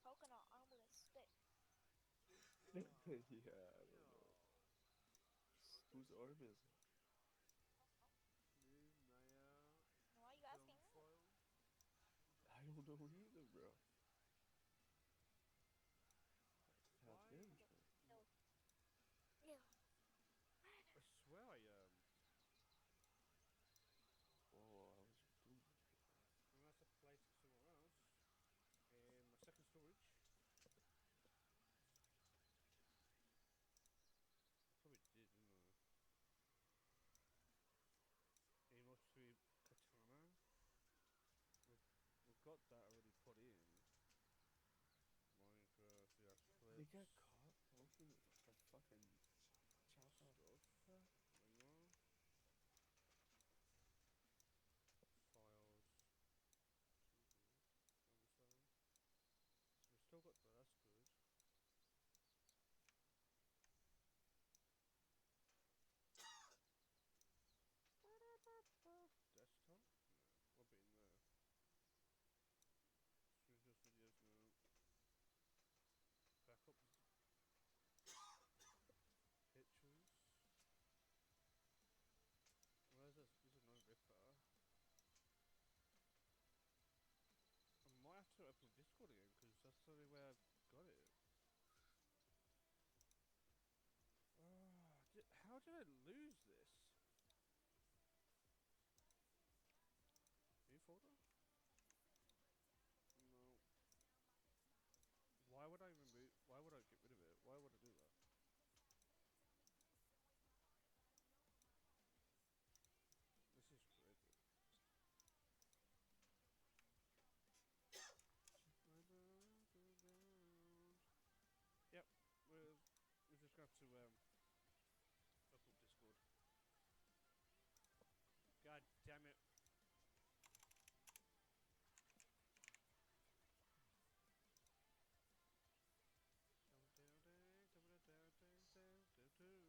Coconut arm with a stick. Yeah, I don't know. Whose arm is it? Me, Maya, Why are you asking film me? foil. I don't know either, bro. Tap Why? in, Okay. bro. Ew. Ew. I swear I Whoa, how was your doing it, bro? unless I placed it somewhere else. In my second storage. I probably did, didn't I? Emo3 katana. We've got that already put in. Minecraft, yeah, They got clips, caught posting a fucking chopped off stuff. that? I know. Files. Amazon. So we've still got that, that's good. Desktop? No. What bit in there? Screenshots, videos, no. Backup pictures. Where's this? This is no ripper. I might have to open Discord again because that's the only way I've got it. How did I lose this? New folder? No. Why would I remove? Why would I get rid of it? Why would I do that? This is crazy. Yep, we're just going to open up Discord. God damn it! Now I set it to sharp, not sharp.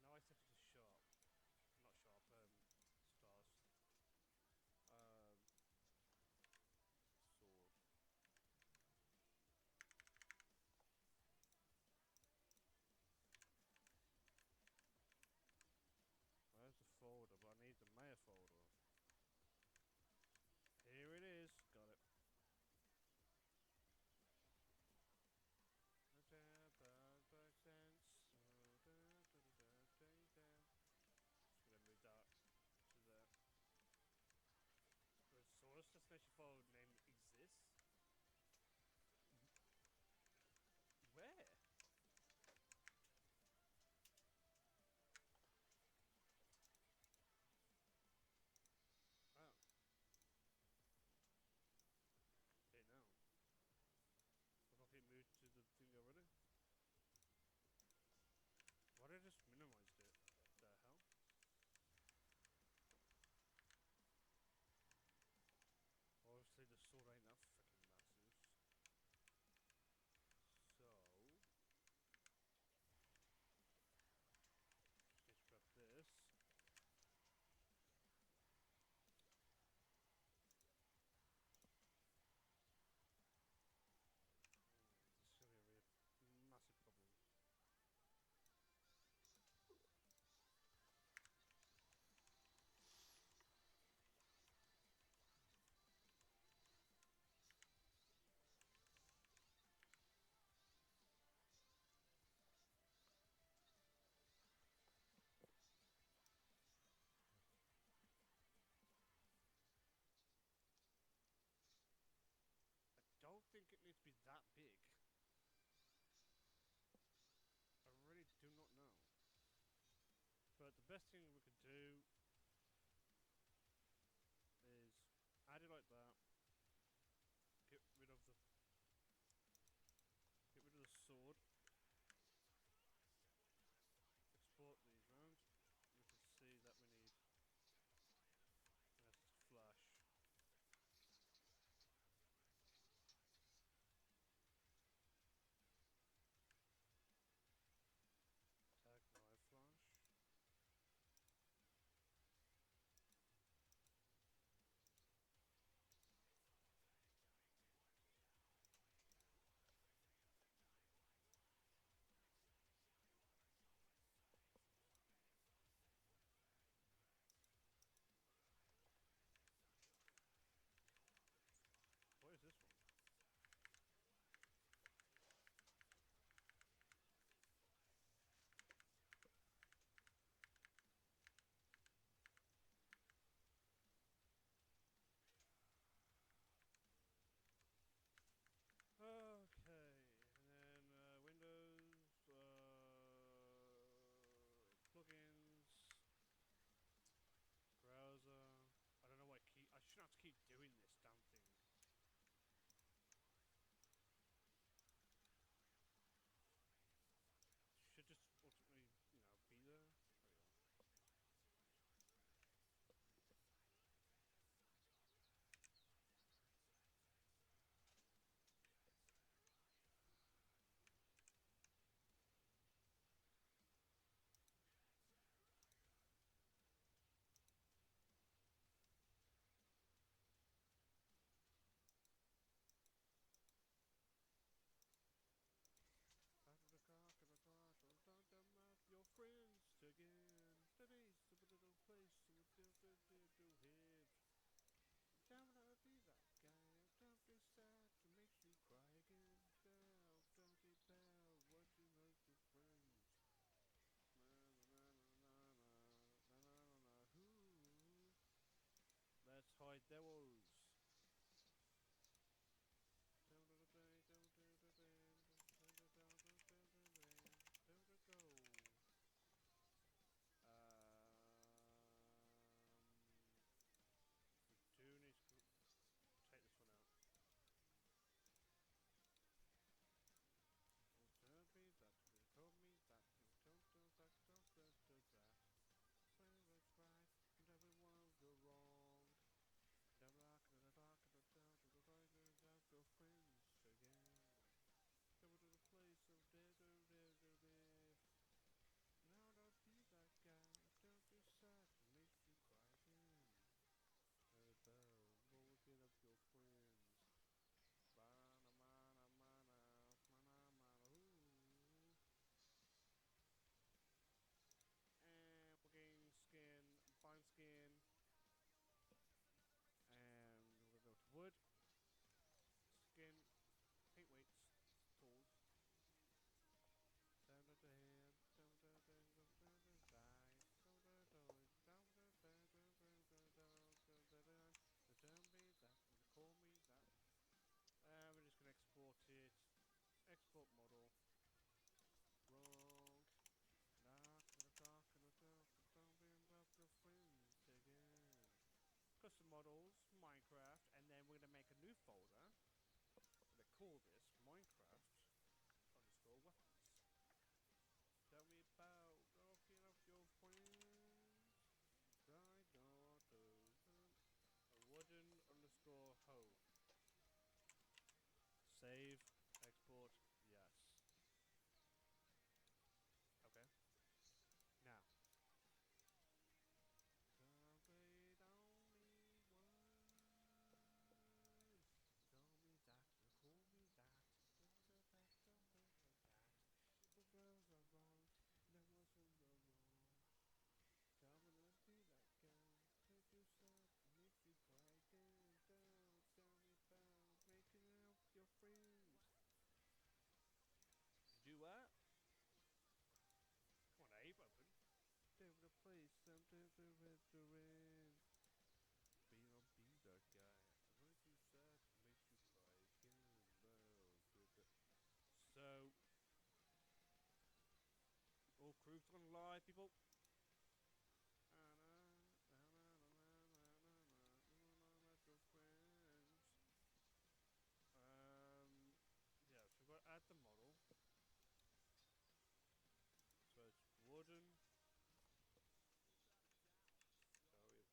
Stars. Um, sword. Where's the folder? But I need the Maya folder. Here it is. Got it. That sense. Just gonna move that to there. The source destination file name exists? Where? Oh, okay now. I've not been moved to the thing already. Why did I just minimize it? The hell? Obviously the sword ain't that freaking massive. So just grab this. This is gonna be a really massive problem. I don't think it needs to be that big. I really do not know. But the best thing we could do is add it like that. Get rid of the sword. Export these round. We can see that we need flash. Tag knife flash. There was. We do need to take this one out. Don't be that, told me that, don't do that, don't do that. When it was right, and everyone was wrong. Never rock in the dark, and the dark, and the dark, and your friends again. Go to the place of live. Now don't be that guy, don't be sad, makes you cry again. Bell, go get up your friends. Mana, mana, mana, mana, mana, ooh. And we're getting skin, fine skin. And we're gonna go to wood, skin, paint weights, tools. Down to the hand, down to the die, down to the don't be that, call me that. And we're just gonna export it. Export model. Wrong. Knock the dark and the dark, don't bring up your friends again. Custom models, Minecraft, and then we're gonna make a new folder. We're gonna call this Minecraft underscore weapons. Tell me about looking up your friends. Right not a wooden underscore hoe. Save, export, yes. Okay. Now. Complete only one. Call me that, call me that. Don't be that, don't be that. The girls are wrong, there wasn't no wrong. Tell me to be that guy. Take you sad, makes you cry again. Don't tell me about making out with your friends. Do what? Come on, Abe, open. Down the place, sometimes the restaurant. Be not be that guy. Makes you sad, makes you cry again. So, all crew's gone live, people. Your friends. Yeah, so we've got to add the model. So it's wooden.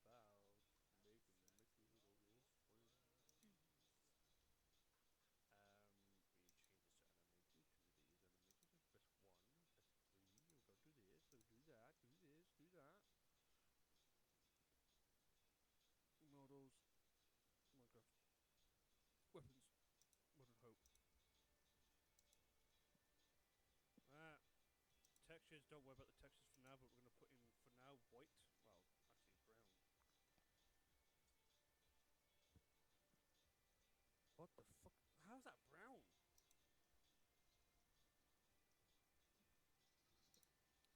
Sorry about making your friends. We change this to animated. Do these animated. Press 1, press 3. We'll go do this, so do that, do this, do that. Models. Minecraft. Weapons. Modern Hope. Ah. Textures, don't worry about the textures for now, but we're going to put in, for now, white. Well, actually brown. What the fuck? How's that brown?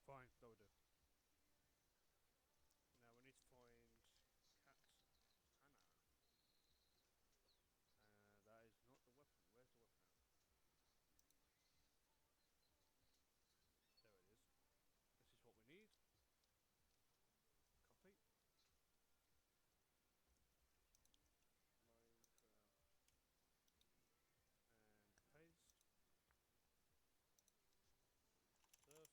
Fine, that will do. Now we need to find Katana. That is not the weapon. Where's the weapon at? There it is. This is what we need. Copy. Minecraft. And paste.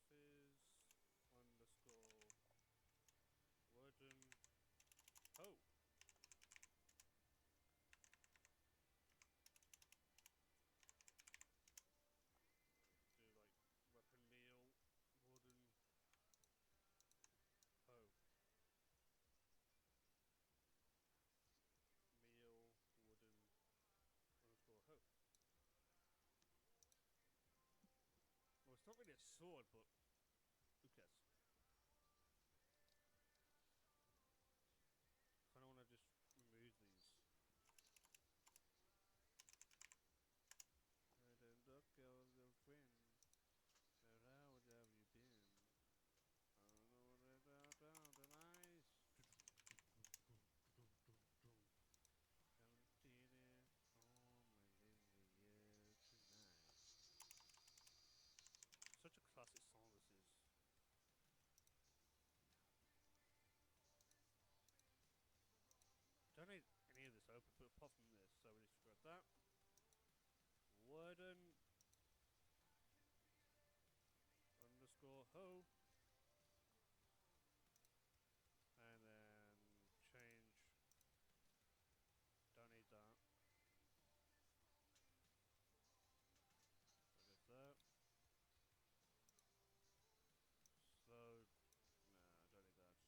Surface underscore wooden. Oh! Do like weapon meal, wooden, hoe. Meal, wooden, underscore hoe. Well, it's not really a sword, but who cares? I don't want to just remove these. And then look of the friend. How have you been? I don't know what down the nice. apart from this, so we need to grab that. Wooden underscore hoe. And then change. Don't need that. So there's that. So, nah, don't need that. Just stick that.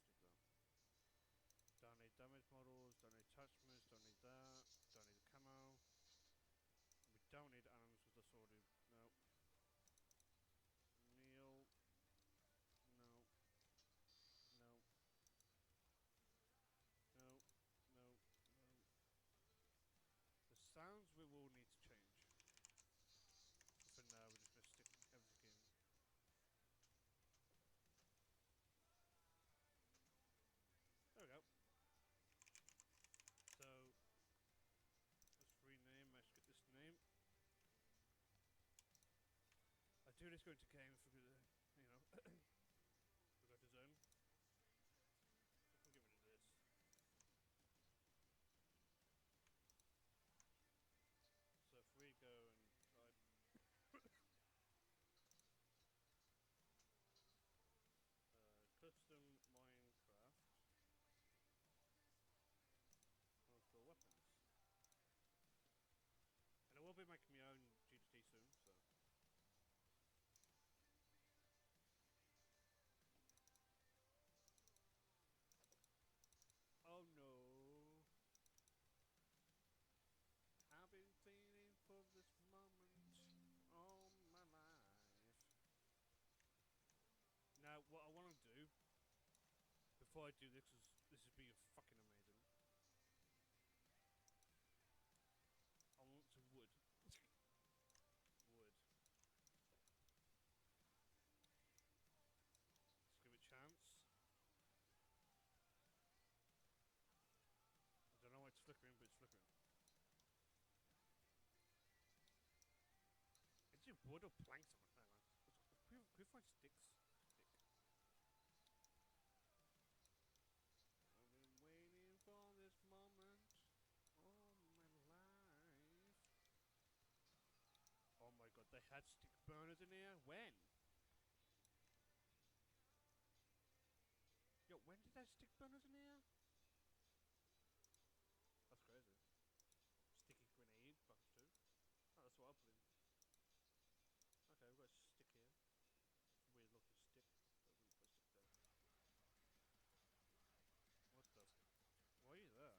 Don't need damage models. Don't need attachments. Don't need that. Don't need the camo. We don't need animals because that's already. No. Neil. No. No. No. No. No. The sounds we will need to change. For now, we're just going to stick everything in. There we go. So, let's rename. Let's get this name. I do this going to game for good, you know. We go to zone. I can get rid of this. So if we go and type custom Minecraft underscore weapons, and I will be making my own GDT soon. So oh no, I've been waiting for this moment all my life. Now what I want to do before I do this, is this is being fucking amazing. I want some wood. Wood. Let's give it a chance. I don't know why it's flickering, but it's flickering. Is it wood or planks? Hang on. Can we find sticks? Stick. I've been waiting for this moment all my life. Oh my god, they had stick burners in here? When? Yo, when did they have stick burners in here? That's crazy. Sticky grenade, buckets too. Oh, that's what I'll put in. Okay, we've got a stick here. It's a weird looking stick. But we put a stick there. What the? Why are you there?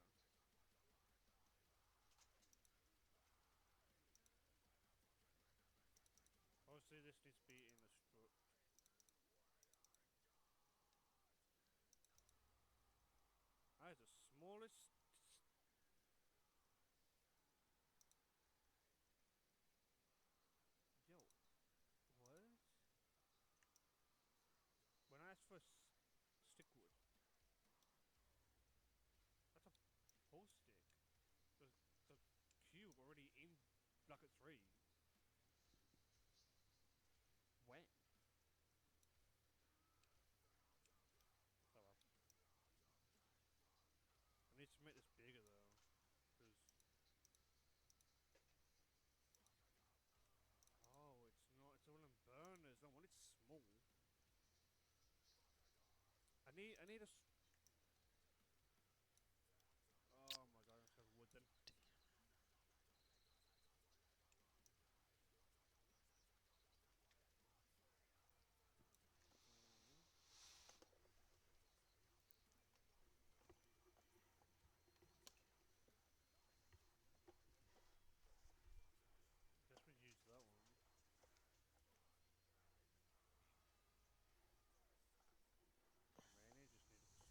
Obviously, this needs to be in the struct. That is the smallest. Yo, what? When I asked for stick wood, that's a whole stick. The cube already in bracket 3. When? Oh well. I need to make this bigger though, because oh, it's not. It's all in burners. I want it small. I need a. Oh my god, let's have wood then. Guess we use that one. Mainly just need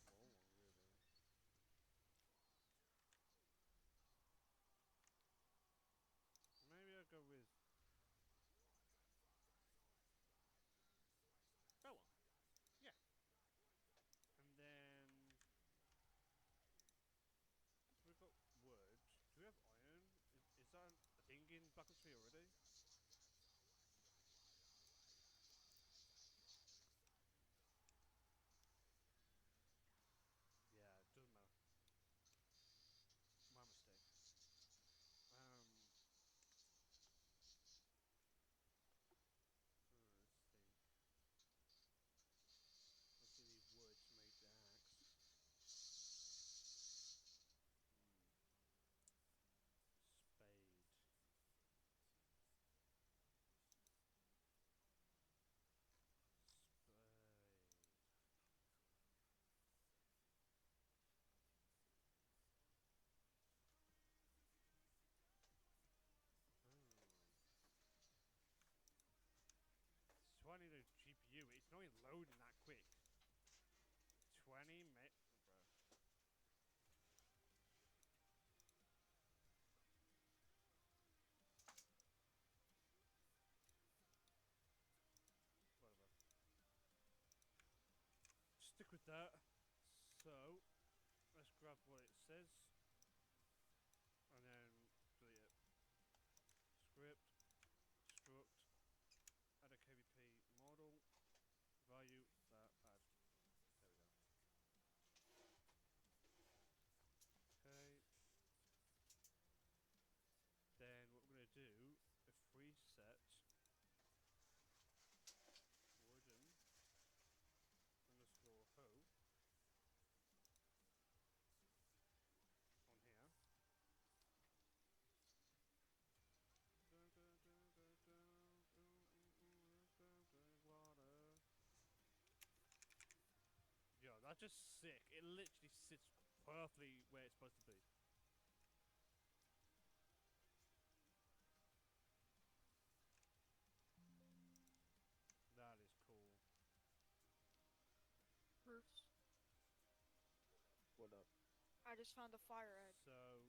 It's not even loading that quick. 20 meg, bro. Whatever. Stick with that. So, let's grab what it says. And then delete it. Script, struct, add a KVP model, value, that, add. There we go. Okay. Then what we're going to do, if we set wooden underscore hoe on here. Water. Yo, that's just sick. It literally sits perfectly where it's supposed to be. That is cool. Bruce, What up? I just found a fire egg. So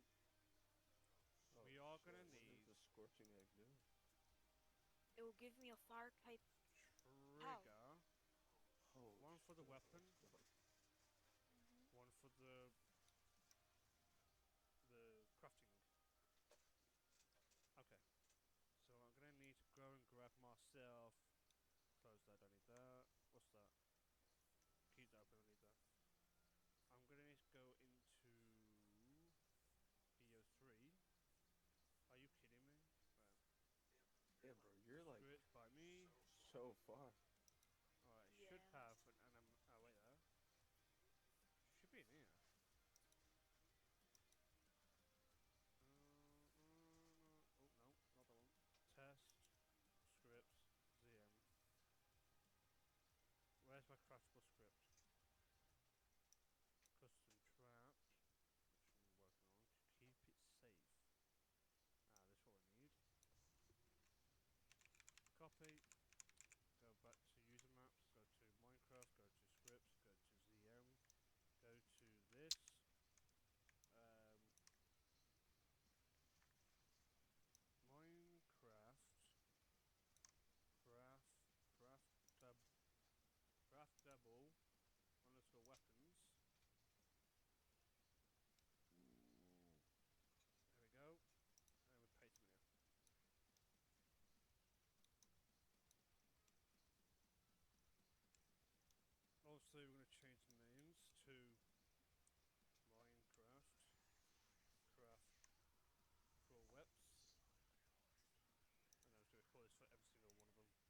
Oh, we are shit, gonna what need does the scorching egg do? It will give me a fire type. trigger. Oh, One for the shit. weapon, Mm-hmm. one for the crafting. Okay. So I'm gonna need to go and grab myself. Close that. Don't need that. What's that? Keep that open. Don't need that. I'm gonna need to go into BO3. Are you kidding me? Right. Yeah, bro, you're like Screw it by me. so far. Alright, it should Yeah. have an oh wait there. Should be in here. Oh no, not that one. Test scripts ZM. Where's my craftable script? Custom traps, which I'm working on to keep it safe. Ah, this is what we need. Copy. Go back to user maps. Go to Minecraft. Go to scripts. Go to ZM. Go to this. Um, Minecraft craft craft craftable underscore weapons. There we go. And we paste them in here. Also, we're going to change the names to Minecraft Craft Pro Weps. And I was going to call this for every single one of them.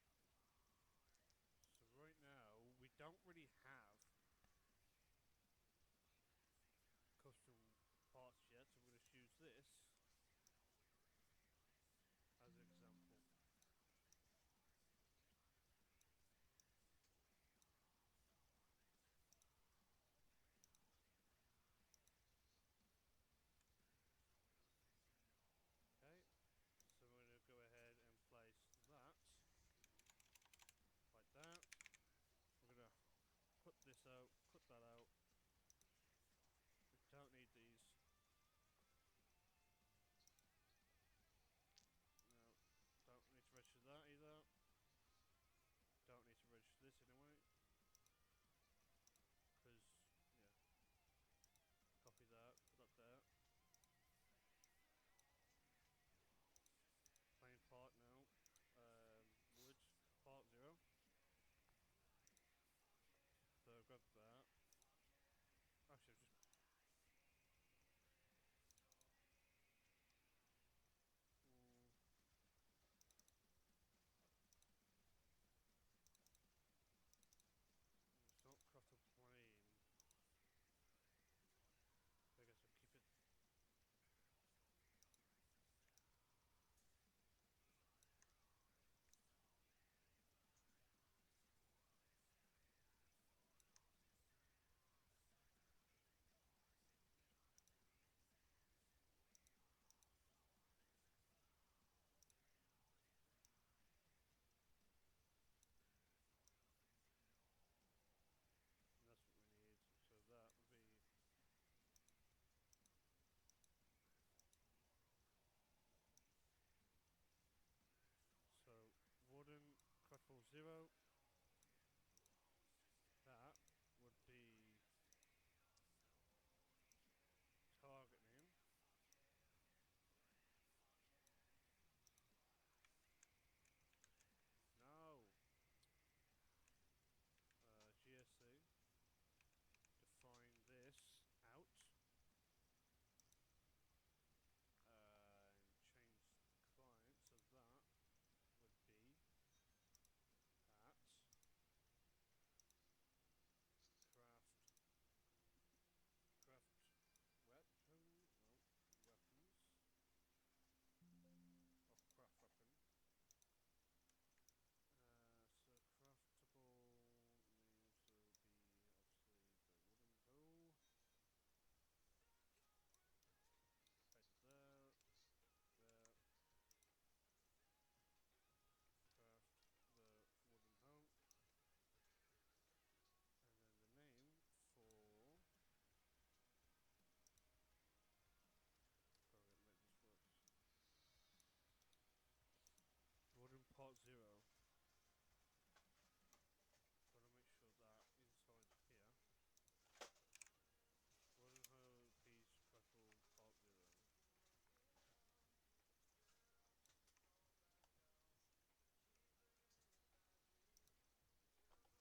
There we go. So right now, we don't really have custom parts yet, so we're going to use this as an example. Okay, so we're going to go ahead and place that like that. We're going to cut this out, cut that out. We don't need these. No, don't need to register that either. Don't need to register this anyway. Because, yeah. Copy that, put that there. Plain part now. Wood, part 0. So grab that. Actually, I've just. Mm, it's not craftable plain. So I guess I'll keep it. 0. That would be target name. No. GSC. Define this out. And change the client. So that would be at craft weapon, no, weapons of craft weapon. So craftable names will be obviously the wooden hoe. Right there, there. Craft the wooden hoe, and then the name for. Gotta make this works. Wooden part 0. Gotta make sure that inside here. Wooden hoe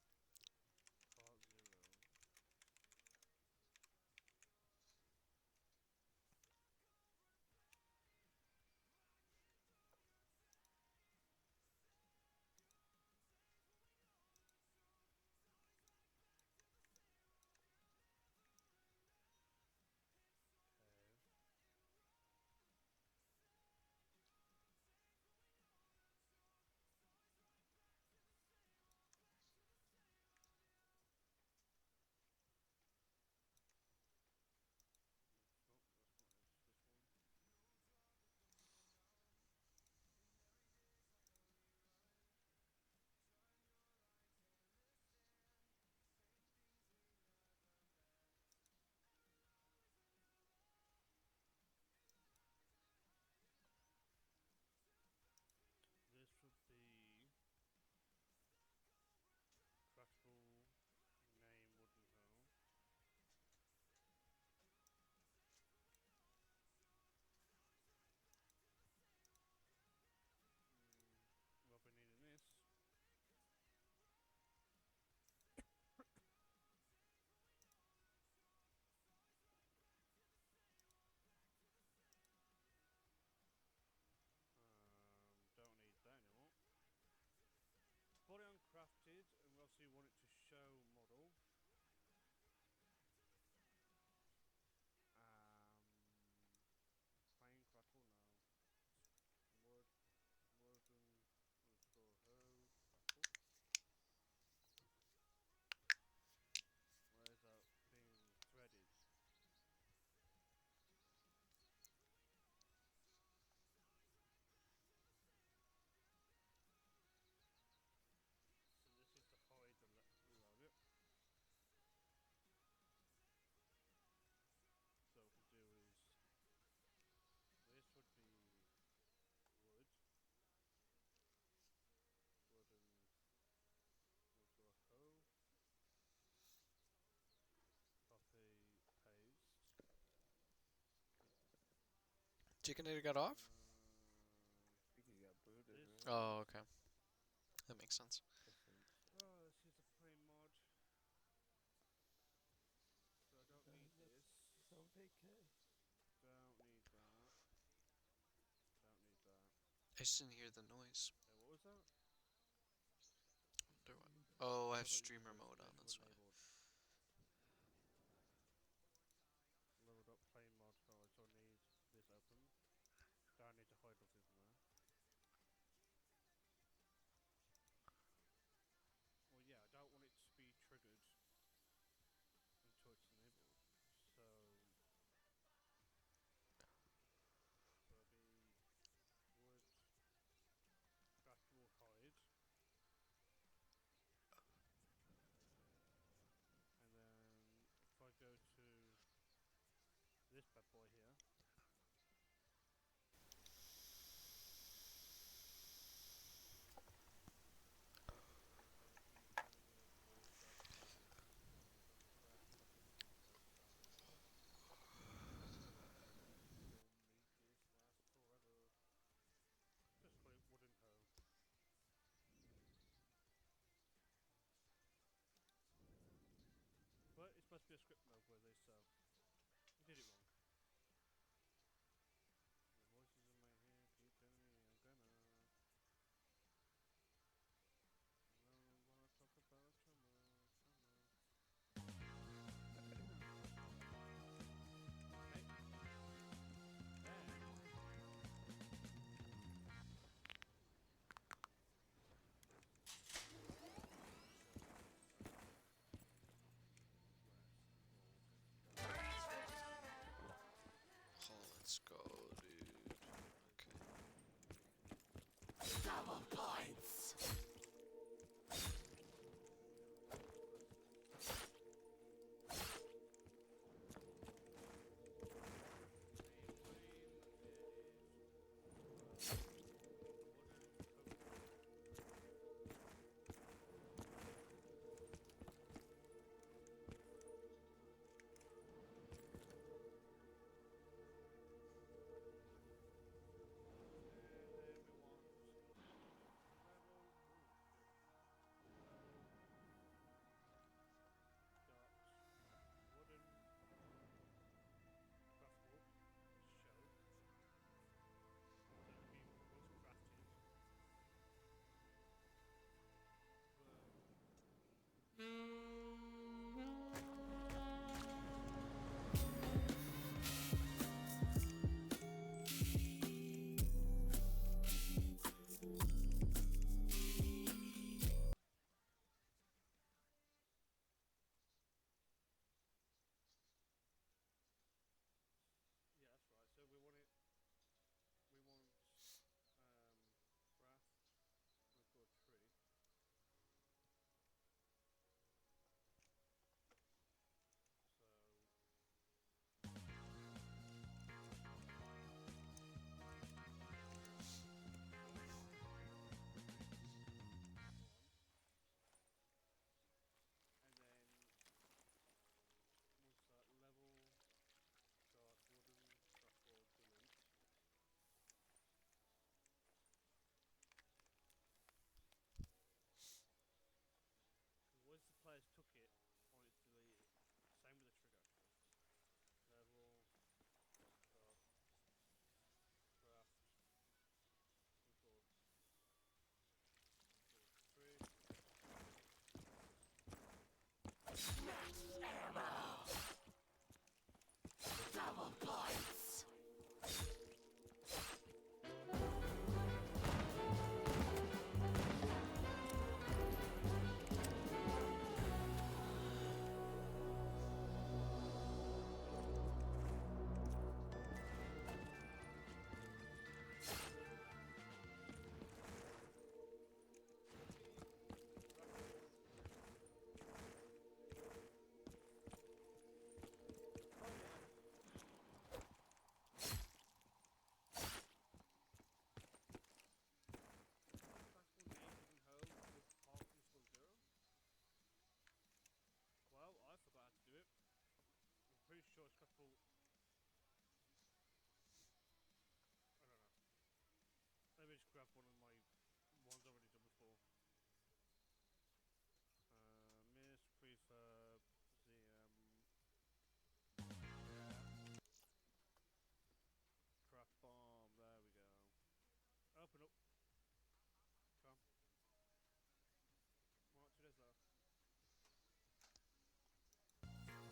piece craftable part 0. Part 0. Okay. Nope, that's not it. It's this one. This would be craftable name wooden hoe. We'll be needing this. Don't need that anymore. Body uncrafted, and we obviously want it to show model. Plain crackle, no. Wood, wooden underscore hoe, crackle. Where's that being threaded? So this is to hide the logo. So what we can do is this would be wood, wooden underscore hoe, copy paste. Chickinator got off? I think he got booted, This right? Oh, is okay. That makes sense. I think so. this is a plain mod. So I don't need That's this. so vacay. Don't need that. Don't need that. I just didn't hear the noise. Okay, what was that? Wonder what- Oh, I have Other streamer users mode on, if that's why. enabled. Load up plain mod. Oh, I still need this open. Don't need to hide nothing from there. Well, yeah, I don't want it to be triggered until it's enabled. So, there'll be wood, craftable hide. supposed to be a script novel with this, so we did it wrong. The voices in my head keep telling me I'm gonna. I don't wanna talk about trauma, trauma. Okay. Then. Show rest. Oh, let's go, dude. Okay. Double points. Wooden craftable show. So everything was crafted. But yeah, that's right. So we want it. We want craft. We've got tree. So one, and then once that level dot wooden craftable delete. Because once the players took it, I want it to delete it. Same with the trigger actually. Level dot craft equals equals tree. Max ammo. Double points. Craftable. Oh yeah. Why is craftable name given home with parking score 0? Well, I forgot how to do it. I'm pretty sure it's craftable. I don't know. Let me just grab one of my ones already done before. Miss prefab ZM. Yeah. Craft bomb. There we go. Open up. Come. What? 2 days later. Come.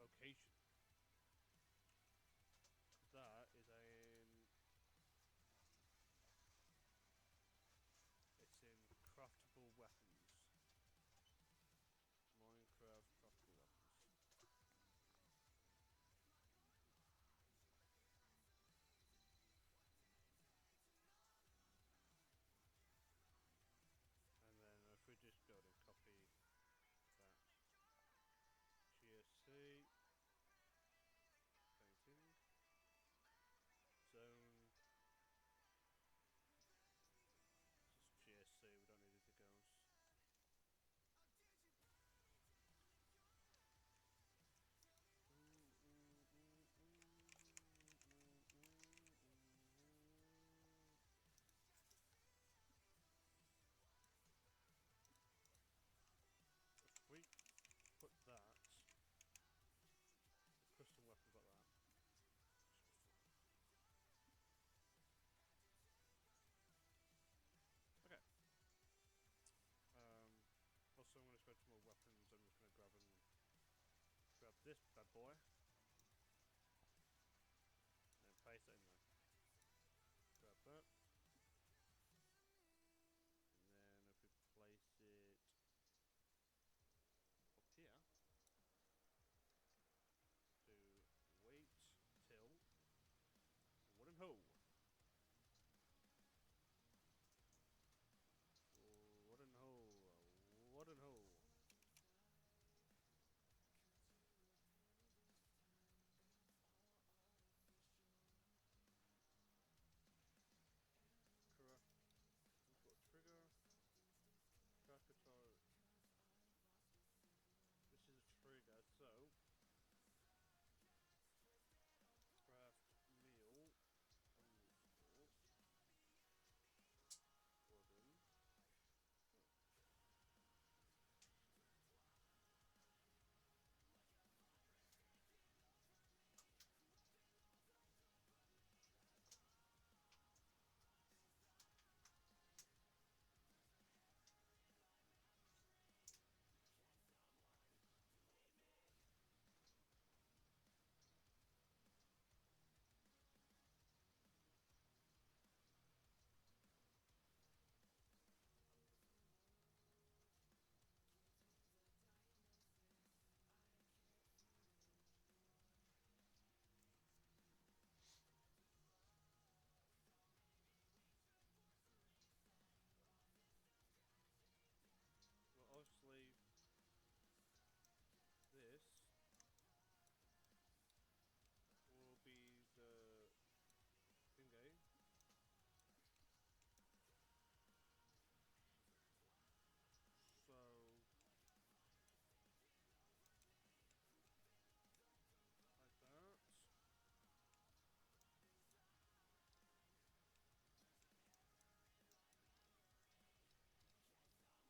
location. That is it's in craftable weapons. Minecraft craftable weapons. And then if we just go to copy that GSC painting zone, just GSC, we don't need anything else. If we put that, the custom weapon got that. Okay. Also, I'm going to spend some more weapons. I'm just going to grab this bad boy, and then paste it in there. Grab that, and then if we place it up here, do wait till wooden hoe. Wooden hoe. Wooden hoe. Correct. We've got trigger. Craft guitar. This is a trigger, so craft meal underscore wooden.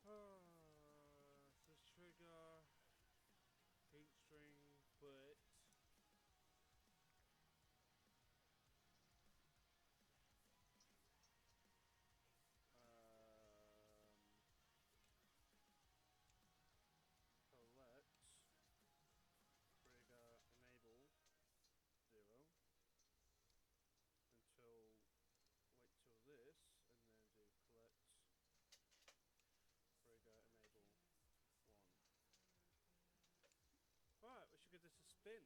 Oh. Well, obviously, this will be the thingy. So, like that. Says trigger, heat string, but collect trigger enable 0 until wait till this, and then do collect trigger enable 1. Right, we should give this a spin.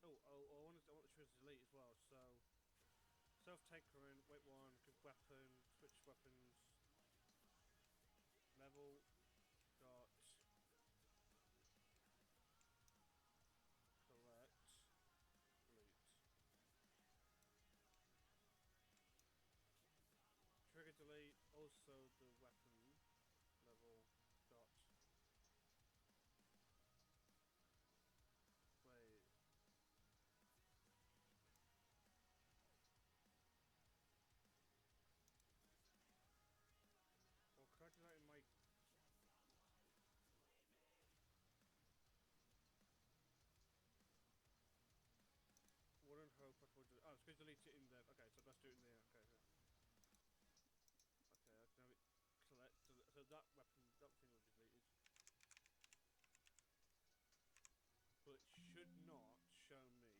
I want the trigger to delete as well. So self tapering, wait 1, give weapon, switch weapons, level dot collect delete. Trigger delete, also the weapon level dot wait. Well, can I do that in my wooden hoe? Oh, it's going to delete it in there. Okay, so let's do it in there. Okay, yeah. Okay, I can have it collect. So that weapon, that thing will be deleted. But it show me anything.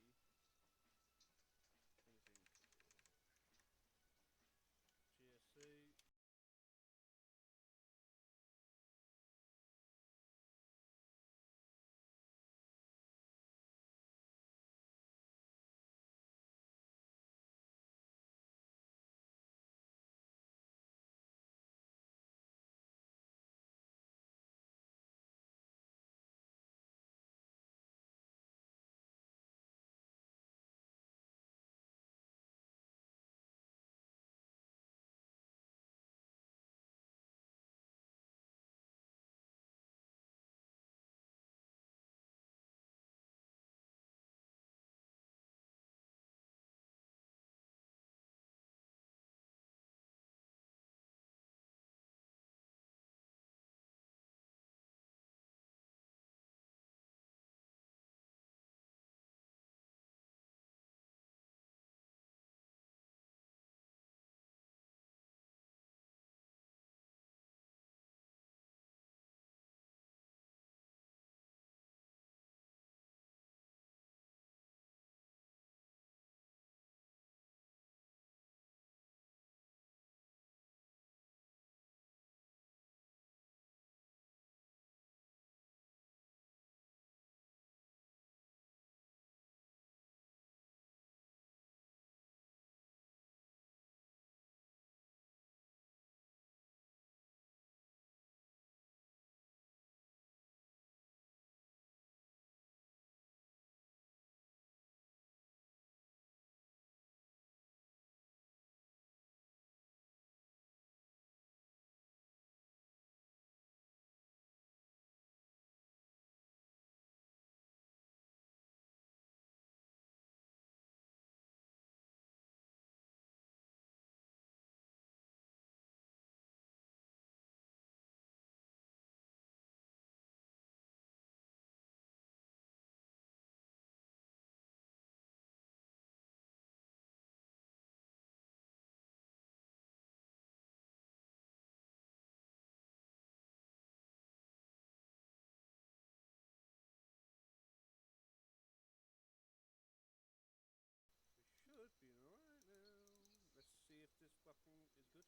GSC. We should be alright now. Let's see if this weapon is good.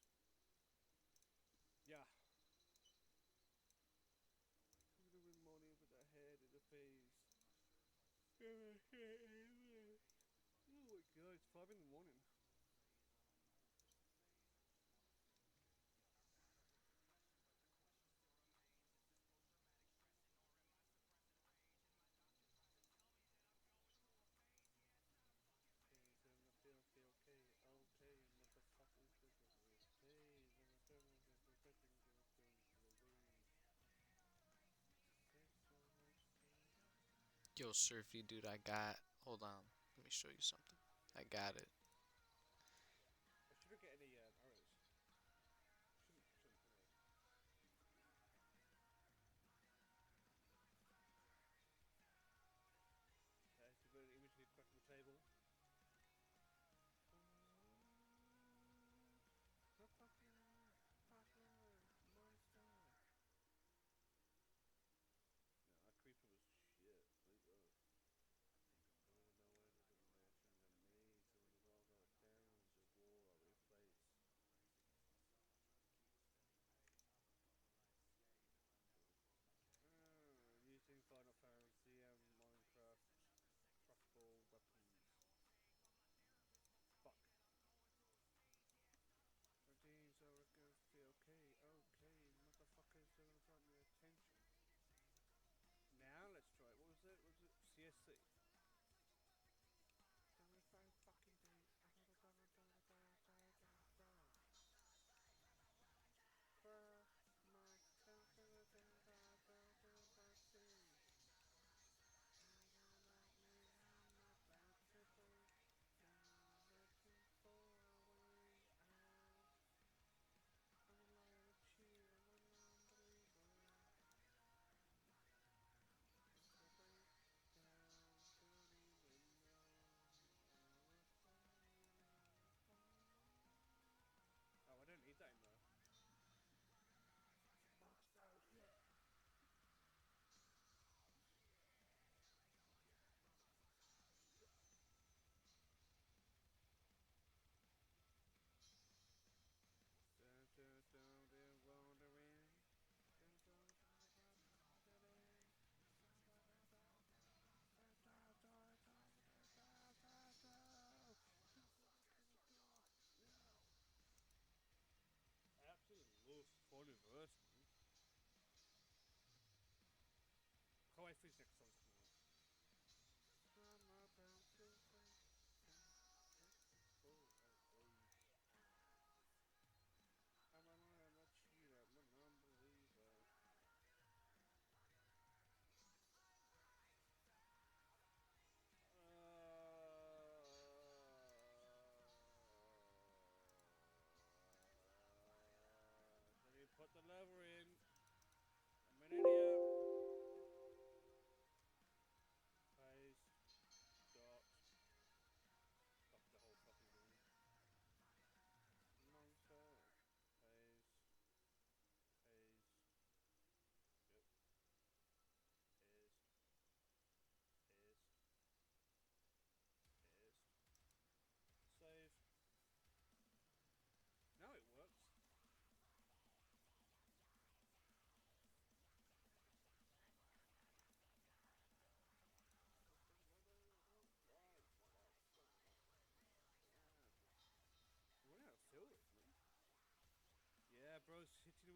Yeah. Who's doing morning with their head in the face? Oh my god, it's 5 in the morning. Okay, okay, motherfucking sugar. Hey, Yo, Surfy dude, I got. Hold on. Let me show you something. I got it. I shouldn't get any arrows. Shouldn't anyway. Okay, so go to the image, hit back on the table. Motherfucker, monster. No, that creeper was shit. Like, I don't even know why it doesn't actually amazing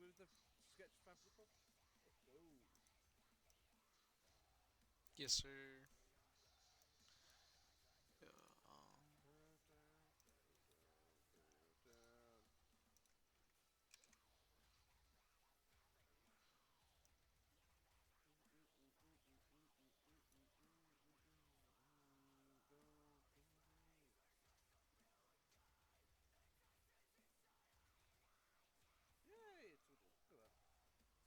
with the sketch fabrical? Let's go. Yes, sir. Yeah, Down, down, down, down. Go, go, go. Yay, it's all done. Look at that.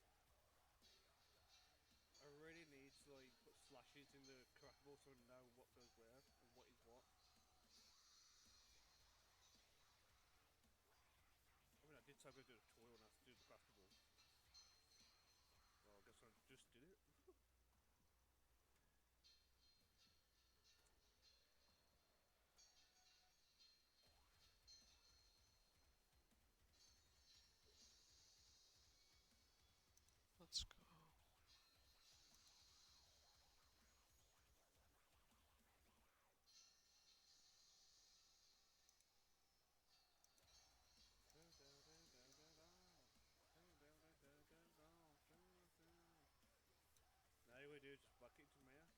I really need to like put slashes in the crackable so I know what goes where and what is what. I mean, I did say I'm gonna do the tutorial and I have to do the craftable. Well, I guess I just did it. let's go. Down, down, down, down, down, down. Down, down, down, down, down, down, down, down. Now all we do is just whack it into Maya.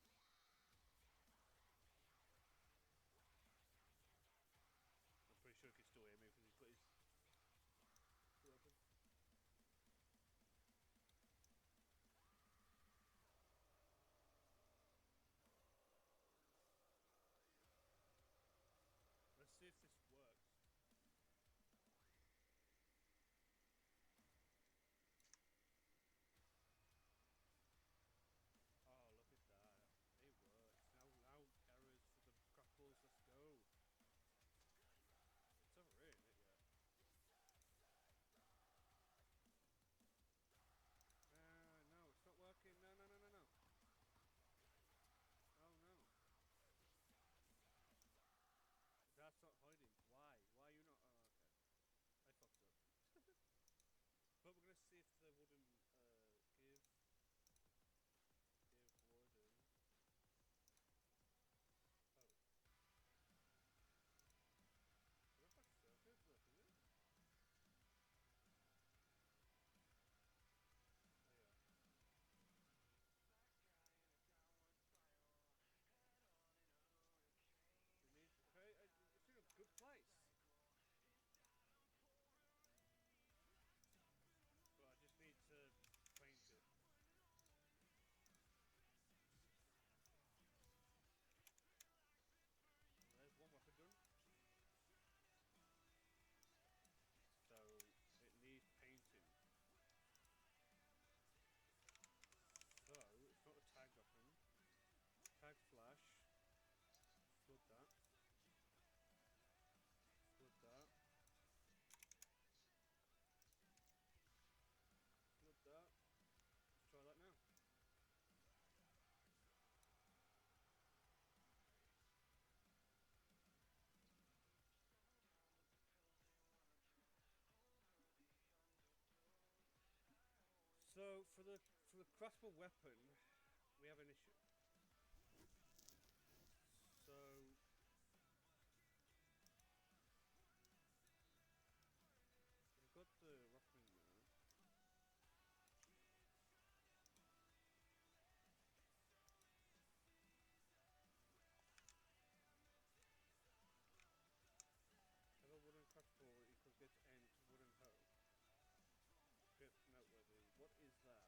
I'm pretty sure he can still hear me because he's got his weapon. Let's see if this works. Oh, look at that. It works. Now errors for the crackballs. Let's go. It's over here, isn't it? Yeah. No, it's not working. No, no, no, no, no. Oh, no. That's not hiding. Why? Why are you not? Oh, okay. I fucked up. But we're gonna see if the wooden give wooden. Oh, what if I circuit? Look, is it? Oh yeah. It needs. Hey, it's in a good place. But I just need to paint it. Well, there's one weapon done. So it needs painting. So it's not a tagged weapon. Tagged flash. Flood that. Flood that. Flood that. Let's try that now. So for the crossbow weapon, we have an issue. So we've got the weapon there. Have a wooden crossbow equals get end wooden hoe. Get noteworthy. What is that?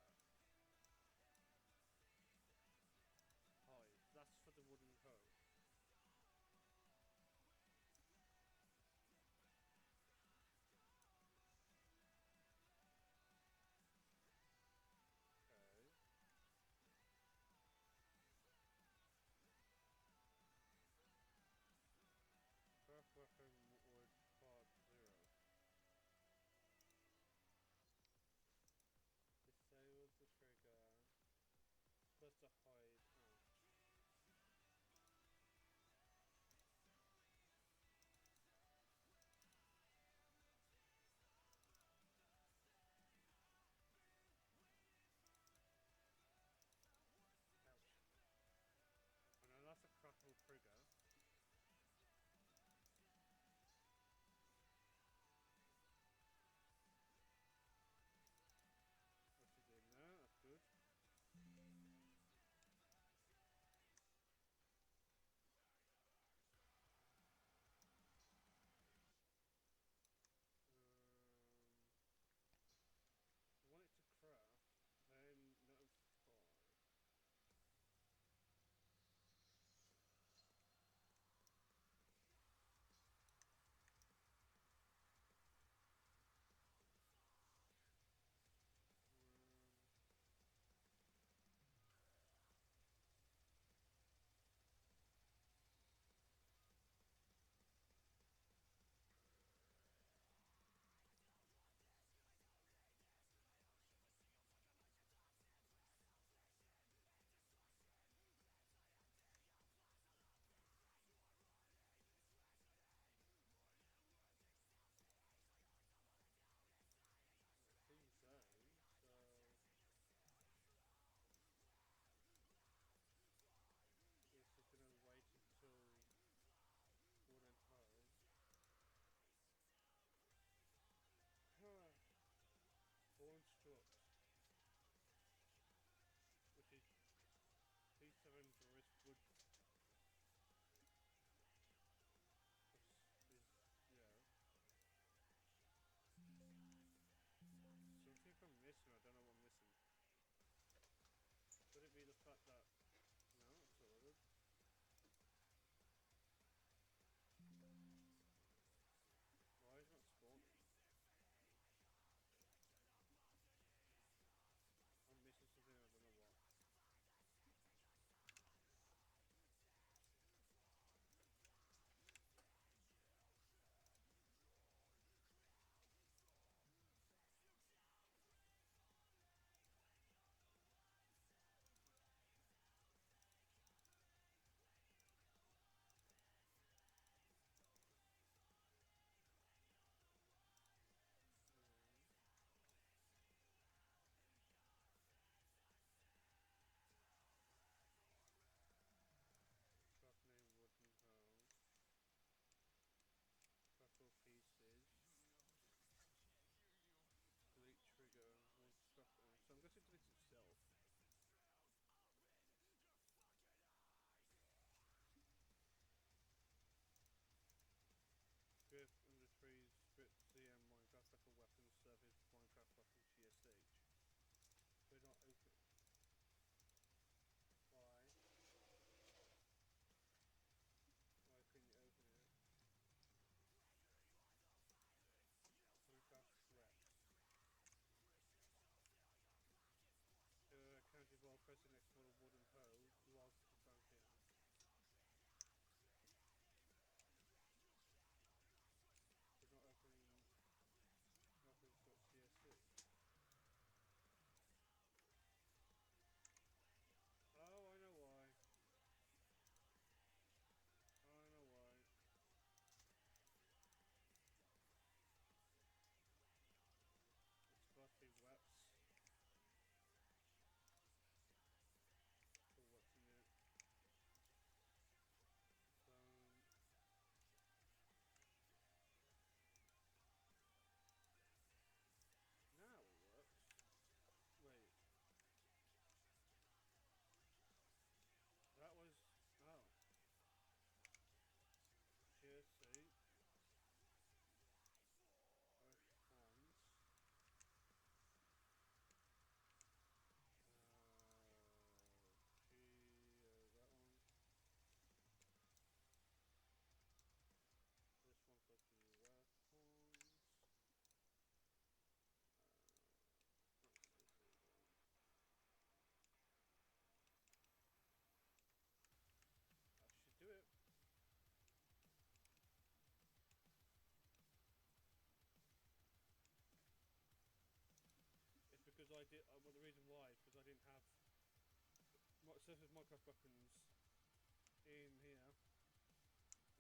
surface Minecraft weapons in here.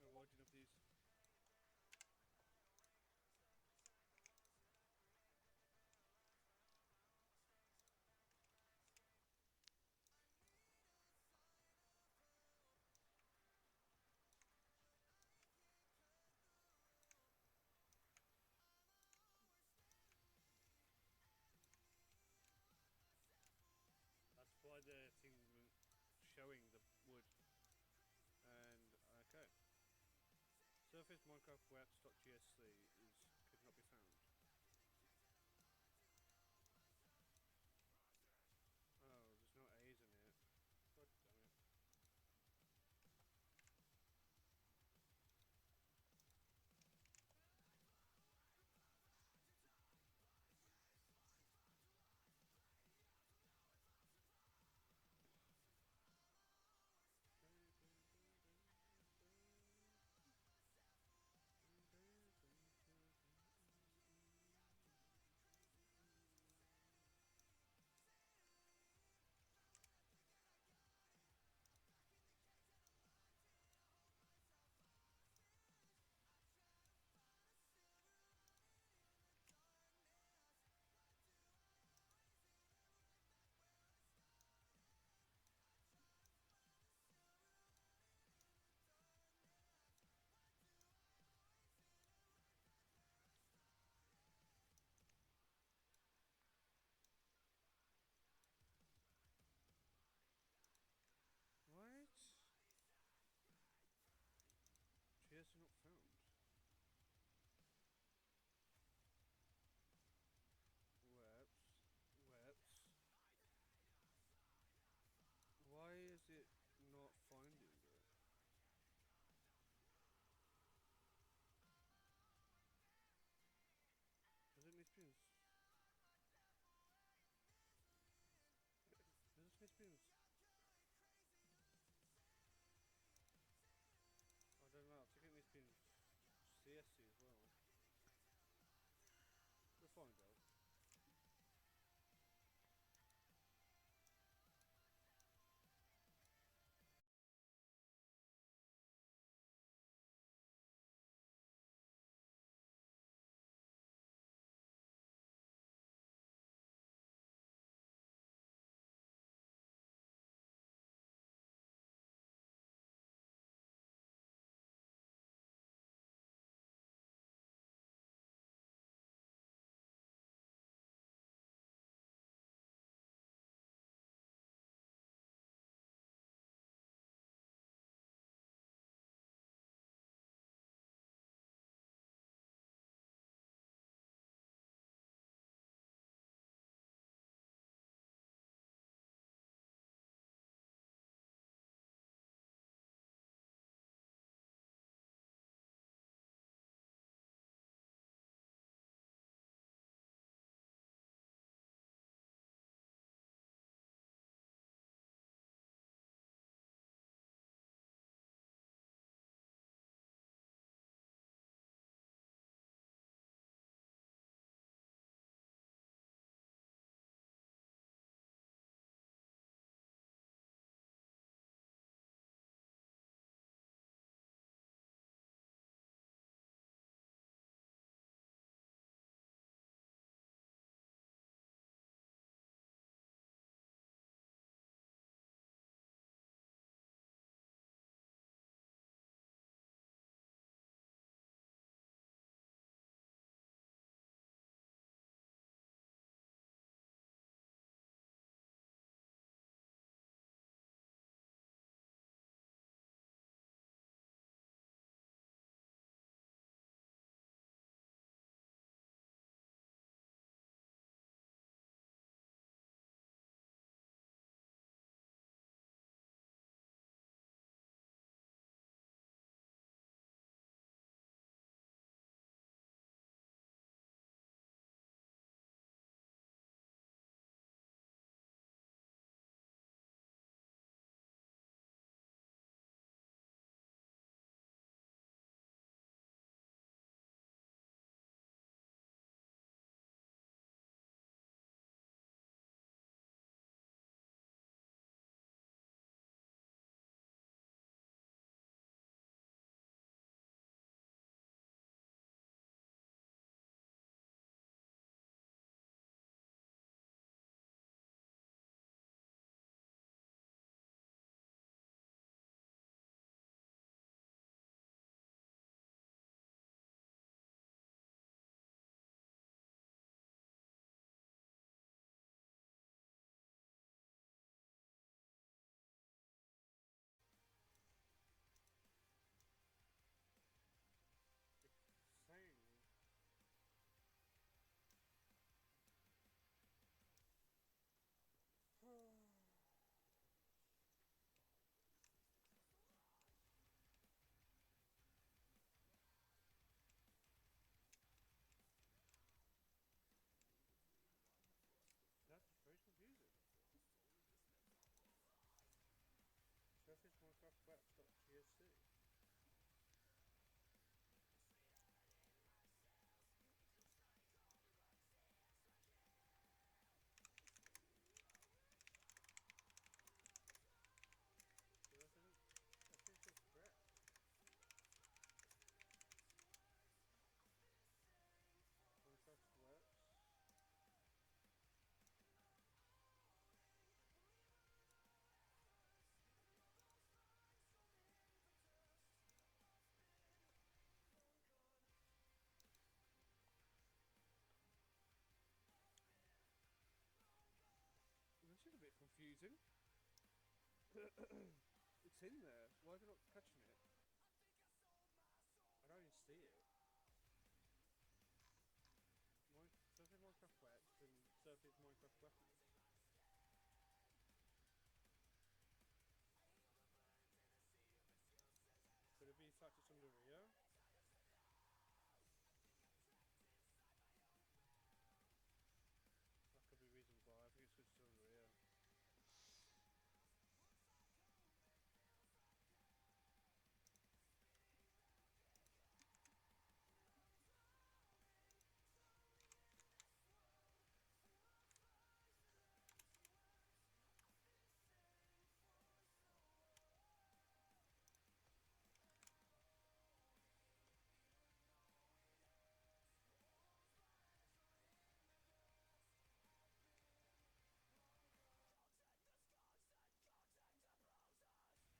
Origin of these. That's why the thing was showing the wood. And okay. Surface Minecraft webs.gsc is could not be found. Oh, there's no A's in it. God damn it. missing? It's in there. Why are they not catching it? I don't even see it. Surface Minecraft webs and surface Minecraft weapons. Could it be the fact it's under here? That could be reason why. I think it's because it's under here.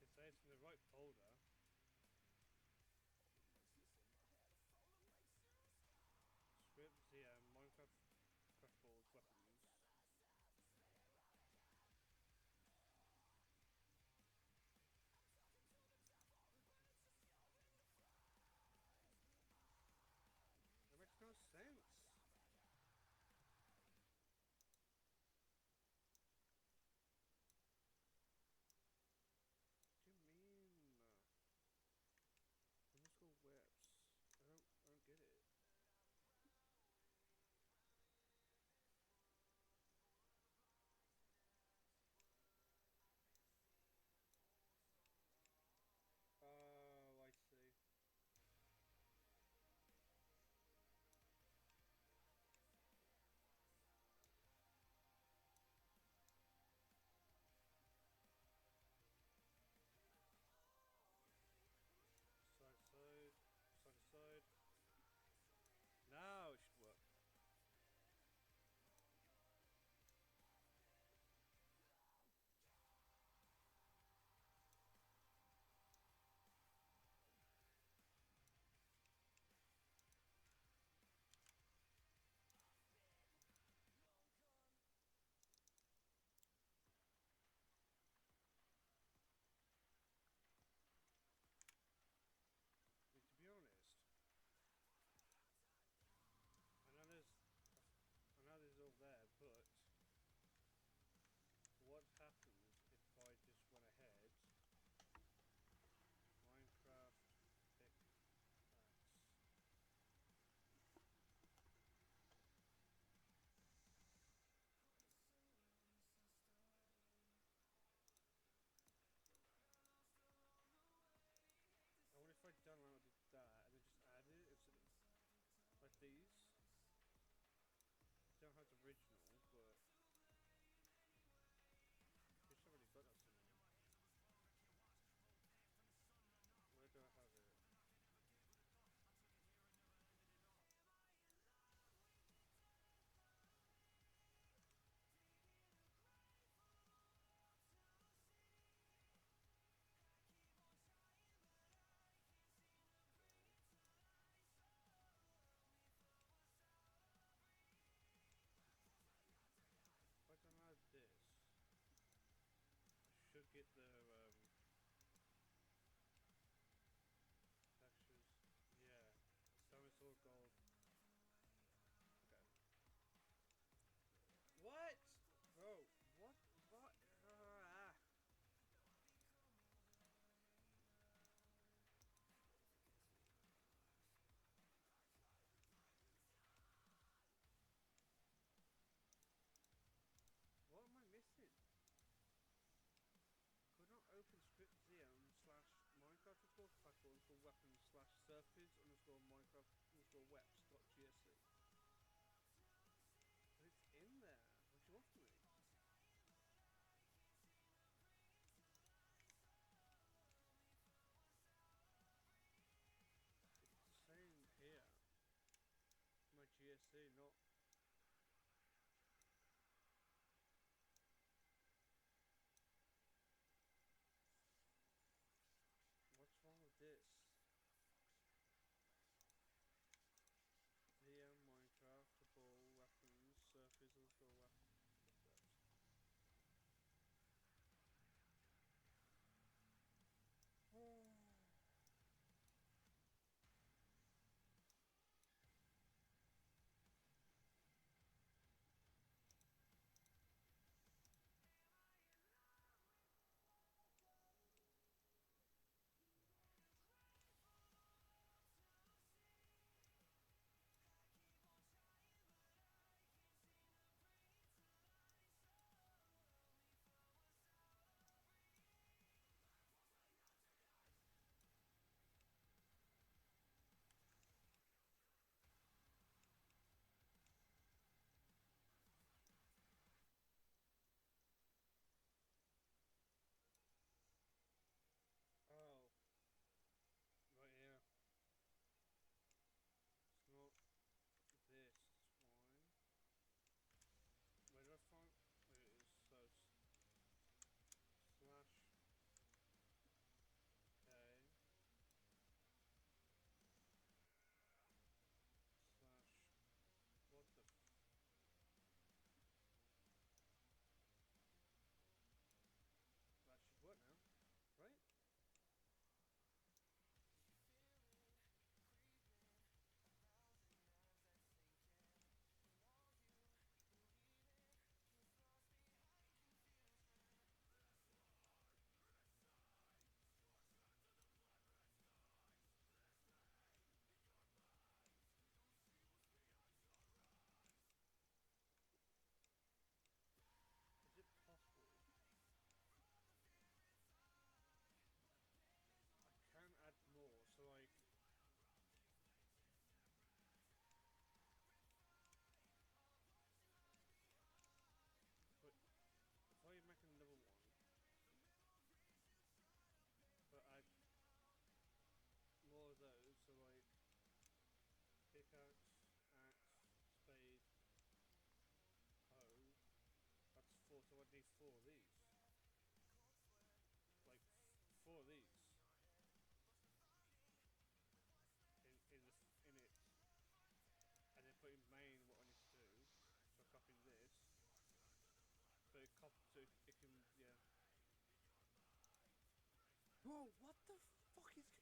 It says it's in the right folder. Scripts, yeah, Minecraft craftballs, weapons. That makes no sense. What do you mean? Underscore webs. I don't get it. Oh, I see. Side to side, side to side. Now it should work. I mean, to be honest, I know there's, I know there's all there, but what happens if I just went ahead, Minecraft pickaxe? I wonder if I downloaded that and then just added it instead of like these. I don't know how it's original, but I just already got that somewhere. Where do I have it? Okay. If I download this, I should get the textures. Yeah, dinosaur gold. Okay. What? Bro, what? What? What am I missing? Could not open script zm slash Minecraft underscore clackle underscore weapons slash surface underscore Minecraft underscore weps dot gsc. But it's in there. What do you want from me? It's saying here. My GSC, not. What's wrong with this? VM Minecraft ball weapons surface underscore weapons.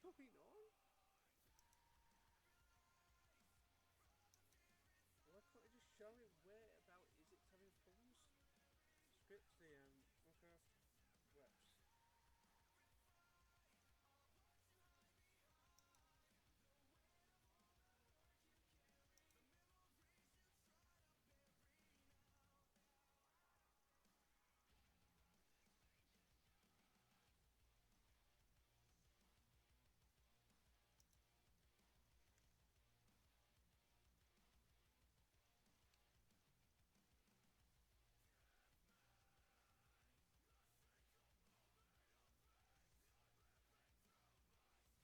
going on? Why can't it just show me where about is it's having problems? Scripts the Minecraft webs.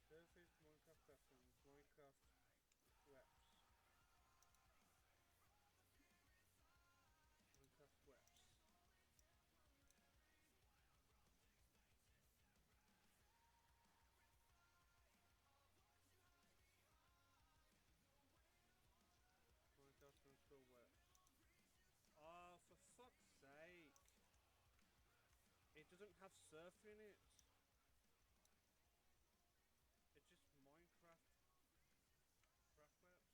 Surface Minecraft weapons, Minecraft webs. Minecraft webs. Minecraft underscore webs. Oh, for fuck's sake! It doesn't have surf in it. It's just Minecraft craft webs. Oh my god.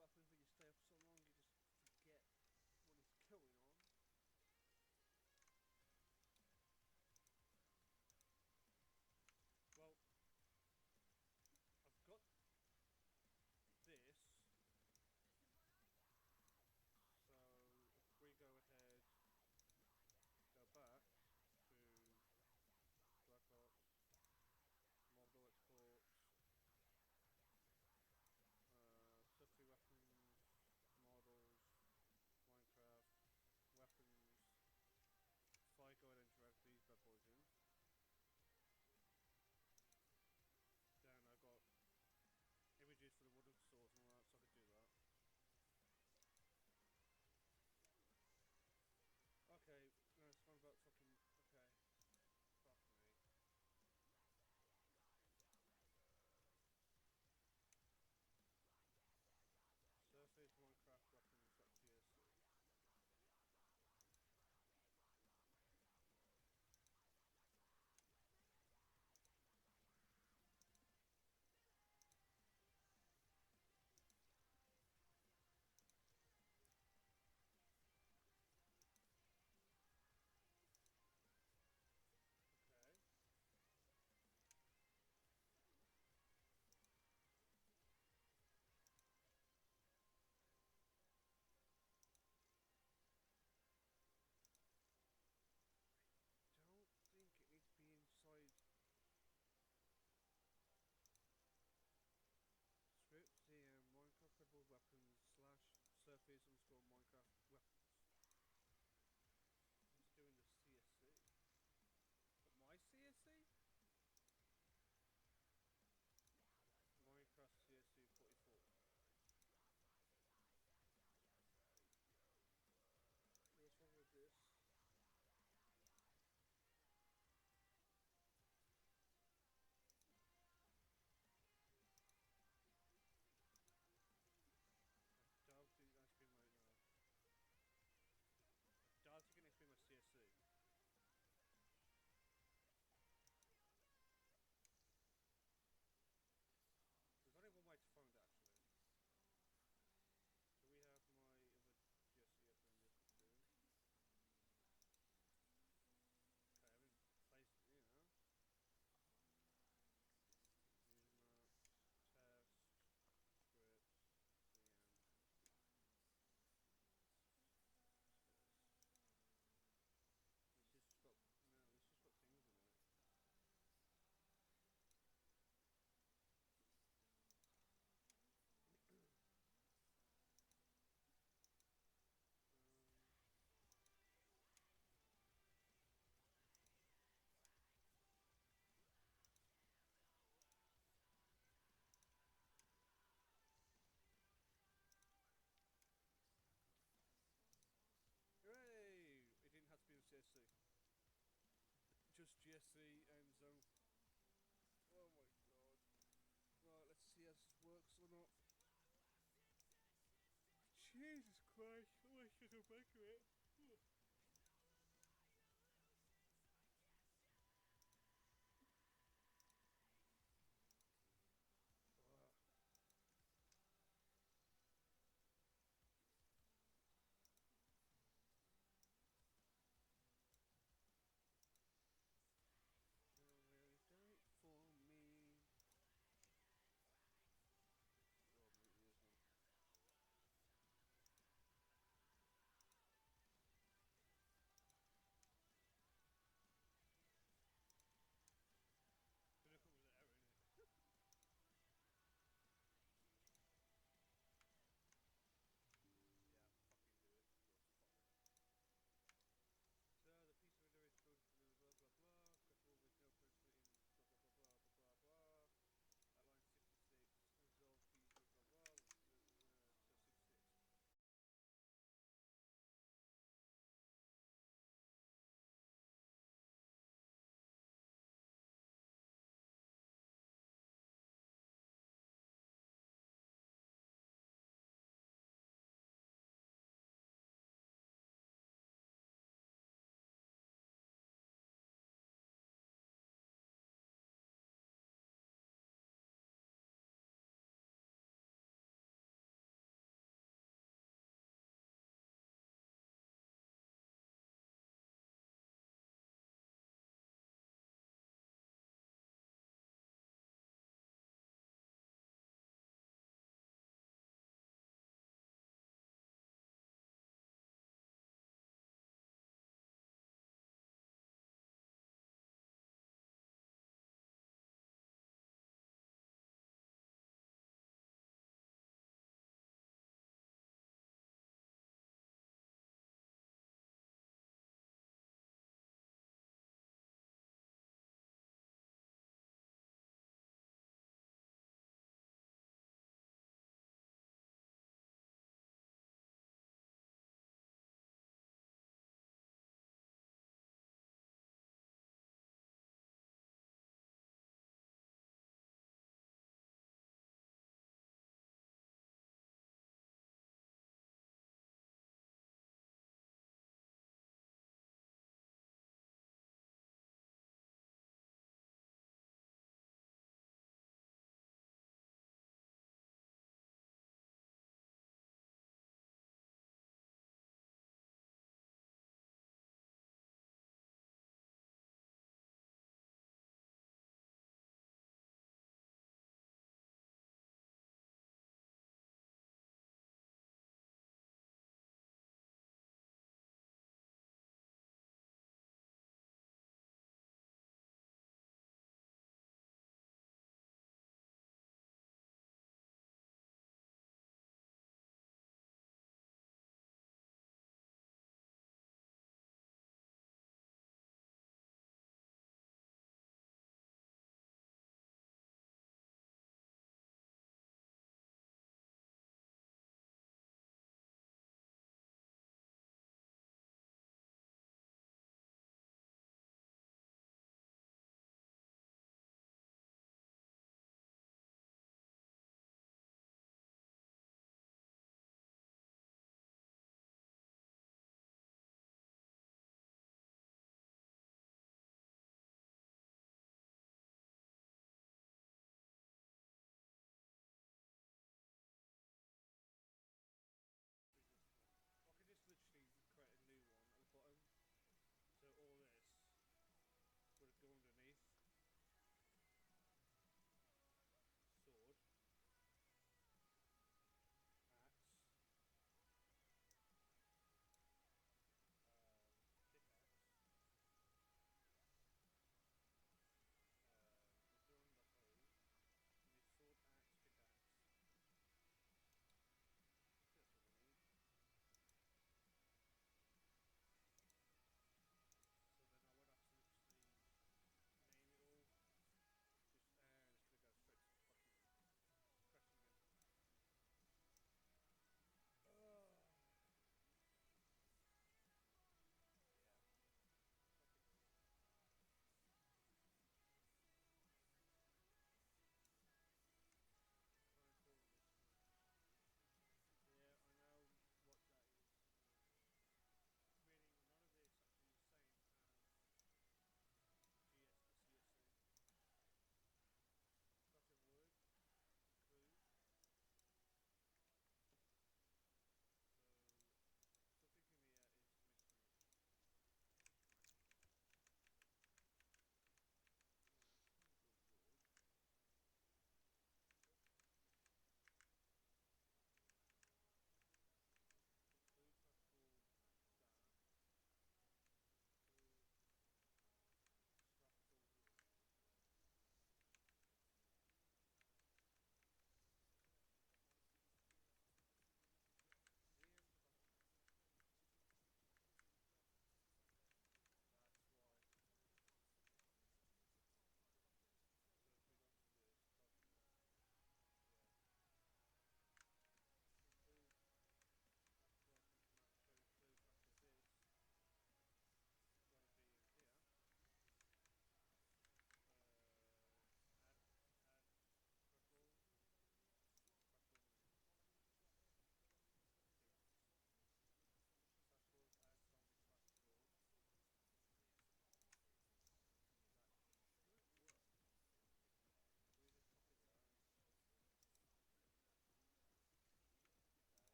Minecraft webs, yeah, right here. Look. How general mine. That's alright, yeah. Now it fucking do it. Oh god, how do I not notice that? That's what happens when you stay up so long, you just forget what is going on. Well, I've got this. So if we go ahead, go back to Black Ops, model exports, safety weapons, models, Minecraft, weapons. If I go ahead and drag these bad boys in, then I got images for the wooden swords and all that, so I could do that. Okay, no, it's fine about fucking. Okay, fuck me. Surface Minecraft weapons.tsc. Okay. Don't think it needs to be inside script CM Minecraft credible weapons slash surface underscore Minecraft weapons. It's doing the CSC. But my CSC? Minecraft CSC 44. What's wrong with this? I don't think that's been right now. GSC and oh my god. Right, let's see how this works or not. Jesus Christ, I wish I could back to it. Ah. Will you do it for me? Oh, mute this one.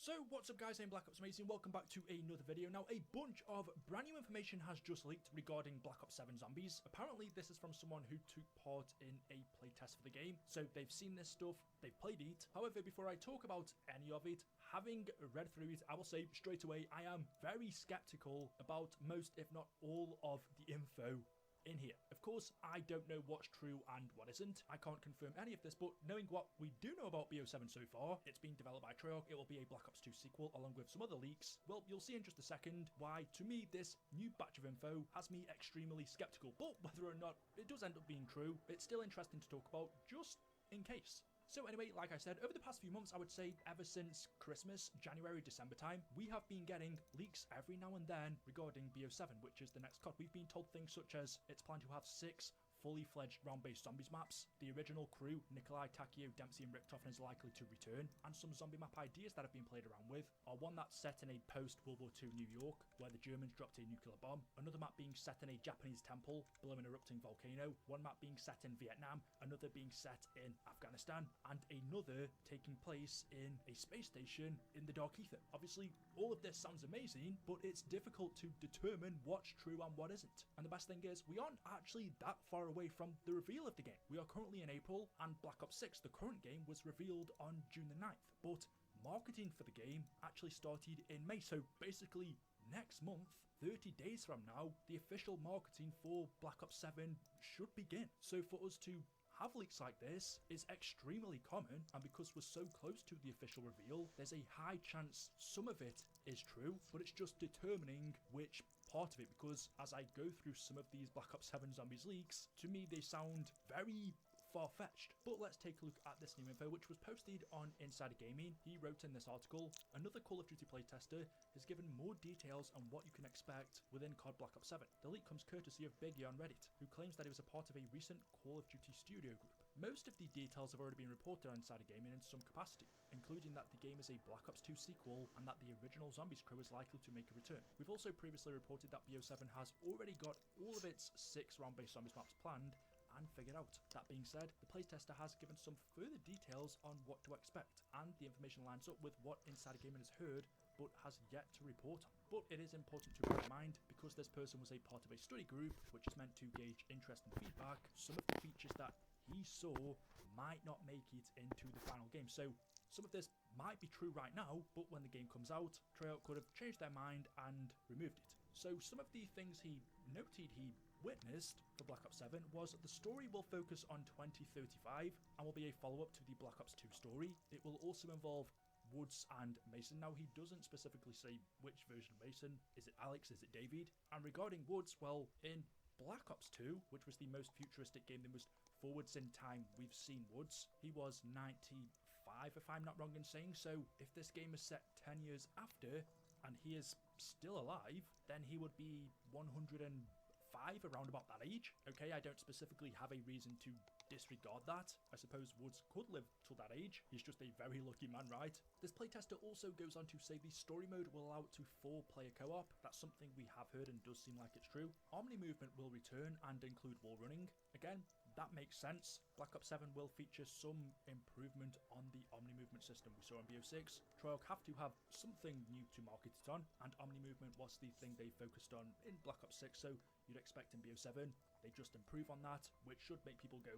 So what's up guys, I'm Black Ops Amazing, welcome back to another video. Now a bunch of brand new information has just leaked regarding Black Ops 7 Zombies. Apparently this is from someone who took part in a playtest for the game, so they've seen this stuff, they've played it. However, before I talk about any of it, having read through it, I will say straight away I am very skeptical about most if not all of the info in here. Of course, I don't know what's true and what isn't. I can't confirm any of this, but knowing what we do know about BO7 so far, it's being developed by Treyarch, it will be a Black Ops 2 sequel along with some other leaks. Well, you'll see in just a second why, to me, this new batch of info has me extremely skeptical. But whether or not it does end up being true, it's still interesting to talk about just in case. So anyway, like I said, over the past few months, I would say ever since Christmas, January, December time, we have been getting leaks every now and then regarding BO7, which is the next COD. We've been told things such as it's planned to have 6 fully fledged round-based zombies maps, the original crew, Nikolai, Takio, Dempsey and Richtofen is likely to return, and some zombie map ideas that have been played around with are one that's set in a post-World War II New York, where the Germans dropped a nuclear bomb, another map being set in a Japanese temple below an erupting volcano, one map being set in Vietnam, another being set in Afghanistan, and another taking place in a space station in the Dark Ether. Obviously, all of this sounds amazing, but it's difficult to determine what's true and what isn't. And the best thing is, we aren't actually that far away from the reveal of the game. We are currently in April, and Black Ops 6, the current game, was revealed on June the 9th. But marketing for the game actually started in May, so basically next month, 30 days from now, the official marketing for Black Ops 7 should begin. So for us to have leaks like this is extremely common, and because we're so close to the official reveal, there's a high chance some of it is true, but it's just determining which part of it, because as I go through some of these Black Ops 7 Zombies leaks, to me they sound very far-fetched. But let's take a look at this new info, which was posted on Insider Gaming. He wrote in this article, another Call of Duty playtester has given more details on what you can expect within COD Black Ops 7. The leak comes courtesy of Biggie on Reddit, who claims that he was a part of a recent Call of Duty studio group. Most of the details have already been reported on Insider Gaming in some capacity, including that the game is a Black Ops 2 sequel and that the original Zombies crew is likely to make a return. We've also previously reported that BO7 has already got all of its 6 round-based Zombies maps planned and figured out. That being said, the playtester has given some further details on what to expect, and the information lines up with what Insider Gaming has heard but has yet to report on. But it is important to bear in mind, because this person was a part of a study group which is meant to gauge interest and feedback, some of the features that he saw might not make it into the final game. So some of this might be true right now, but when the game comes out, Treyarch could have changed their mind and removed it. So some of the things he noted he witnessed for Black Ops 7 was the story will focus on 2035 and will be a follow-up to the Black Ops 2 story. It will also involve Woods and Mason. Now, he doesn't specifically say which version of Mason. Is it Alex? Is it David? And regarding Woods, well, in Black Ops 2, which was the most futuristic game, the most forwards in time we've seen Woods, he was 95, if I'm not wrong in saying. So if this game is set 10 years after and he is still alive, then he would be 105, around about that age. Okay, I don't specifically have a reason to disregard that. I suppose Woods could live till that age. He's just a very lucky man, right? This playtester also goes on to say the story mode will allow it to 4-player co-op. That's something we have heard and does seem like it's true. Omni movement will return and include wall running. Again, that makes sense. Black Ops 7 will feature some improvement on the Omni movement system we saw in BO6. Treyarch have to have something new to market it on, and Omni movement was the thing they focused on in Black Ops 6, so you'd expect in BO7 they just improve on that, which should make people go,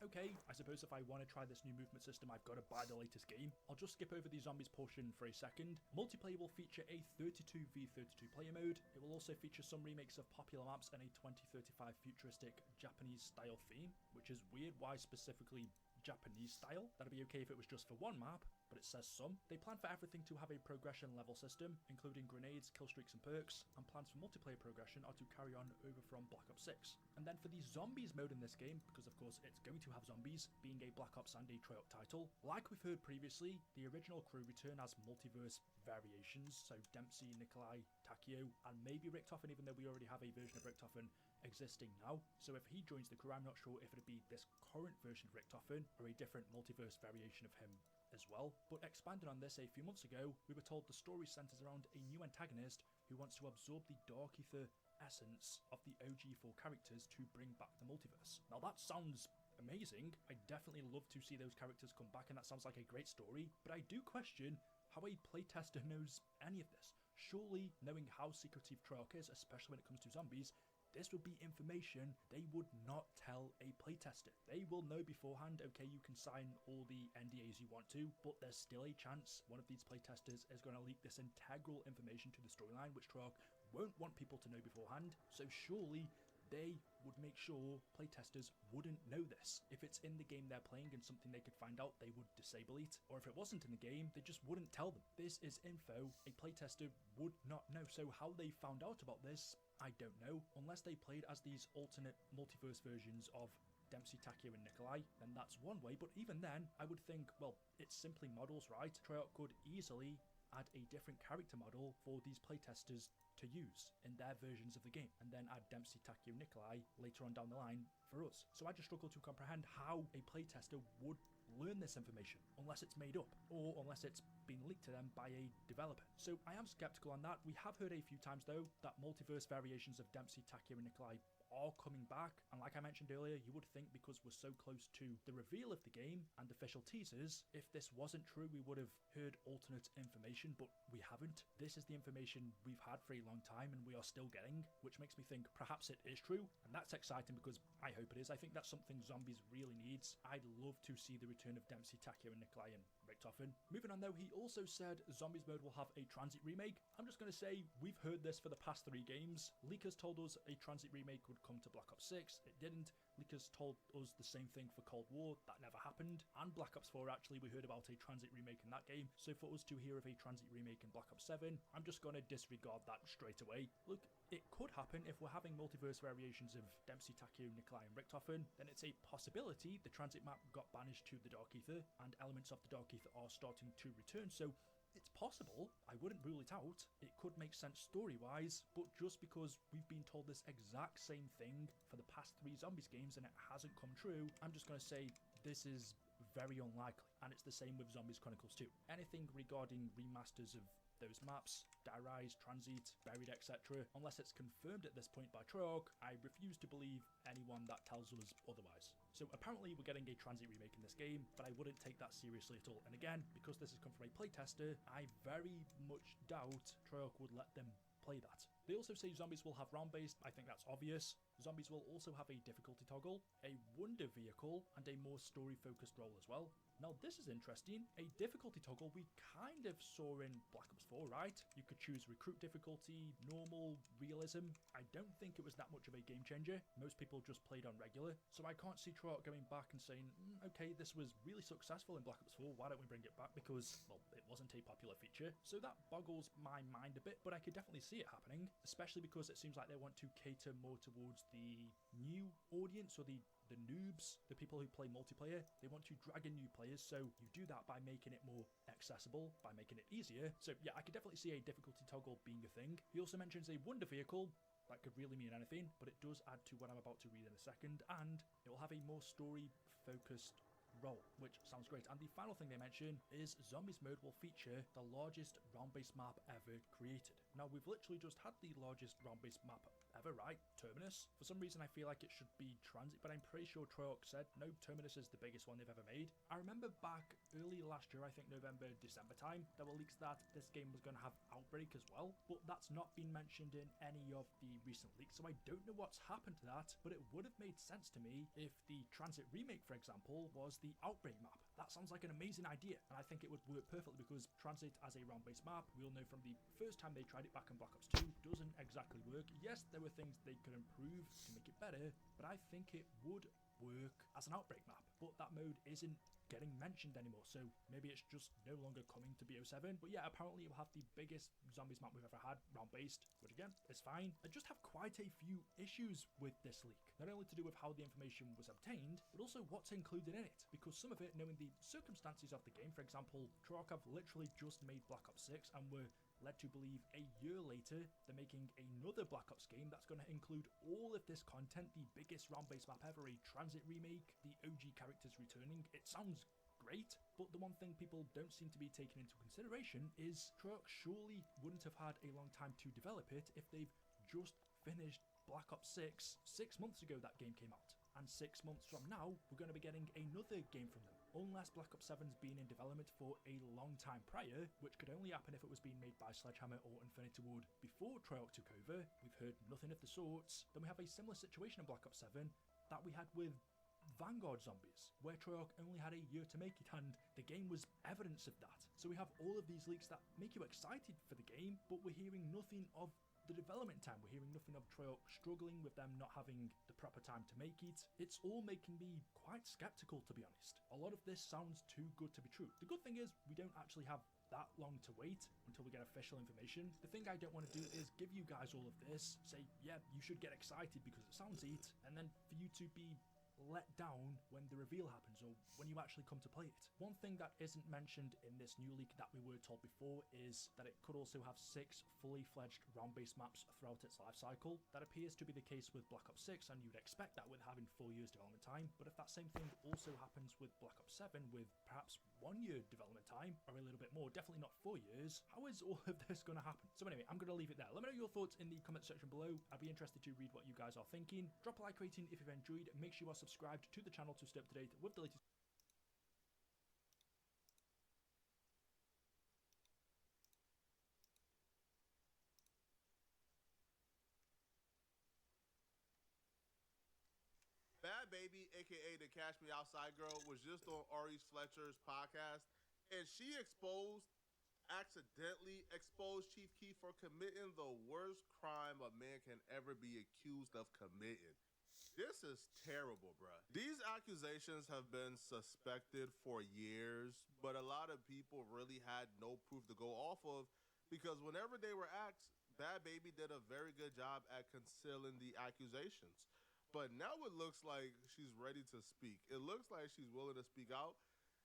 okay, I suppose if I want to try this new movement system, I've got to buy the latest game. I'll just skip over the zombies portion for a second. Multiplayer will feature a 32v32 player mode. It will also feature some remakes of popular maps and a 2035 futuristic Japanese style theme, which is weird. Why specifically Japanese style? That'd be okay if it was just for one map, but it says some. They plan for everything to have a progression level system, including grenades, kill streaks and perks, and plans for multiplayer progression are to carry on over from Black Ops 6. And then for the zombies mode in this game, because of course it's going to have zombies, being a Black Ops and a Treyarch title, like we've heard previously, the original crew return as multiverse variations, so Dempsey, Nikolai, Takio, and maybe Richtofen, even though we already have a version of Richtofen existing now. So if he joins the crew, I'm not sure if it'd be this current version of Richtofen or a different multiverse variation of him as well. But expanding on this, a few months ago, we were told the story centers around a new antagonist who wants to absorb the Dark Ether essence of the OG4 characters to bring back the multiverse. Now that sounds amazing. I definitely love to see those characters come back, and that sounds like a great story, but I do question how a playtester knows any of this. Surely, knowing how secretive Treyarch is, especially when it comes to zombies, this would be information they would not tell a playtester. They will know beforehand, okay, you can sign all the NDAs you want to, but there's still a chance one of these playtesters is going to leak this integral information to the storyline, which Treyarch won't want people to know beforehand. So surely they would make sure playtesters wouldn't know this. If it's in the game they're playing and something they could find out, they would disable it. Or if it wasn't in the game, they just wouldn't tell them. This is info a playtester would not know. So how they found out about this, I don't know. Unless they played as these alternate multiverse versions of Dempsey, Takeo and Nikolai, then that's one way. But even then, I would think, well, it's simply models, right? Treyarch could easily add a different character model for these playtesters to use in their versions of the game, and then add Dempsey, Takeo, Nikolai later on down the line for us. So I just struggle to comprehend how a playtester would learn this information unless it's made up, or unless it's been leaked to them by a developer. So I am skeptical on that. We have heard a few times though that multiverse variations of Dempsey, Takeo and Nikolai are coming back, and like I mentioned earlier, you would think because we're so close to the reveal of the game and official teasers, if this wasn't true we would have heard alternate information, but we haven't. This is the information we've had for a long time and we are still getting, which makes me think perhaps it is true, and that's exciting because I hope it is. I think that's something Zombies really needs. I'd love to see the return of Dempsey, Takeo and Nikolai and Richtofen. Moving on though, he also said Zombies mode will have a transit remake. I'm just going to say we've heard this for the past 3 games. Leakers told us a transit remake would come to Black Ops 6, it didn't. Leakers told us the same thing for Cold War, that never happened. And Black Ops 4 actually, we heard about a transit remake in that game, so for us to hear of a transit remake in Black Ops 7, I'm just gonna disregard that straight away. Look, it could happen if we're having multiverse variations of Dempsey, Takeo, Nikolai and Richtofen, then it's a possibility the transit map got banished to the Dark Ether, and elements of the Dark Ether are starting to return, so it's possible. I wouldn't rule it out. It could make sense story-wise, but just because we've been told this exact same thing for the past 3 Zombies games and it hasn't come true, I'm just going to say this is very unlikely. And it's the same with Zombies Chronicles 2. Anything regarding remasters of those maps, Die Rise, Transit, Buried, etc., unless it's confirmed at this point by Treyarch, I refuse to believe anyone that tells us otherwise. So apparently we're getting a transit remake in this game, but I wouldn't take that seriously at all. And again, because this has come from a playtester, I very much doubt Treyarch would let them play that. They also say Zombies will have round-based. I think that's obvious. Zombies will also have a difficulty toggle, a wonder vehicle, and a more story-focused role as well. Now this is interesting. A difficulty toggle we kind of saw in Black Ops 4, right? You could choose recruit difficulty, normal, realism. I don't think it was that much of a game changer. Most people just played on regular. So I can't see Treyarch going back and saying, okay, this was really successful in Black Ops 4, why don't we bring it back? Because, well, it wasn't a popular feature. So that boggles my mind a bit, but I could definitely see it happening, especially because it seems like they want to cater more towards the new audience, or the noobs, the people who play multiplayer. They want to drag in new players, so you do that by making it more accessible, by making it easier. So yeah, I could definitely see a difficulty toggle being a thing. He also mentions a wonder vehicle. That could really mean anything, but it does add to what I'm about to read in a second, and it will have a more story-focused role, which sounds great. And the final thing they mention is Zombies mode will feature the largest round-based map ever created. Now, we've literally just had the largest round-based map ever, right? Terminus. For some reason I feel like it should be Transit, but I'm pretty sure Treyarch said no, Terminus is the biggest one they've ever made. I remember back early last year, I think November, December time, there were leaks that this game was going to have Outbreak as well, but that's not been mentioned in any of the recent leaks, so I don't know what's happened to that, but it would have made sense to me if the Transit remake, for example, was the Outbreak map. That sounds like an amazing idea, and I think it would work perfectly because Transit as a round-based map, we all know from the first time they tried it back in Black Ops 2, doesn't exactly work. Yes, there were things they could improve to make it better, but I think it would work as an Outbreak map. But that mode isn't getting mentioned anymore, so maybe it's just no longer coming to BO7. But yeah, apparently it will have the biggest Zombies map we've ever had, round-based, which again, is fine. I just have quite a few issues with this leak, not only to do with how the information was obtained, but also what's included in it, because some of it, knowing the circumstances of the game, for example, Treyarch have literally just made Black Ops 6 and were led to believe a year later they're making another Black Ops game that's going to include all of this content, the biggest round-based map ever, a transit remake, the OG characters returning. It sounds great, but the one thing people don't seem to be taking into consideration is Treyarch surely wouldn't have had a long time to develop it if they've just finished Black Ops 6 6 months ago. That game came out, and 6 months from now we're going to be getting another game from them. unless Black Ops 7's been in development for a long time prior, which could only happen if it was being made by Sledgehammer or Infinity Ward before Treyarch took over, we've heard nothing of the sorts, then we have a similar situation in Black Ops 7 that we had with Vanguard Zombies, where Treyarch only had a year to make it, and the game was evidence of that. So we have all of these leaks that make you excited for the game, but we're hearing nothing of the development time. We're hearing nothing of Treyarch struggling with them not having the proper time to make it. It's all making me quite skeptical, to be honest. A lot of this sounds too good to be true. The good thing is we don't actually have that long to wait until we get official information. The thing I don't want to do is give you guys all of this, say, yeah, you should get excited because it sounds it, and then for you to be let down when the reveal happens or when you actually come to play it. One thing that isn't mentioned in this new leak that we were told before is that it could also have 6 fully fledged round-based maps throughout its life cycle. That appears to be the case with Black Ops 6, and you'd expect that with having 4 years development time, but if that same thing also happens with Black Ops 7 with perhaps 1 year development time, or a little bit more, definitely not 4 years, how is all of this going to happen? So anyway, I'm going to leave it there. Let me know your thoughts in the comment section below. I'd be interested to read what you guys are thinking. Drop a like rating if you've enjoyed. Make sure you are subscribed to the channel to stay up to date with the latest. Bad Baby, aka the Cash Me Outside girl, was just on Ari Fletcher's podcast, and she accidentally exposed Chief Keef for committing the worst crime a man can ever be accused of committing. This is terrible, bruh. These accusations have been suspected for years, but a lot of people really had no proof to go off of because whenever they were asked, Bad Baby did a very good job at concealing the accusations. But now it looks like she's ready to speak. It looks like she's willing to speak out.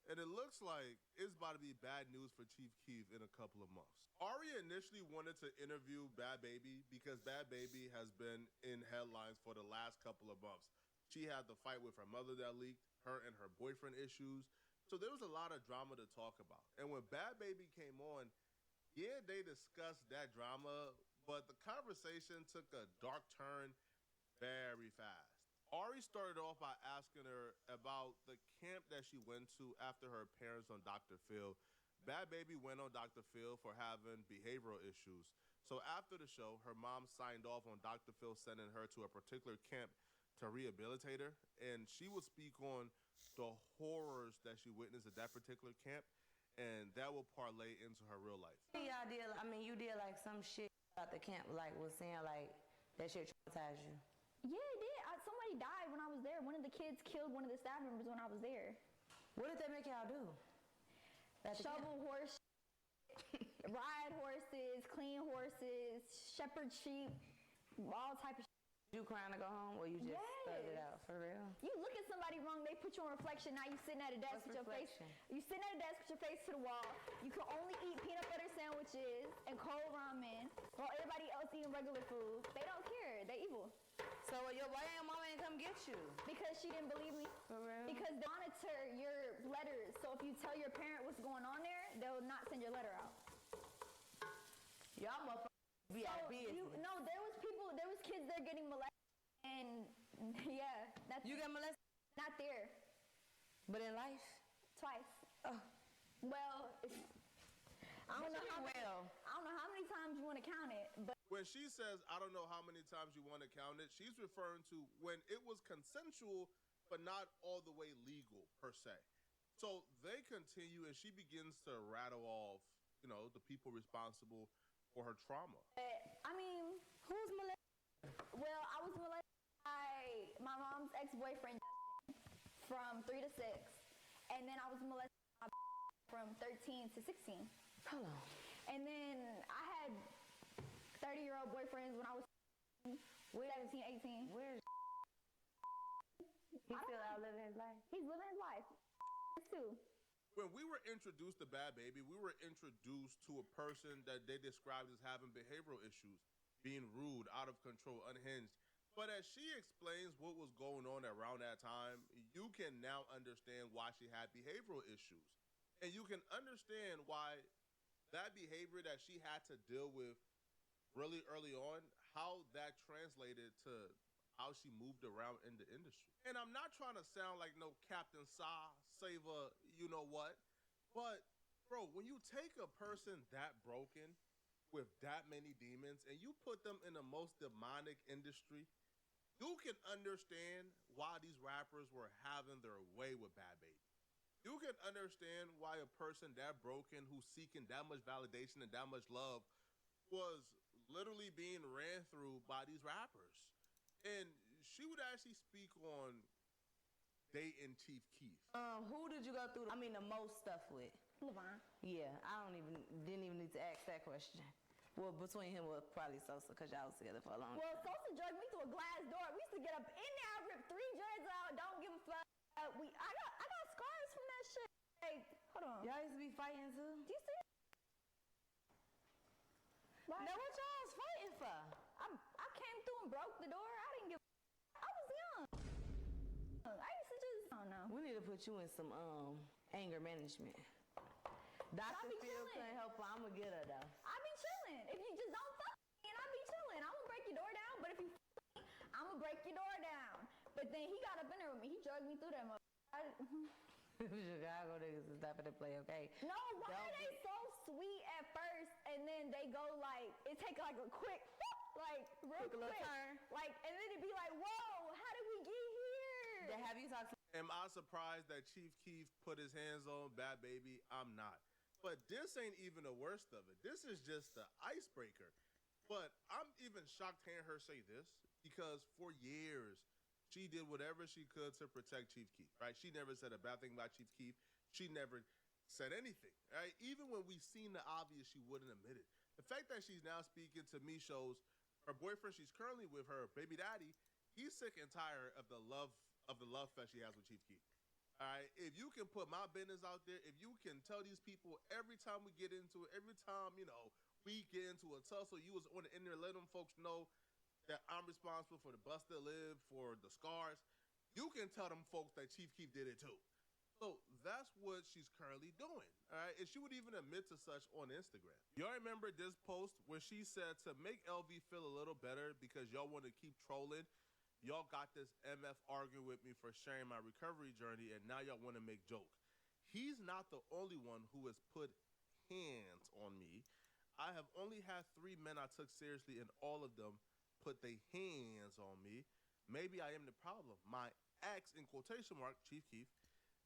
And it looks like it's about to be bad news for Chief Keef in a couple of months. Ari initially wanted to interview Bad Baby because Bad Baby has been in headlines for the last couple of months. She had the fight with her mother that leaked, her and her boyfriend issues. So there was a lot of drama to talk about. And when Bad Baby came on, yeah, they discussed that drama, but the conversation took a dark turn very fast. Ari started off by asking her about the camp that she went to after her appearance on Dr. Phil. Bad Baby went on Dr. Phil for having behavioral issues. So after the show, her mom signed off on Dr. Phil sending her to a particular camp to rehabilitate her. And she would speak on the horrors that she witnessed at that particular camp. And that will parlay into her real life. Yeah, you did like some shit about the camp, like was saying like that shit traumatized you. Yeah, it did. Somebody died when I was there. One of the kids killed one of the staff members when I was there. What did they make y'all do? Shovel horse, ride horses, clean horses, shepherd sheep, all type of shit. You crying to go home, or you just spelled it out for real? You look at somebody wrong, they put you on reflection. Now you sitting at a desk What's with your face. reflection? You sitting at a desk with your face to the wall. You can only eat peanut butter sandwiches and cold ramen while everybody else eating regular food. They don't care. They evil. So why your mama ain't come get you? Because she didn't believe me. For real? Because they monitor your letters. So if you tell your parent what's going on there, they'll not send your letter out. Y'all motherfuckers be out of business. There was kids there getting molested. And yeah, that's You got molested? not there. But in life? Twice. Oh. Well, I don't know how many times you want to count it, but When she says, I don't know how many times you want to count it, she's referring to when it was consensual, but not all the way legal, per se. So they continue, and she begins to rattle off, the people responsible for her trauma. I mean, Who's molested? well, I was molested by my mom's ex-boyfriend from 3 to 6, and then I was molested by from 13 to 16. Hold on. And then I had 30-year-old boyfriends when I was 17, 18. Where's he still out living his life? He's living his life too. When we were introduced to Bad Baby, we were introduced to a person that they described as having behavioral issues, being rude, out of control, unhinged. But as she explains what was going on around that time, you can now understand why she had behavioral issues. And you can understand why that behavior that she had to deal with really early on, how that translated to how she moved around in the industry. And I'm not trying to sound like no Captain Sa, Saver, you know what, but bro, when you take a person that broken with that many demons and you put them in the most demonic industry, you can understand why these rappers were having their way with Bad Baby. You can understand why a person that broken who's seeking that much validation and that much love was literally being ran through by these rappers. And she would actually speak on dating Chief Keef. Who did you go through? The most stuff with. Levine. Yeah, didn't even need to ask that question. Well, between him was probably Sosa, because y'all was together for a long time. Well, Sosa drugged me through a glass door. We used to get up in there, rip 3 joints out, don't give a fuck. I got scars from that shit. Like, hold on. Y'all used to be fighting too? Do you see? Like, Now what y'all was fighting for? I came through and broke the door. I didn't give a I was young. I used to just, I don't know. We need to put you in some anger management. Dr. be Phil chilling. couldn't help her. I'ma get her though. I be chilling. If you just don't fuck me, and I be chilling. I'm gonna break your door down, but if you fuck me, I'm gonna break your door down. But then he got up in there with me. He drugged me through that Chicago niggas is not finna play, okay? No, why Don't are they be- so sweet at first, and then they go like, it take like a quick, like real Quick little quick. turn. Like, and then it be like, whoa, how did we get here? Then have you talked to Am I surprised that Chief Keef put his hands on Bad Baby? I'm not. But this ain't even the worst of it. This is just the icebreaker. But I'm even shocked hearing her say this because for years, she did whatever she could to protect Chief Keef, right? She never said a bad thing about Chief Keef. She never said anything, right? Even when we seen the obvious, she wouldn't admit it. The fact that she's now speaking to me shows her boyfriend she's currently with, her baby daddy, he's sick and tired of the love fest she has with Chief Keef. All right, if you can put my business out there, if you can tell these people every time we get into it, every time, we get into a tussle, you was on the internet, let them folks know that I'm responsible for the busted lip, for the scars. You can tell them folks that Chief Keef did it too. So that's what she's currently doing, all right? And she would even admit to such on Instagram. Y'all remember this post where she said to make LV feel a little better because y'all want to keep trolling, y'all got this MF arguing with me for sharing my recovery journey, and now y'all want to make joke. He's not the only one who has put hands on me. I have only had 3 men I took seriously, and all of them put their hands on me. Maybe I am the problem. My ex, in quotation mark, Chief Keef,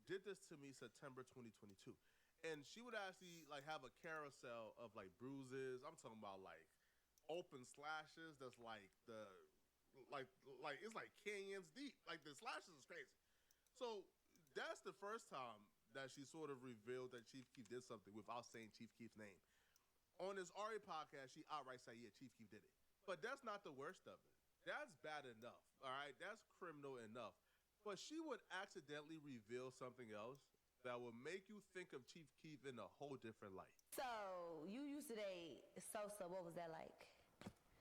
did this to me September 2022. And she would actually have a carousel of bruises. I'm talking about open slashes that's it's like canyons deep. Like the slashes is crazy. So that's the first time that she sort of revealed that Chief Keef did something without saying Chief Keef's name. On his Ari podcast, she outright said, yeah, Chief Keef did it. But that's not the worst of it. That's bad enough, all right? That's criminal enough. But she would accidentally reveal something else that would make you think of Chief Keef in a whole different light. So, you used to date Sosa. What was that like?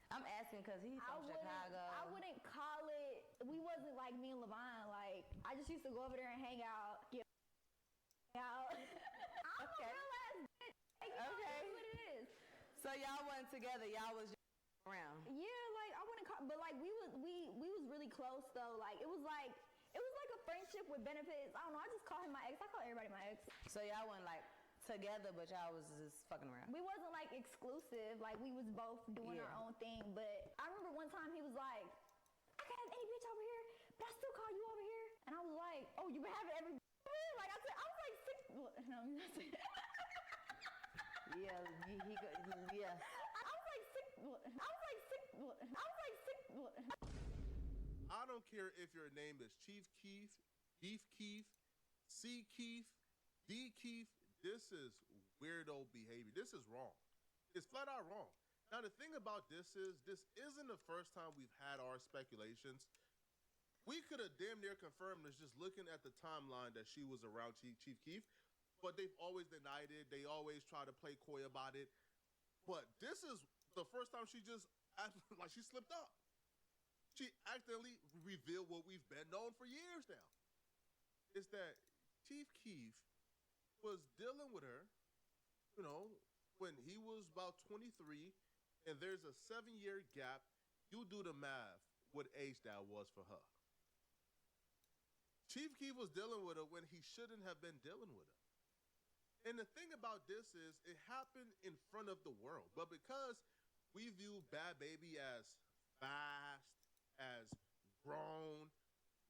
I'm asking because he's from Chicago. I wouldn't call it, we wasn't like me and Levine. Like, I just used to go over there and hang out, get out. I'm Okay. a real ass bitch. Like, Okay. That's what it is. So y'all wasn't together. Y'all was just around. Yeah, like I wouldn't call, but like we was really close though. Like it was like a friendship with benefits. I don't know. I just call him my ex. I call everybody my ex. So y'all wasn't together, but y'all was just fucking around. We wasn't exclusive. Like we was both doing our own thing. But I remember one time he was like, I can have any bitch over here, but I still call you over here. And I was like, oh, you been having every over here? Like I said, I was like 6. No, that's it. Yeah, yeah. I was like 6. I was like 6. I was like 6. I don't care if your name is Chief Keef, Beef Keef, C Keef, D Keef. This is weirdo behavior. This is wrong. It's flat out wrong. Now, the thing about this isn't the first time we've had our speculations. We could have damn near confirmed this just looking at the timeline that she was around Chief Keef, but they've always denied it. They always try to play coy about it. But this is the first time she just acted like she slipped up. She accidentally revealed what we've been known for years now. It's that Chief Keef was dealing with her, when he was about 23, and there's a 7-year gap. You do the math. what age that was for her. Chief Keef was dealing with her when he shouldn't have been dealing with her. And the thing about this is, it happened in front of the world. But because we view Bad Baby as fast, as grown,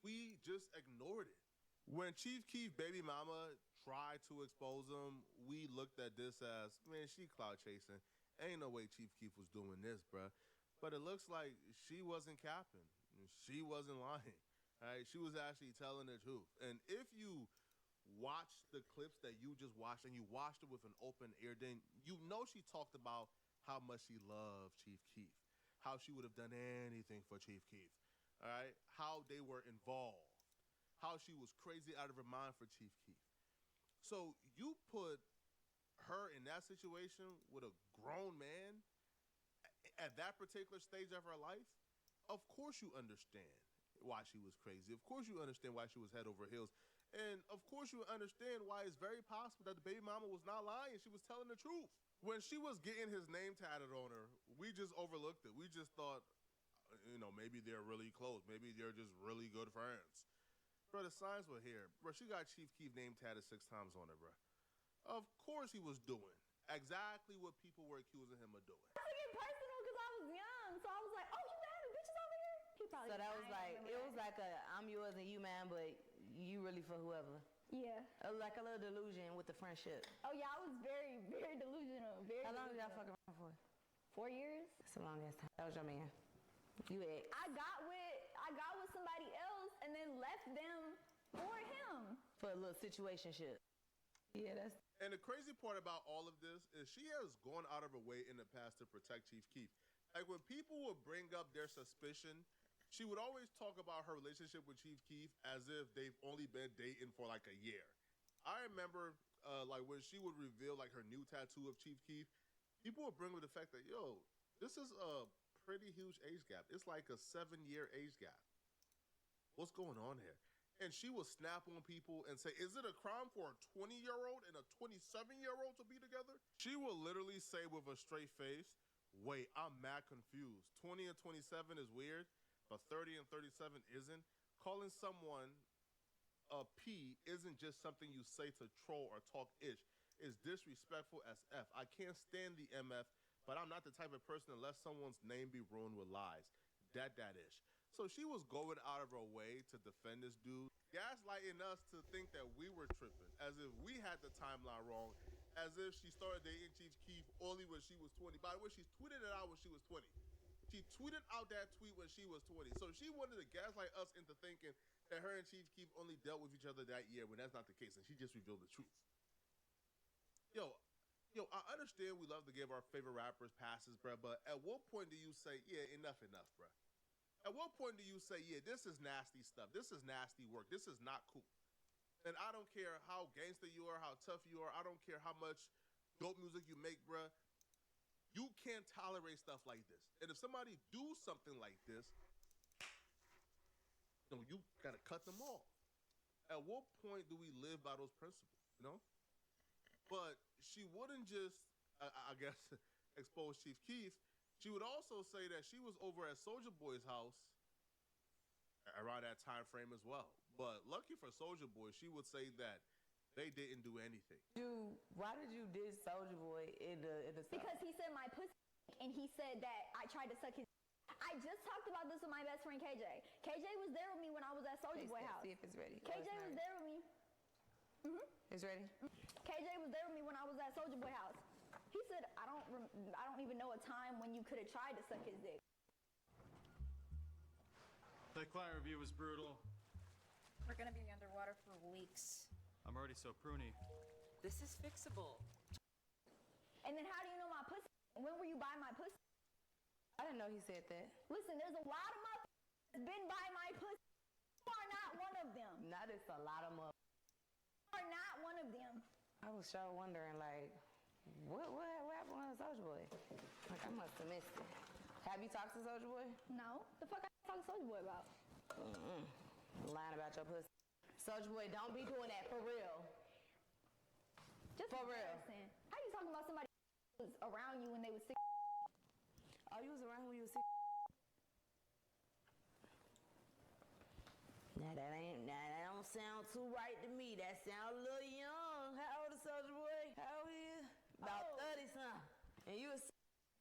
we just ignored it. When Chief Keef baby mama tried to expose him, we looked at this as, man, she clout chasing. Ain't no way Chief Keef was doing this, bruh. But it looks like she wasn't capping. She wasn't lying. Right? She was actually telling the truth. And if you watch the clips that you just watched and you watched it with an open ear, then you know she talked about how much she loved Chief Keef, how she would have done anything for Chief Keef, all right? How they were involved, how she was crazy out of her mind for Chief Keef. So you put her in that situation with a grown man at that particular stage of her life, of course you understand why she was crazy. Of course you understand why she was head over heels. And of course you understand why it's very possible that the baby mama was not lying. She was telling the truth. When she was getting his name tatted on her, we just overlooked it. We just thought, you know, maybe they're really close. Maybe they're just really good friends. Bro, the signs were here. Bro, she got Chief Keef name tatted 6 times on her, bro. Of course he was doing exactly what people were accusing him of doing. I took it personal because I was young, so I was like, "Oh, you having bitches over here?" He probably. So that was I like, remember it that. was like a I'm yours and you man, but you really for whoever. Yeah. Like a little delusion with the friendship. Oh yeah, I was very, very delusional. Very. How long did y'all delusional. fuck around for? 4 years. That's a long ass time. That was your man. You ex. I got with somebody else and then left them for him. For a little situationship. Yeah, that's. And the crazy part about all of this is she has gone out of her way in the past to protect Chief Keef. Like when people would bring up their suspicion, she would always talk about her relationship with Chief Keef as if they've only been dating for like a year. I remember like when she would reveal like her new tattoo of Chief Keef, people would bring up the fact that, yo, this is a pretty huge age gap. It's like a 7-year age gap. What's going on here? And she will snap on people and say, is it a crime for a 20-year-old and a 27-year-old to be together? She will literally say with a straight face, wait, I'm mad confused. 20 and 27 is weird, but 30 and 37 isn't. Calling someone a P isn't just something you say to troll or talk ish. It's disrespectful as F. I can't stand the MF, but I'm not the type of person to let someone's name be ruined with lies. That ish. So she was going out of her way to defend this dude, gaslighting us to think that we were tripping, as if we had the timeline wrong, as if she started dating Chief Keef only when she was 20. By the way, she tweeted it out when she was 20. She tweeted out that tweet when she was 20. So she wanted to gaslight us into thinking that her and Chief Keef only dealt with each other that year when that's not the case, and she just revealed the truth. Yo, I understand we love to give our favorite rappers passes, bruh, but at what point do you say, yeah, enough, bruh? At what point do you say, yeah, this is nasty stuff. This is nasty work. This is not cool. And I don't care how gangster you are, how tough you are. I don't care how much dope music you make, bruh. You can't tolerate stuff like this. And if somebody do something like this, you gotta cut them off. At what point do we live by those principles, you know? But she wouldn't just, I guess, expose Chief Keef. She would also say that she was over at Soulja Boy's house around that time frame as well. But lucky for Soulja Boy, she would say that they didn't do anything. Why did you diss Soulja Boy in the song? Because he said my pussy, and he said that I tried to suck his. I just talked about this with my best friend KJ. KJ was there with me when I was at Soulja Boy house. See if it's ready. KJ was there with me. It's ready? KJ was there with me when I was at Soulja Boy house. He said, I don't even know a time when you could have tried to suck his dick. That client review was brutal. We're gonna be underwater for weeks. I'm already so pruny. This is fixable. And then how do you know my pussy? When were you buying my pussy? I didn't know he said that. Listen, there's a lot of motherfuckers been by my pussy. You are not one of them. Not it's a lot of You are not one of them. I was sure wondering, like, what happened on Soulja Boy? Like, I must have missed it. Have you talked to Soulja Boy? No. The fuck I talk to Soulja Boy about? Lying about your pussy. Soulja Boy, don't be doing that, for real. Just For real. embarrassing. How you talking about somebody who was around you when they was 6? Oh, you was around when you was 6? Now that don't sound too right to me. That sound a little young. How old is Soulja Boy? How old he is? About 30 something. And you was,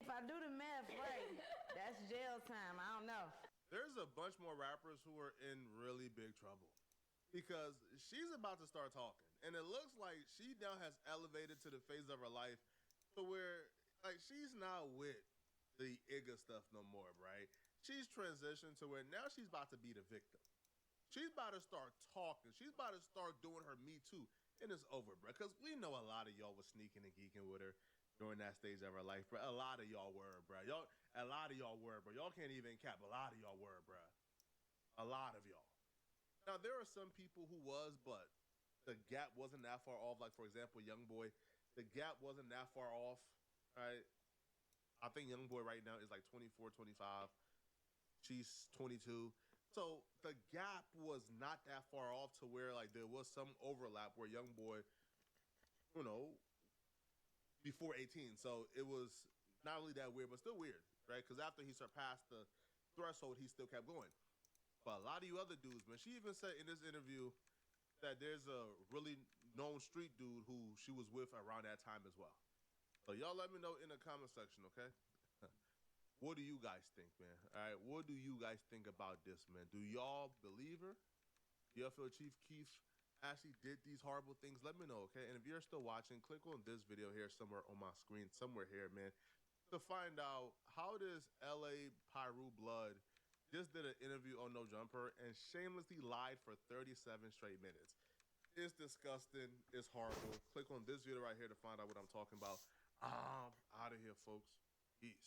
if I do the math right, that's jail time. I don't know. There's a bunch more rappers who are in really big trouble because she's about to start talking, and it looks like she now has elevated to the phase of her life to where like she's not with the Igga stuff no more, right? She's transitioned to where now she's about to be the victim. She's about to start talking. She's about to start doing her Me Too. And it's over, bro. Because we know a lot of y'all was sneaking and geeking with her during that stage of her life, bro. A lot of y'all were, bro. A lot of y'all were, bro. Y'all can't even cap. A lot of y'all were, bro. A lot of y'all. Now, there are some people who was, but the gap wasn't that far off. Like, for example, Youngboy. The gap wasn't that far off, right? I think Youngboy right now is like 24, 25. She's 22. So the gap was not that far off to where like there was some overlap where Youngboy, you know, before 18. So it was not really that weird, but still weird, right? Because after he surpassed the threshold, he still kept going. But a lot of you other dudes, man, she even said in this interview that there's a really known street dude who she was with around that time as well. So y'all let me know in the comment section, okay? What do you guys think, man? All right, what do you guys think about this, man? Do y'all believe her? Do y'all feel Chief Keef actually did these horrible things? Let me know, okay? And if you're still watching, click on this video here somewhere on my screen, somewhere here, man, to find out how this LA PyroWorld just did an interview on No Jumper and shamelessly lied for 37 straight minutes. It's disgusting. It's horrible. Click on this video right here to find out what I'm talking about. I'm out of here, folks. Peace.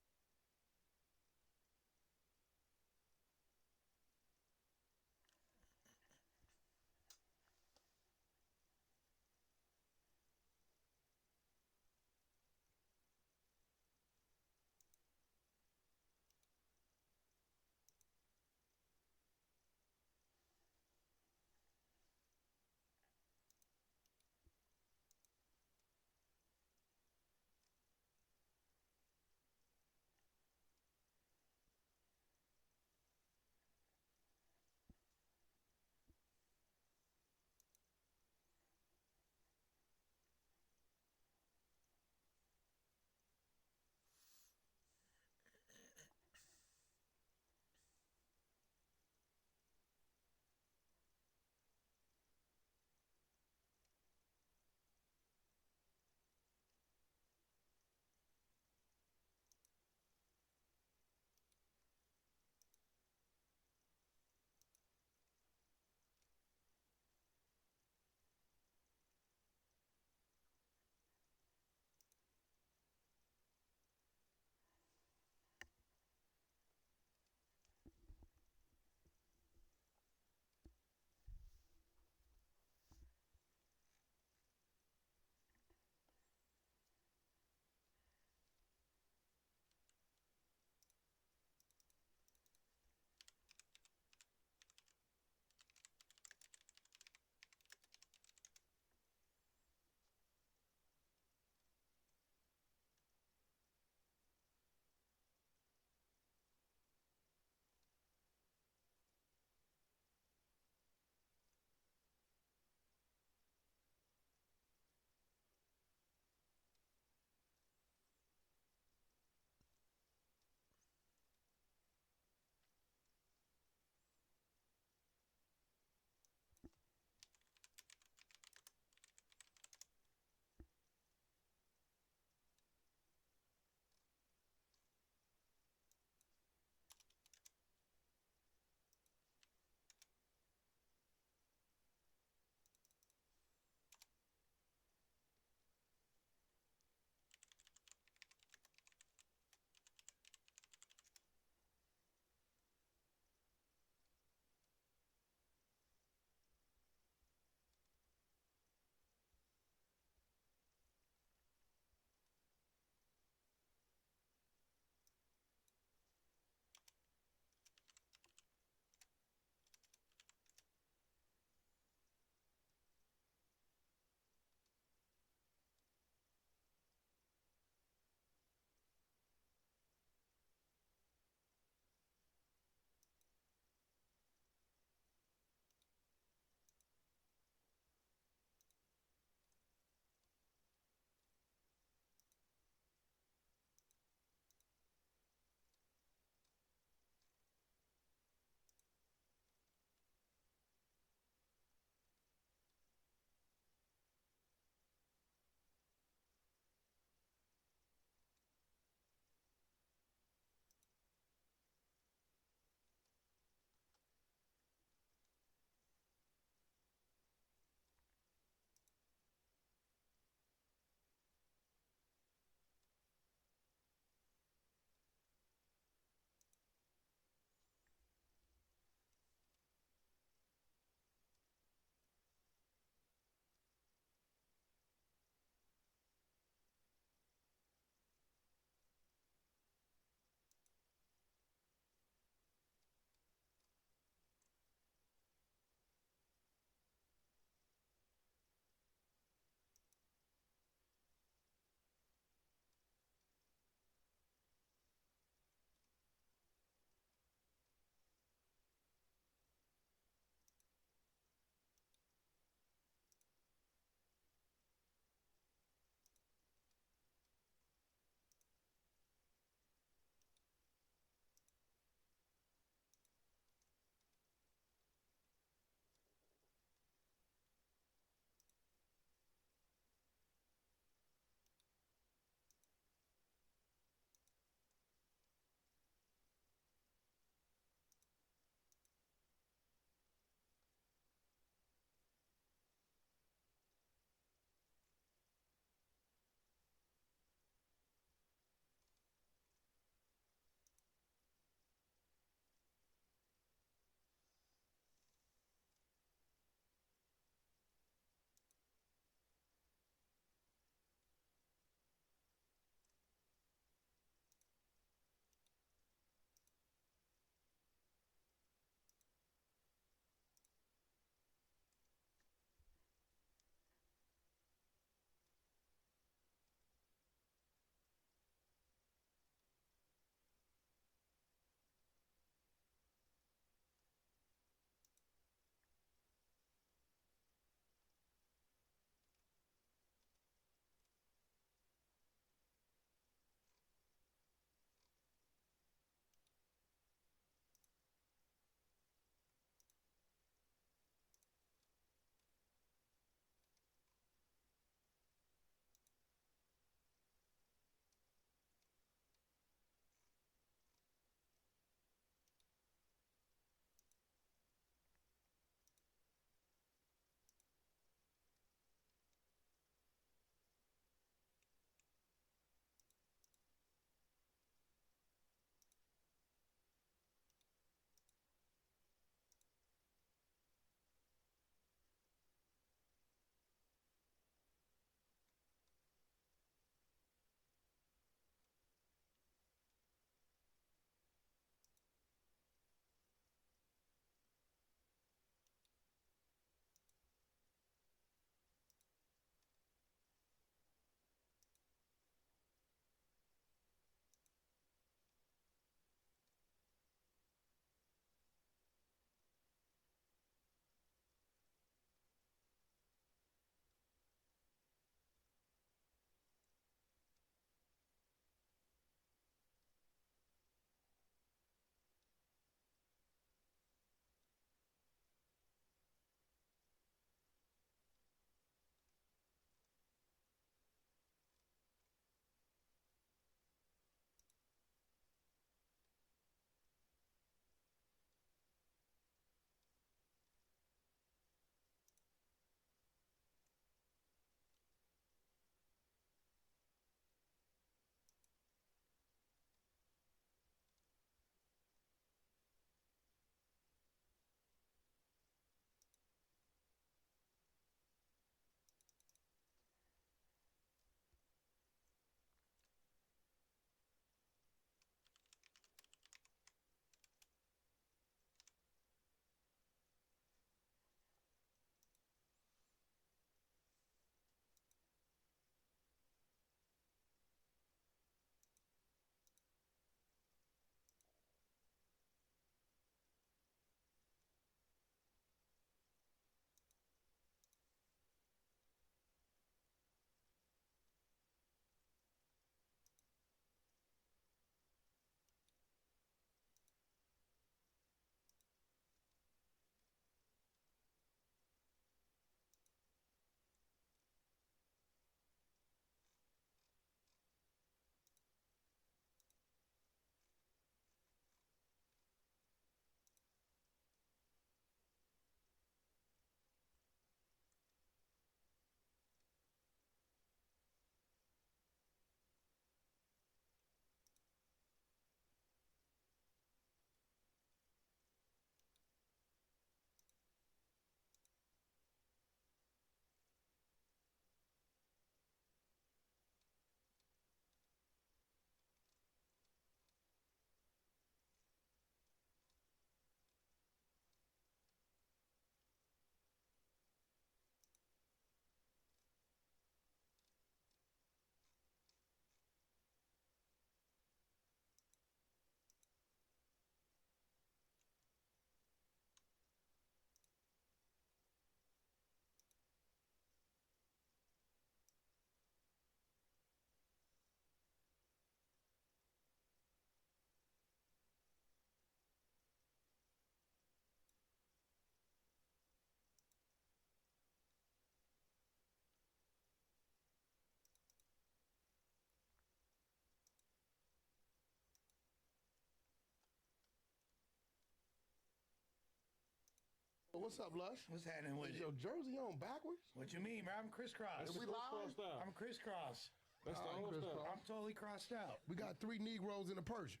What's up, Lush? What's happening with Is it? your jersey on backwards? What you mean, man? I'm crisscross. Is we live? I'm crisscross. That's the old crisscross. stuff. I'm totally crossed out. We got 3 Negroes in a Persian.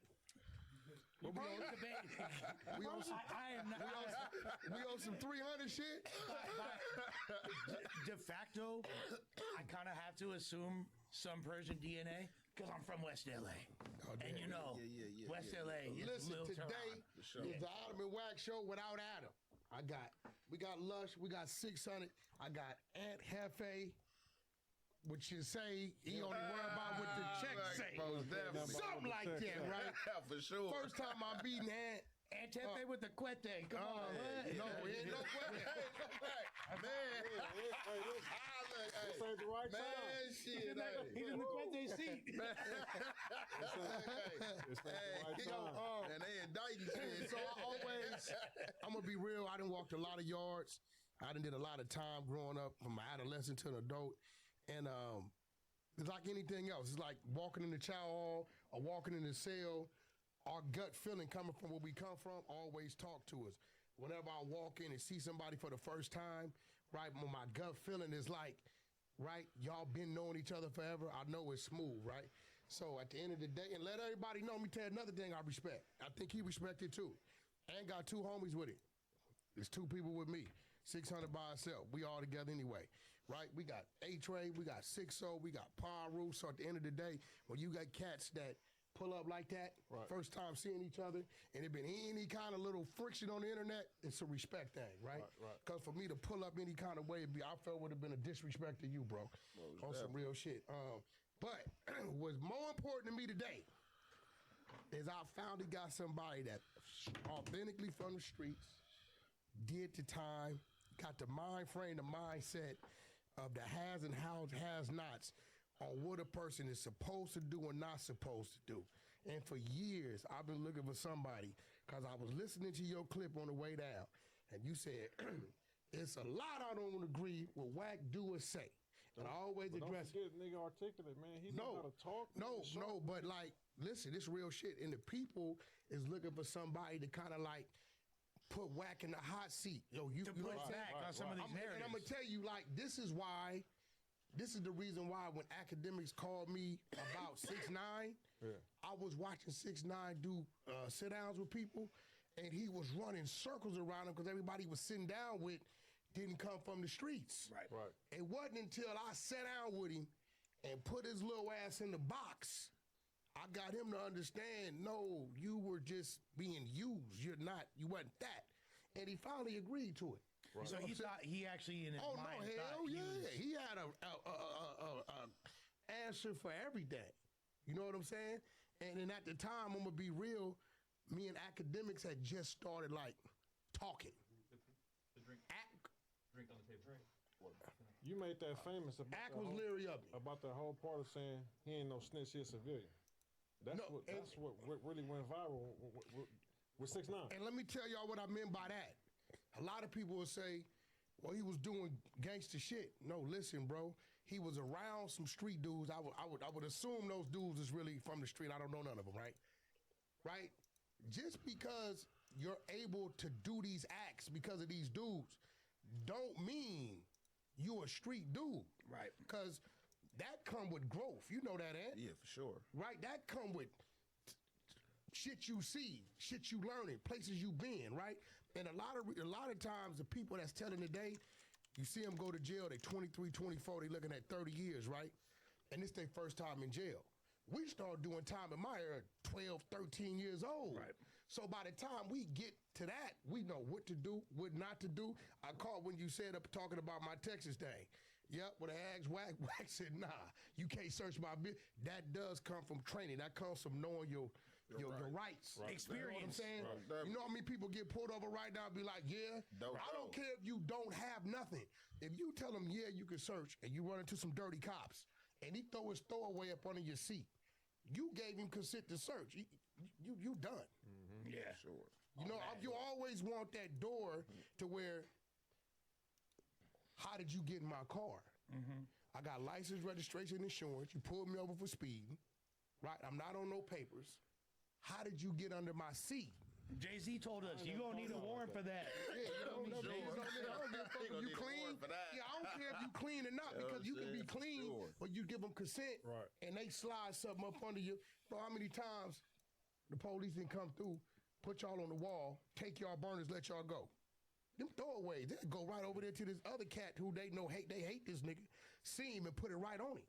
You we on, debating. we on some, I am not. we on some 300 shit? De facto, I kind of have to assume some Persian DNA because I'm from West LA. Oh, And you know, West LA is Listen, a little today is the Adam and Wax show without Adam. We got Lush, we got 600. I got Aunt Hefe, which you say he only worry about what the check say. Something like that, right? For sure. First time I beating Aunt. Aunt Hefe with the cuete. Come on, what? No, ain't no question. Man. This ain't the right time. Man, shit. He's in the cuete seat. This ain't the right time. And they indicting shit. So I'm going to be real. I done walked a lot of yards. I done did a lot of time growing up from an adolescent to an adult. And it's like anything else. It's like walking in the chow hall or walking in the cell. Our gut feeling coming from where we come from always talk to us. Whenever I walk in and see somebody for the first time, right, my gut feeling is like, right, y'all been knowing each other forever. I know it's smooth, right? So at the end of the day, and let everybody know, me tell you another thing I respect. I think he respected too. And got 2 homies with him. There's 2 people with me. 600 by itself. We all together anyway, right? We got A-Tray, we got 6-0, we got PyroWorld. So at the end of the day, when you got cats that pull up like that, first time seeing each other, and it been any kind of little friction on the internet, it's a respect thing, right? Because for me to pull up any kind of way, I felt would have been a disrespect to you, bro, on some real shit. But what's more important to me today is I finally got somebody that authentically from the streets, did the time, got the mind frame, the mindset of the has and has nots on what a person is supposed to do or not supposed to do. And for years, I've been looking for somebody because I was listening to your clip on the way down, and you said, it's a lot I don't agree with whack do or say. And I always address it. Don't forget, nigga articulate, man. He know how to talk. No, but like, listen, this real shit. And the people is looking for somebody to kind of like put whack in the hot seat. Yo, you put back on some of these narratives. And I'm gonna tell you, like, this is the reason why when academics called me about 6ix9ine, I was watching 6ix9ine do sit-downs with people, and he was running circles around them because everybody was sitting down with didn't come from the streets. Right. It wasn't until I sat down with him and put his little ass in the box, I got him to understand, no, you were just being used. You wasn't that. And he finally agreed to it. Right. So he thought he actually in his mind hell yeah. He had a answer for everything. You know what I'm saying? And then at the time, I'm gonna be real, me and academics had just started like talking. Drink on the table. You made that famous about was leery of me. About that whole part of saying he ain't no snitch, he a civilian. That's what really went viral with 6ix9ine. And let me tell y'all what I meant by that. A lot of people will say, well, he was doing gangster shit. No, listen, bro. He was around some street dudes. I would assume those dudes is really from the street. I don't know none of them, right? Right? Just because you're able to do these acts because of these dudes don't mean you a street dude. Right. Because that come with growth. You know that, Ant? Yeah, for sure. Right? That come with shit you see, shit you learning, places you been, right? And a lot of times the people that's telling today, you see them go to jail, they 23, 24, they looking at 30 years, right? And it's their first time in jail. We started doing time in my era 12, 13 years old. Right. So by the time we get to that, we know what to do, what not to do. I caught when you said up talking about my Texas thing. Yep, when I asked Wack said, nah, you can't search my business. That does come from training. That comes from knowing your rights. Right. Experience. You know what I'm saying? Right. You know how many people get pulled over right now and be like, yeah, I don't care if you don't have nothing. If you tell them, yeah, you can search, and you run into some dirty cops, and he throw his throwaway up under your seat, you gave him consent to search. You done. Mm-hmm. Yeah. Sure. You know, you always want that door to where, how did you get in my car? Mm-hmm. I got license, registration, insurance. You pulled me over for speeding, right? I'm not on no papers. How did you get under my seat? Jay-Z told us you gonna need a warrant for that. Yeah, you don't know. I don't give a fuck if you clean. Yeah, I don't care if you clean or not because you can be clean, but you give them consent, and they slide something up under you. Bro, how many times the police didn't come through, put y'all on the wall, take y'all burners, let y'all go? Them throwaways, they go right over there to this other cat who they know they hate this nigga, see him and put it right on him.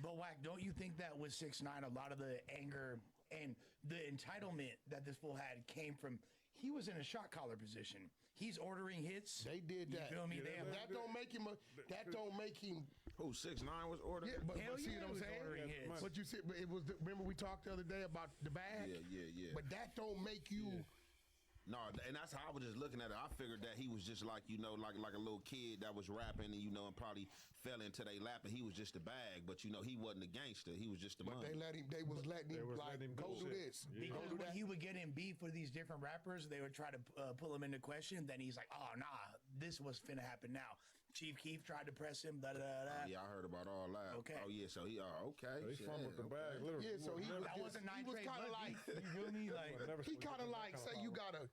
But Wack, don't you think that with 6ix9ine, a lot of the anger and the entitlement that this fool had came from he was in a shot collar position. He's ordering hits. They did that. You feel me? Yeah, that don't make him. That don't make him. Who 6ix9ine was ordering? Yeah, but see yeah, what I'm saying? But you said, but it was. Remember we talked the other day about the bag. Yeah. But that don't make you. No, and that's how I was just looking at it. I figured that he was just like, like a little kid that was rapping and, and probably fell into their lap and he was just a bag. But, he wasn't a gangster. He was just a money. But they was letting him go do this. Yeah. Because when he would get in beef with these different rappers, they would try to pull him into question. Then he's like, oh, nah, this was finna happen now. Chief Keef tried to press him, Oh, yeah, I heard about all that. Okay. Oh, yeah, so he, okay. So he fumbled the bag, literally. Yeah, so he was, that wasn't he was kind of like, you feel me? Like, he kind of like, say you got a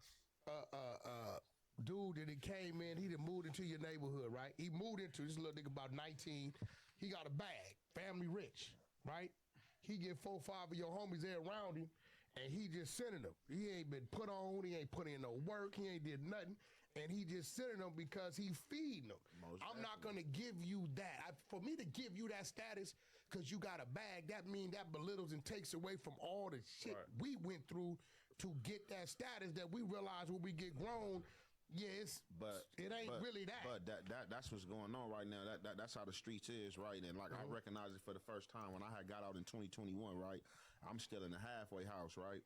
dude that came in, he done moved into your neighborhood, right? He moved into this little nigga about 19. He got a bag, family rich, right? He get 4 or 5 of your homies there around him, and he just sending them. He ain't been put on, he ain't put in no work, he ain't did nothing. And he just sending them because he feeding them. I'm not going to give you that. For me to give you that status because you got a bag, that means that belittles and takes away from all the shit we went through to get that status that we realize when we get grown. Yes, but it ain't really that. But that's what's going on right now. That's how the streets is, right? And like I recognized it for the first time when I had got out in 2021, right? I'm still in the halfway house, right?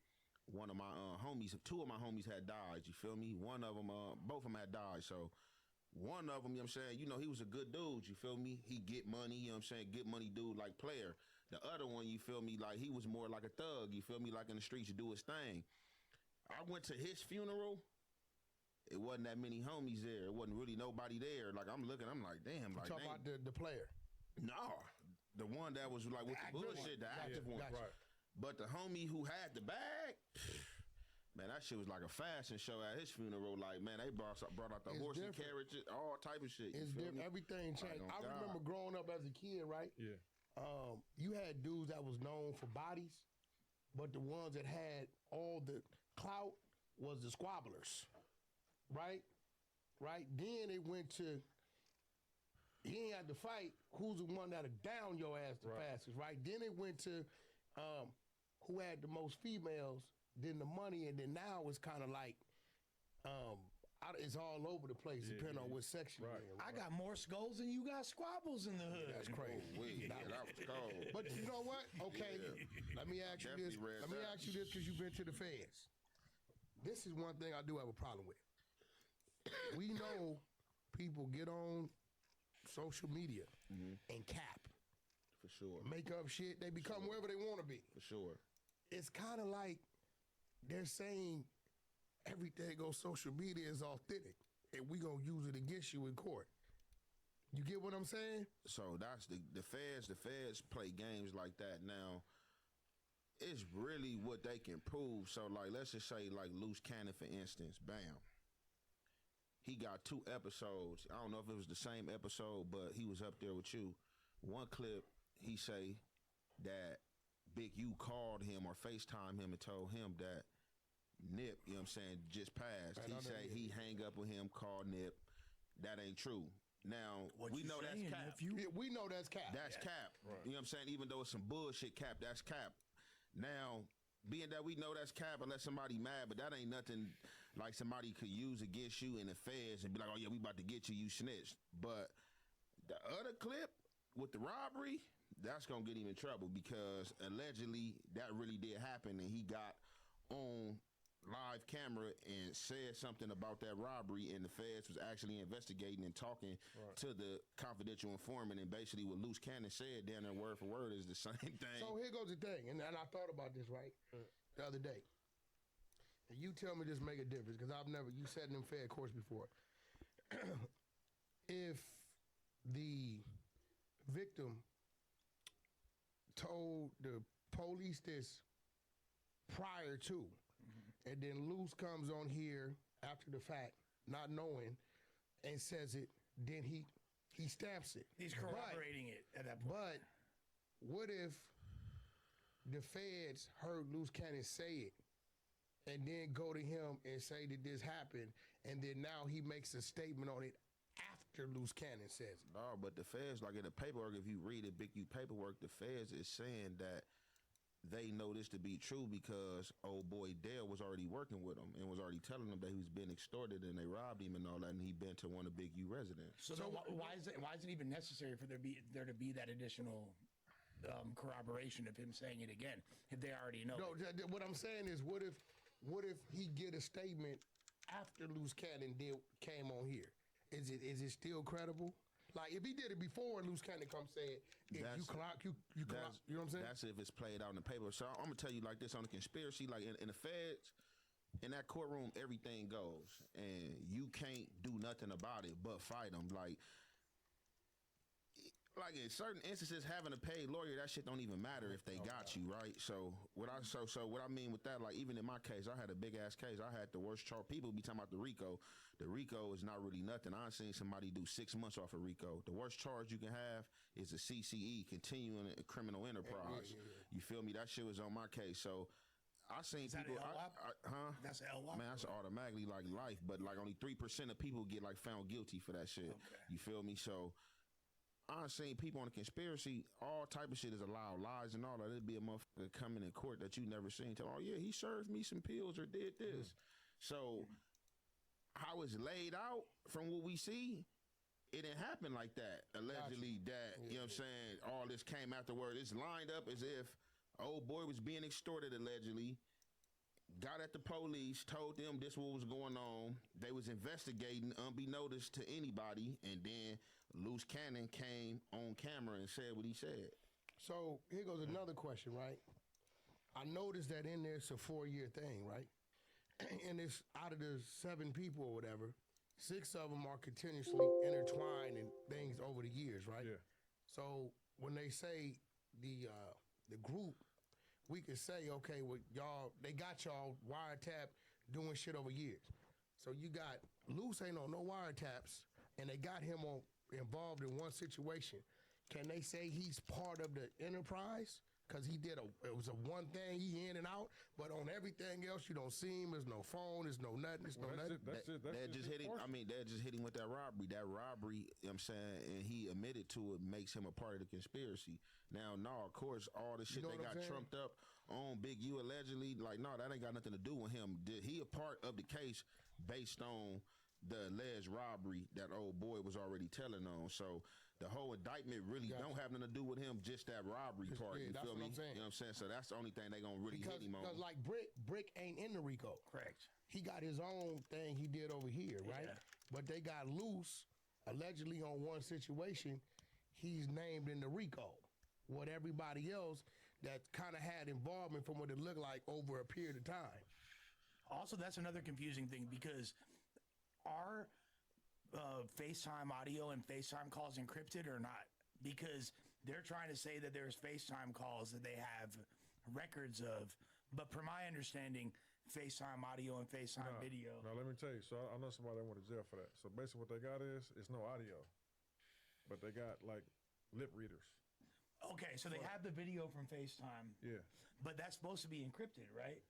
One of my homies, 2 of my homies had died, you feel me? One of them, both of them had died. So one of them, you know what I'm saying, he was a good dude, you feel me? He get money, you know what I'm saying? Get money dude like player. The other one, you feel me, like he was more like a thug, you feel me? Like in the streets, you do his thing. I went to his funeral. It wasn't that many homies there. It wasn't really nobody there. Like I'm looking, I'm like, damn. You like talking about the player? No, the one that was like with the bullshit, the active one. Right. But the homie who had the bag, man, that shit was like a fashion show at his funeral. Like, man, they brought out the horse and carriages, all type of shit. It's different. Everything changed. I remember growing up as a kid, right? Yeah. You had dudes that was known for bodies, but the ones that had all the clout was the squabblers, right? Right? Then it went to, he ain't had to fight. Who's the one that'll down your ass the fastest, right? Then it went to who had the most females, then the money, and then now it's kind of like it's all over the place depending on what section you're in. I got more skulls than you got squabbles in the hood. That's crazy. That was cold. But you know what? Okay, let me ask you this. Let me ask you this because you've been to the feds. This is one thing I do have a problem with. We know people get on social media and cap. For sure. Make up shit. They become wherever they want to be. For sure. It's kind of like they're saying everything on social media is authentic and we going to use it against you in court. You get what I'm saying? So that's the feds play games like that now. It's really what they can prove. So like, let's just say like Loose Cannon, for instance, bam. He got 2 episodes. I don't know if it was the same episode, but he was up there with you. One clip, he say that Big U called him or FaceTime him and told him that Nip, you know what I'm saying, just passed. He say he hang up with him, call Nip. That ain't true. Now, we know that's cap. We know that's cap. That's cap. Right. You know what I'm saying? Even though it's some bullshit cap, that's cap. Now, being that we know that's cap, unless somebody mad, but that ain't nothing like somebody could use against you in the feds and be like, oh yeah, we about to get you, you snitched. But the other clip with the robbery, that's gonna get him in trouble because allegedly that really did happen and he got on live camera and said something about that robbery and the feds was actually investigating and talking to the confidential informant, and basically what Loose Cannon said down there word for word is the same thing. So here goes the thing, and I thought about this the other day. And you tell me this make a difference because you sat in them Fed courts before. If the victim told the police this prior to, and then Luce comes on here after the fact, not knowing, and says it, then he stamps it. He's corroborating it at that point. But what if the feds heard Luce Cannon say it and then go to him and say that this happened, and then now he makes a statement on it after Luce Cannon says it? No, but the feds, like in the paperwork, if you read it, Big U paperwork, the feds is saying that they know this to be true because old boy Dale was already working with him and was already telling them that he was being extorted and they robbed him and all that, and he been to one of Big U residents. So why is it even necessary for there to be that additional corroboration of him saying it again if they already know? No, what I'm saying is, what if he get a statement after Luce Cannon came on here? Is it still credible? Like, if he did it before and Luce Cannon come say it, you know what I'm saying? That's if it's played out in the paper. So I'm going to tell you like this on the conspiracy, like in the feds, in that courtroom, everything goes. And you can't do nothing about it but fight them. Like in certain instances, having a paid lawyer, that shit don't even matter if they got you, right? So what I mean with that, like even in my case, I had a big ass case. I had the worst charge. People be talking about the RICO. The RICO is not really nothing. I've seen somebody do 6 months off a RICO. The worst charge you can have is a CCE, continuing a criminal enterprise. You feel me? That shit was on my case. So I seen people. That's a LWOP? Man, that's automatically like life, but like only 3% of people get like found guilty for that shit. Okay. You feel me? So I've seen people on the conspiracy, all type of shit is allowed, lies and all that. It'd be a motherfucker coming in court that you never seen. Tell, oh yeah, he served me some pills or did this. So how it's laid out from what we see, it didn't happen like that. Allegedly that, you know what I'm saying, all this came afterward. It's lined up as if old boy was being extorted allegedly, got at the police, told them this what was going on. They was investigating unbeknownst to anybody, and then Luce Cannon came on camera and said what he said. So here goes another question, right? I noticed that in there it's a 4-year thing, right? And it's out of the 7 people or whatever, 6 of them are continuously intertwined in things over the years, right? Yeah. So when they say the group, we can say, okay, well, y'all, they got y'all wiretap doing shit over years. So you got Luce ain't on no wiretaps, and they got him involved in one situation. Can they say he's part of the enterprise? Because it was a one thing, he in and out, but on everything else, you don't see him. There's no phone, there's no nothing, That just hit him. I mean, that just hit him with that robbery. That robbery, you know what I'm saying, and he admitted to it, makes him a part of the conspiracy. Now, no, of course, all the shit they got trumped up on Big U allegedly, like, no, that ain't got nothing to do with him. He a part of the case based on the alleged robbery that old boy was already telling on. So the whole indictment really don't have nothing to do with him, just that robbery part. You feel me? You know what I'm saying? So that's the only thing they gonna really hit him on. Because like Brick ain't in the RICO. Correct. He got his own thing he did over here, right? Yeah. But they got Luce allegedly on one situation. He's named in the RICO. What everybody else that kind of had involvement from what it looked like over a period of time. Also, that's another confusing thing because are FaceTime audio and FaceTime calls encrypted or not? Because they're trying to say that there's FaceTime calls that they have records of, but from my understanding, FaceTime audio and FaceTime video. Now, let me tell you. So I know somebody that went to jail for that. So basically what they got is, it's no audio, but they got like lip readers. Okay, so they have the video from FaceTime. Yeah. But that's supposed to be encrypted, right?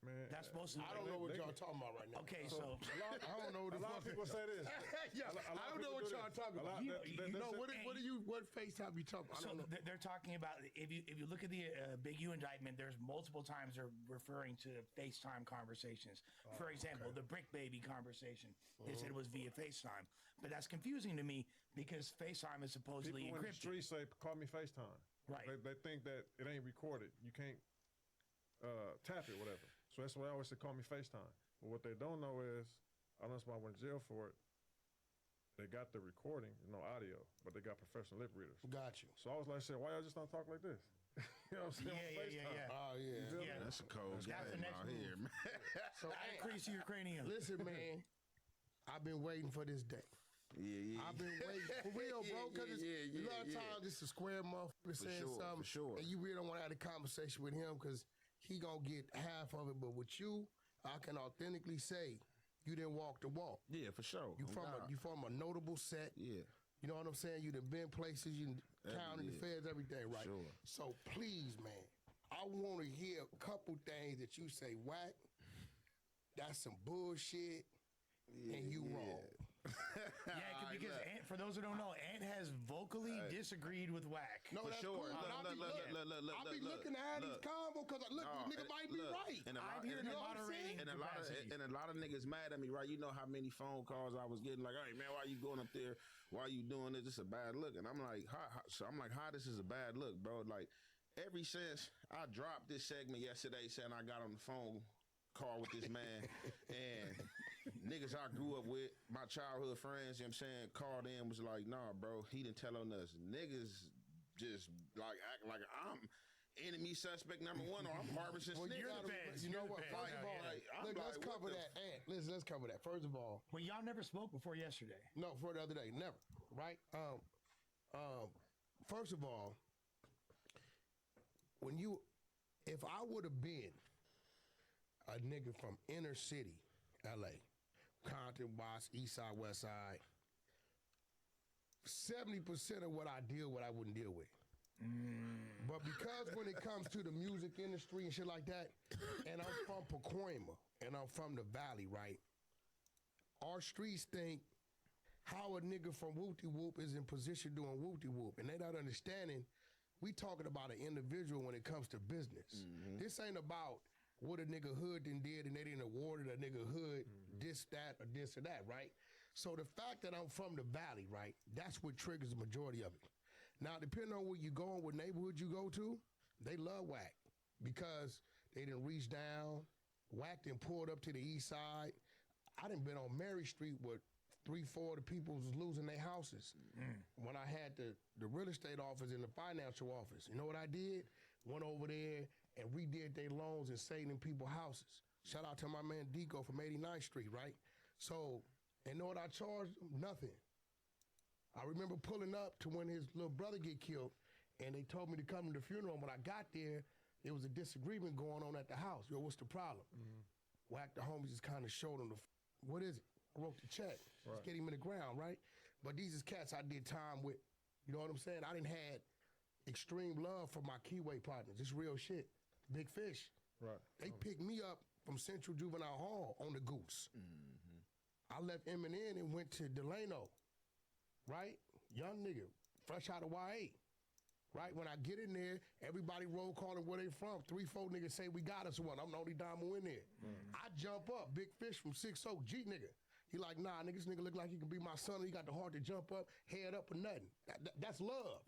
Man, that's supposed to. I don't know what y'all talking about right now. Okay, so I don't know. A lot of people say this. Yeah, I don't know what y'all talking about. What FaceTime you talking about? So they're talking about if you look at the Big U indictment, there's multiple times they're referring to FaceTime conversations. For example, the Brick Baby conversation, they said it was via FaceTime, but that's confusing to me because FaceTime is supposedly people encrypted. People in the streets say, "Call me FaceTime." Right. They think that it ain't recorded. You can't tap it, whatever. So that's why I always say, call me FaceTime. But what they don't know is, I know somebody went to jail for it. They got the recording, no audio, but they got professional lip readers. Got you. So I was like, shit, why y'all just don't talk like this? You know what I'm saying? Yeah. Oh, yeah. That's a cold game out here, man. So I increase your cranium. Listen, man, I've been waiting for this day. Yeah. I've been waiting for real, bro. Because a lot of times it's a square motherfucker saying something, for sure. and you really don't want to have a conversation with him because he gonna get half of it. But with you, I can authentically say you didn't walk the walk. Yeah, for sure. You from a notable set. Yeah. You know what I'm saying? You done been places, you counted the feds, everything, right? Sure. So please, man, I want to hear a couple things that you say, whack, that's some bullshit, and you wrong. Yeah, because Ant, for those who don't know, Ant has vocally disagreed with Whack. No, that's cool. But I'll be looking at these combos because this nigga might be right. And I'm here to moderate. And a lot of niggas mad at me, right? You know how many phone calls I was getting, like, hey man, why you going up there? Why you doing this? It's a bad look. And I'm like, how this is a bad look, bro? Like, ever since I dropped this segment yesterday, saying I got on the phone call with this man and niggas I grew up with, my childhood friends, you know what I'm saying, called in, was like, nah, bro, he didn't tell on us. Niggas just like act like I'm enemy suspect number one, or I'm harvesting snitch. You know what? First of all, let's cover that. Let's cover that. First of all, well, y'all never spoke before yesterday. No, for the other day, never. Right? First of all, if I would have been a nigga from inner city, LA, Compton, Watts, East Side, West Side, 70% of what I deal with, I wouldn't deal with. But because when it comes to the music industry and shit like that, and I'm from Pacoima, and I'm from the Valley, right? Our streets think how a nigga from Whoop-de-Whoop is in position doing Whoop-de-Whoop, and they not understanding we talking about an individual when it comes to business. This ain't about what a nigga hood done did and they didn't awarded a nigga hood this, that, or this or that, right? So the fact that I'm from the Valley, right, that's what triggers the majority of it. Now, depending on where you going, what neighborhood you go to, they love Whack because they done reached down, whacked and pulled up to the east side. I done been on Mary Street with 3-4 of the people was losing their houses. When I had the real estate office and the financial office, you know what I did? Went over there and redid their loans and saved them people houses. Shout out to my man Deco from 89th Street, right? So, and know what I charged them? Nothing. I remember pulling up to when his little brother get killed, and they told me to come to the funeral. When I got there, there was a disagreement going on at the house. Yo, what's the problem? Whack the homies just kind of showed him what is it? I wrote the check. Let's get him in the ground, right? But these is cats I did time with. You know what I'm saying? I didn't had extreme love for my Keyway partners. It's real shit. Big Fish. Right. They picked me up from Central Juvenile Hall on the Goose. I left M&N and went to Delano. Right? Young nigga. Fresh out of YA. Right? When I get in there, everybody roll calling where they from. 3-4 niggas say we got us one. I'm the only Damo in there. I jump up. Big Fish from 6-0. G nigga. He like, nah, nigga, this nigga look like he can be my son. He got the heart to jump up, head up or nothing. That's love.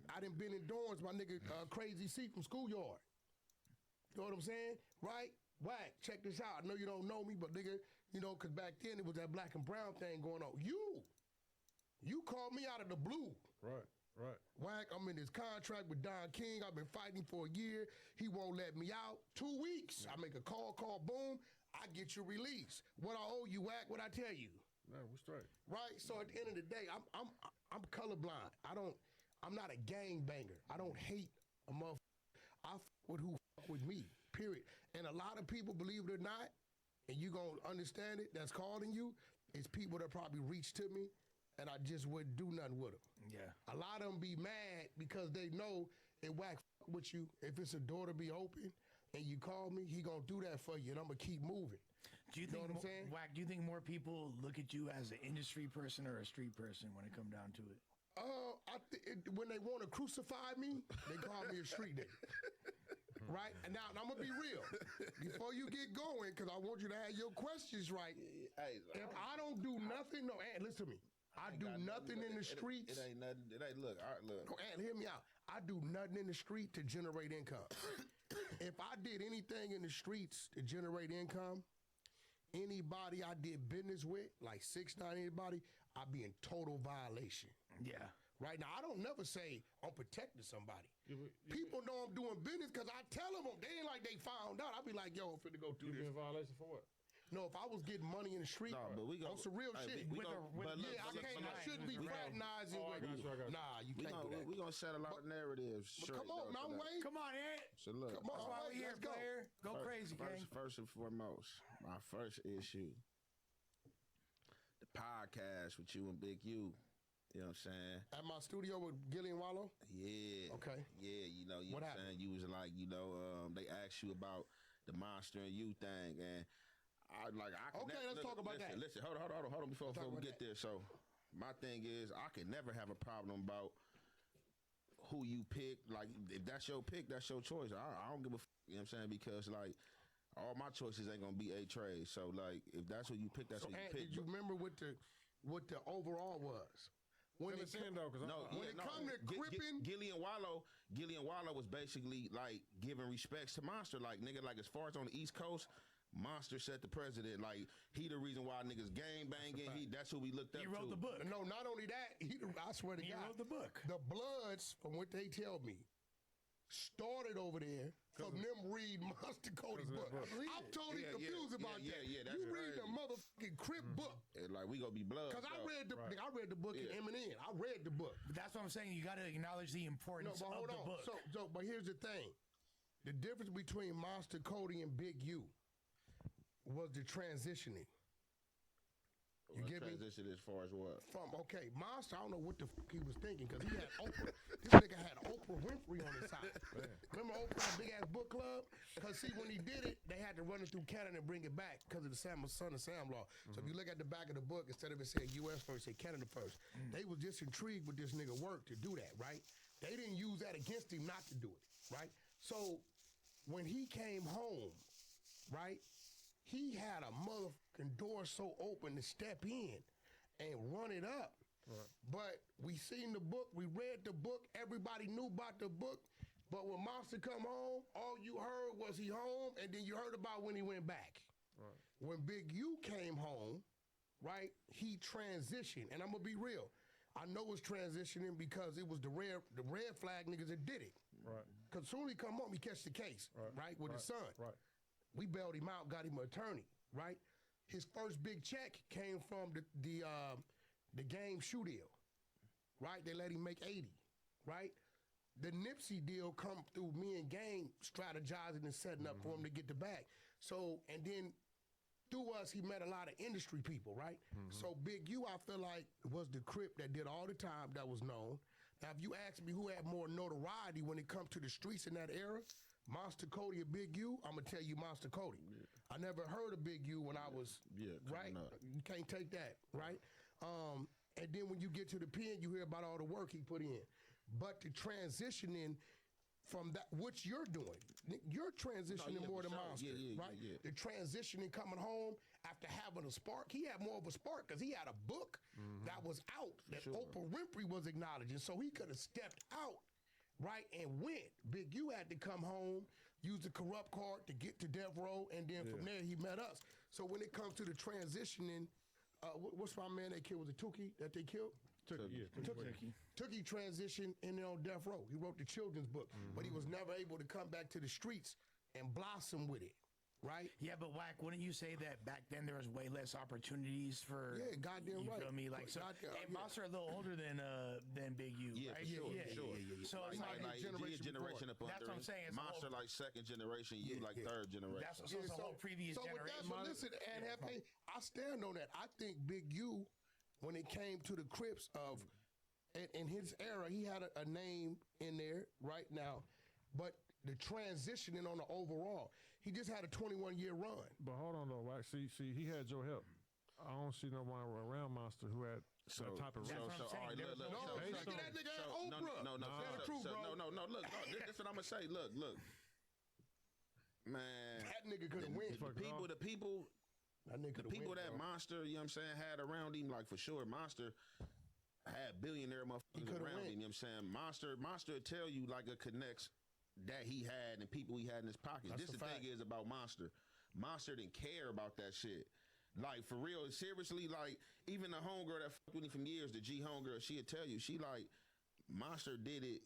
I done been in dorms, my nigga, Crazy C from Schoolyard. You know what I'm saying? Right? Whack, check this out. I know you don't know me, but nigga, you know, because back then it was that black and brown thing going on. You called me out of the blue. Right. Whack, I'm in this contract with Don King. I've been fighting for a year. He won't let me out. 2 weeks. I make a call, boom. I get you released. What I owe you, Whack, what I tell you? Man, we straight. Right? So at the end of the day, I'm colorblind. I'm not a gang banger. I don't hate a motherfucker. I with who with me, period. And a lot of people, believe it or not, and you gonna understand it, that's calling you, is people that probably reach to me and I just wouldn't do nothing with them. Yeah. A lot of them be mad because they know it whack with you. If it's a door to be open and you call me, he gonna do that for you and I'm gonna keep moving. Do you think, Whack, do you think more people look at you as an industry person or a street person when it come down to it? When they want to crucify me, they call me a street nigga. Right? And now I'm going to be real. Before you get going, because I want you to have your questions right. If I don't do nothing, no, Ant, listen to me. I do nothing in the streets. It ain't nothing. It ain't, look. No, Ant, hear me out. I do nothing in the street to generate income. If I did anything in the streets to generate income, anybody I did business with, like 6ix9ine, anybody, I'd be in total violation. Yeah. Right now, I don't never say I'm protecting somebody. People know I'm doing business because I tell them. They ain't like they found out. I be like, yo, I'm finna go do this. You be in violation for what? No, if I was getting money in the street, but we on some real shit. I shouldn't be fraternizing with. Nah, you can't do that. We're gonna set a lot of narratives. Come on, Mountain Way. Come on, Ed. So look, come on, that's why we here, player. Go crazy, gang. First and foremost, my first issue, the podcast with you and Big U. You know what I'm saying? At my studio with Gillian Wallow? Yeah. Okay. Yeah, you know what I'm saying? You was like, they asked you about the Monster and You thing, and let's talk about that. Listen, hold on before we get there. So, my thing is, I can never have a problem about who you pick. Like, if that's your pick, that's your choice. I don't give a you know what I'm saying? Because, like, all my choices ain't gonna be A-Trade. So, like, if that's who you pick, that's who you pick. Did you remember what the overall was? When it come to cripping, Gillian Wallow was basically like giving respects to Monster. Like, nigga, like as far as on the East Coast, Monster set the president. Like, he the reason why niggas gang banging. That's who we looked up to. He wrote the book. No, not only that, I swear to God, he wrote the book. The Bloods, from what they tell me, started over there from them read Monster Cody's book. I'm totally confused about that. Yeah, you read the motherfucking Crip book. Like, we gonna be blood. Because I read the book in Eminem. I read the book. But that's what I'm saying. You got to acknowledge the importance of the book. But here's the thing. The difference between Monster Cody and Big U was the transitioning. You get me? Transition as far as what? Monster, I don't know what the fuck he was thinking, because he had Oprah. This nigga had Oprah Winfrey on his side. Remember Oprah, big ass book club? Because see, when he did it, they had to run it through Canada and bring it back because of the Son of Sam law. So if you look at the back of the book, instead of it saying U.S. first, say Canada first. They was just intrigued with this nigga work to do that, right? They didn't use that against him not to do it, right? So when he came home, right, he had a motherfucking door so open to step in and run it up. Right. But we seen the book, we read the book, everybody knew about the book. But when Monster come home, all you heard was he home, and then you heard about when he went back. Right. When Big U came home, right, he transitioned. And I'm gonna be real. I know it's transitioning because it was the red flag niggas that did it. Right. Because soon he come home, he catch the case, right, with his son. Right. We bailed him out, got him an attorney, right? His first big check came from the game shoe deal, right? They let him make 80, right? The Nipsey deal come through me and Game strategizing and setting up for him to get the bag. So, and then through us, he met a lot of industry people, right? So Big U, I feel like, was the Crip that did all the time that was known. Now, if you ask me who had more notoriety when it comes to the streets in that era, Monster Cody or Big U, I'm going to tell you Monster Cody. Yeah. I never heard of Big U when I was, right? You can't take that, right? And then when you get to the pen, you hear about all the work he put in. But the transitioning from that, which you're doing, you're transitioning more than Monster, right? Yeah. The transitioning coming home after having a spark, he had more of a spark because he had a book that was out that Oprah Winfrey was acknowledging. So he could have stepped out, right, and went. Big U had to come home, use the corrupt card to get to Death Row, and then from there he met us. So when it comes to the transitioning, what's my man they killed? Was it Tookie that they killed? Tookie transitioned and then on Death Row. He wrote the children's book, but he was never able to come back to the streets and blossom with it. Right? Yeah, but Wack, wouldn't you say that back then there was way less opportunities for? Yeah, goddamn right. You feel me? Like, so, Monster a little older than Big U, yeah, right? Sure. So it's like generation up under. That's what I'm saying. Monster like second generation, you like third generation. That's the whole previous generation. So listen, and I stand on that. I think Big U, when it came to the Crips of, in his era, he had a name in there right now, but the transitioning on the overall. He just had a 21-year run. But hold on, though, right? See, he had your help. I don't see no one around Monster who had that type of all right, look. That nigga had Oprah. No. Look, this is what I'm gonna say. Look, man. That nigga could have win. The people that Monster, you know what I'm saying, had around him, like for sure, Monster had billionaire motherfuckers around him. You know what I'm saying, Monster will tell you like a connects that he had and people he had in his pockets. This the thing is about Monster. Monster didn't care about that shit. Like, for real, seriously, like, even the homegirl that fucked with me from years, the G homegirl, she'll tell you, she like, Monster did it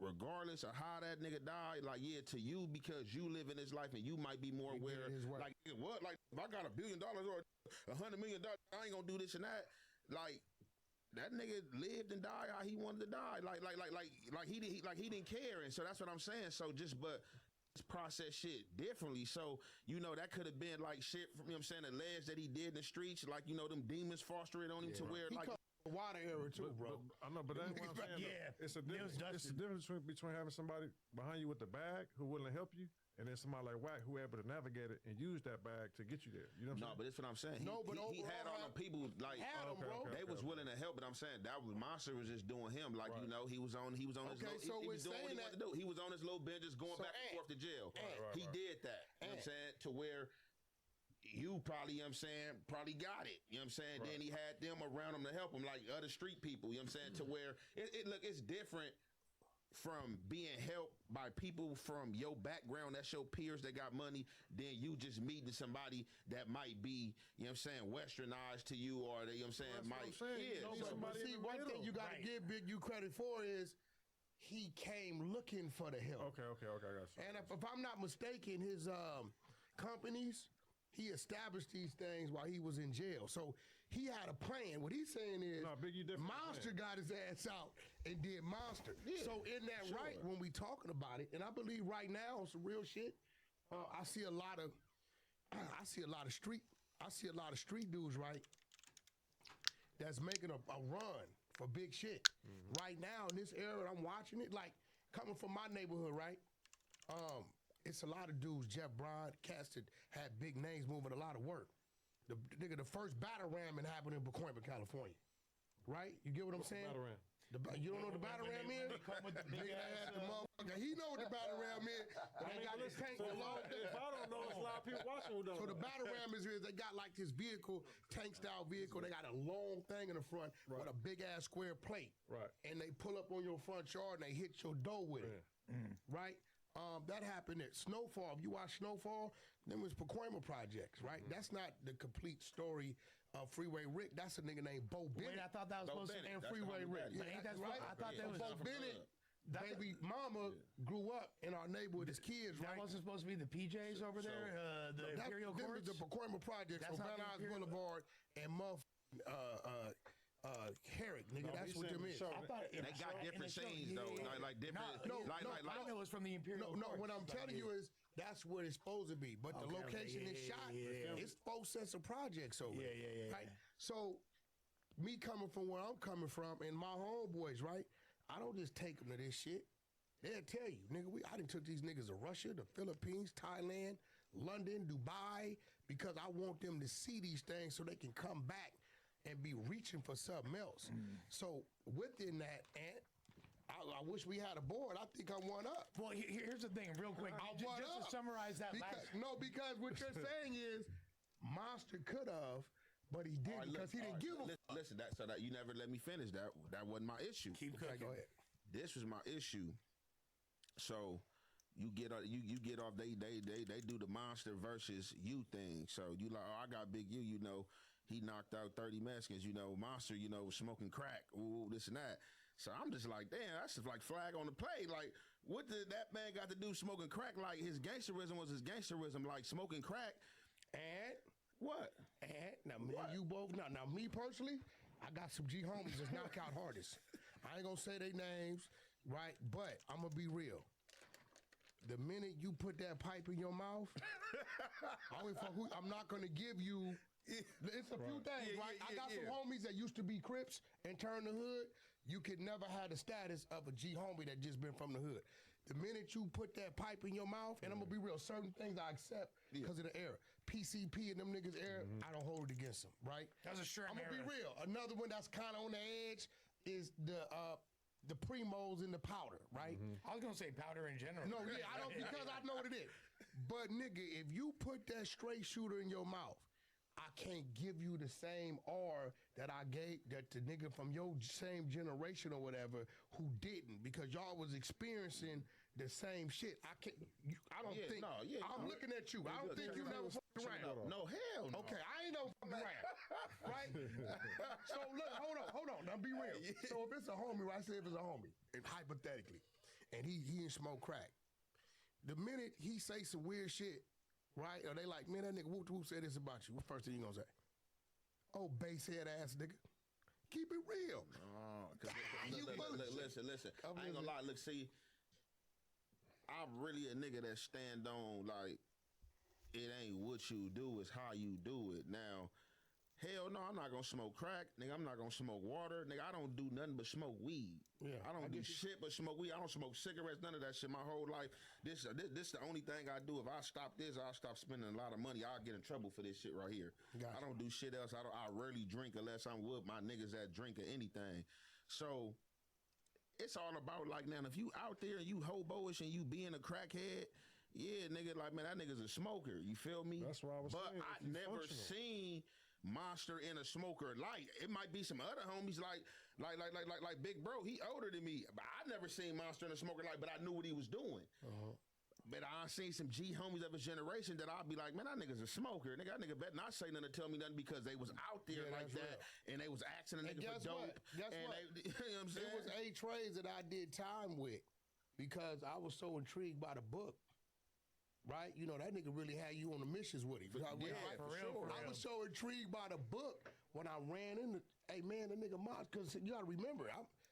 regardless of how that nigga died, like, yeah, to you, because you live in his life and you might be more aware. Like, what? Like, if I got $1 billion or $100 million, I ain't gonna do this and that. Like, that nigga lived and died how he wanted to die. Like he didn't care. And so that's what I'm saying. So process shit differently. So, you know, that could have been like shit from, you know what I'm saying, alleged that he did in the streets, like, you know, them demons fostering on him to where, like, the water era too, bro. I know, but that's what I'm saying. Yeah, it's a difference between having somebody behind you with the bag who willing to help you, and then somebody like Wack who able to navigate it and use that bag to get you there. You know what I'm saying? But that's what I'm saying. He had all them people like they was willing to help, but I'm saying that was Monster was just doing him, like, you know, he was on his little, he was doing what he wanted to do. He was on his little bench just going back and forth to jail. He did that. You know what I'm saying? To where you probably, you know what I'm saying, probably got it. You know what I'm saying? Then he had them around him to help him, like other street people. You know what I'm saying? To where look, it's different from being helped by people from your background, that's your peers that got money, then you just meeting somebody that might be, you know what I'm saying, westernized to you, or they, you know what I'm saying, see, one thing you got to give Big U credit for is he came looking for the help. Okay, I got you. And if I'm not mistaken, his companies, he established these things while he was in jail. So he had a plan. What he's saying is, Monster got his ass out and did Monster. Yeah, so in that right, when we talking about it, and I believe right now on some real shit, I see a lot of street dudes, right, that's making a run for big shit. Right now in this era, I'm watching it, like coming from my neighborhood, right? It's a lot of dudes, Jeff Broad, cats that had big names moving a lot of work. The first battle ramming happened in Pacoima, California. Right? You get what I'm saying? Battle ram. You don't know what the battle ram is? He know what the battle ram is. They got this tank. If I don't know, it's a lot of people watching who don't know. So the battle ram is they got like this vehicle, tank style vehicle. They got a long thing in the front with a big ass square plate. Right. And they pull up on your front yard and they hit your door with it. Right? That happened at Snowfall. If you watch Snowfall, them was Pacoima projects, right? That's not the complete story of Freeway Rick. That's a nigga named Bo Bennett. Wait, I thought that was supposed to be Freeway Rick. Yeah, ain't that right? I thought that was Bo Bennett. Baby mama grew up in our neighborhood as kids, right? That wasn't supposed to be the PJs over there, the Imperial Courts? The Pacoima projects on Van Nuys Boulevard and Herrick, nigga. That's what them is. They got different scenes though, like different. I know it's from the Imperial. No, what I'm telling you is that's where it's supposed to be, but the location is shot. It's 4 sets of projects over there. Yeah. Right? So, me coming from where I'm coming from, and my homeboys, right? I don't just take them to this shit. They'll tell you, nigga. I done took these niggas to Russia, the Philippines, Thailand, London, Dubai, because I want them to see these things so they can come back and be reaching for something else. So within that, I wish we had a board. I think I won up. Well, here's the thing, real quick. Just to summarize that because what you're saying is Monster could have, but he didn't because he didn't give a fuck. Listen, so that you never let me finish. That wasn't my issue. Keep cooking. Go ahead. This was my issue. So you get off. They do the Monster versus you thing. So you like, I got Big U. You know, he knocked out 30 Mexicans. You know, Monster. You know, smoking crack. Ooh, this and that. So I'm just like, damn, that's just like flag on the play. Like, what did that man got to do smoking crack? Like, his gangsterism was his gangsterism. Like, smoking crack. And what? And now me and you both. Now me personally, I got some G homies that's knockout hardest. I ain't gonna say their names, right? But I'm gonna be real. The minute you put that pipe in your mouth, I'm not gonna give you. It's a few things, right? I got some homies that used to be Crips and turned the hood. You could never have the status of a G homie that just been from the hood. The minute you put that pipe in your mouth, and I'm gonna be real, certain things I accept because of the era. PCP and them niggas era, I don't hold it against them, right? That's a sure. I'm gonna be real. Another one that's kind of on the edge is the Primos and the powder, right? I was gonna say powder in general. No, I don't because I know what it is. But nigga, if you put that straight shooter in your mouth, I can't give you the same R that I gave that the nigga from your same generation or whatever who didn't, because y'all was experiencing the same shit. I can't. I'm looking at you. I don't think you never fucked around. No, hell no. Okay, I ain't no fucking around. Right? So look, hold on. Now be real. So if it's a homie, right? Say if it's a homie, and hypothetically, and didn't smoke crack. The minute he say some weird shit, right? Or they like, man, that nigga whoop whoop said this about you. What first thing you gonna say? Oh, bass head ass nigga. Keep it real. Listen. I ain't gonna lie. Look, see, I'm really a nigga that stand on like it ain't what you do, it's how you do it. Now, hell no, I'm not gonna smoke crack, nigga. I'm not gonna smoke water, nigga. I don't do nothing but smoke weed. Yeah, I don't do shit but smoke weed. I don't smoke cigarettes, none of that shit. My whole life, this the only thing I do. If I stop this, I'll stop spending a lot of money. I'll get in trouble for this shit right here. Gotcha. I don't do shit else. I rarely drink unless I'm with my niggas that drink or anything. So it's all about like now. If you out there and you hoboish and you being a crackhead. Yeah, nigga, like, man, that nigga's a smoker. You feel me? That's what I was saying. But I never seen Monster in a smoker light. It might be some other homies like Big Bro. He older than me. But I never seen Monster in a smoker light, but I knew what he was doing. But I seen some G homies of his generation that I'll be like, man, that nigga's a smoker. Nigga, that nigga better not say nothing to tell me nothing because they was out there like that and they was asking a nigga for dope. Guess what? You know what I'm saying? It was 8 trades that I did time with because I was so intrigued by the book. Right? You know, that nigga really had you on the missions with him. Yeah, for real. I was so intrigued by the book when I ran into, hey man, the nigga Moss, because you gotta remember,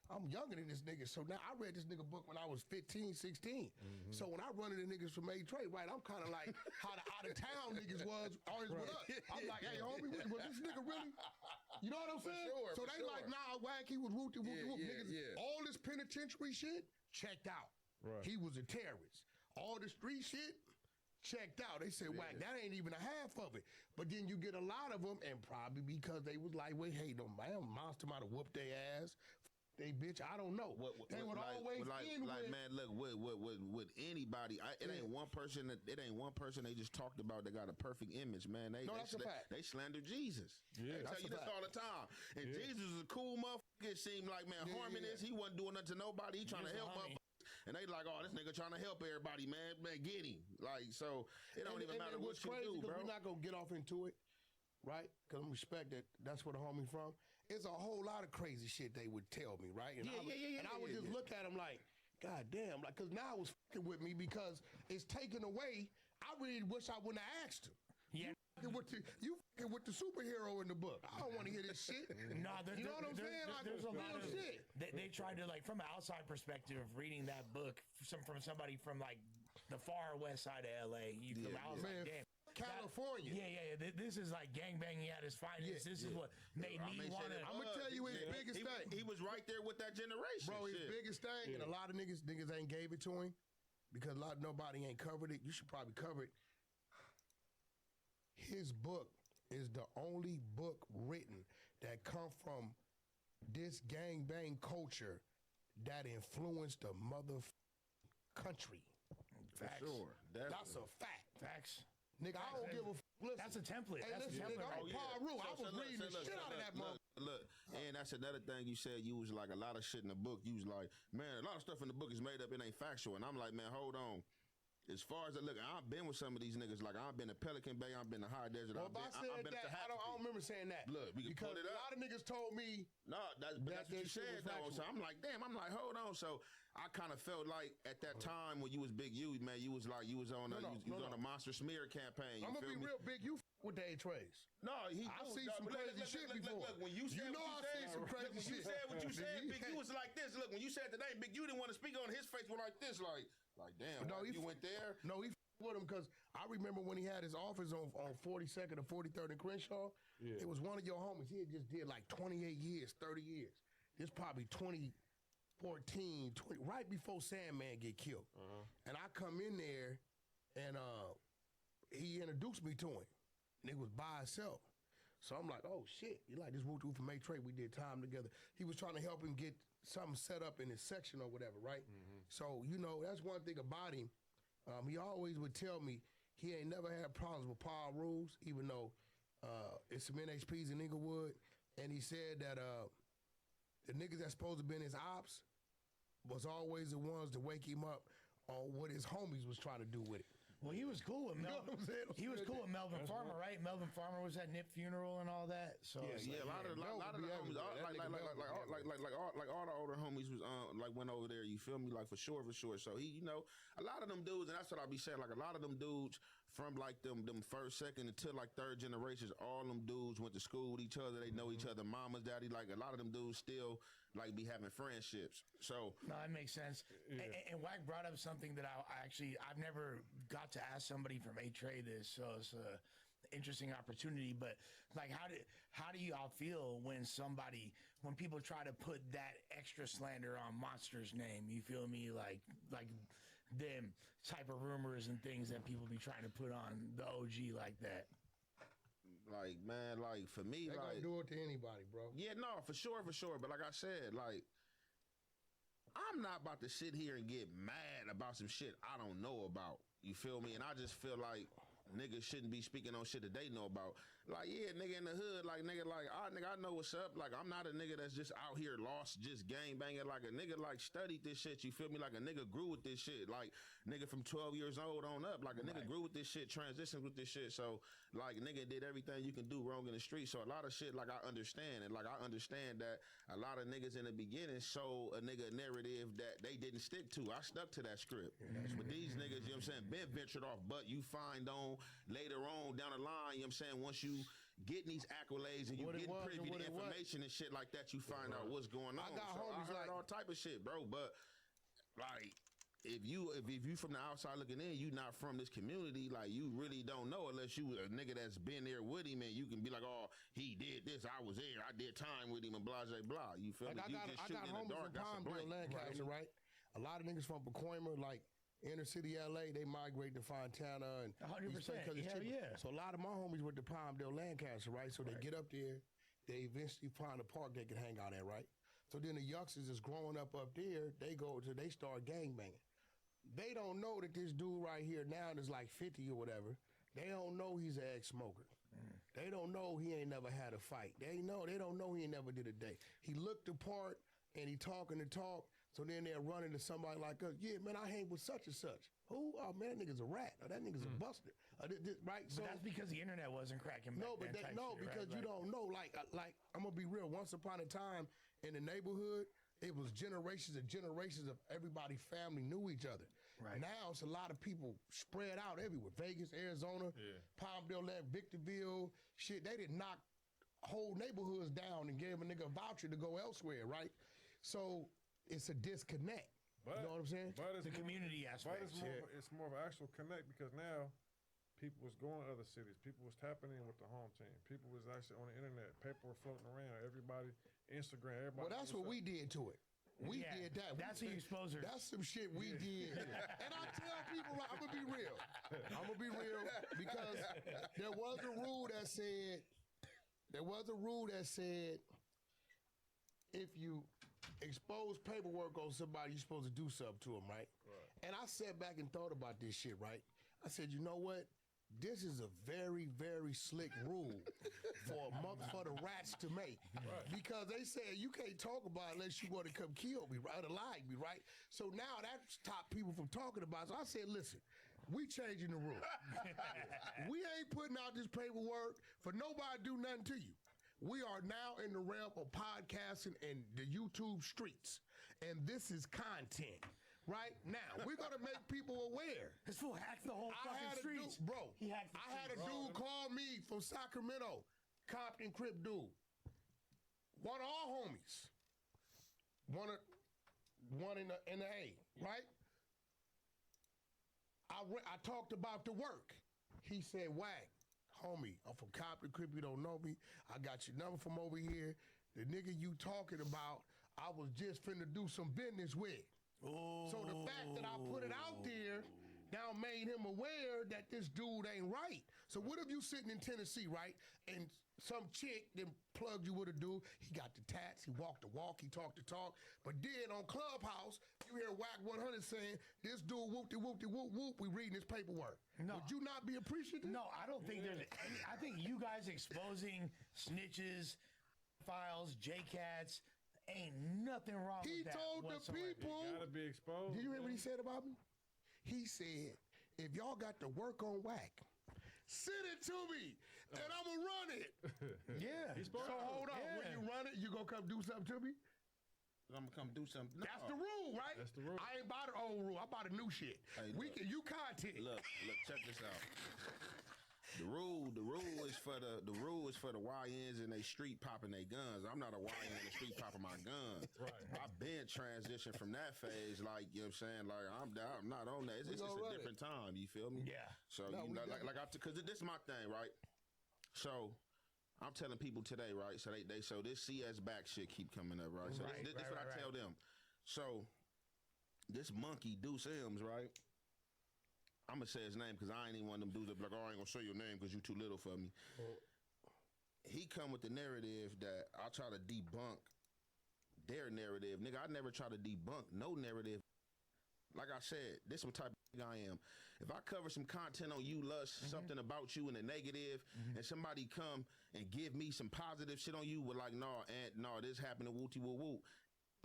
I'm younger than this nigga. So now I read this nigga book when I was 15, 16. So when I run into niggas from A-Trade, right, I'm kind of like how the out of town niggas was always with us. I'm like, hey, homie, was this nigga really? You know what I'm saying? So they like, nah, Wack, he was whoop. Niggas, all this penitentiary shit, checked out. Right. He was a terrorist. All the street shit, checked out. They said, Wack, that ain't even a half of it. But then you get a lot of them, and probably because they was like, wait, hey, no, man, Monster might have whooped their ass. They bitch, I don't know. They would always end with, man, look, with anybody, it ain't one person they just talked about that got a perfect image, man. That's a fact. They slander Jesus. Yeah, they tell you this all the time. And Jesus is a cool motherfucker. It seemed like, man, Harmon he wasn't doing nothing to nobody. He trying to help motherfuckers. And they like, oh, this nigga trying to help everybody, man. Man, get him. Like, so it don't even matter what you do, bro. We're not gonna get off into it, right? Because I'm respect that. That's where the homie from. It's a whole lot of crazy shit they would tell me, right? And I would just look at him like, God damn, like, because now it's fucking with me because it's taken away. I really wish I wouldn't have asked him. Yeah. You fucking with the superhero in the book. I don't want to hear this shit. No, you know what I'm saying? There's a lot of shit. They tried to, like, from an outside perspective, reading that book from somebody from like the far west side of LA. I was like, damn. California. This is like gangbanging at its finest. This is what made me want to. I'm gonna tell you his biggest thing. He was right there with that generation, bro. His biggest thing, and a lot of niggas ain't gave it to him because nobody ain't covered it. You should probably cover it. His book is the only book written that come from this gangbang culture that influenced the mother country. For sure. That's a fact. Facts. Nigga, I don't give a listen. That's a template. Hey, that's listen, a template. Nigga, I was reading the shit out of that mother. Look, and that's another thing you said. You was like a lot of shit in the book. You was like, man, a lot of stuff in the book is made up. It ain't factual. And I'm like, man, hold on. As far as I look, I've been with some of these niggas. Like, I've been to Pelican Bay. I've been to High Desert. Well, I've been to I don't remember saying that. Look, we can because pull it up. A lot of niggas told me. No, that's what you said, though. So I'm like, damn. I'm like, hold on. So I kind of felt like at that time when you was Big U, man, you was on a monster smear campaign. I'm gonna be real big. You with the A-Trays. No, I've seen some crazy shit before. Look, when you said I've seen some crazy shit. When you said what you said, Big U was like this. Look, when you said today, Big U didn't want to speak on his face was like this, like damn. No, you went there. No, he with him because I remember when he had his office on 42nd or 43rd and Crenshaw. Yeah. It was one of your homies. He had just did like 28 years, 30 years. It's probably 2014, right before Sandman get killed. And I come in there, and he introduced me to him. Nigga was by himself. So I'm like, oh shit. You like this Woo from A-Trade, we did time together. He was trying to help him get something set up in his section or whatever, right? So, that's one thing about him. He always would tell me he ain't never had problems with power rules, even though it's some NHPs in Inglewood. And he said that the niggas that's supposed to be in his ops was always the ones to wake him up on what his homies was trying to do with it. Well, he was cool with Melvin. what I'm saying? He was cool with Melvin That's Farmer, right? Melvin Farmer was at Nip funeral and all that. So Yeah, it's Yeah, like, a lot of the homies, like all the older homies was like went over there. You feel me? Like for sure. So he, a lot of them dudes, and that's what I be saying. Like a lot of them dudes from like them first, second until like third generations, all them dudes went to school with each other. They know each other, mamas, daddy. Like a lot of them dudes still like be having friendships. So no, that makes sense. Yeah. And Wack brought up something that I've never got to ask somebody from A-Tray this, so it's a interesting opportunity. But like, how do y'all feel when people try to put that extra slander on Monster's name? You feel me? Like them type of rumors and things that people be trying to put on the OG like that. like, man, like for me, They like gonna do it to anybody, bro. yeah, no, for sure. But like I said, like I'm not about to sit here and get mad about some shit I don't know about. You feel me? And I just feel like niggas shouldn't be speaking on shit that they know about. Like, yeah, nigga in the hood, like, nigga, I know what's up. Like, I'm not a nigga that's just out here lost, just gang banging. Like, a nigga, like, studied this shit, you feel me? Like, a nigga grew with this shit. Like, nigga from 12 years old on up. Like, a nigga grew with this shit, transitioned with this shit. So, like, nigga did everything you can do wrong in the street. So, a lot of shit, like, I understand. And, like, I understand that a lot of niggas in the beginning sold a nigga narrative that they didn't stick to. I stuck to that script. But these niggas, you know what I'm saying, been ventured off. But you find on later on down the line, you know what I'm saying, once you getting these accolades and you getting privy to information and shit like that, you find out what's going on. I got so homies I heard like all type of shit, bro. But like, if you from the outside looking in, you not from this community, like you really don't know unless you a nigga that's been there with him, and you can be like, oh, he did this, I was there, I did time with him, and blah blah blah. You feel like me? I You just got shooting in the homies dark. in That's a Palmdale, blank. Lancaster, right? A lot of niggas from Pacoima, like inner city LA, they migrate to Fontana and 100%. because it's Hell cheaper. yeah. So a lot of my homies went to Palmdale, Lancaster, right? So they get up there, they eventually find a park they can hang out at, right? So then the youngsters is growing up there, they start gangbanging. They don't know that this dude right here now is like 50 or whatever. They don't know he's an ex-smoker. They don't know he ain't never had a fight. They don't know he ain't never did a day. He looked the part and he talking the talk. So then they're running to somebody like us. Yeah, man, I hang with such and such. Who? Oh, man, that nigga's a rat. Oh, that nigga's a buster. Right? But that's because the internet wasn't cracking back then. Because you don't know. Like I'm gonna be real. Once upon a time in the neighborhood, it was generations and generations of everybody family knew each other. Right. Now it's a lot of people spread out everywhere. Vegas, Arizona, Palmdale, Victorville. Shit, they did knock whole neighborhoods down and gave a nigga a voucher to go elsewhere, right? So it's a disconnect. You know what I'm saying? But it's The community aspect. But it's more of an actual connect because now people was going to other cities. People was tapping in with the home team. People was actually on the internet. Paper were floating around. Everybody, Instagram, everybody. Well, that's what we did to it. We did that. That's the exposure. That's some shit we did. And I tell people, I'm going to be real. I'm going to be real because there was a rule that said, if you expose paperwork on somebody, you're supposed to do something to them, right? And I sat back and thought about this shit, right? I said, you know what? This is a very, very slick rule for the rats to make. Because they said you can't talk about it unless you want to come kill me, right? Or lie me, right? So now that stopped people from talking about it. So I said, listen, we changing the rule. We ain't putting out this paperwork for nobody to do nothing to you. We are now in the realm of podcasting and the YouTube streets. And this is content. Right now, we're gonna make people aware. This fool hacked the whole fucking streets, bro. He hacked the I had a dude call me from Sacramento, Compton Crip dude. One of our homies. One in the A, right? I talked about the work. He said, Wag, homie, I'm from Compton Crip, you don't know me. I got your number from over here. The nigga you talking about, I was just finna do some business with. So the fact that I put it out there now made him aware that this dude ain't right. So what if you sitting in Tennessee, right, and some chick then plugged you with a dude, he got the tats, he walked the walk, he talked the talk, but then on Clubhouse, you hear Whack 100 saying, this dude whoop-de-whoop-de-whoop-whoop, we reading his paperwork. No. Would you not be appreciative? No, I don't think there's any, I think you guys exposing snitches, files, J-Cats, ain't nothing wrong with that. He told the people. Gotta be exposed. Did you hear what he said about me? He said, if y'all got to work on whack, send it to me, and I'ma run it. Yeah. So hold on. When you run it, you gonna come do something to me? I'm gonna come do something. No. That's the rule, right? That's the rule. I ain't buy the old rule. I buy the new shit. Hey, You content. Look, check this out. The rule is for the YNs and they street popping their guns. I'm not a YN in the street popping my gun. Right. I've been transitioned from that phase, like, you know what I'm saying? Like, I'm not on that. It's just a different time, you feel me? Yeah. So, you know, because this is my thing, right? So, I'm telling people today, right? So so this CS back shit keep coming up, right? So this what I tell them. So this monkey Deuce M's, right? I'm gonna say his name because I ain't even one of them dudes that be like, oh, I ain't gonna say your name because you too little for me. He come with the narrative that I try to debunk their narrative. Nigga, I never try to debunk no narrative. Like I said, this what type of nigga I am. If I cover some content on you, Lust, something about you in the negative, and somebody come and give me some positive shit on you with like, no, this happened to wooty woo woo.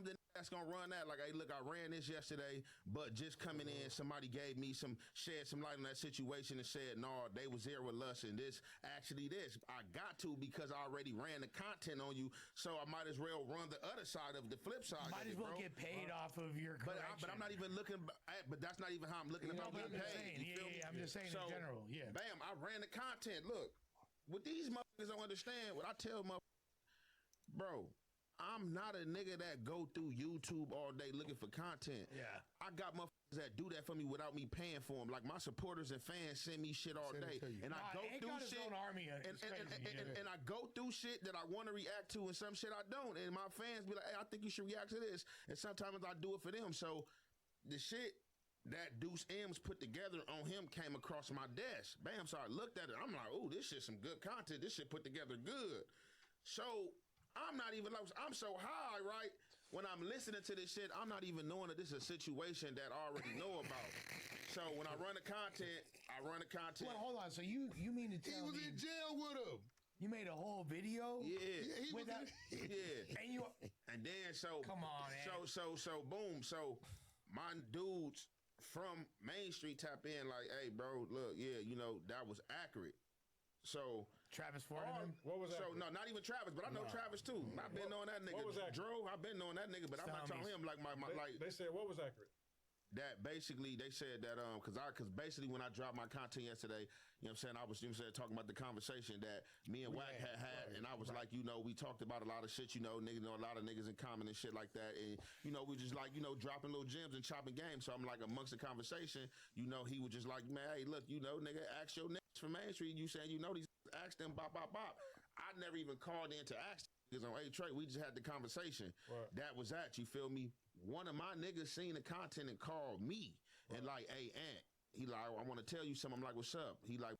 Then that's gonna run that like, hey, look, I ran this yesterday, but just coming in, somebody gave me shed some light on that situation and said, no, they was there with us and this. I got to because I already ran the content on you, so I might as well run the other side of the flip side. Might as well get paid off of your correction. But I'm not even looking. But that's not even how I'm looking about getting paid. I'm just saying in general. Yeah. Bam, I ran the content. Look, what these motherfuckers don't understand, what I tell motherfuckers, bro, I'm not a nigga that go through YouTube all day looking for content. Yeah. I got motherfuckers that do that for me without me paying for them. Like my supporters and fans send me shit all day. And I go through shit. And I go through shit that I want to react to and some shit I don't. And my fans be like, hey, I think you should react to this. And sometimes I do it for them. So the shit that Deuce M's put together on him came across my desk. Bam, so I looked at it. I'm like, oh, this shit some good content. This shit put together good. So I'm not even like, I'm so high, right? When I'm listening to this shit, I'm not even knowing that this is a situation that I already know about. So when I run the content, Well, hold on. So you mean to tell me he was in jail with him? You made a whole video? Yeah. Yeah. And then so come on, man. So boom. So my dudes from Main Street tap in like, hey, bro, look, yeah, you know, that was accurate. So Travis Ford. What was that? So no, not even Travis, but I know Travis too. I've been knowing that nigga. What was accurate? Dro, I've been knowing that nigga, but I'm not telling him like They said what was accurate? That basically they said that because basically when I dropped my content yesterday, you know what I'm saying, I was talking about the conversation that me and Wack had, and I was like, you know, we talked about a lot of shit, you know, niggas know a lot of niggas in common and shit like that, and you know, we just like, you know, dropping little gems and chopping games. So I'm like amongst the conversation, you know, he was just like, man, hey, look, you know, nigga, ask your niggas from Main Street, you saying you know these, ask them, bop. I never even called in to ask niggas on A-Trade. We just had the conversation. Right. That was that, you feel me? One of my niggas seen the content and called me and like, hey, Ant, he like, I want to tell you something. I'm like, what's up? He like,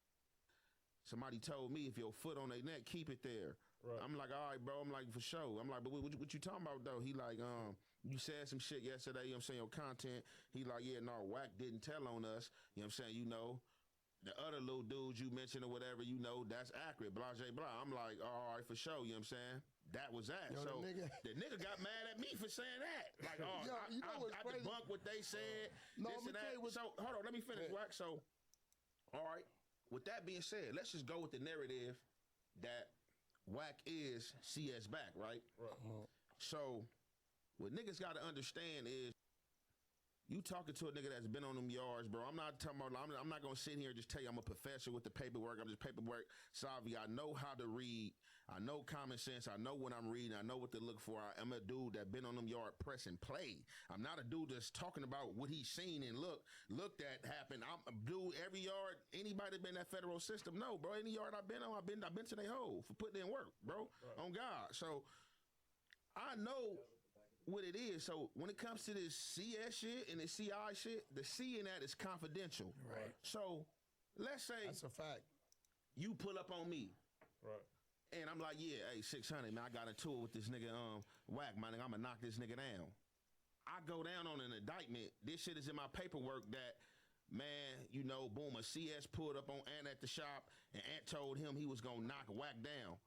somebody told me if your foot on their neck, keep it there. Right. I'm like, all right, bro. I'm like, for sure. I'm like, but what you talking about though? He like, you said some shit yesterday, you know what I'm saying, your content. He like, yeah, no, Wack didn't tell on us. You know what I'm saying? You know, the other little dudes you mentioned or whatever, you know, that's accurate, blah, blah. I'm like, all right, for sure, you know what I'm saying? That was that. Yo, so the nigga got mad at me for saying that. Like, oh, Yo, you know what's I crazy? debunked what they said. No, this and that. So hold on, let me finish, Wack. So, all right. With that being said, let's just go with the narrative that Wack is CS back, right? Right. So, what niggas got to understand is, you talking to a nigga that's been on them yards, bro. I'm not talking about, I'm not going to sit here and just tell you I'm a professor with the paperwork. I'm just paperwork savvy. I know how to read. I know common sense. I know what I'm reading. I know what to look for. I'm a dude that been on them yard press and play. I'm not a dude that's talking about what he's seen and looked at happen. I'm a dude, every yard, anybody that been in that federal system, no, bro. Any yard I've been on, I've been to their hole for putting in work, bro. Right. On God. So I know what it is. So when it comes to this CS shit and the CI shit, the C in that is confidential. Right. So let's say that's a fact. You pull up on me. Right. And I'm like, yeah, hey, 600, man, I got a tour with this nigga, Wack, man, I'm gonna knock this nigga down. I go down on an indictment. This shit is in my paperwork that, man, you know, boom, a CS pulled up on Ant at the shop, and Ant told him he was gonna knock Wack down.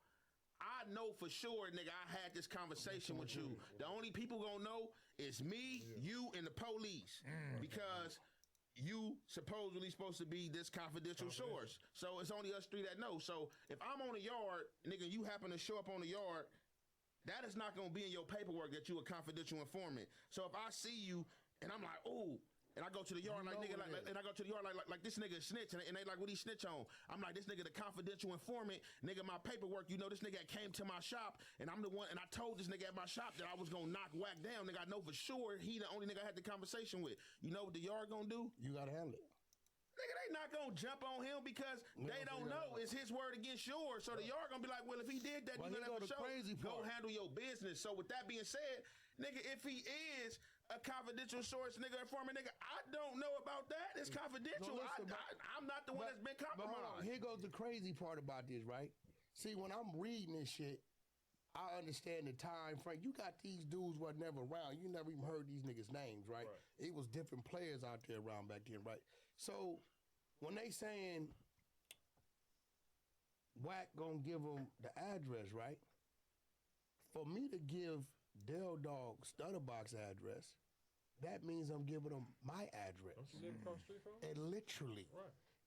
I know for sure, nigga, I had this conversation with you. The only people gonna know is me, you, and the police. Because you supposedly supposed to be this confidential source. So it's only us three that know. So if I'm on a yard, nigga, you happen to show up on the yard, that is not going to be in your paperwork that you a confidential informant. So if I see you and I'm like, ooh, and I go to the yard like nigga, and I go to the yard like this nigga snitch, and they like, what he snitch on? I'm like, this nigga the confidential informant, nigga. My paperwork, you know, this nigga came to my shop, and I'm the one, and I told this nigga at my shop that I was gonna knock Whack down, nigga. I know for sure he the only nigga I had the conversation with. You know what the yard gonna do? You gotta handle it. Nigga, they not gonna jump on him because they don't know it's his word against yours. So the yard gonna be like, well, if he did that, you gonna have to show. Go handle your business. So with that being said, nigga, if he is a confidential source, nigga, informant, nigga, I don't know about that. It's confidential. I'm not the one that's been compromised. Here goes the crazy part about this, right? See, when I'm reading this shit, I understand the time frame. You got these dudes who were never around. You never even heard these niggas' names, right? It was different players out there around back then, right? So when they saying Whack gonna give them the address, right? For me to give Del Dog Stutterbox address, that means I'm giving them my address. And literally,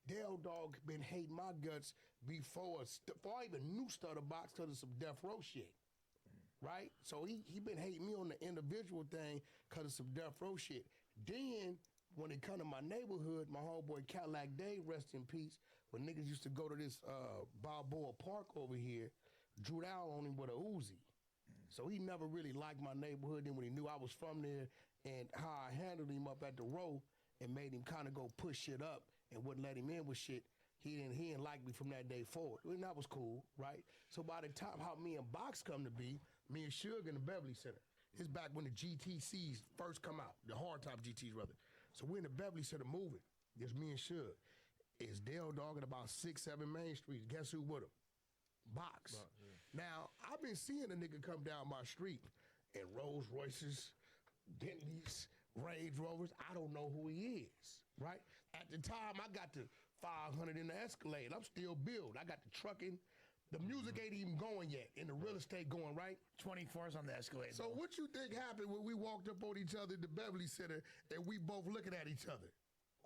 Del Dog been hating my guts before I even knew Stutterbox because of some death row shit. Right? So he been hating me on the individual thing because of some death row shit. Then when it come to my neighborhood, my homeboy Cadillac Dave, rest in peace, when niggas used to go to this Balboa Park over here, drew down on him with a Uzi. So he never really liked my neighborhood. Then when he knew I was from there and how I handled him up at the row and made him kind of go push shit up and wouldn't let him in with shit, he didn't like me from that day forward. And that was cool, right? So by the time how me and Box come to be, me and Suge in the Beverly Center. It's back when the GTCs first come out, the hardtop GTs rather. So we're in the Beverly Center moving. It's me and Suge. It's Del Dog at about 6, 7 Main Street. Guess who with him? Box. Now, I've been seeing a nigga come down my street in Rolls Royces, Bentleys, Range Rovers. I don't know who he is, right? At the time, I got the 500 in the Escalade. I'm still built. I got the trucking. The music ain't even going yet, and the real estate going, right? 24's on the Escalade. So what you think happened when we walked up on each other at the Beverly Center and we both looking at each other?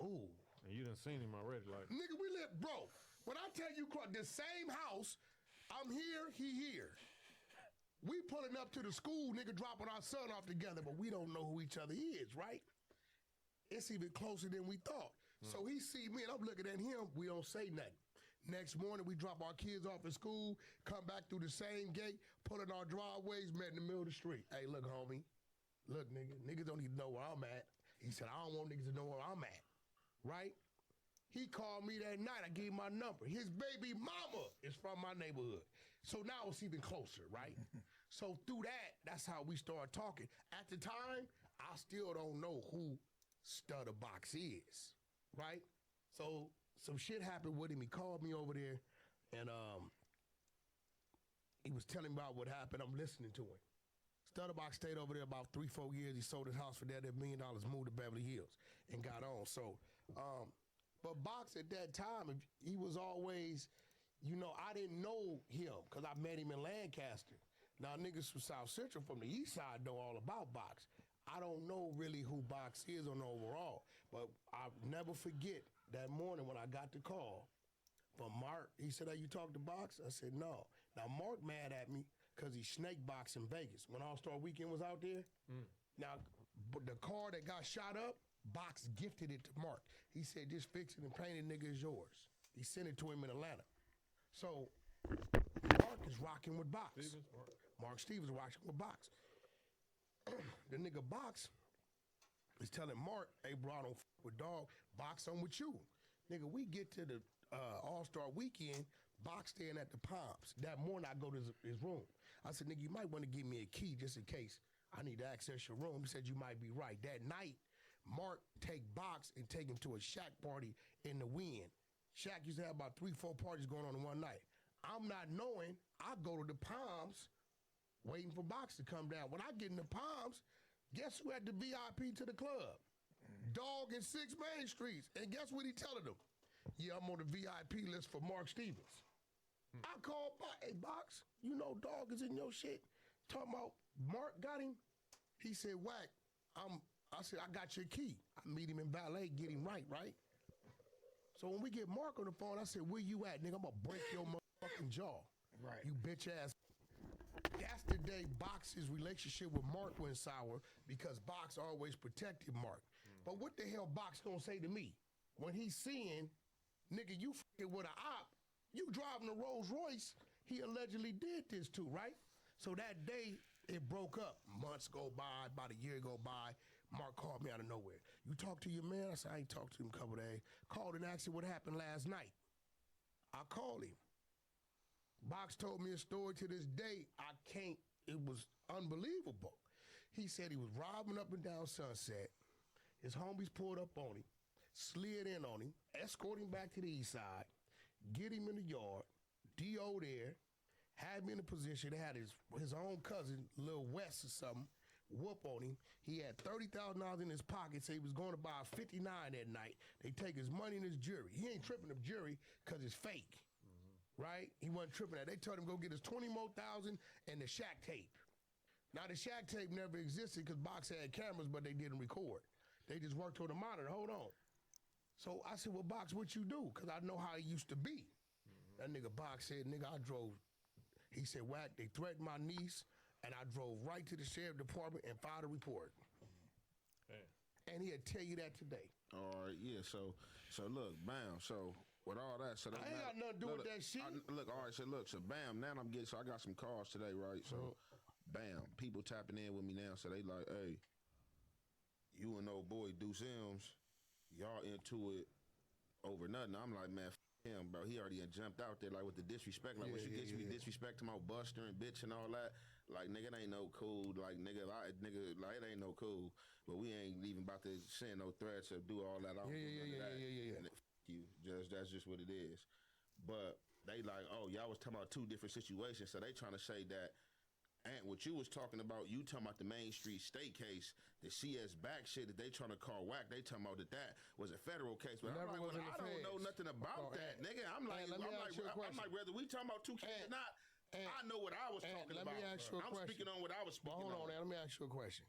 Ooh. And you done seen him already, like. Nigga, we live, bro. When I tell you, the same house, I'm here, he here. We pulling up to the school, nigga, dropping our son off together, but we don't know who each other is, right? It's even closer than we thought. So he see me, and I'm looking at him. We don't say nothing. Next morning, we drop our kids off at school, come back through the same gate, pull in our driveways, met in the middle of the street. Hey, look, homie. Look, nigga. Niggas don't even know where I'm at. He said, I don't want niggas to know where I'm at. Right? He called me that night. I gave him my number. His baby mama is from my neighborhood. So now it's even closer, right? So through that, that's how we started talking. At the time, I still don't know who Stutterbox is, right? So some shit happened with him. He called me over there, and he was telling me about what happened. I'm listening to him. Stutterbox stayed over there about 3-4 years. He sold his house for that $1 million, moved to Beverly Hills, and got on. So, but Box at that time, he was always, you know, I didn't know him because I met him in Lancaster. Now, niggas from South Central, from the east side, know all about Box. I don't know really who Box is on the overall, but I'll never forget that morning when I got the call from Mark. He said, hey, you talked to Box? I said, no. Now, Mark mad at me because he snake boxed in Vegas when All-Star Weekend was out there. Now, the car that got shot up, Box gifted it to Mark. He said, just fix it and paint it, nigga, is yours. He sent it to him in Atlanta. So, Mark is rocking with Box. Mark Stevens rocking with Box. The nigga Box is telling Mark, hey, bro, I don't f with dog. Box on with you. Nigga, we get to the All-Star Weekend, Box staying at the Palms. That morning, I go to his room. I said, nigga, you might want to give me a key just in case I need to access your room. He said, you might be right. That night, Mark take Box and take him to a Shaq party in the Wind. Shaq used to have about 3-4 parties going on in one night. I'm not knowing. I go to the Palms waiting for Box to come down. When I get in the Palms, guess who had the VIP to the club? Dog in 6 Main Streets. And guess what he telling them? Yeah, I'm on the VIP list for Mark Stevens. I called Box. Hey, Box, you know Dog is in your shit. Talking about Mark got him. He said, Whack, I'm I said, I got your key. I meet him in valet, get him right? So when we get Mark on the phone, I said, where you at, nigga? I'm gonna break your motherfucking jaw. Right. You bitch ass. That's the day Box's relationship with Mark went sour because Box always protected Mark. But what the hell Box gonna say to me when he's seeing, nigga, you fucking with a op, you driving a Rolls Royce he allegedly did this to, right? So that day it broke up. Months go by, about a year go by. Mark called me out of nowhere. You talk to your man? I said, I ain't talked to him a couple days. Called and asked him what happened last night. I called him. Box told me a story to this day. It was unbelievable. He said he was robbing up and down Sunset. His homies pulled up on him, slid in on him, escorted him back to the east side, get him in the yard, D.O. there, had me in a position. They had his own cousin, Lil West or something, whoop on him. He had $30,000 in his pocket, so he was going to buy a 59 that night. They take his money and his jewelry. He ain't tripping the jewelry because it's fake, right? He wasn't tripping that. They told him go get his 20 more thousand and the Shaq tape. Now, the Shaq tape never existed because Box had cameras, but they didn't record. They just worked on the monitor. Hold on. So I said, well, Box, what you do? Because I know how he used to be. That nigga Box said, nigga, I drove. He said, Wack, they threatened my niece, and I drove right to the sheriff department and filed a report. And he'll tell you that today. All right, yeah. So look, bam. So with all that, so I ain't got nothing to do with that shit. Look, all right. So look, so bam. Now I got some calls today, right? So, bam. People tapping in with me now. So they like, hey, you and old boy Deuce Sims, y'all into it over nothing. I'm like, man, him, bro. He already jumped out there like with the disrespect. Like, when you get me disrespect to my buster and bitch and all that, like, nigga, it ain't no cool. Like, nigga, like, it ain't no cool. But we ain't even about to send no threats or do all that. Yeah. And you, that's just what it is. But they like, oh, y'all was talking about two different situations. So they trying to say that, and what you was talking about, you talking about the Main Street State case, the CS back shit that they trying to call whack. They talking about that was a federal case. But I'm like, well, I don't know nothing about that, nigga. I'm like, whether we talking about two cases or not, I know what I was talking about. Let me ask you a question. I'm speaking on what I was speaking on. Hold on, let me ask you a question.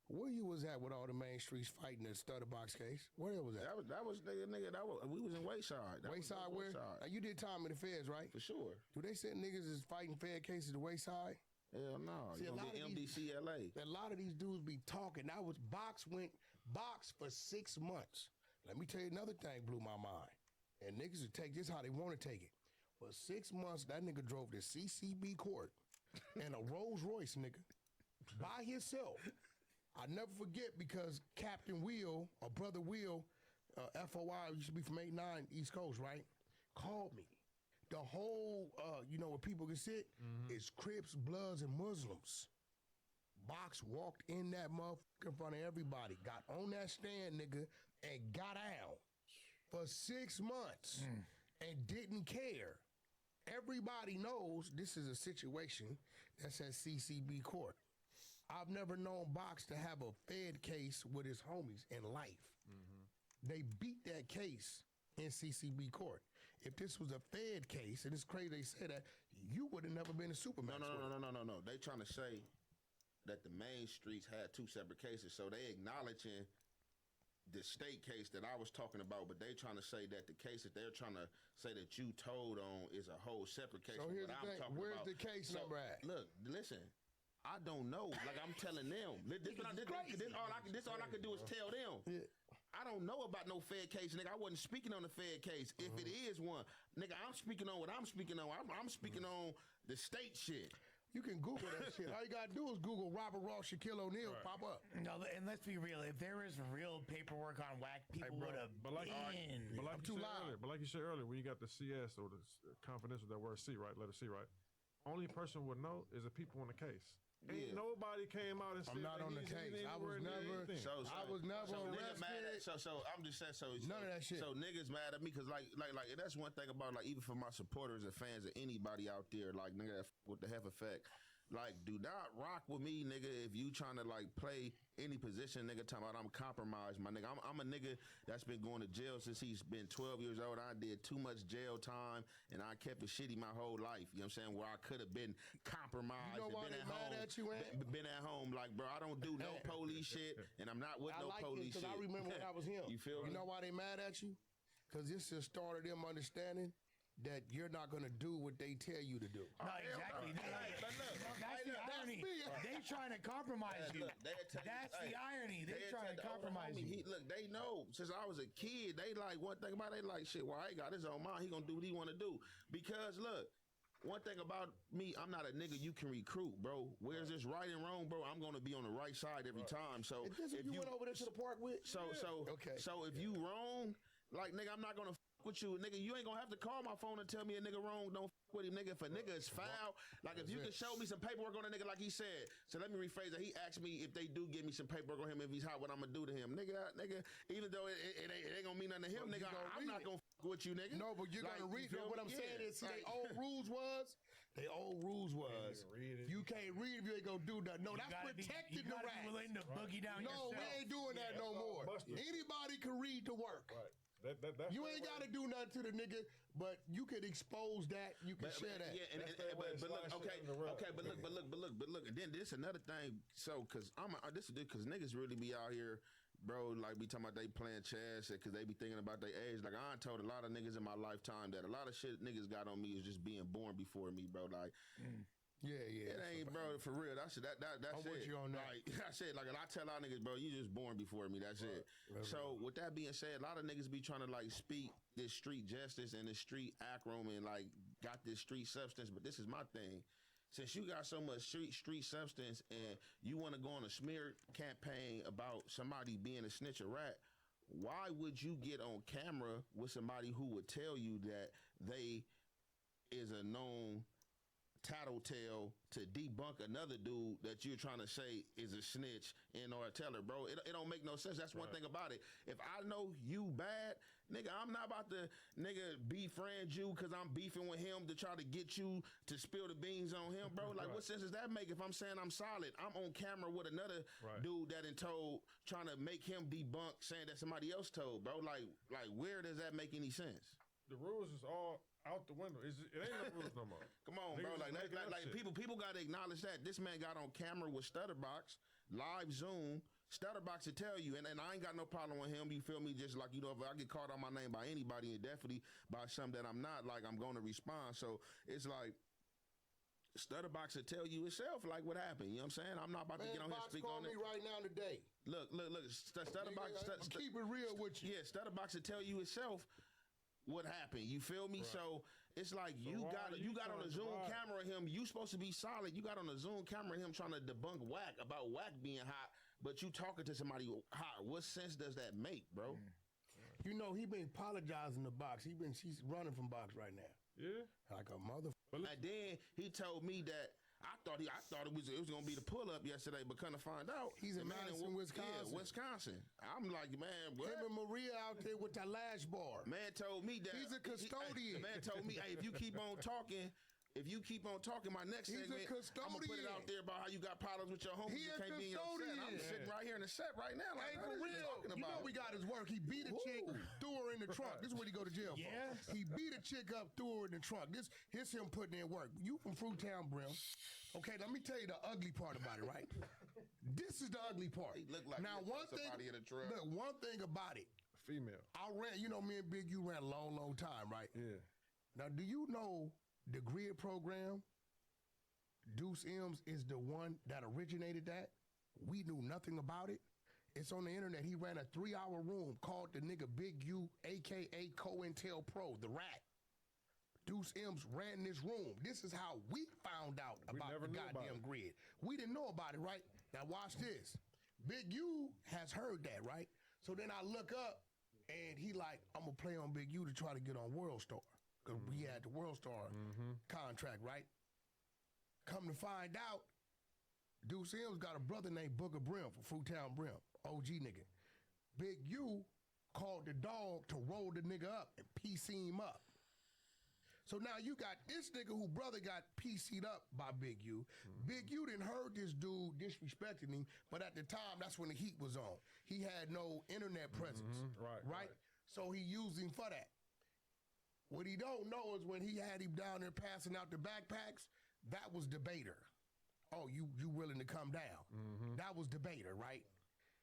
Where you was at with all the Main Streets fighting the Stutter Box case? Where was that? That was we was in Wayside. Wayside where? Now, you did time in the feds, right? For sure. Do they say niggas is fighting Fed cases to Wayside? Hell no. See, you gonna get MDCLA. A lot of these dudes be talking. That was Box for 6 months. Let me tell you another thing blew my mind. And niggas will take this how they want to take it. For 6 months, that nigga drove to CCB court in a Rolls Royce, nigga, by himself. I never forget because Captain Will, or Brother Will, FOI, used to be from 89 East Coast, right? Called me. The whole, where people can sit is Crips, Bloods, and Muslims. Box walked in that motherfucker in front of everybody, got on that stand, nigga, and got out for 6 months and didn't care. Everybody knows this is a situation that's at CCB court. I've never known Box to have a Fed case with his homies in life. They beat that case in CCB court. If this was a Fed case, and it's crazy they say that, you would have never been a Superman. No. They trying to say that the Main Streets had two separate cases, so they acknowledging the state case that I was talking about, but they trying to say that the case that they're trying to say that you told on is a whole separate case. So here's the thing, where's the case number at? Look, listen. I don't know. Like I'm telling them. This all I can do is tell them. Yeah. I don't know about no Fed case, nigga. I wasn't speaking on the Fed case. If it is one, nigga, I'm speaking on what I'm speaking on. I'm speaking on the state shit. You can Google that shit. All you gotta do is Google Robert Ross, Shaquille O'Neal, pop up. No, and let's be real. If there was real paperwork on whack, people would have been. But like you said earlier, when you got the CS or the confidential, that word C, right? Letter C, right? Only person would know is the people in the case. Ain't nobody came out and said I'm not on the case. I was never arrested. So I'm just saying. So none of that shit. So niggas mad at me because like that's one thing about like even for my supporters and fans of anybody out there like nigga with the half effect. Like, do not rock with me, nigga, if you trying to, like, play any position, nigga, talking about I'm compromised, my nigga. I'm a nigga that's been going to jail since he's been 12 years old. I did too much jail time, and I kept it shitty my whole life. You know what I'm saying? Where I could have been compromised. You know why been they at mad home, at you, Ant? been at home. Like, bro, I don't do no police shit, and I'm not with I no like police it shit. because I remember when I was him. You feel me? You know why they mad at you? Because this has started them understanding that you're not going to do what they tell you to do. No, exactly. That's the irony. They trying to compromise you. That's the irony. They trying to compromise you. Look, they know since I was a kid. They like one thing about it. They like shit. Well, I ain't got his own mind. He gonna do what he want to do. Because look, one thing about me, I'm not a nigga you can recruit, bro. Where's this right and wrong, bro? I'm gonna be on the right side every time. So if you went over there to the park with, so if you wrong, like nigga, I'm not gonna with you, nigga. You ain't gonna have to call my phone and tell me a nigga wrong. Don't with him, nigga. If a nigga is foul, like if you can show me some paperwork on a nigga, like he said. So let me rephrase that. He asked me if they do give me some paperwork on him, if he's hot, what I'm gonna do to him, nigga. Even though it ain't gonna mean nothing to him, nigga. I'm not gonna with you, nigga. No, but you're gonna read it. What I'm saying is, see, they old rules was. You can't read if you ain't gonna do nothing. No, that's protecting the rats. Willing to boogie down no, we ain't doing that no more. Anybody can read to work. Right. You ain't got to do nothing to the nigga, but you can expose that. You can share that. Yeah, but look, but look, and then this another thing. So, cause this is because niggas really be out here, bro. Like be talking about they playing chess because they be thinking about their age. Like I told a lot of niggas in my lifetime that a lot of shit niggas got on me is just being born before me, bro. Like. Yeah. It ain't, bro, for real. That's it. I'm with you on that. Like, that's it. Like, and I tell our niggas, bro, you just born before me. That's it. So, with that being said, a lot of niggas be trying to, like, speak this street justice and this street acronym and, like, got this street substance. But this is my thing. Since you got so much street substance and you want to go on a smear campaign about somebody being a snitch or rat, why would you get on camera with somebody who would tell you that they is a known tattletale to debunk another dude that you're trying to say is a snitch and or a teller, bro? It don't make no sense. That's one thing about it. If I know you bad, nigga, I'm not about to befriend you because I'm beefing with him to try to get you to spill the beans on him, bro. Like, what sense does that make? If I'm saying I'm solid, I'm on camera with another dude that told, trying to make him debunk saying that somebody else told, bro. Like where does that make any sense? The rules is all out the window. It ain't no rules no more. Come on, bro. Like people got to acknowledge that this man got on camera with Stutterbox, live Zoom. Stutterbox to tell you, and I ain't got no problem with him. You feel me? Just like, you know, if I get called on my name by anybody, and definitely by something that I'm not, like, I'm going to respond. So it's like Stutterbox to tell you itself, like, what happened. You know what I'm saying? I'm not about to get on here and speak on it. Call me right now today. Look. Stutterbox. Keep it real with you. Yeah, Stutterbox to tell you itself what happened. You feel me? So it's like you got on a Zoom camera him. You supposed to be solid. You got on a Zoom camera him trying to debunk whack about whack being hot, but you talking to somebody hot. What sense does that make, bro? You know, he been apologizing to Box. She's running from Box right now. Yeah, like a mother. And then he told me that I thought it was gonna be the pull up yesterday, but kind of find out he's in Madison, Wisconsin. Yeah, Wisconsin. I'm like, man, what? Him and Maria out there with that lash bar. Man told me that he's a custodian. The man told me, hey, if you keep on talking. My next segment, I'm gonna put it out there about how you got problems with your homies. He you can't be in your set. I'm sitting right here in the set right now. Like, hey, for real, you know we got his work. He beat a chick, threw her in the trunk. This is what he go to jail for. Yeah. He beat a chick up, threw her in the trunk. Here's him putting in work. You from Fruitown, Brim. Okay, let me tell you the ugly part about it, right? This is the ugly part. He looked like now one thing. In a truck. Look, one thing about it. Female. I ran. You know, me and Big U ran a long time, right? Yeah. Now, do you know the grid program? Deuce M's is the one that originated that. We knew nothing about it. It's on the internet. He ran a 3-hour room called the nigga Big U, a.k.a. COINTELPRO, the rat. Deuce M's ran this room. This is how we found out about the goddamn grid. We didn't know about it, right? Now watch this. Big U has heard that, right? So then I look up, and he like, I'm going to play on Big U to try to get on World Star. Because we had the World Star contract, right? Come to find out, Deuce M's got a brother named Booger Brim from Fruitown Brim, OG nigga. Big U called the dog to roll the nigga up and PC him up. So now you got this nigga who brother got PC'd up by Big U. Big U didn't heard this dude disrespecting him, but at the time, that's when the heat was on. He had no internet presence, right? So he used him for that. What he don't know is when he had him down there passing out the backpacks, that was Debater. Oh, you willing to come down? That was Debater, right?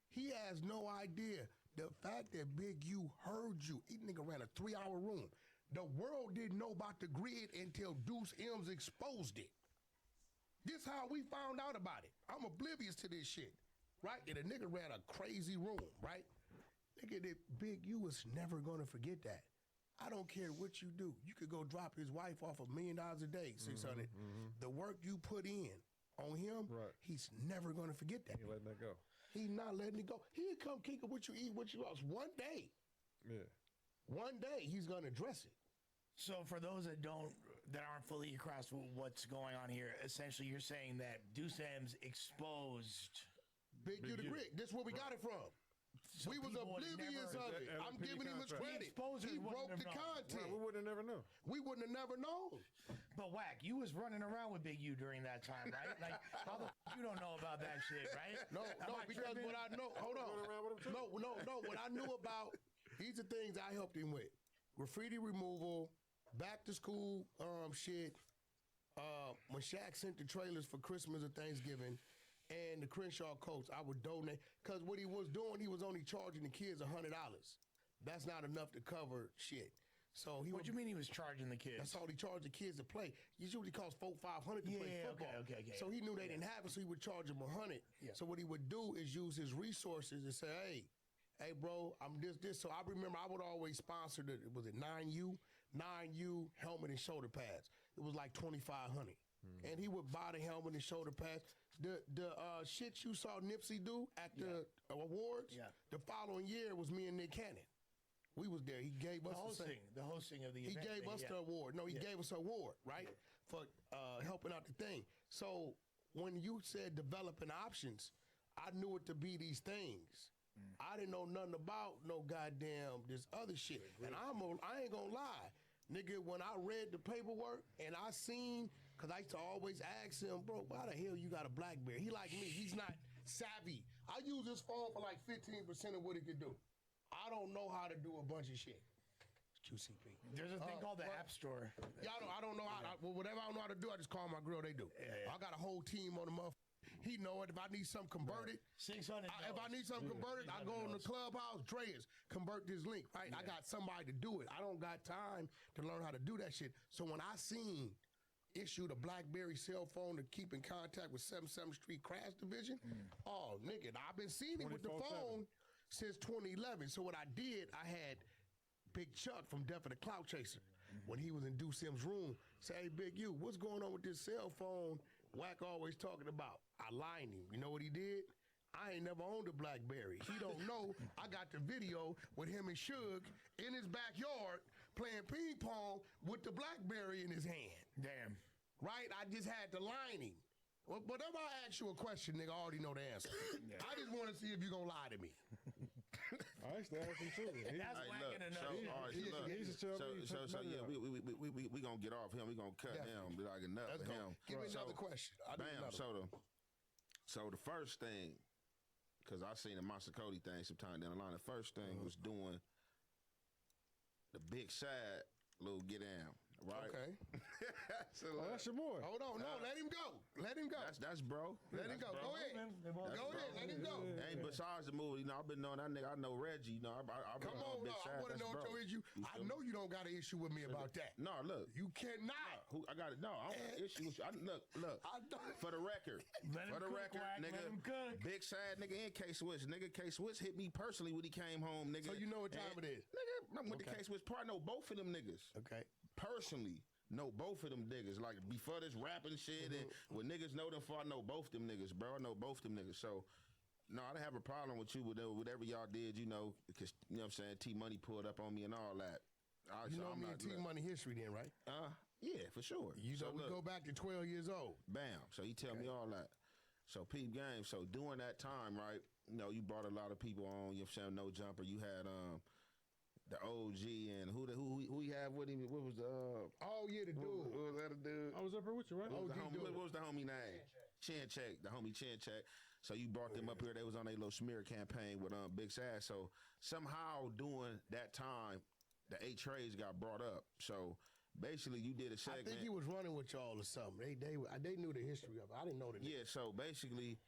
He has no idea the fact that Big U heard you. He nigga ran a 3-hour room. The world didn't know about the grid until Deuce M's exposed it. This how we found out about it. I'm oblivious to this shit, right? And a nigga ran a crazy room, right? Nigga, that Big U was never gonna forget that. I don't care what you do. You could go drop his wife off $1 million a day, 600. The work you put in on him, he's never gonna forget that. He letting that go. He not letting it go. He'll come kick it what you eat, what you lost. One day. Yeah. One day he's gonna address it. So for those that aren't fully across what's going on here, essentially you're saying that Deuce M's exposed Big U the Grit. This is where we got it from. So we was oblivious of it. I'm giving him his credit. He broke the content. We wouldn't have never known. We wouldn't have never known. But Whack, you was running around with Big U during that time, right? Like, how the you don't know about that shit, right? No, because what I know, hold on. No. What I knew about, these are things I helped him with. Graffiti removal, back to school shit. When Shaq sent the trailers for Christmas or Thanksgiving, and the Crenshaw coats, I would donate. Because what he was doing, he was only charging the kids $100. That's not enough to cover shit. So What do you mean he was charging the kids? That's all he charged the kids to play. Usually cost $400-500 to play football. Okay. So he knew they didn't have it, so he would charge them $100. Yeah. So what he would do is use his resources and say, hey, bro, I'm this. So I remember I would always sponsor was it 9U helmet and shoulder pads. It was like $2,500. And he would buy the helmet and shoulder pads. The shit you saw Nipsey do at the awards, the following year was me and Nick Cannon. We was there. He gave us the hosting of the event. He gave us the award. No, he gave us an award, right? For helping out the thing. So when you said developing options, I knew it to be these things. I didn't know nothing about no goddamn this other shit. And I ain't gonna lie. Nigga, when I read the paperwork and I seen, because I used to always ask him, bro, why the hell you got a BlackBerry? He like me. He's not savvy. I use this phone for like 15% of what it can do. I don't know how to do a bunch of shit. QCP. There's a thing called the App Store. Yeah, I don't know how to, whatever I don't know how to do, I just call my girl, they do. I got a whole team on the motherfucker. He know it. If I need something converted, $600. If I need something converted, I go on the Clubhouse. Dreas, convert this link, right? I got somebody to do it. I don't got time to learn how to do that shit. So when I seen issued a BlackBerry cell phone to keep in contact with 77th Street Crash Division, oh, nigga, I've been seeing it with the phone since 2011. So what I did, I had Big Chuck from Death of the Clout Chaser, when he was in Deuce M's room, say, hey, Big U, what's going on with this cell phone Wack always talking about? I lined him. You know what he did? I ain't never owned a BlackBerry. He don't know. I got the video with him and Suge in his backyard playing ping pong with the BlackBerry in his hand. Damn. Right? I just had to line him. Whenever I ask you a question, nigga, I already know the answer. I just want to see if you're going to lie to me. I used to ask him too. That's whacking enough. So yeah, we gonna get off him. We gonna cut him. Be like enough of him. Give me another question. So the first thing, because I seen the Monster Cody thing sometime down the line. The first thing was doing the big side little get down. Right. Okay. So, that's your boy. Hold on. No, let him go. Let him go. That's bro. Let him go. Go ahead. Go ahead. Let him go. Hey, besides the movie, I've been knowing that nigga. I know Reggie. I've been Come on, Big I want to know what your issue. I know you don't got an issue with me about that. No, look. You cannot. I got it. No, I don't got an issue with you. Look. For the record. Nigga. Big Sad nigga and K-Swiss. Nigga, K-Swiss hit me personally when he came home, nigga. So you know what time it is. Nigga, I'm with the K-Swiss part. I know both of them niggas. Okay. Personally, know both of them niggas. Like before this rapping shit, and when niggas know them for, I know both them niggas, bro. I know both them niggas. So, no, I didn't have a problem with you with whatever y'all did, because you know what I'm saying. T Money pulled up on me and all that. You know me and T Money history, then, right? Yeah, for sure. You know we go back to 12 years old. Bam. So he tell me all that. So peep game. So during that time, right? You brought a lot of people on. You know what I'm saying? No Jumper. You had the OG and who who he had with him? What was the? Oh yeah, the dude. What was that a dude? I was up here with you, right? What was the homie name? Chin Check. The homie Chin Check. So you brought them up here. They was on a little smear campaign with Big Sad. So somehow during that time, the 8 trays got brought up. So basically, you did a segment. I think he was running with y'all or something. They knew the history of it. I didn't know the name. Yeah. So basically,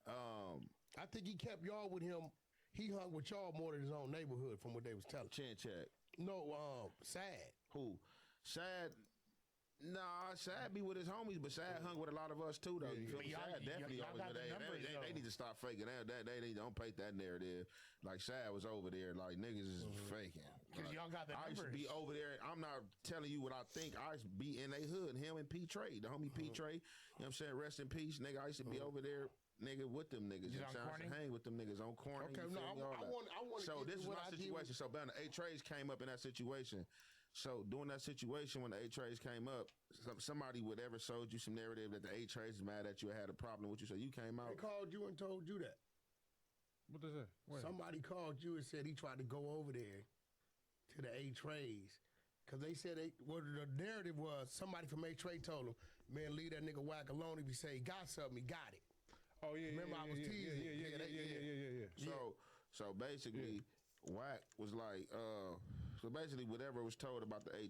I think he kept y'all with him. He hung with y'all more than his own neighborhood, from what they was telling. Chin Check. No, Sad. Who? Sad. Nah, Sad be with his homies, but Sad hung with a lot of us too, though. You feel me? Sad definitely always. They need to stop faking that. They don't paint that narrative. Like Sad was over there, like niggas is faking. Because y'all got the I numbers. used to be over there. I'm not telling you what I think. I used to be in they hood. Him and P Trey, the homie P Trey. You know what I'm saying? Rest in peace, nigga. I used to be over there. Nigga, with them niggas, you know what I'm saying? I hang with them niggas on corner. Okay, no, I want. So this is my situation. So, Ben, the 8 trays came up in that situation. So during that situation, when the 8 trays came up, somebody would ever sold you some narrative that the 8 trays is mad at you or had a problem with you. So you came out. They called you and told you that. What is that? Somebody called you and said he tried to go over there to the 8 trays. Because they said the narrative was somebody from 8 tray told him, man, leave that nigga Whack alone. If he say he got something, he got it. Oh yeah, remember I was teasing. Yeah. So basically, Whack was like, so basically whatever was told about the 8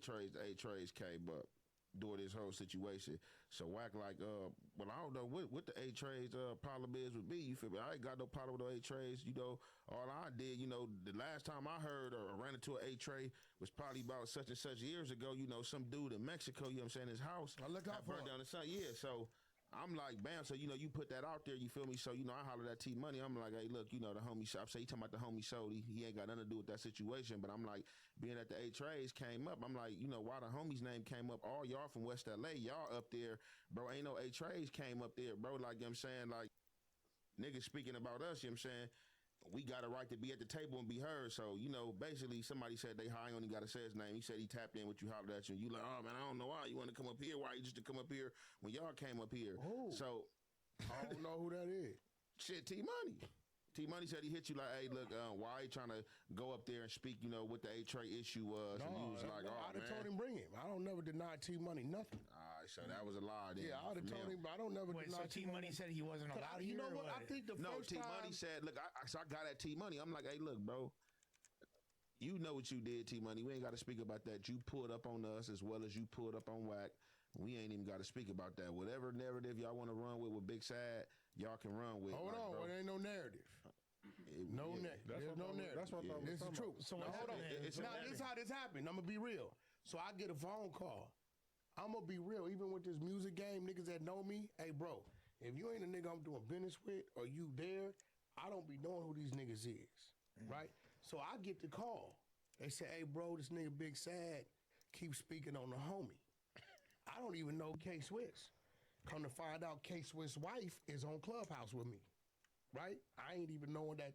trays came up during this whole situation. So Whack like, well, I don't know what the 8 trays problem is with me. You feel me? I ain't got no problem with the 8 trays. You know, all I did, you know, the last time I heard or ran into an 8 tray was probably about such and such years ago. You know, some dude in Mexico, you know what I'm saying, his house. I look out for burned down the sun. Yeah, so I'm like, bam. So, you know, you put that out there, you feel me? So, you know, I hollered at T Money. I'm like, hey, look, you know, the homie, I say, he talking about the homie sold. He ain't got nothing to do with that situation. But I'm like, being that the 8 trays came up, I'm like, you know, why the homie's name came up? All y'all from West LA, y'all up there, bro. Ain't no 8 trays came up there, bro. Like, you know what I'm saying? Like, niggas speaking about us, you know what I'm saying? We got a right to be at the table and be heard. So, you know, basically somebody said they high on, he got to say his name. He said he tapped in with you, hollered at you. And you like, oh, man, I don't know why you want to come up here. Why you just to come up here when y'all came up here? Oh. So, I don't know who that is. Shit, T Money. T Money said he hit you like, hey, look, why you trying to go up there and speak, you know, what the 8 tray issue was? No, and you was like, oh, I'd have told him bring him. I don't never deny T Money nothing. All right, so that was a lie then. Yeah, I'd have told him, but I don't never Wait, deny so T Money said he wasn't allowed here. You know what? Or I think the no, first T time. Money said, look, so I got at T Money. I'm like, hey, look, bro. You know what you did, T Money. We ain't got to speak about that. You pulled up on us as well as you pulled up on Whack. We ain't even got to speak about that. Whatever narrative y'all want to run with Big Sad, y'all can run with. Hold on, bro. there ain't no narrative. No narrative. There's no narrative. That's what I thought. This is true. So now, hold on. It's Now, this is how this happened. I'm gonna be real. So I get a phone call. I'm gonna be real. Even with this music game, niggas that know me, hey, bro, if you ain't a nigga I'm doing business with or you there, I don't be knowing who these niggas is, right? So I get the call. They say, hey, bro, this nigga Big Sad keeps speaking on the homie. I don't even know K Swiss. Come to find out, K Swiss' wife is on Clubhouse with me, right? I ain't even knowing that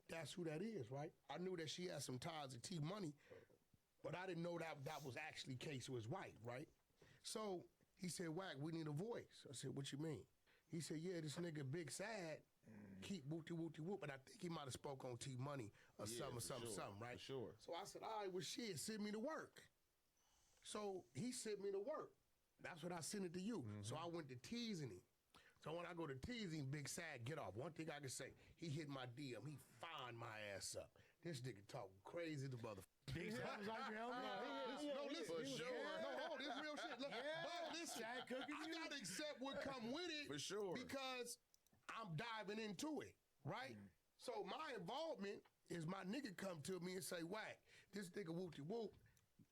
that's who that is, right? I knew that she had some ties to T Money, but I didn't know that was actually K Swiss' wife, right? So he said, Whack, we need a voice. I said, what you mean? He said, yeah, this nigga Big Sad keep whoopty whoop, and I think he might have spoke on T Money or something, right? For sure. So I said, all right, well, shit, send me to work. So he sent me to work. That's what I sent it to you. So I went to teasing him. So when I go to teasing, Big Sad, get off. One thing I can say, he hit my DM. He find my ass up. This nigga talking crazy to motherfucker. Big Sad was on your helmet? No, listen. For sure. No, hold, this real shit. Look, but listen, I gotta accept what come with it. For sure. Because I'm diving into it, right? So my involvement is my nigga come to me and say, Whack, this nigga whoopty whoop,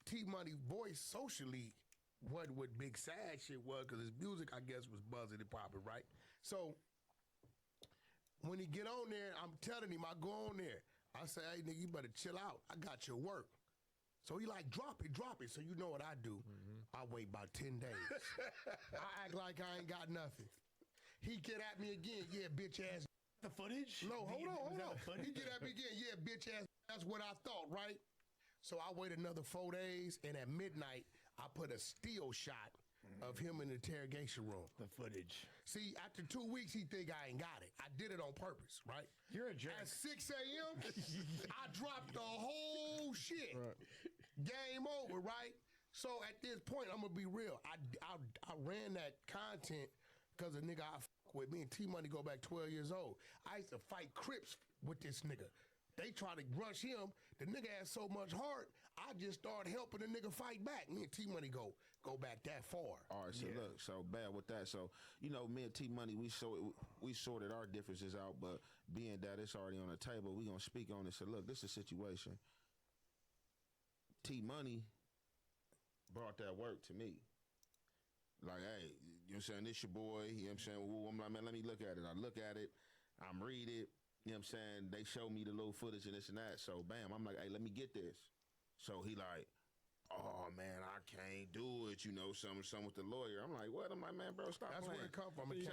T Money voice socially wasn't what Big Sad shit was, because his music, I guess, was buzzing and popping, right? So when he get on there, I'm telling him, I go on there. I say, hey, nigga, you better chill out. I got your work. So he like, drop it. So you know what I do. I wait about 10 days. I act like I ain't got nothing. He get at me again. Yeah, bitch ass. The footage? No, hold on. He get at me again. Yeah, bitch ass. That's what I thought, right? So I wait another 4 days, and at midnight, I put a still shot of him in the interrogation room. The footage. See, after 2 weeks, he think I ain't got it. I did it on purpose, right? You're a jerk. At 6 a.m., I dropped the whole shit. Right. game over, right? So at this point, I'm gonna be real. I ran that content because a nigga I fuck with. Me and T Money go back 12 years old. I used to fight Crips with this nigga. They try to rush him. The nigga has so much heart. I just started helping the nigga fight back. Me and T Money go back that far. All right, so look, so bad with that. So me and T Money, we sorted our differences out, but being that it's already on the table, we gonna speak on it. So look, this is a situation. T Money brought that work to me. Like, hey, you know what I'm saying? This your boy. You know what I'm saying? Ooh, I'm like, man, let me look at it. I look at it. I'm read it. You know what I'm saying? They show me the little footage and this and that. So, bam, I'm like, hey, let me get this. So he like, oh, man, I can't do it. You know, something with the lawyer. I'm like, what? I'm like, man, bro, stop That's playing. where it come from. Look, Look.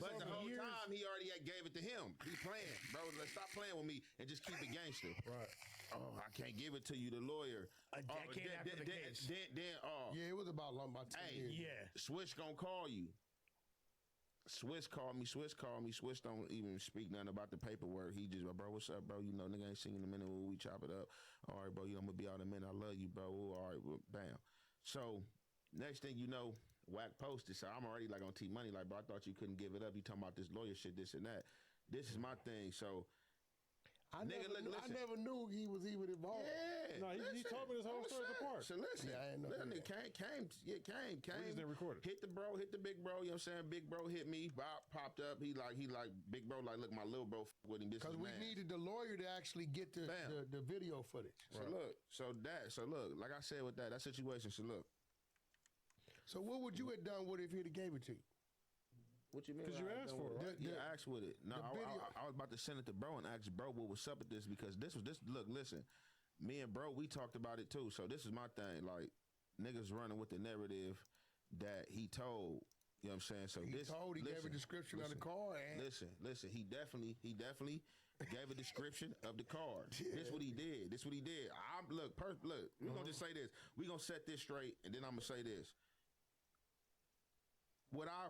but the whole time, he already gave it to him. He playing. Bro, stop playing with me and just keep it gangster. Right. Oh, I can't give it to you, the lawyer. A decade after the case. Then, Yeah, it was about 10 years. Yeah. Swish gonna call you. Swish called me. Swish don't even speak nothing about the paperwork. He just, bro, what's up, bro? You know, nigga ain't seen in a minute. We chop it up. All right, bro, I'm gonna be out in a minute. I love you, bro. All right, well, bam. So, next thing you know, Whack posted. So I'm already like on T Money, like, bro, I thought you couldn't give it up. You talking about this lawyer shit, this and that. This is my thing. So, I never knew he was even involved. Yeah. No, he told me this whole story apart. So listen, Yeah, I ain't know that that. nigga came. We just didn't record it. Hit the big bro, you know what I'm saying? Big bro hit me, Bob popped up. He like, big bro, like, look, my little bro with him. Because we needed the lawyer to actually get the video footage. So look, like I said with that situation, so look. So what would you have done with it if he'd have gave it to you? What you mean? Because you asked for it, right? You asked with it. No, I was about to send it to bro and ask bro what's up with this, because this. Look, listen, me and bro, we talked about it too. So this is my thing. Like, niggas running with the narrative that he told. You know what I'm saying? So he gave a description of the car. And listen. He definitely gave a description of the car. Yeah. This what he did. Look. We're gonna just say this. We're gonna set this straight, and then I'm gonna say this. Would I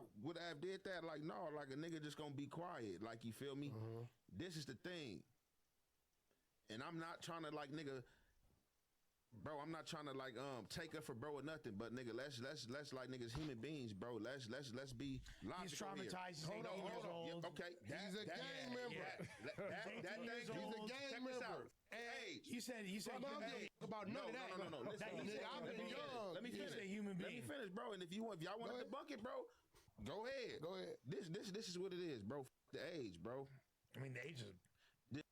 have did that? Like, no, like a nigga just gonna be quiet. Like, you feel me? This is the thing. And I'm not trying to, like, nigga, bro, I'm not trying to, like, take up for bro or nothing, but nigga, let's like niggas human beings, bro. Let's be logical. He's traumatized. He's 18 years old. Yeah, okay. He's a gang member. That thing, he's a gang member. Age. You said about none of that. No. Listen, I've been young. Let me finish. Let me finish, bro. And if y'all want to debunk it, bro, go ahead. This is what it is, bro. F the age, bro. I mean, the age is.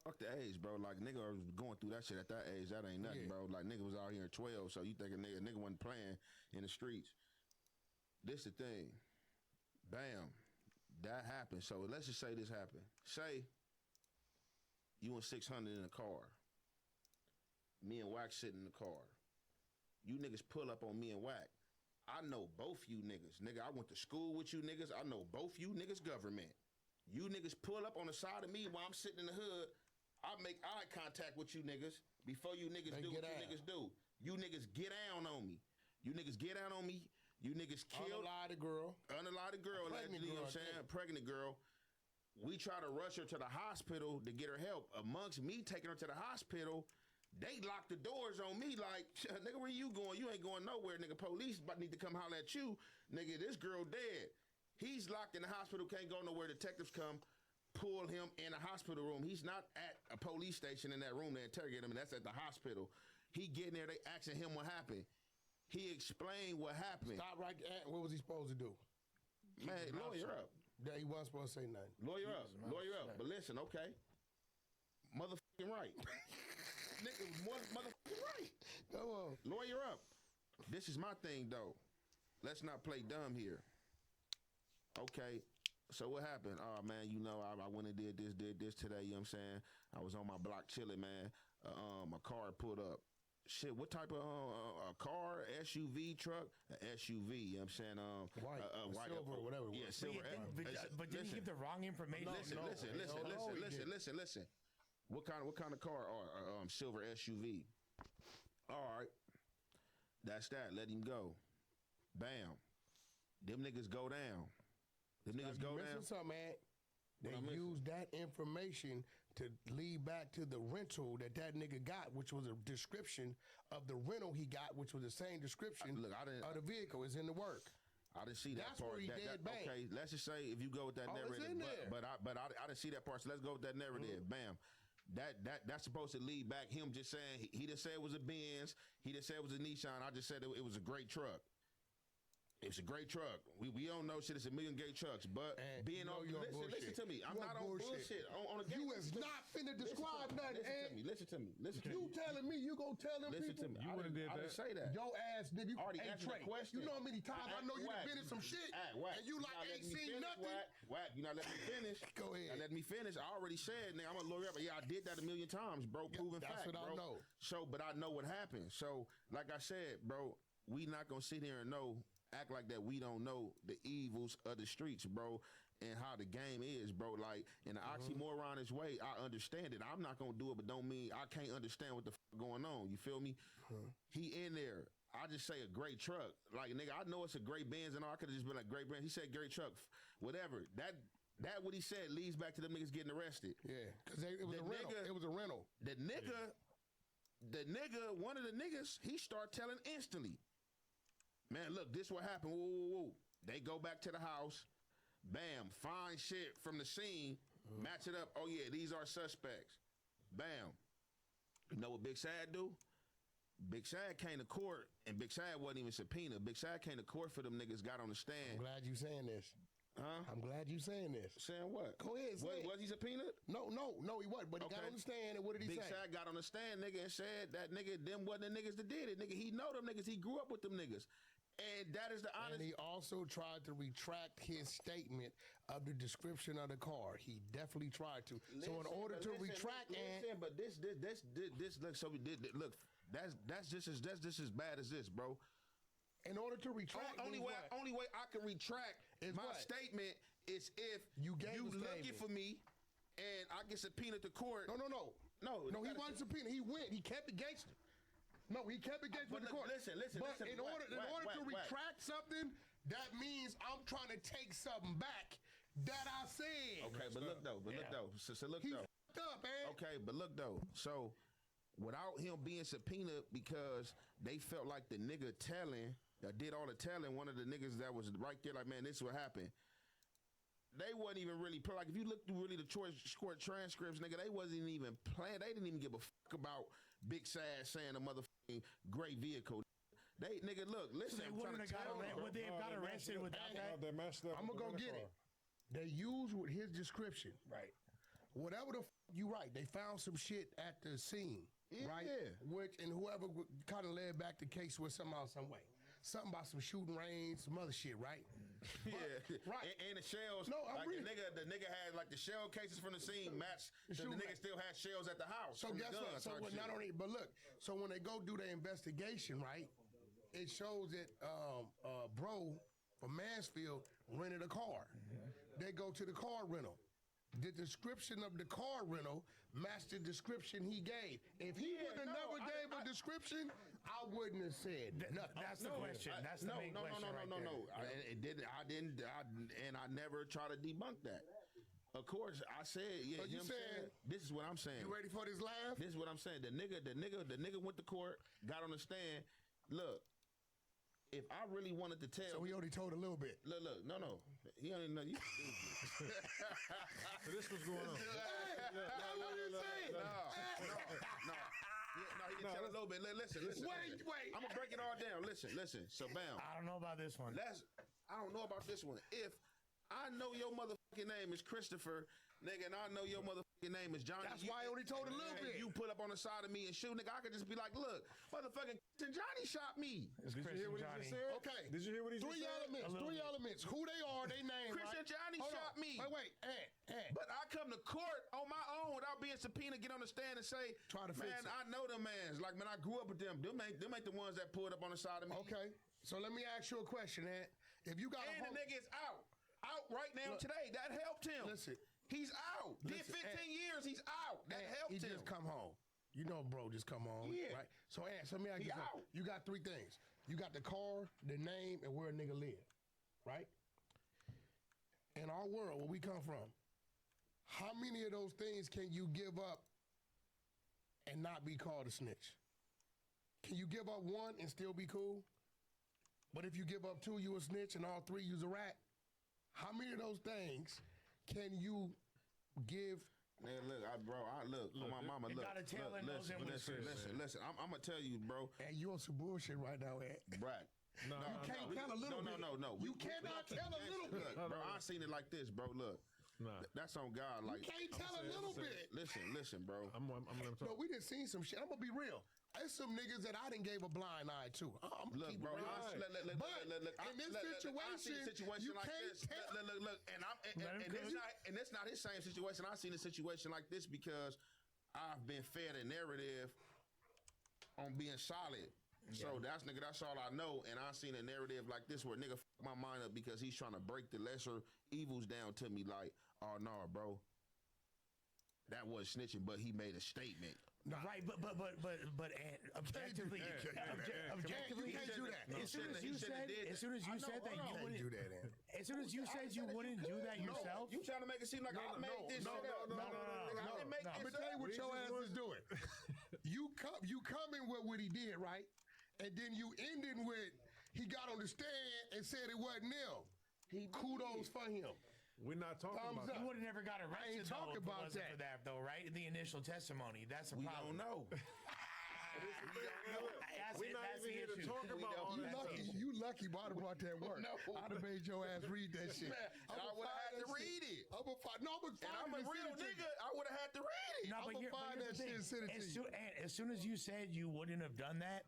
Fuck the age, bro. Like, nigga was going through that shit at that age. That ain't nothing, bro. Like, nigga was out here at 12, so you think a nigga wasn't playing in the streets. This the thing. Bam. That happened. So let's just say this happened. Say you and 600 in a car. Me and Wack sitting in the car. You niggas pull up on me and Wack. I know both you niggas. Nigga, I went to school with you niggas. I know both you niggas government. You niggas pull up on the side of me while I'm sitting in the hood. I make eye contact with you niggas before you niggas do what you niggas do. You niggas get down on me. You niggas get down on me. You niggas kill. Unalived girl. Allegedly, you know what I'm saying? Pregnant girl. We try to rush her to the hospital to get her help. Amongst me taking her to the hospital, they lock the doors on me like, nigga, where you going? You ain't going nowhere, nigga. Police need to come holler at you. Nigga, this girl dead. He's locked in the hospital, can't go nowhere. Detectives come, pull him in a hospital room. He's not at a police station in that room to interrogate him, and that's at the hospital. He getting there, they asking him what happened. He explained what happened. Stop right there. What was he supposed to do? Man, lawyer up. Yeah, he wasn't supposed to say nothing. Lawyer up. But listen, okay. Motherfucking right. Nigga, motherfucking right. Come on. Lawyer up. This is my thing, though. Let's not play dumb here. Okay, so what happened? Oh, man, you know, I went and did this today, you know what I'm saying? I was on my block chilling, man. My car pulled up. Shit, what type of a car, SUV, truck? SUV, you know what I'm saying? White, silver, whatever. Yeah, silver. But didn't you give the wrong information? Listen. What kind of car? Silver SUV. All right. That's that. Let him go. Bam. Them niggas go down. Them niggas go down. Something, man. They use that information to lead back to the rental that nigga got, which was a description of the rental he got, which was the same description of the vehicle is in the work. I didn't see that That's part. where he dead bang. Okay, let's just say if you go with that narrative, it's in there. but I didn't see that part. So let's go with that narrative. Bam. That's supposed to lead back him just saying he didn't say it was a Benz. He didn't say it was a Nissan. I just said it was a great truck. It's a great truck. We don't know shit. It's $1 million gay trucks, but And being on listen to me. I'm not on bullshit. On a game. You is not finna describe nothing. Listen to me. You telling me you gonna tell them Listen people? to me. I didn't say that. Yo ass nigga. Already Hey, answered Trey, the question. you know how many times I know you done been in some shit, and you like ain't seen nothing. Whack. You not letting me finish. Go ahead. Let me finish. I already said, nigga, I'm a lawyer, but yeah, I did that 1 million times, bro. Proven fact, That's what I bro. know. So, but I know what happened. So, like I said, bro, we not gonna sit here and act like that we don't know the evils of the streets, bro, and how the game is, bro. Like, in the oxymoronish way, I understand it. I'm not gonna do it, but don't mean I can't understand what the going on. You feel me? He in there. I just say a great truck. Like, nigga, I know it's a great Benz and all. I could have just been like, great Benz. He said great truck. Whatever. That what he said leads back to them niggas getting arrested. Yeah, because it was a rental. It was a rental. The nigga, one of the niggas, he start telling instantly. Man, look, this what happened. Whoa. They go back to the house. Bam. Find shit from the scene. Match it up. Oh, yeah, these are suspects. Bam. You know what Big Sad do? Big Sad came to court, and Big Sad wasn't even subpoenaed. Big Sad came to court for them niggas, got on the stand. I'm glad you saying this. Huh? I'm glad you saying this. Saying what? Go ahead, say it. Was he subpoenaed? No, he wasn't. But he got on the stand, and what did he Big say? Sad got on the stand, nigga, and said that nigga, them wasn't the niggas that did it. Nigga, he know them niggas. He grew up with them niggas. And that is the honest. And he also tried to retract his statement of the description of the car. He definitely tried to. So in order to retract, but this look. So we did look. That's just as bad as this, bro. In order to retract, only way I can retract my statement is if you looking for me and I get subpoenaed to court. No. He wasn't subpoenaed. He went. He kept it gangster. No, he kept it gangster with the court. Listen. But in order to retract something, that means I'm trying to take something back that I said. Okay, but look though. So look he though. Fucked up, man. Okay, but look though. So without him being subpoenaed because they felt like the nigga that did all the telling, one of the niggas that was right there, like, man, this is what happened. They wasn't even really like if you look through really the court transcripts, nigga, they wasn't even playing. They didn't even give a fuck about Big Sad saying a motherfucking great vehicle. They nigga, look, listen. So they wouldn't have got arrested without that. I'm gonna go get it. They used with his description. Right. Whatever the you right. They found some shit at the scene. Right. Which and whoever kind of led back the case with somehow, some way. Something about some shooting range, some other shit, right? Right. And the shells. No, I'm like the nigga had like the shell cases from the scene matched. So the nigga still had shells at the house. So guess what? So not only, but look. So when they go do their investigation, right? It shows that bro from Mansfield rented a car. They go to the car rental. The description of the car rental matched the description he gave. If he would have never gave a description, I wouldn't have said nothing. That's the question. That's the main question. No. I didn't, and I never try to debunk that. Of course, I said, yeah. So you saying, this is what I'm saying. You ready for this laugh? This is what I'm saying. The nigga went to court, got on the stand. Look. If I really wanted to tell, so he only told a little bit. Look, no, he only know you. So this was going on. No, he can tell a little bit. Listen. Wait. I'm gonna break it all down. Listen. So, bam. I don't know about this one. I don't know about this one. If I know your motherfucking name is Christopher, nigga, and I know your motherfucking name is Johnny. That's why I only told a little bit. You pull up on the side of me and shoot, nigga, I could just be like, look, motherfucking Johnny shot me. Did you hear what he just said? Okay. Did you hear what he just said? Three elements. Who they are, they name. Christian Johnny shot me. Wait. But I come to court on my own without being subpoenaed, get on the stand and say, man, I know them mans. Like, man, I grew up with them. Them ain't the ones that pulled up on the side of me. Okay. So let me ask you a question, Ant. If you got the nigga is out right now today. That helped him. Listen. He's out. Did 15 years, he's out. That helped him. He just come home. You know, bro, just come home. Yeah. Right? So, Ant, let me ask you something. You got three things. You got the car, the name, and where a nigga live. Right? In our world, where we come from, how many of those things can you give up and not be called a snitch? Can you give up one and still be cool? But if you give up two, you a snitch, and all three, you's a rat. How many of those things can you give? Man, look, look, my mama, look. Listen. I'm gonna tell you, bro. And you on some bullshit right now, Ed. Right. No, you can't tell a little bit. No. You cannot tell a little bit. Look, bro, I seen it like this, bro. Look. Nah. That's on God. Like, you can't tell a little bit. Listen, bro. I'm gonna talk. No, we done seen some shit. I'm gonna be real. There's some niggas that I done gave a blind eye to. Look, bro. But in this situation, you can't tell. Look, and it's not his same situation. I seen a situation like this because I've been fed a narrative on being solid. Yeah. So that's all I know. And I seen a narrative like this where nigga fuck my mind up because he's trying to break the lesser evils down to me. Like, oh no, bro, that was snitching, but he made a statement. Nah. Right, but objectively, objectively, you can't do that. As soon as you said that you wouldn't do that, as soon as you said you wouldn't do that yourself, you trying to make it seem like I made this shit up. No. I'm gonna tell you what your ass is doing. You coming with what he did, right? And then you ending with he got on the stand and said it wasn't him. Kudos for him. We're not talking about that. You would have never got arrested. I ain't talking about that. For that though, right? In the initial testimony, that's a problem. We don't know. We're not even here to talk about all that. You lucky, but I'd have brought that work. No. I'd have made your ass read that shit. Man, I would have had to read it. I'm a real nigga. I would have had to read it. No, but find that shit and send it to you. As soon as you said you wouldn't have done that,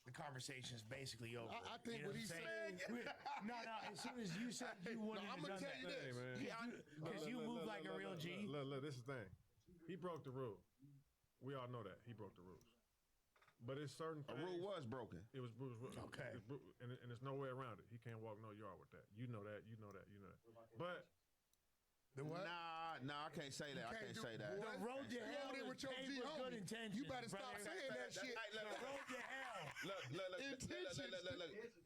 the conversation is basically over. I think what he's saying. No. As soon as you said you wouldn't have done that, because you move like a real G. Look, this is the thing. He broke the rule. We all know that he broke the rules. But it's certain things. A rule was broken. It was okay, and there's no way around it. He can't walk no yard with that. You know that. But. The what? Nah, I can't say that. I can't say that. The road to hell is paved with good intentions. You better stop saying that shit. The road to hell. Look.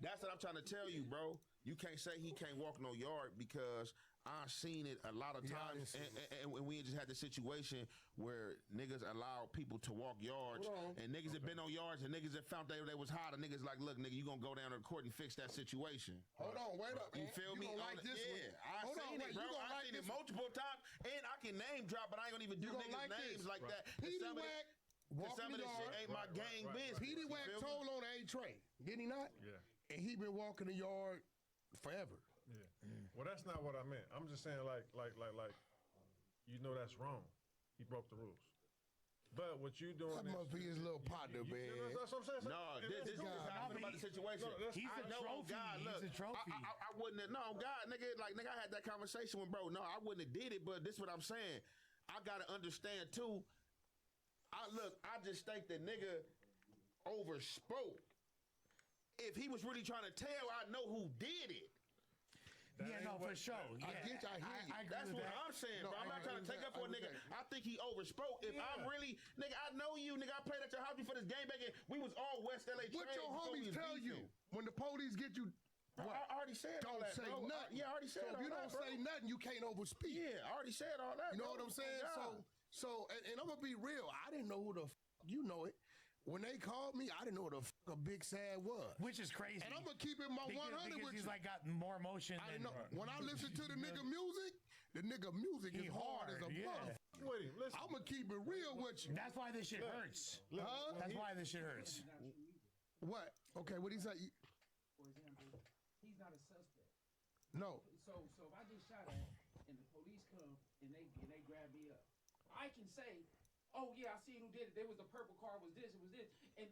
That's what I'm trying to tell you, bro. You can't say he can't walk no yard because I've seen it a lot of times, and we just had the situation where niggas allow people to walk yards, and niggas have been on yards, and niggas that found they was hot, and niggas like, look, nigga, you gonna go down to the court and fix that situation. Hold on, wait up, you feel me? Like this I've seen it, bro. I've seen it multiple times, and I can name drop, but I ain't gonna even do niggas' names like that. Petey Wack, some of this shit ain't my gang business. Petey Wack told on A-Train, did he not? Yeah. And he been walking the yard forever. Yeah. Well, that's not what I meant. I'm just saying, like, you know, that's wrong. He broke the rules. But what you doing? That must be his little partner, man. That's what I'm saying. No, this is talking about the situation. He's a trophy. He's a trophy. I wouldn't have. No, God, nigga, I had that conversation with bro. No, I wouldn't have did it. But this is what I'm saying. I gotta understand too. I just think the nigga overspoke. If he was really trying to tell, I know who did it. For sure. Yeah. I get you. I hear you. That's what I'm saying, bro. I'm not trying to take up for a nigga. I think he overspoke. If I'm really, nigga, I know you, nigga. I played at your house before this game back in. We was all West LA. What your homies tell you when the police get you? Bro, I already said all that. Don't say nothing. I already said all that. If you don't say nothing, you can't overspeak. Yeah, I already said all that. You know what I'm saying? And I'm gonna be real. I didn't know who the you know it. When they called me, I didn't know what the fuck a Big Sad was. Which is crazy. And I'm going to keep it my 100 because with he's you. like got more emotion I know. When I listen to the nigga music, the nigga music is hard as a motherfucker. Wait, listen. I'm going to keep it real with you. That's why this shit hurts. That's why this shit hurts. What? Okay, what he say? For example, he's not a suspect. No. So if I get shot at and the police come and they grab me up, I can say, oh yeah, I seen who did it. There was the purple car. Was this? It was this. And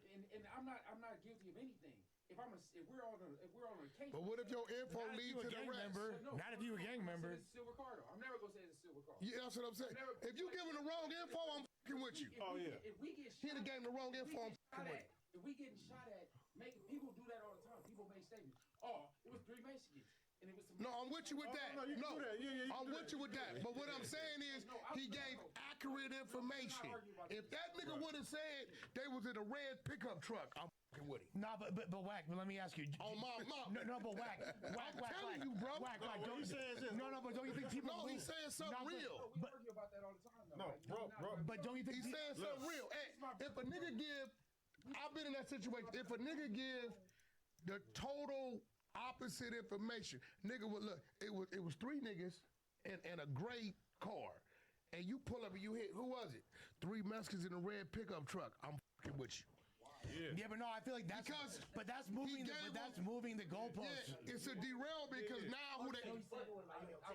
I'm not guilty of anything. If we're on a case. But what if your info leads to the arrest? Not if you a gang member. It's silver car though. I'm never gonna say it's a silver car. Yeah, that's what I'm saying. If you giving the wrong info, I'm fucking with you. If we get He the game the wrong info, I'm fucking with you. If we getting shot at, people do that all the time. People make statements. Oh, it was 3 Mexicans. and it was some. No, I'm with you with that. No, you can do that. Yeah, I'm with you with that. But what I'm saying is, he gave accurate information. If that nigga would have said they was in a red pickup truck, I'm fucking with him. No, but Wack, but let me ask you. Oh, my. No, but Wack. I'm telling you, bro. Wack, what he says is- no, but don't you think people? No, he's saying something real. We argue about that all the time. Though. No, bro. But don't you think He's saying something real. Hey, if a nigga give, I've been in that situation. If a nigga give the total opposite information, nigga would look. It was three niggas in a gray car, and you pull up and you hit. Who was it? Three Mexicans in a red pickup truck. I'm fucking with you. Yeah, but no, I feel like that's moving the goalposts. Yeah, it's a derail because now who they. I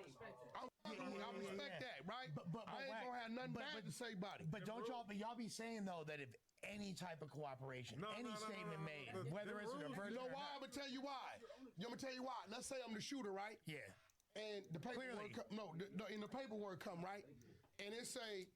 respect that, right? But I ain't gonna have nothing bad to say about it. But y'all be saying though that if any type of cooperation, statement made, whether it's a diversion, you know why? I'm gonna tell you why. I'm gonna tell you why. Let's say I'm the shooter, right? Yeah. And the paperwork in the paperwork come right, and it say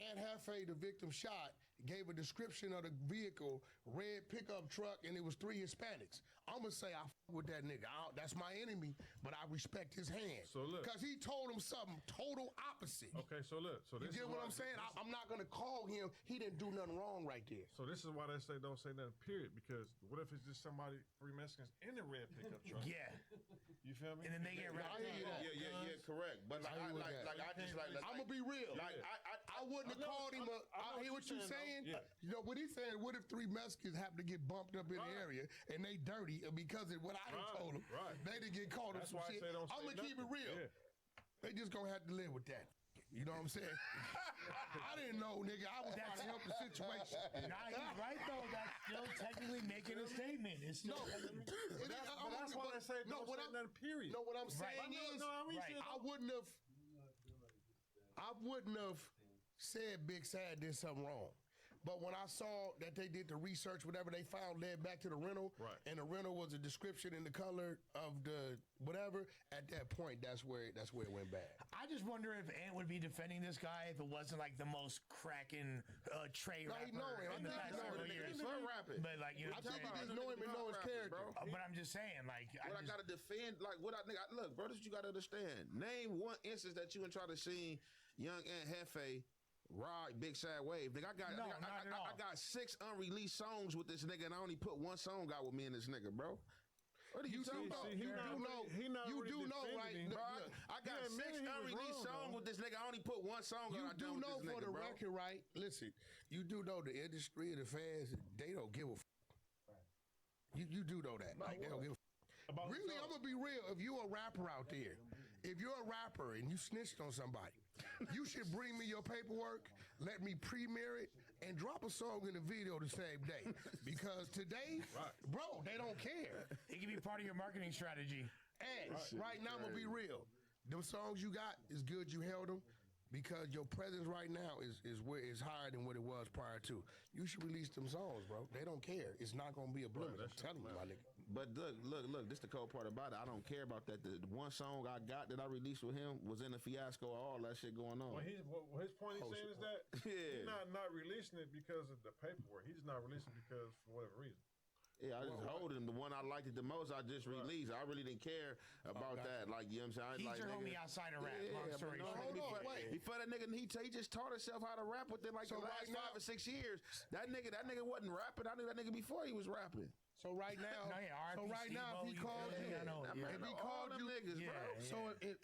Aunt Hefe, the victim shot, gave a description of the vehicle, red pickup truck, and it was 3 Hispanics. I'm gonna say I fuck with that nigga. That's my enemy, but I respect his hand. So look, because he told him something total opposite. Okay, so look, so you this get is what why- I'm saying? I'm not gonna call him. He didn't do nothing wrong right there. So this is why they say don't say nothing. Period. Because what if it's just somebody, 3 Mexicans in the red pickup truck? Yeah. You feel me? And then they get wrapped up. Yeah, correct. But I'm gonna be real. Like I wouldn't have called him. I hear what you're saying. Yeah. You know what he's saying? What if 3 Mexicans happen to get bumped up in the area and they dirty because of what I done told them? Right. They didn't get caught up That's some why I shit. say don't say I'm gonna keep it nothing. real. Yeah. They just gonna have to live with that. You know what I'm saying? I didn't know, nigga. I was trying to help the situation. Nah, he's right though. That's still technically making a statement. It's still That's why they say don't say nothing. Period. No, what I'm saying is, I wouldn't have said Big Sad did something wrong. But when I saw that they did the research, whatever they found led back to the rental, and the rental was a description in the color of the whatever, at that point, that's where it went bad. I just wonder if Ant would be defending this guy if it wasn't like the most cracking Trey rapper in the past several years. But like, you know, I think he just know him and know his character. But I'm just saying, like, I gotta defend, like, what I nigga. Look, bro, this you gotta understand. Name one instance that you and try to see young Aunt Hefe ride Big Sad Wave. Nigga, I got 6 unreleased songs with this nigga, and I only put 1 song out with me and this nigga, bro. What are you talking about? You do know, right? Bro, I got 6 unreleased songs with this nigga. I only put 1 song out. You do know for the record, right? Listen, you do know the industry and the fans, they don't give a You do know that. Like, they don't give a Really, I'm gonna be real. If you're a rapper out there, if you're a rapper and you snitched on somebody, you should bring me your paperwork, let me premiere it, and drop a song in the video the same day. Because today, bro, they don't care. It can be part of your marketing strategy. And right now, I'm gonna be real. Them songs you got is good. You held them. Because your presence right now is higher than what it was prior to. You should release them songs, bro. They don't care. It's not gonna be a blemish. I'm telling you, my nigga. But look. This the cold part about it. I don't care about that. The 1 song I got that I released with him was in the fiasco of all that shit going on. Well, his point he's saying is that he's not releasing it because of the paperwork. He's not releasing it because for whatever reason. Yeah, I just hold him. The one I liked it the most, I just released. I really didn't care about that. Like, you know what I'm saying? He's your homie outside of rap. Long story short. He for that nigga. He just taught himself how to rap within like the last 5 or 6 years. That nigga wasn't rapping. I knew that nigga before he was rapping. So right now, if he called you, so if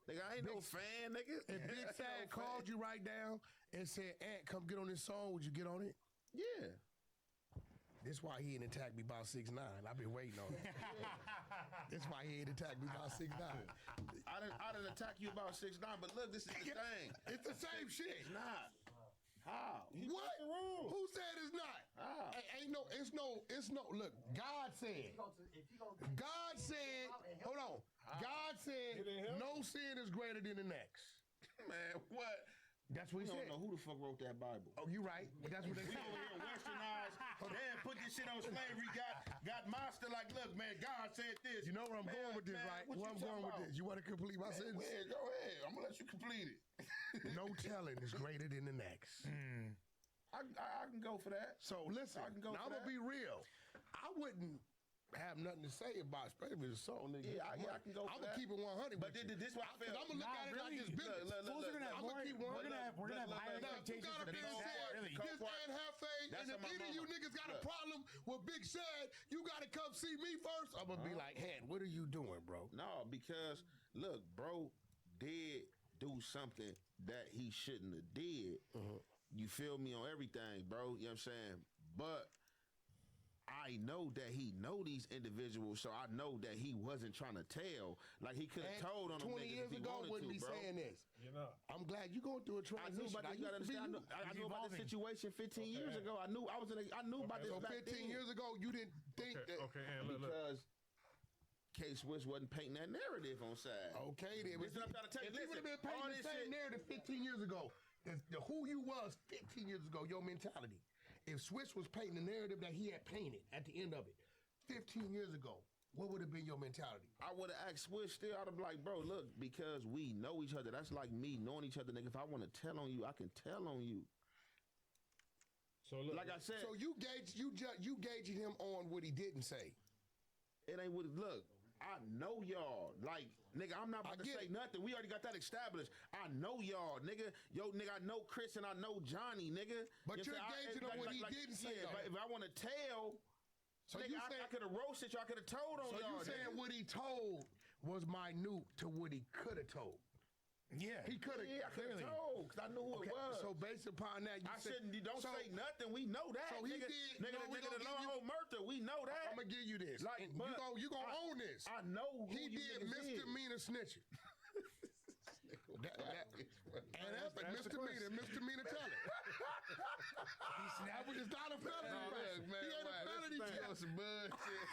nigga, I ain't no fan, nigga. If Big Sad called you right now and said, "Ant, come get on this song," would you get on it? Yeah. This why he ain't attacked me about 6'9". I've been waiting on it. This why he ain't attacked me about 6'9". I didn't attack you about 6'9", but look, this is the thing. It's the same shit. It's not. How? What? Who said it's not? How? It's no. Look, God said. Hold on. God said no sin is greater than the next. Man, what? That's what he said. I don't know who the fuck wrote that Bible. Oh, you right. But that's what they We said. over here westernized. Damn, put this shit on slavery. Got monster like, look, man, God said this. You know where I'm going with this, right? Where I'm going with this. You want to complete my sentence? Go ahead. I'm going to let you complete it. No telling is greater than the next. I can go for that. So listen, I'm going to be real. I wouldn't have nothing to say about, especially the song, nigga. Yeah, I can go for I'm that. gonna keep it 100. But this what I feel. I'm gonna look at it like this business. Fools are gonna have I'm gonna keep we're gonna have higher expectations for Big Sad. Really, this and Hefe, and if any of you niggas got a problem with Big Sad, you gotta come see me first. I'm gonna be like, hey, what are you doing, bro? No, because look, bro did do something that he shouldn't have did. You feel me on everything, bro? You know what I'm saying? But I know that he know these individuals, so I know that he wasn't trying to tell. Like he could have told on them 20 niggas years if he ago wanted wouldn't to, be bro. saying this. You know, I'm glad you going through a I knew transition. about this. You gotta understand. I knew about the situation 15 years ago. I knew about this. So back 15 then. years ago, you didn't think that. Okay, and look. Because K-Swiss wasn't painting that narrative on side. Okay, then. This is what I'm trying to tell you. If you would have been Listen, all painting this the same shit. narrative 15 years ago, who you was 15 years ago, your mentality. If Swiss was painting the narrative that he had painted at the end of it 15 years ago, what would have been your mentality? I would have asked Swiss still. I'd have been like, bro, look, because we know each other. That's like me knowing each other, nigga. If I want to tell on you, I can tell on you. So look, like I said, So you gauging him on what he didn't say. it ain't what it look. I know y'all. Like, nigga, I'm not about to say nothing. We already got that established. I know y'all, nigga. Yo, nigga, I know Chris and I know Johnny, nigga. But You you're know gauging on what he didn't say, Yeah, though. but if I want to tell, So nigga, you I could have roasted you. I could have told on So y'all. you saying nigga. what he told was minute to what he could have told? Yeah, he could have. Yeah, I could have told because I knew who it was. So based upon that, you I said, shouldn't. You don't so, say nothing. We know that. So he nigga, did. Nigga, no, nigga, the Lord Murtha. We know that. I'm gonna give you this. Like, And but you gonna own this. I know who He you did niggas is. misdemeanor snitching. And that's like That's the misdemeanor telling. It's not a felony. Look, man, He ain't a felony you telling. on some bullshit.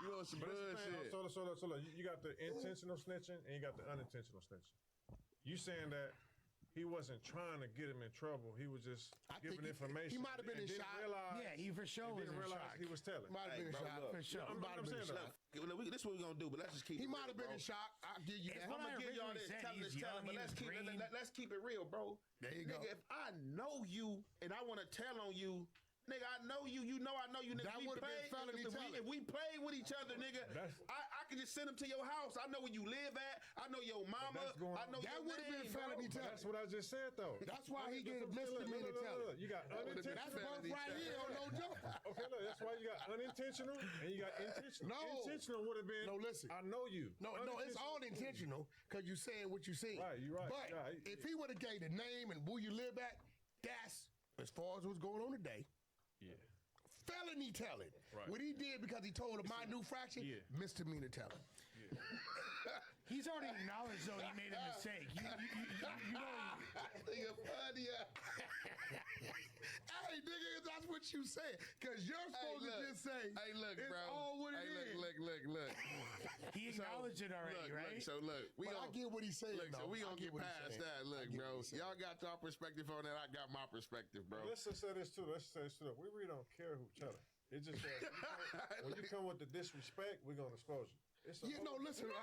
You on some bullshit. So look, you got the intentional snitching and you got the unintentional snitching. You saying that he wasn't trying to get him in trouble. He was just giving information. He might have been and in didn't shock. Realize, Yeah, he for sure and was didn't in realize shock. he was telling. Might have been in bro, shock. look. For sure. I'm Might have been in saying, shock. This is what we're gonna do, but let's just keep He it might real, have been bro. in shock. I'll give you that. It's I'm gonna give y'all this. Said Tell he's this, young, but he let's was keep it. green. Let's keep it real, bro. There you nigga, go. if I know you and I want to tell on you, nigga, I know you. You know I know you. Nigga, That would've been felony telling. if we play with each other, nigga, I can just send them to your house. I know where you live at. I know your mama. that's going- I know That your would have been name, bro. felony But telling. that's what I just said, though. That's why he Look, get look, misdemeanor look, telling. You got That's unintentional. both right here on no joke. Okay, look, that's why you got unintentional and you got intentional. No. Intentional would have been. No, listen. I know you. No, it's all intentional because you're saying what you see. Right, you're right. But Yeah, if he would have gave the name and who you live at, that's as far as what's going on today. Yeah. Felony telling. Right. What he did because he told a minute fraction, Yeah. misdemeanor telling. He's already acknowledged though he made a mistake. You know. Nigga funny. Hey, nigga, that's what you say. Because you're supposed to just say, Hey, look, it's bro. all what it is. Look. He acknowledged it already, right? We But I get what he's saying, Look, so though. we I gonna get get what he's past saying. that. Look, I get bro. what he's saying. Y'all got y'all perspective on that. I got my perspective, bro. Let's just say this too. We really don't care who tell it. It's just that when you come with the disrespect, we're gonna expose you. Listen,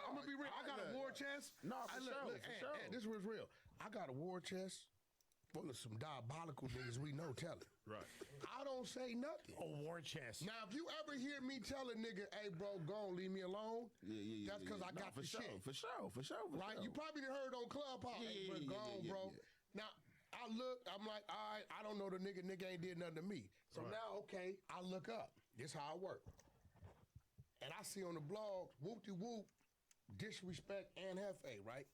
I'm gonna be real. I got a war chest. No, for sure, for sure. This was real. I got a war chest full of some diabolical niggas we know telling. Right. I don't say nothing. A war chest. Now, if you ever hear me tell a nigga, hey, bro, go on, leave me alone, that's because I got for the sure, shit. For sure. Right? You probably done heard on Clubhouse, hey, but go on, bro. Yeah. Now, I look, I'm like, all right, I don't know the nigga. Nigga ain't did nothing to me. So now, okay, I look up. This how I work. And I see on the blog, whoop-de-whoop, disrespect and hefe, right?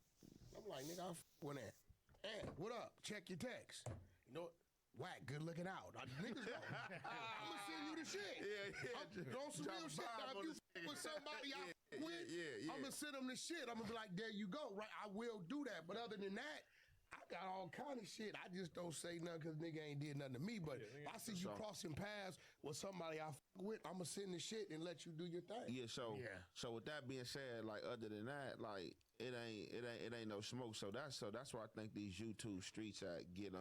I'm like, nigga, I'm with that. And what up? Check your text. You know, whack, good looking out. Niggas know. I'm gonna send you the shit. Yeah. On some real shit. Now, if you with somebody I with, I'm gonna send them the shit. I'm gonna be like, there you go, right? I will do that. But other than that, I got all kind of shit. I just don't say nothing because nigga ain't did nothing to me. But if I see you crossing paths with somebody I with, I'm gonna send the shit and let you do your thing. Yeah, so with that being said, like other than that, like it ain't no smoke. So that's why I think these YouTube streets get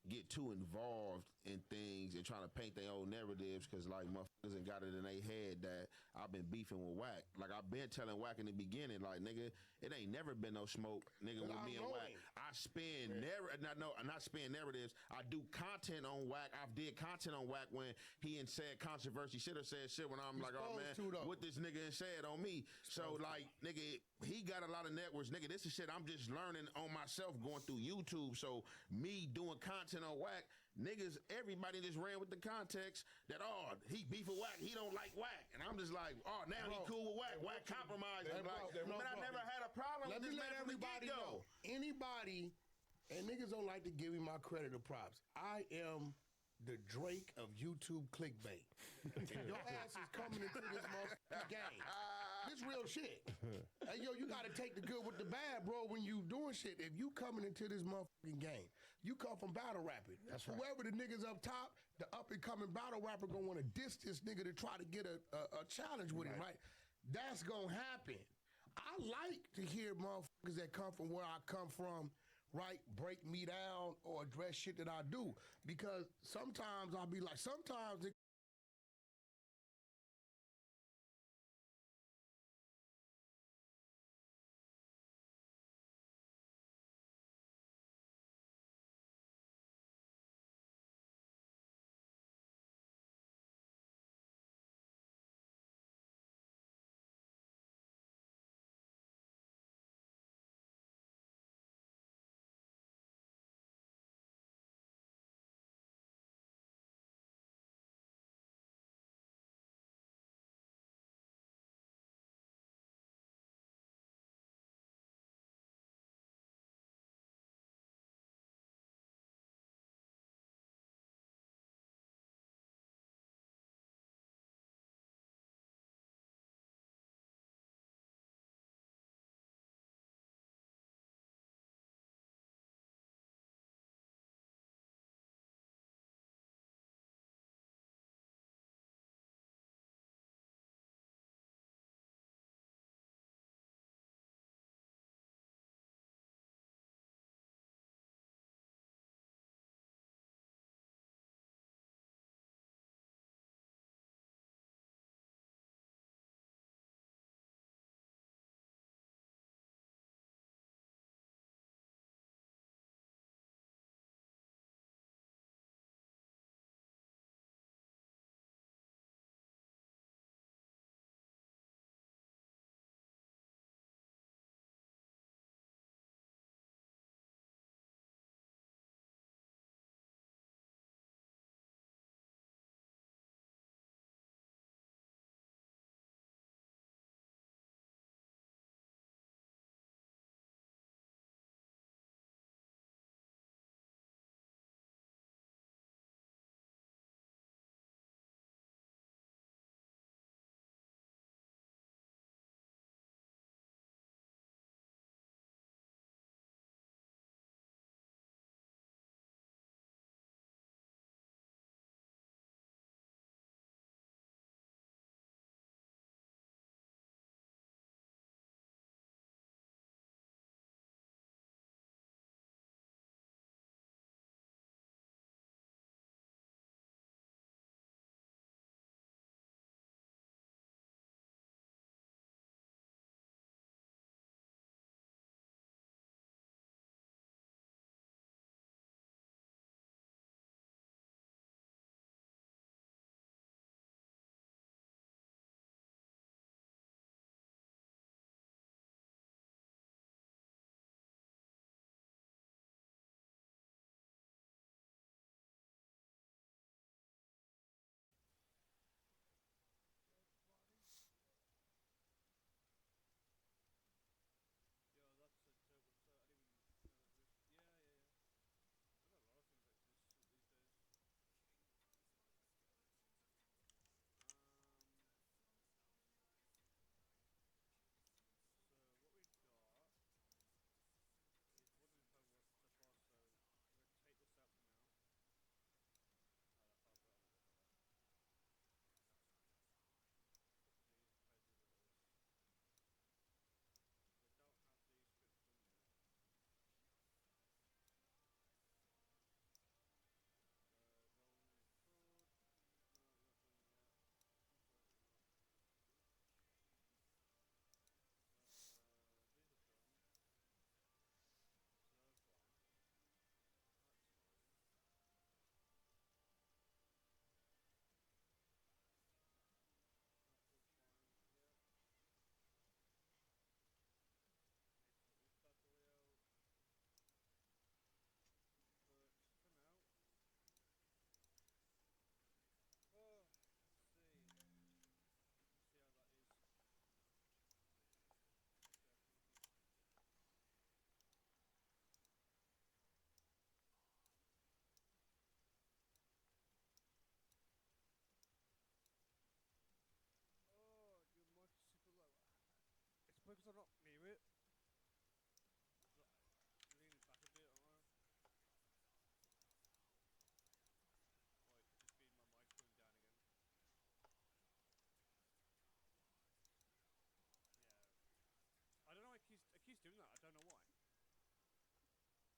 get too involved in things and trying to paint their own narratives because like motherfuckers ain't got it in their head that I've been beefing with Wack. Like I've been telling Wack in the beginning, like nigga, it ain't never been no smoke, nigga, with me and Wack. I spin not spin narratives. I do content on Wack. I've did content on Wack when he and said controversy shit or said shit when I'm like, oh man, what this nigga said on me. So like nigga, he got a lot of networks, nigga. This is shit I'm just learning on myself going through YouTube. So me doing content on Wack, niggas, everybody just ran with the context that, oh, he beef with Wack, he don't like Wack. And I'm just like, oh, now he cool with Wack. Wack compromised. Like, man, I never had a problem with this man from the get-go. Anybody, and niggas don't like to give me my credit or props. I am the Drake of YouTube clickbait. Your ass is coming into this motherfucking game. This real shit. Hey, yo, you gotta take the good with the bad, bro, when you doing shit. If you coming into this motherfucking game, you come from battle rapping. That's right. Whoever the niggas up top, the up-and-coming battle rapper gonna wanna diss this nigga to try to get a challenge with him, right? That's gonna happen. I like to hear motherfuckers that come from where I come from, right, break me down or address shit that I do. Because sometimes I'll be like, sometimes it I'm not near it. Lean it back a bit, am I? Or it could just be my mic going down again. Yeah. I don't know. It keeps doing that. I don't know why.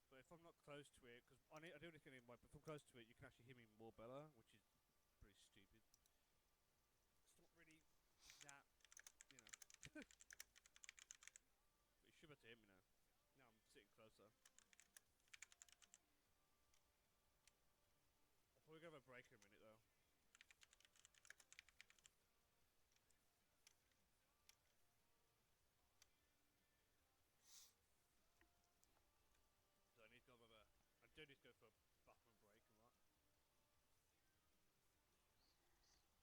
But if I'm not close to it, because I do this anyway. But if I'm close to it, you can actually hear me more better, which is pretty stupid. It's not really that, you know. But you should be able to hear me now. Now I'm sitting closer. I'll probably go have a break in a minute though. So I need to go have a. I do need to go for a bathroom break and that.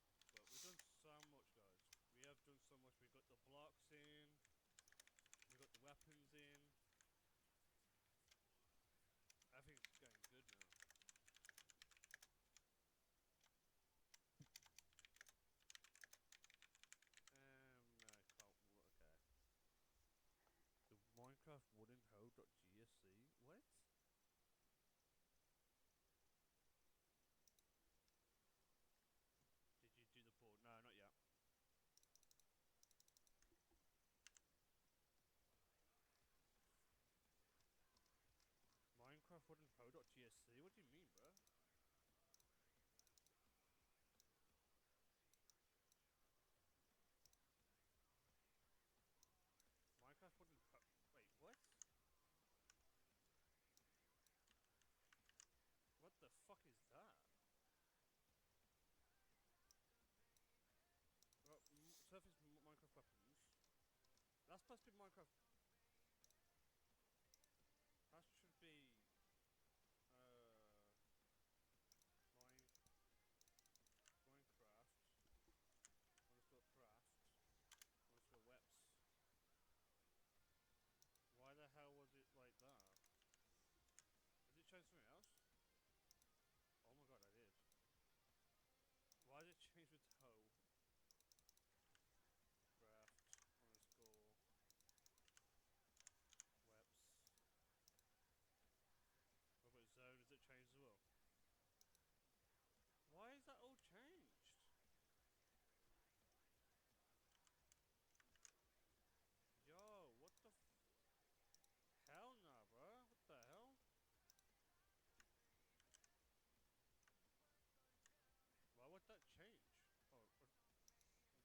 But we've done so much, guys. We have done so much. We've got the blocks in. We've got the weapons in. Everything's going good now. No, I can't. Okay. The Minecraft wooden hoe.gsc. What? Did you do the board? No, not yet. Minecraft wooden hoe.gsc. What do you mean, bro? Minecraft wooden hoe. Wait, what? What the fuck is that? Well, surface Minecraft weapons. That's supposed to be Minecraft. That should be. Mine. Minecraft. Underscore craft. Underscore weps. Why the hell was it like that? Did it change something else? Oh my god, I did. Why did it change with hoe? Craft. Underscore. Weps. What about zone? Does it change as well? Why is that all changed? Yo, what the hell nah, bro? What the hell? Why would that change?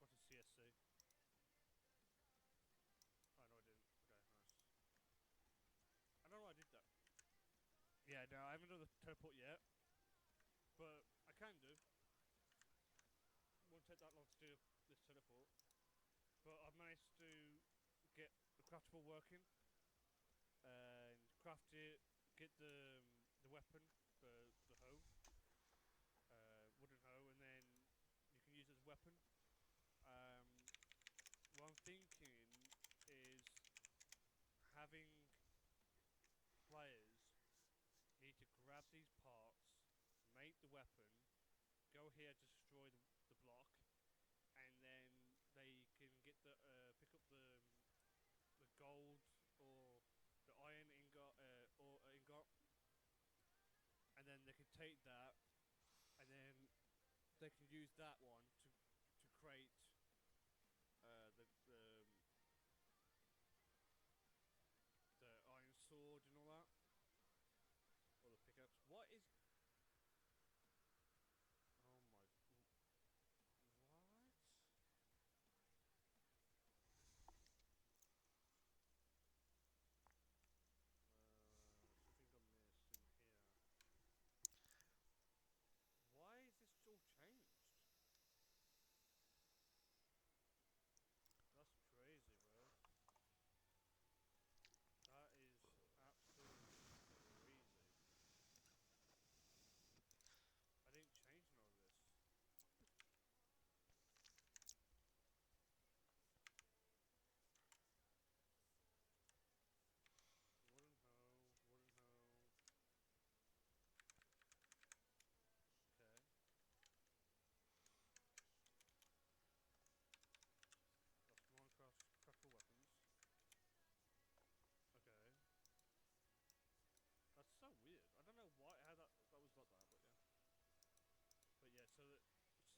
Oh, I got a CSC. Oh, no, I didn't. Okay, nice. I don't know why I did that. Yeah, no, I haven't done the teleport yet. But I can do. Won't take that long to do this teleport. But I've managed to get the craftable working. And craft it. Get the weapon. The hoe. Wooden hoe. And then you can use it as a weapon. What I'm thinking is having players need to grab these parts, make the weapon, go here to destroy the block, and then they can get the pick up the gold or the iron ingot or ingot, and then they can take that, and then they can use that one to create the iron sword and all that, or the pickaxe. What is? Oh my! What? Something got missed in here. Why is this all changed? That's crazy, bro. That is absolutely crazy.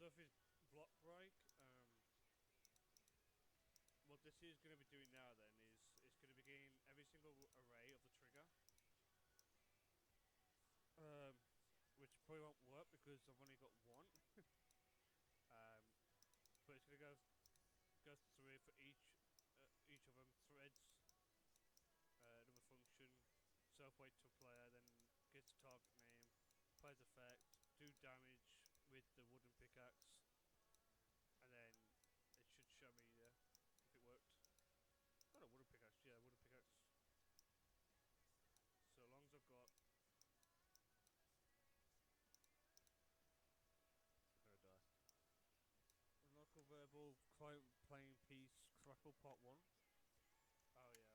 stuff is block break. What this is going to be doing now then is it's going to be getting every single array of the trigger. Which probably won't work because I've only got one. But it's going to go through for each of them threads. Another function, self weight to player, then gets target name, plays effect, do damage with the wooden pickaxe, and then it should show me if it worked. Not a wooden pickaxe, yeah, wooden pickaxe. So long as I've got. I'm gonna die. Unlock a verbal client playing piece, crackle part 1. Oh yeah.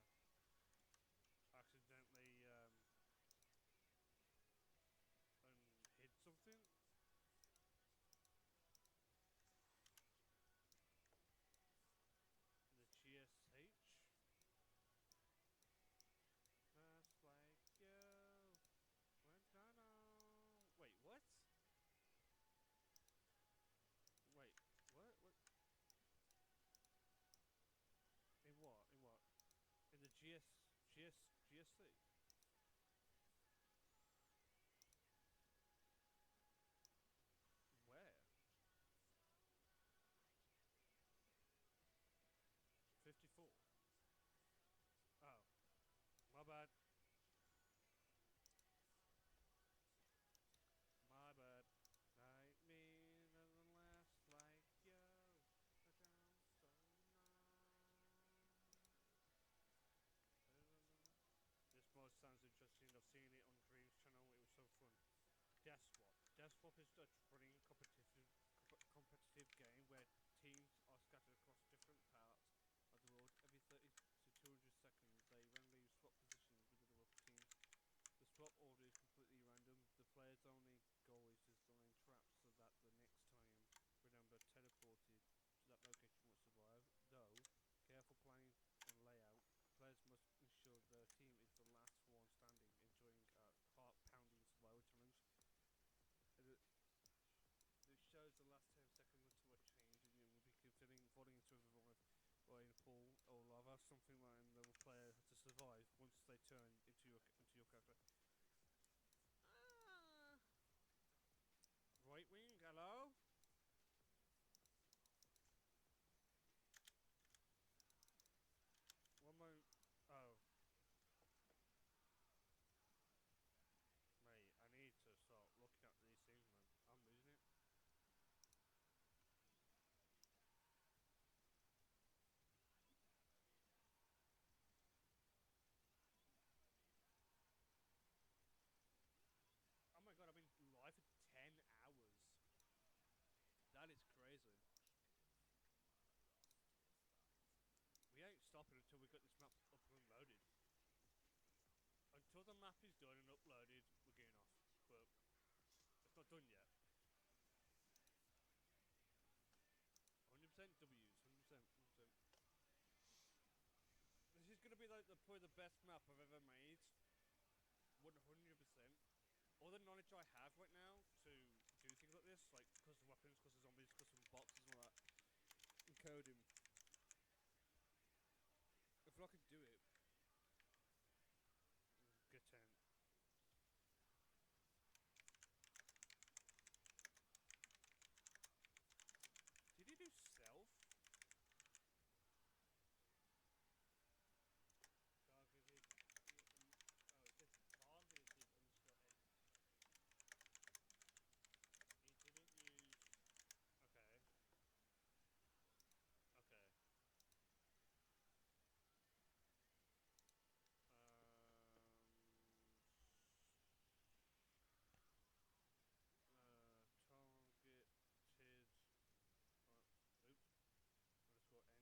Accidentally hid something. The GSH. That's like yo. Went down. Wait, what? Wait, what? What? In what? In what? In the GSC? Where? 54. Oh, my bad. My bad. Like me doesn't last like yo. But I'm so This mod sounds interesting. I've seen it on Dream's channel. It was so fun. Death Swap. Death Swap is a running competitive game where teams are scattered across different parts of the world. Every 30 to 200 seconds, they randomly swap positions with other teams. The swap order is completely random. The player's only goal is to design traps so that the next time, remember, teleported to that location won't survive. Though, careful planning and layout, players must ensure their team is the last one standing, enjoying a heart-pounding survival challenge. It shows the last 10 seconds until a change, and you will be considering voting to revive or in a pool or lava, something like the player has to survive once they turn into your character. Right wing, hello? One moment. Oh. Mate, I need to start looking at these things, man. I'm losing it. Oh my god, I've been live for 10 hours. That is crazy. We ain't stopping until we got this map up and loaded. Until the map is done and uploaded, we're getting off. But it's not done yet. 100% W's, 100%, 100%. This is gonna be like probably the best map I've ever made. 100%. All the knowledge I have right now to do things like this, like custom weapons, custom zombies, custom boxes and all that, and coding. If I could do it, get 10. Did he do stealth? Targeted. Oh, it says targeted underscore end. He didn't use. Okay. Okay. Targeted. Oops.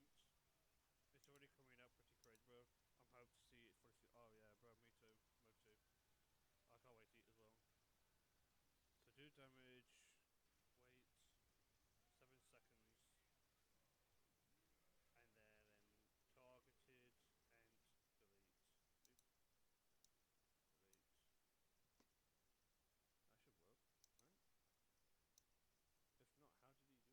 Underscore ent. It's already coming up pretty crazy, bro. I'm hoping to see it for. Oh yeah, bro. Me too. Mode 2. I can't wait to eat as well. So do damage. Wait 7 seconds. And then targeted and delete. Oops. Delete. That should work, right? If not, how did he do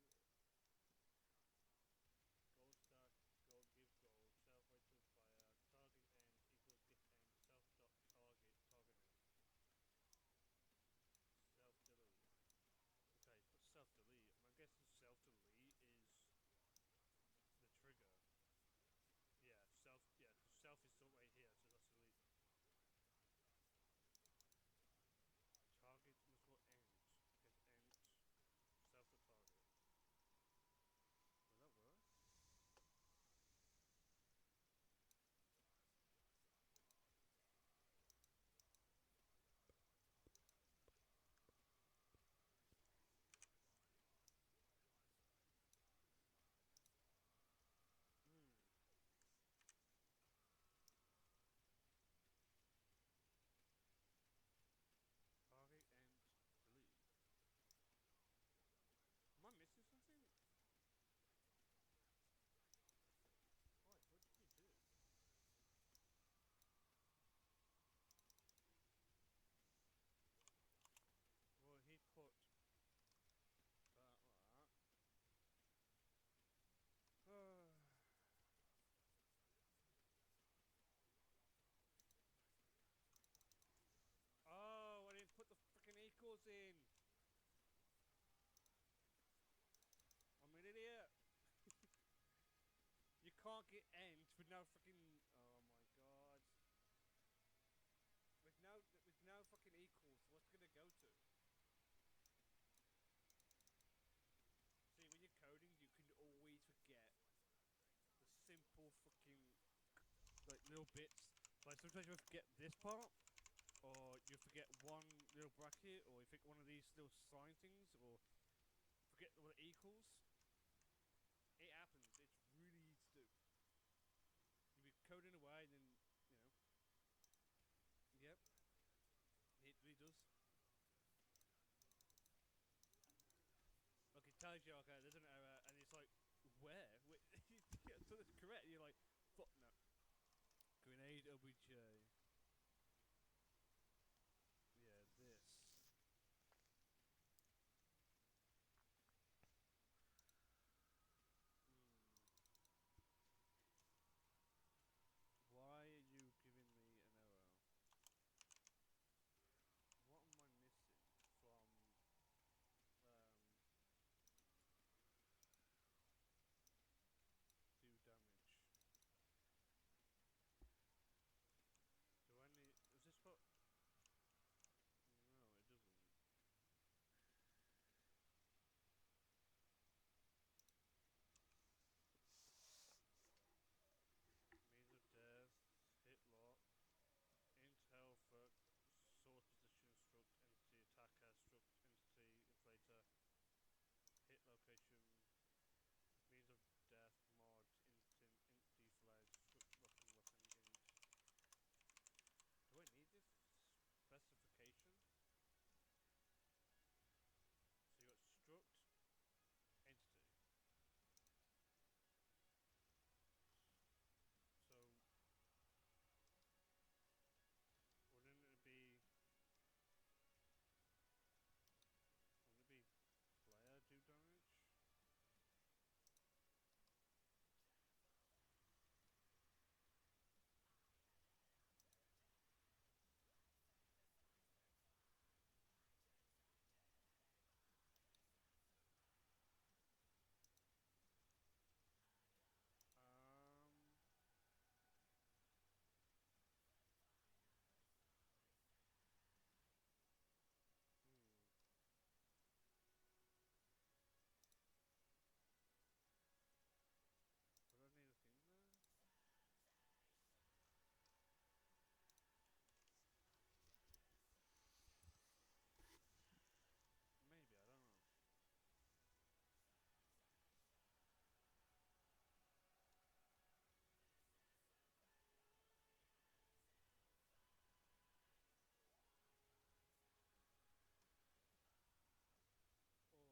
in. I'm an idiot. You can't get end with no fucking. Oh my god. With no fucking equals. What's it gonna go to? See, when you're coding, you can always forget the simple fucking like little bits. Like sometimes you forget this part, or you forget one little bracket, or you forget one of these little sign things, or forget what it equals. It happens. It's really easy to do. You be coding away, and then yep, it really does. Like it tells you, okay, there's an error, and it's like, where? So that's correct. And you're like, fuck no. Grenade OBJ. Yeah, this. Why are you giving me an error? What am I missing from do damage? Do I need? Is this what? No, it doesn't. Means of death, hit lock, intel for source position, struct entity, attacker, struct entity, inflator, hit location, means of death, mod, instant, int deflag, struct weapon, weapon, int. Do I need this specification? So you got struct entity. So wouldn't it be? Wouldn't it be player do damage? Um.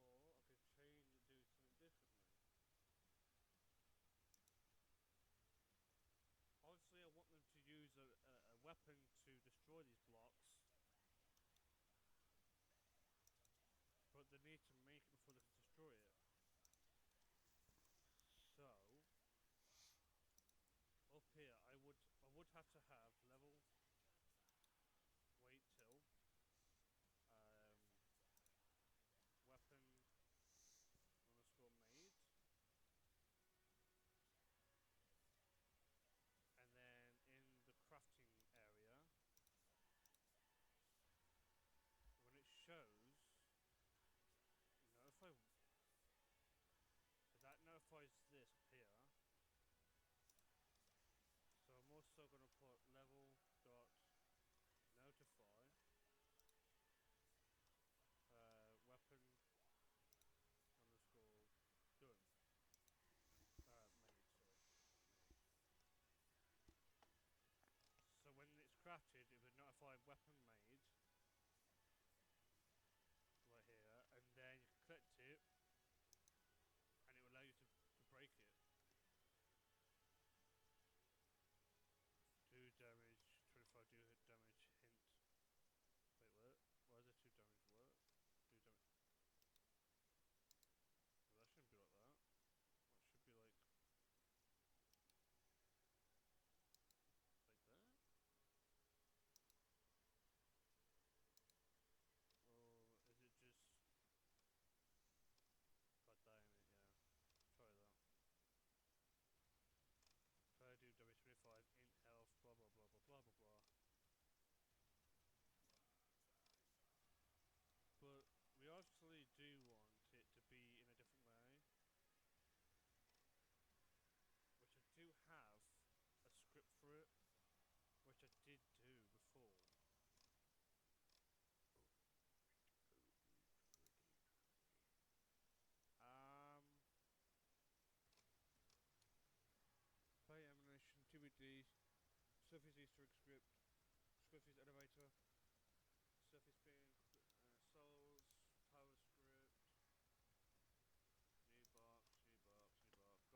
Would I need a thing there? Maybe, I don't know. Or I could change it, do something differently. Obviously, I want them to use a weapon to destroy these blocks, but they need to make it before they can destroy it. So up here, I would have to have level wait till weapon underscore made, and then in the crafting area, when it shows notify, that notifies this up here. So I'm also going to put level dot notify weapon underscore done. Made, sorry. Made. So when it's crafted, it would notify weapon made right here, and then you can collect it, and it will allow you to break it. Do Surface Easter egg script, Scruffy's elevator, surface being souls, power script, new box, golden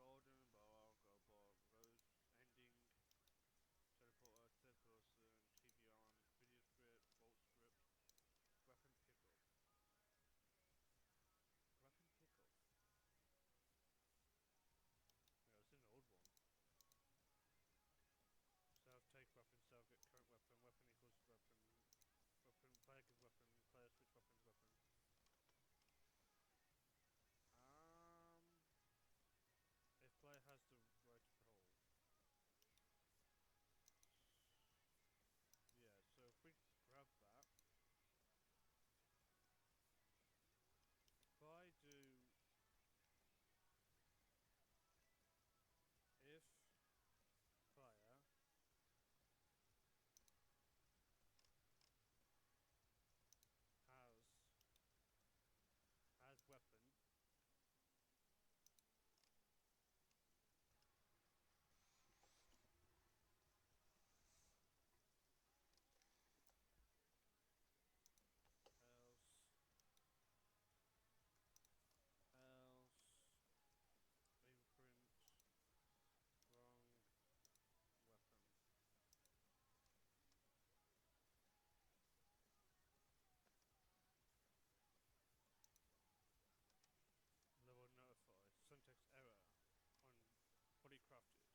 bar, gold bar, rose ending, teleporter, third person, TV on, video script, vault script, weapon pickup. Weapon pickup. Yeah, it's an old one. Self take weapon, self get current weapon, weapon equals weapon, weapon, player give weapon, player switch weapons, weapon. If player has the right to hold. Yeah, so if we grab that, if I do, if player has weapon, else imprint wrong weapon. Level notify syntax error on fully crafted.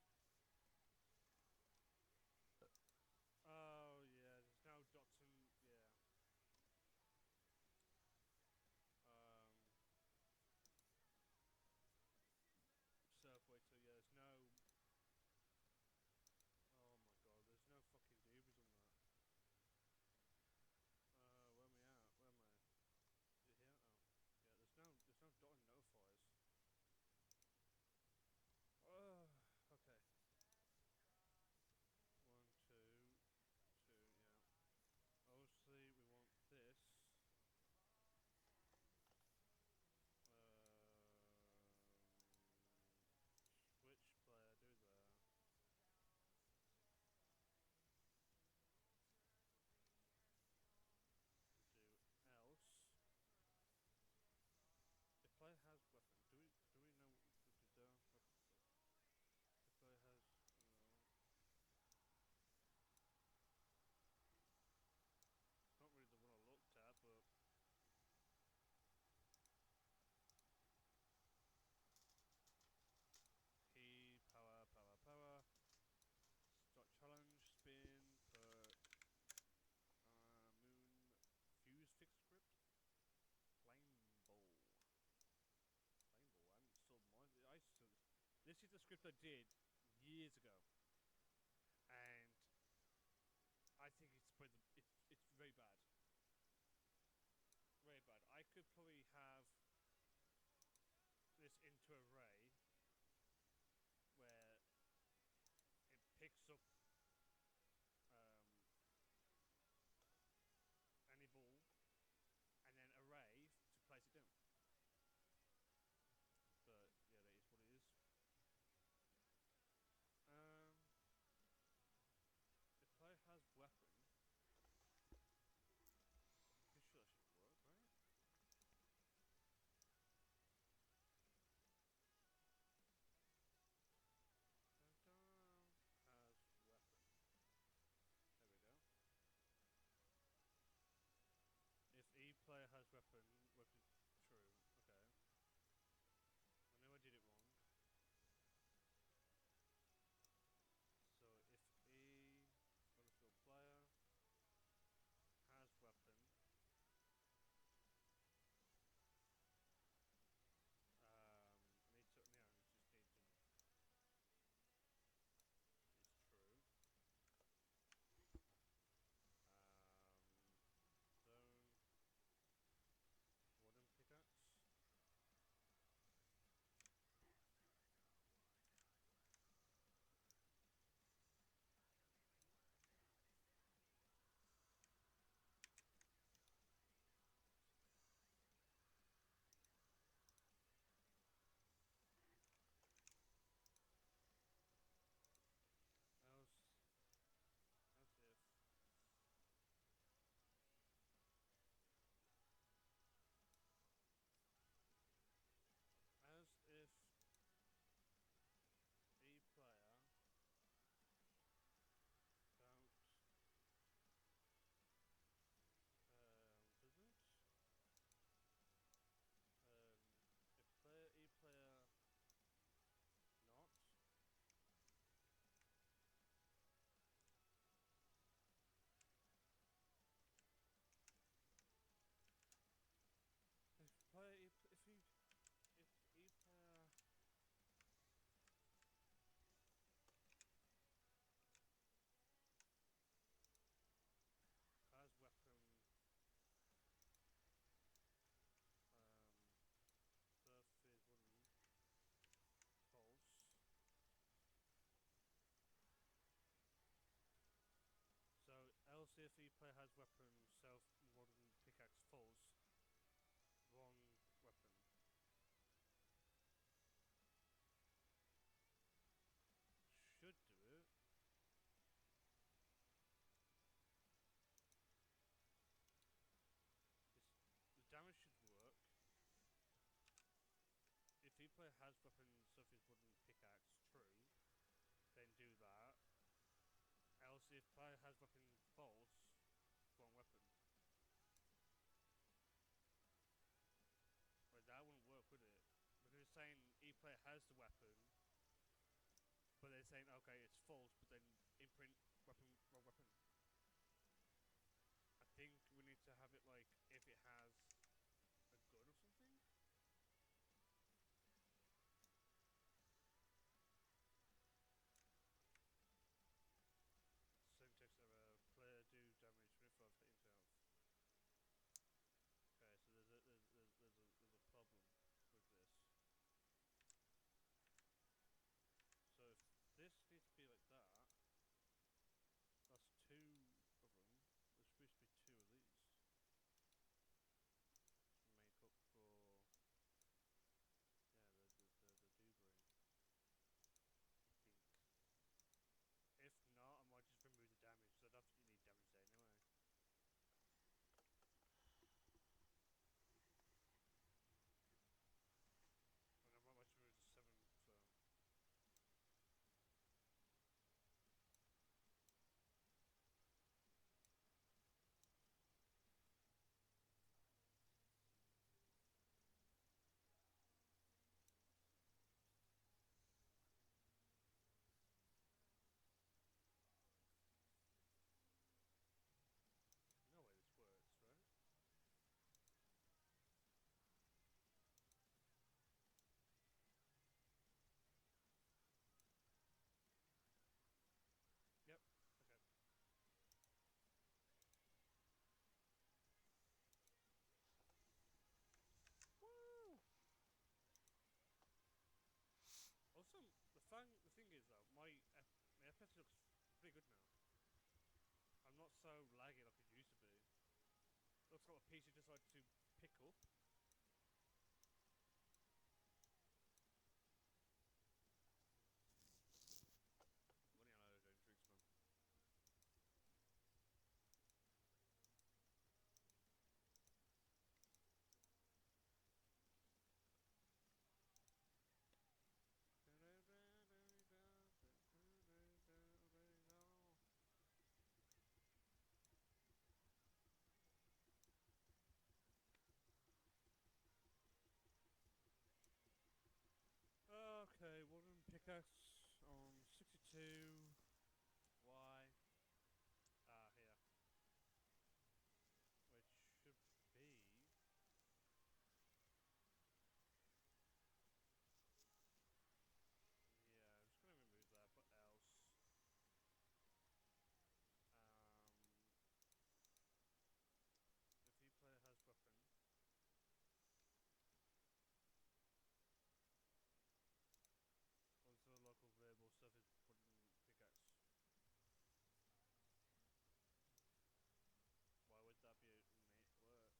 Oh yeah, there's no dots and yeah. Surf waiter, yeah, there's no. Oh my god, there's no fucking doobies on that. Where am I at? Where am I? Is it here? Oh, yeah. There's no dot and notifiers. Okay. 1, 2, 2. Yeah. Obviously, we want this. Switch player, do there. Do else. If player has weapon, do we know what we did there? Weapon pickup. If player has it's not really the one I looked at, but P power. Start challenge, spin, perk, moon, fuse fix script, flame bowl. Flame bowl. I haven't installed mine. I installed this. This is the script I did years ago, and I think it's very bad. Very bad. I could probably have this into array where it picks up any ball and then array to place it down. But yeah, that is what it is. If player has weapon, I'm pretty sure that should work, right? if the player has weapon, self, modern, pickaxe, false, wrong weapon. Should do it. The damage should work. If the player has weapon, self is wooden, pickaxe, true, then do that. Else, if player has weapon, false, wrong weapon. But that wouldn't work, would it? Because it's saying each player has the weapon, but they're saying, okay, it's false, but then imprint weapon, wrong weapon. I think we need to have it like if it has a gun or something. Syntax error, player do damage with of hitting health. Okay, so there's a problem with this. So if this needs to be like that, that's two of them. There's supposed to be two of these to make up for the do brain. I think. If not, I might just remove the damage because I don't think you need damage there anyway. And I might just remove the 7, so. No way this works, right? Yep, okay. Woo! Also, the thing is though, my FPS looks pretty good now. I'm not so laggy like it used to be. Looks like my PC decided to pick up. I'm running out of drinks, man. Okay, wooden pickaxe on 62. Why? Here. Which should be. Yeah, I'm just gonna remove that, but else. If the player has weapon. Also, a local variable surface wooden pickaxe. Why would that be work? If the player has weapon.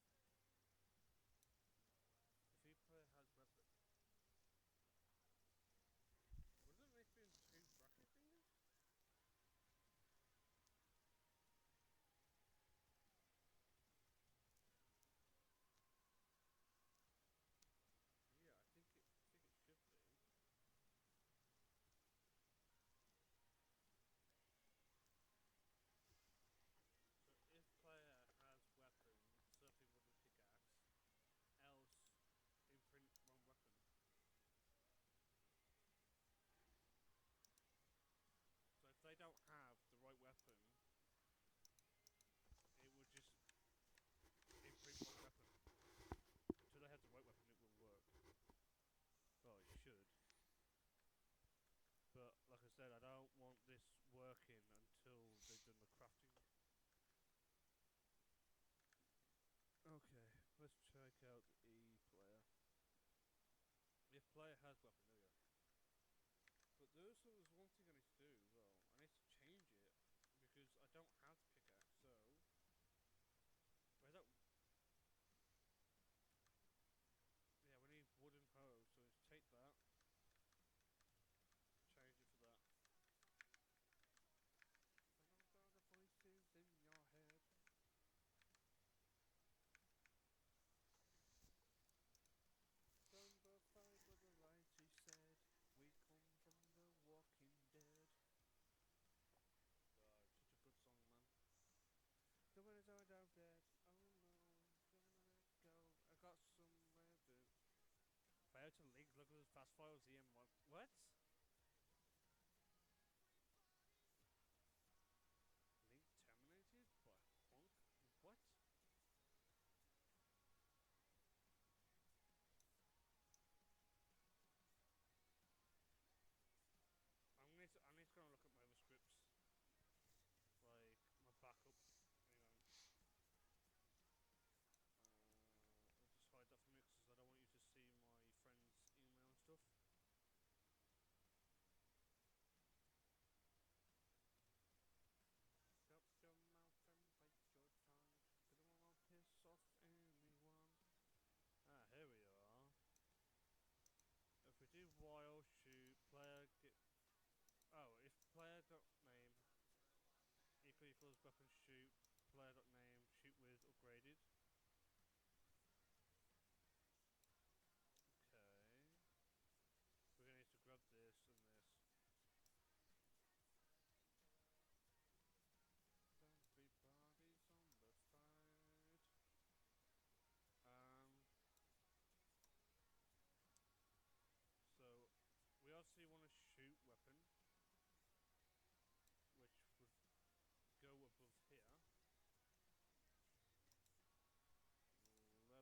Wouldn't it make me in two bracket thingies? Yeah, I think it should be. So if player has weapon, surfing wooden pickaxe, else imprint wrong weapon. So if they don't have the right weapon, it would just imprint wrong weapon. Until they have the right weapon, it will work. Well, it should. But like I said, I don't want this working until they've done the crafting. Okay, let's check out the E player. If player has weapon, there we go. But there's one thing I need to do as well. I need to change it because I don't have the pickaxe. So What? Link terminated by Honk? What? I need to go and look at my other scripts. Like my backup. Hang on. Just hide that from you because I don't want you to see my friend's email and stuff. Shut your mouth and bite your tongue. Cause I won't piss off anyone. Here we are. If we do while shoot player get. Oh, if player dot name equals weapon shoot player dot name shoot with upgraded. Okay. We're gonna need to grab this and this. Everybody's on the side. So we obviously want to shoot weapon, which would go above here. Level past.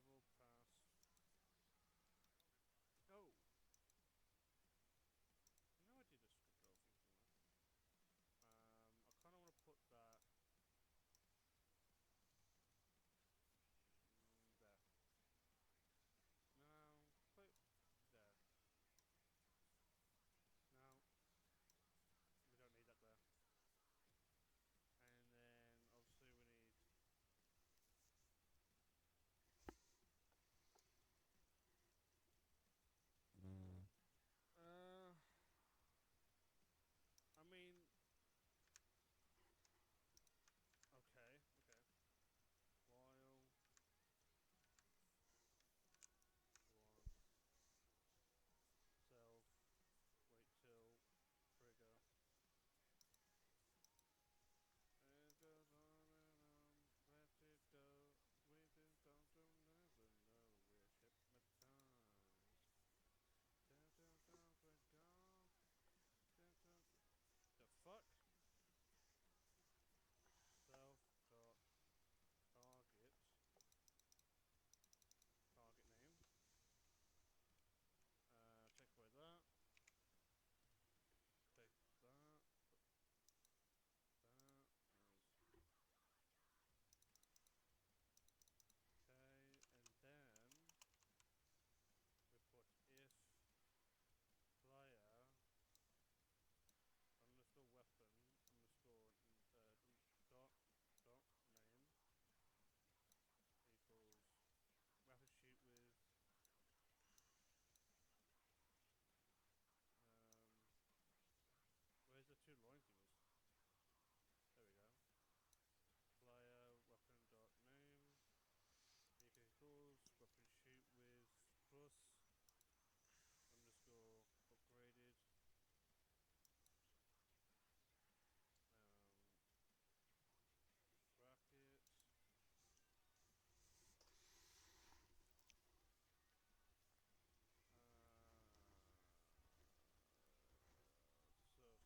Oh. I know I did a script roll thing somewhere. I kind of want to put that there. No, put there. No, we don't need that there. And then obviously we need. I mean. Okay. While. One. Self. Wait till. Trigger. It goes on and on. Let it go. We just don't never know where hypnotized. We're gone. The fuck? Self dot target. Target name. Take away that. Take that. Put that as. Okay, and then we put if player underscore weapon underscore dot name equals weapon shoot with where's the two line thingies? There we go. Player weapon dot name equals weapon shoot with plus underscore upgraded bracket so see we want player underscore weapon equals player get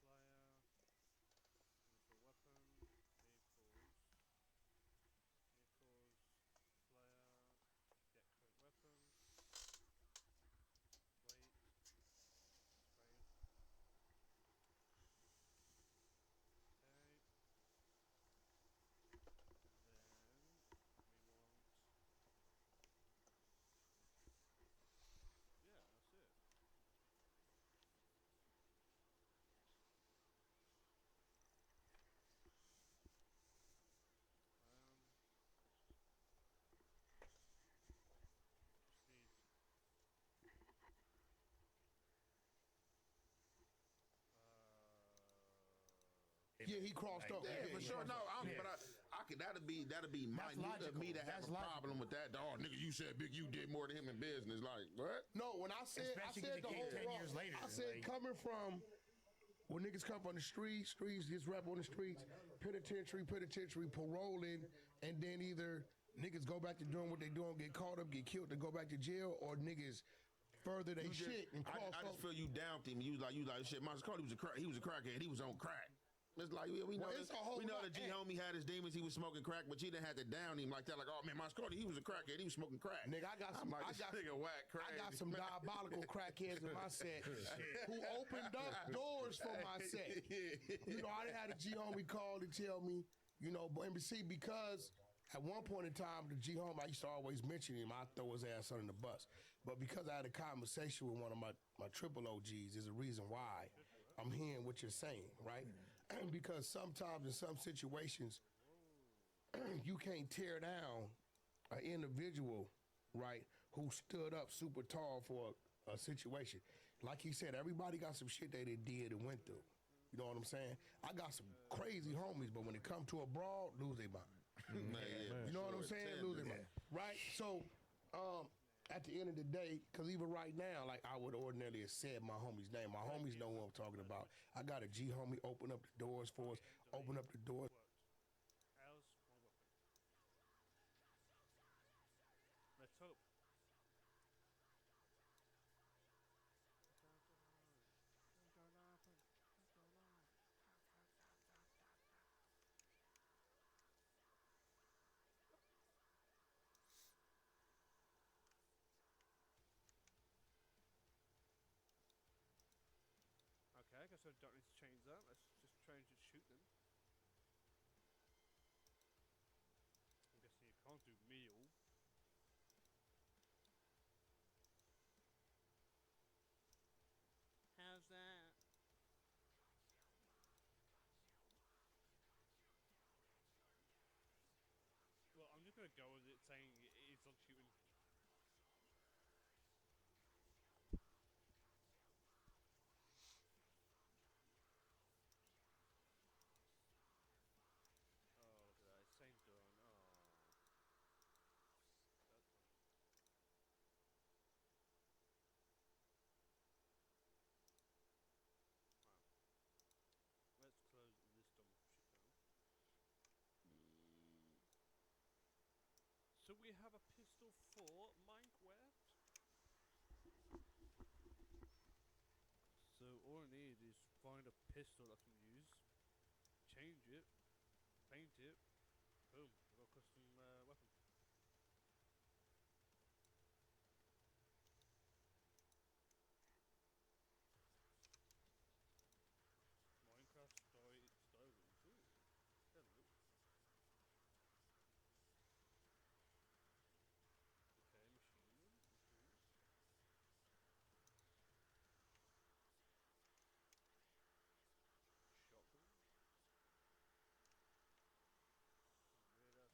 current weapon wait space okay and then we want yeah that's it. Just need Yeah, he crossed off. Yeah, for sure. No, but I could. That'd be minute of me to have a problem with that. Oh, nigga, you said Big U did more than him in business. Like what? No, when I said Especially the came whole 10 years later, I said like- coming from when niggas come from the streets just rap on the streets, penitentiary, paroling, and then either niggas go back to doing what they doing, get caught up, get killed, to go back to jail, or niggas further they You just- shit and cross I just over. feel you downed him. You was like shit. Monster Cardi was a crack. He was a crackhead. He was on crack. It's like we know Well, it's a whole we know lot- that G homie had his demons. He was smoking crack, but you didn't have to down him like that. Like, oh man, Monster Cardi, he was a crackhead. He was smoking crack. Nigga, I got some. I'm like, I this got, nigga whack crazy. I got some diabolical crackheads in my set who opened up doors for my set. You know, I done had a G homie call to tell me, you know, but see, because at one point in time, the G homie, I used to always mention him. I throw his ass under the bus. But because I had a conversation with one of my triple OGs, is a reason why I'm hearing what you're saying, right? Because sometimes in some situations, you can't tear down an individual, right, who stood up super tall for a situation. Like he said, everybody got some shit they did and went through. You know what I'm saying? I got some crazy homies, but when it come to a brawl, lose their mind. You know what I'm saying? Lose their mind. Right? So, at the end of the day, because even right now, like I would ordinarily have said my homie's name. My homies know who I'm talking about. I got a G homie open up the doors for us, open up the doors. How's my weapon? Let's hope. Okay, I guess I don't need to change that. Let's just change it, shoot them. I'm guessing you can't do meal. How's that? Well, I'm just gonna go with it saying it's on shooting. Oh, look at that. It's saying done. Oh. That's funny. Wow. Let's close this dumb shit down. So we have a pistol for Minecraft. So all I need is find a pistol I can use, change it, paint it, boom, I got a custom weapon. Minecraft styling. Ooh, hello. Okay, machine gun. Shotgun. Radar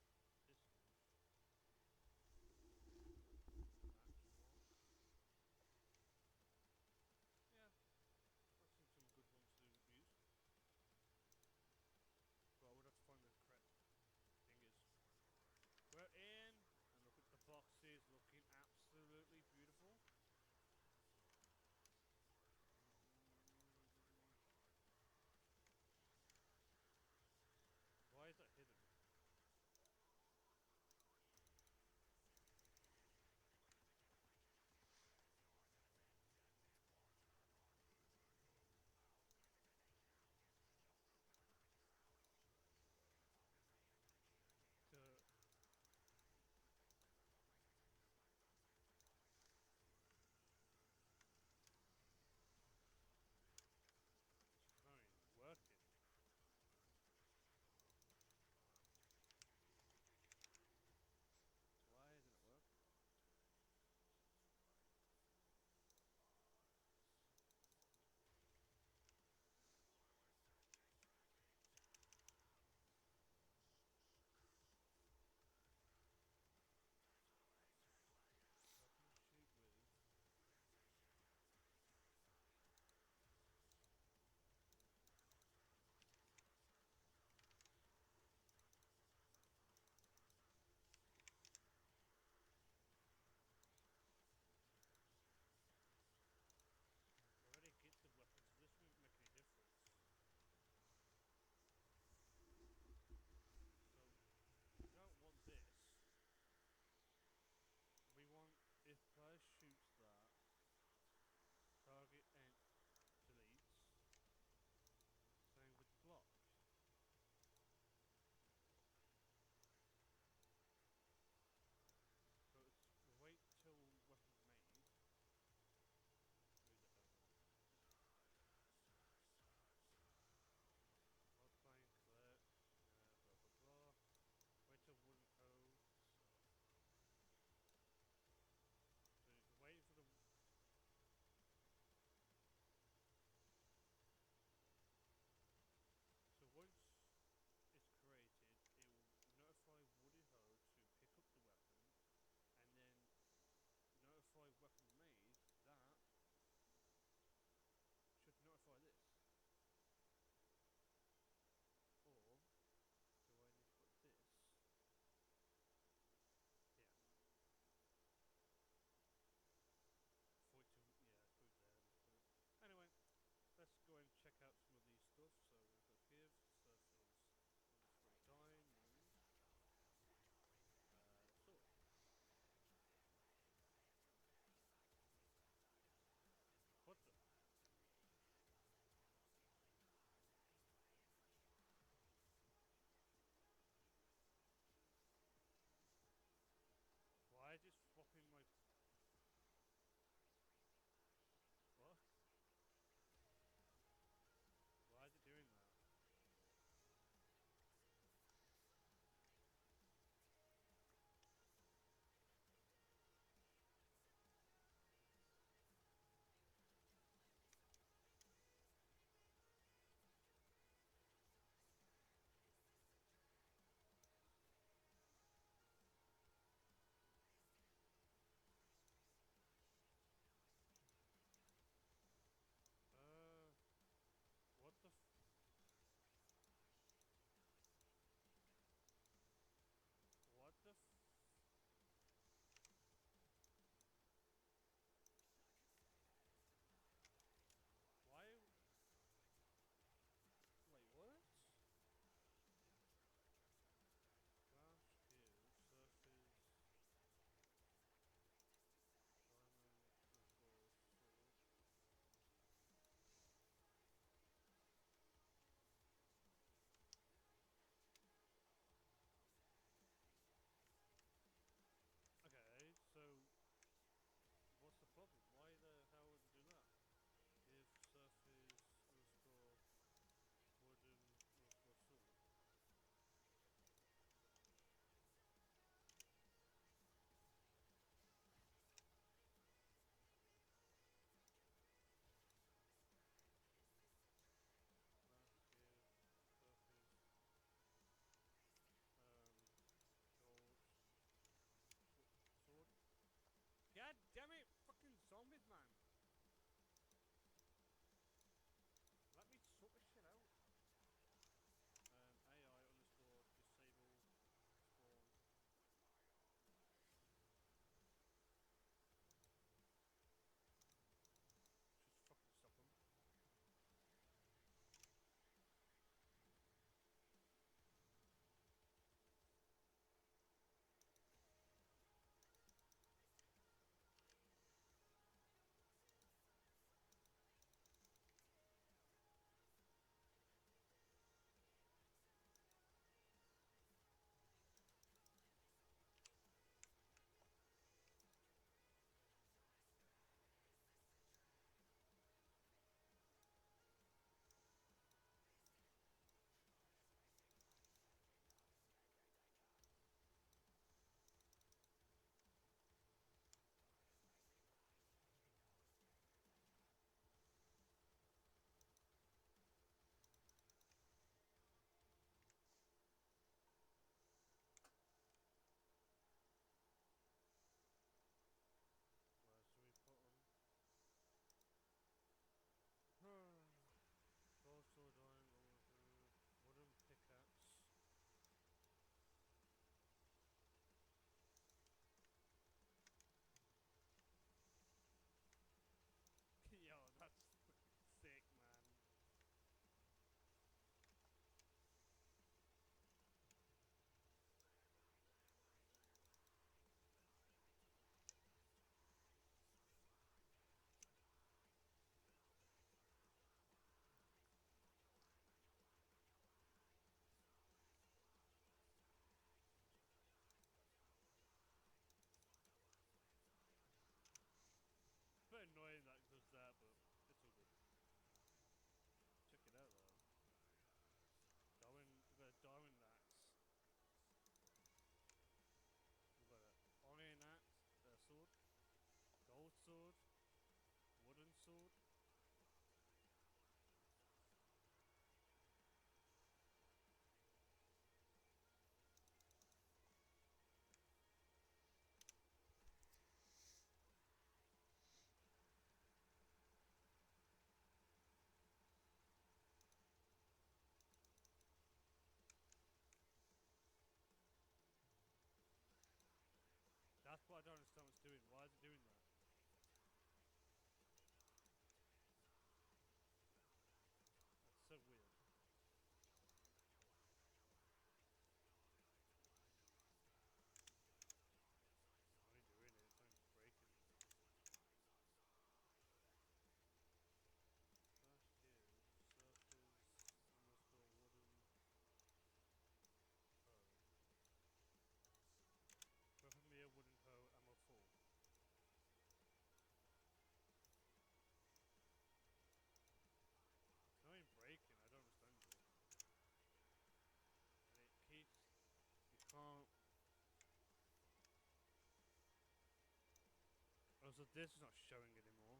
this is not showing anymore.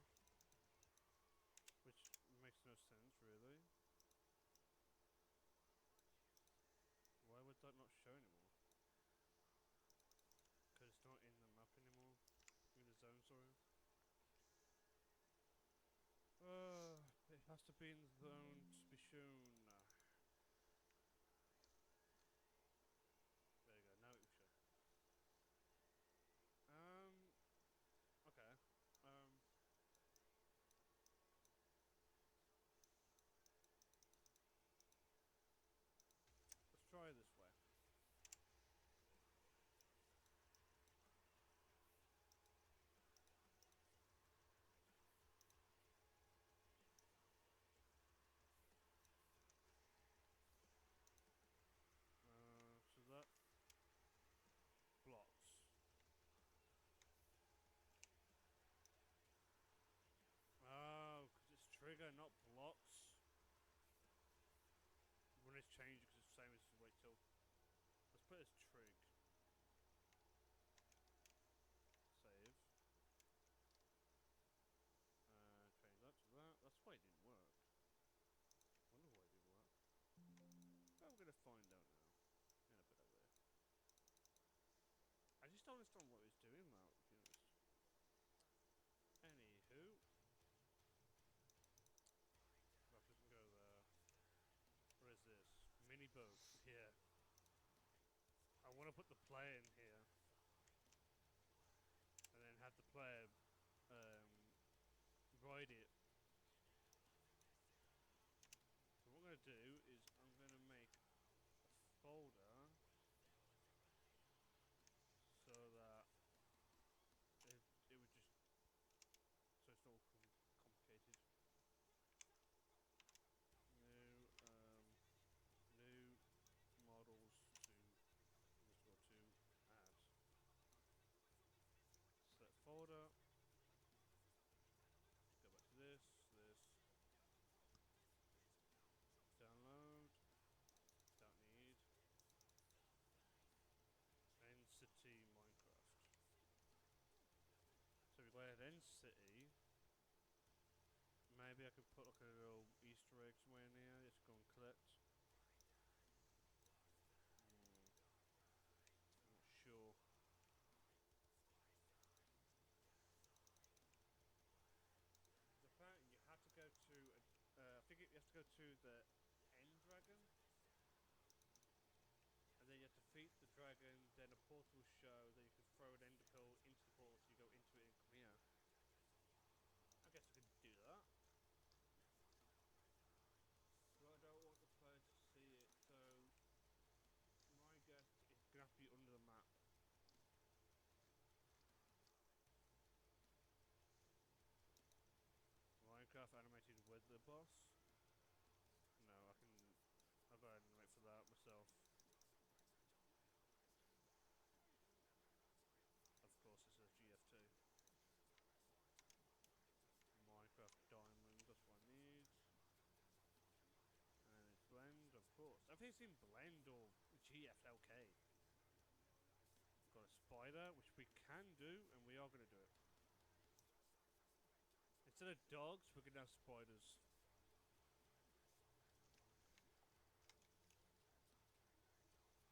Which makes no sense, really. Why would that not show anymore? Because it's not in the map anymore. In the zone, sorry. It has to be in the zone to be shown. There you go, now it will show. Okay. Let's try this way. So that blocks. Oh, because it's trigger, not blocks. When it's changed, because it's the same as wait till. Let's put it as trig. Save. Change that to that. That's why it didn't work. Wonder why it didn't work. Well, we're gonna find out now. In a better way. I just don't understand what it's doing now, to be honest. Anywho. That doesn't go there. What is this? Mini boat. Here. I want to put the player in here. And then have the player ride it. So what I'm going to do is I'm going to make a folder so that it would just so it's not all complicated. New models to underscore to add. Select folder. Go back to this. Download. Don't need. N-City Minecraft. So we go ahead N-City. Maybe I could put like a little Easter egg somewhere in here. Just go and collect. Not sure. Apparently you have to go to I think you have to go to the end dragon, and then you have to defeat the dragon. Then a portal will show. Then you can throw an ender pearl into the portal, so you go into it and come here. I guess I could do that. But I don't want the player to see it, so my guess is it's gonna have to be under the map. Minecraft animated weather boss. No, I'll go ahead and wait for that myself. Of course, it's a GF2. Minecraft diamond, that's what I need. And it's blend, of course. I think it's in blend or GFLK. Got a spider, which we can do, and we are going to do it. Instead of dogs, we're going to have spiders.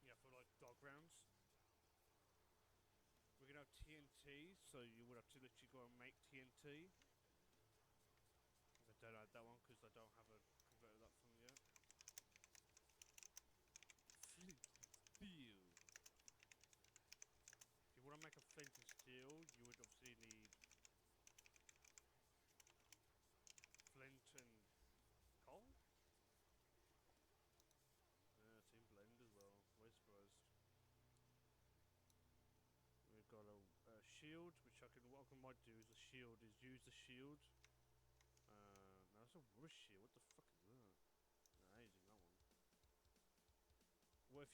Yeah, for like dog rounds. We're going to have TNT, so you would have to literally go and make TNT. I don't add that one because I don't have a converter that from yet. Flint steel. If you want to make a flint and steel, you would obviously need flint and coal. Yeah, it's in blend as well. Way surprised. We've got a shield, which what I might do is use the shield. No, that's a rubber shield. What the fuck is that? Nah, using that one. What if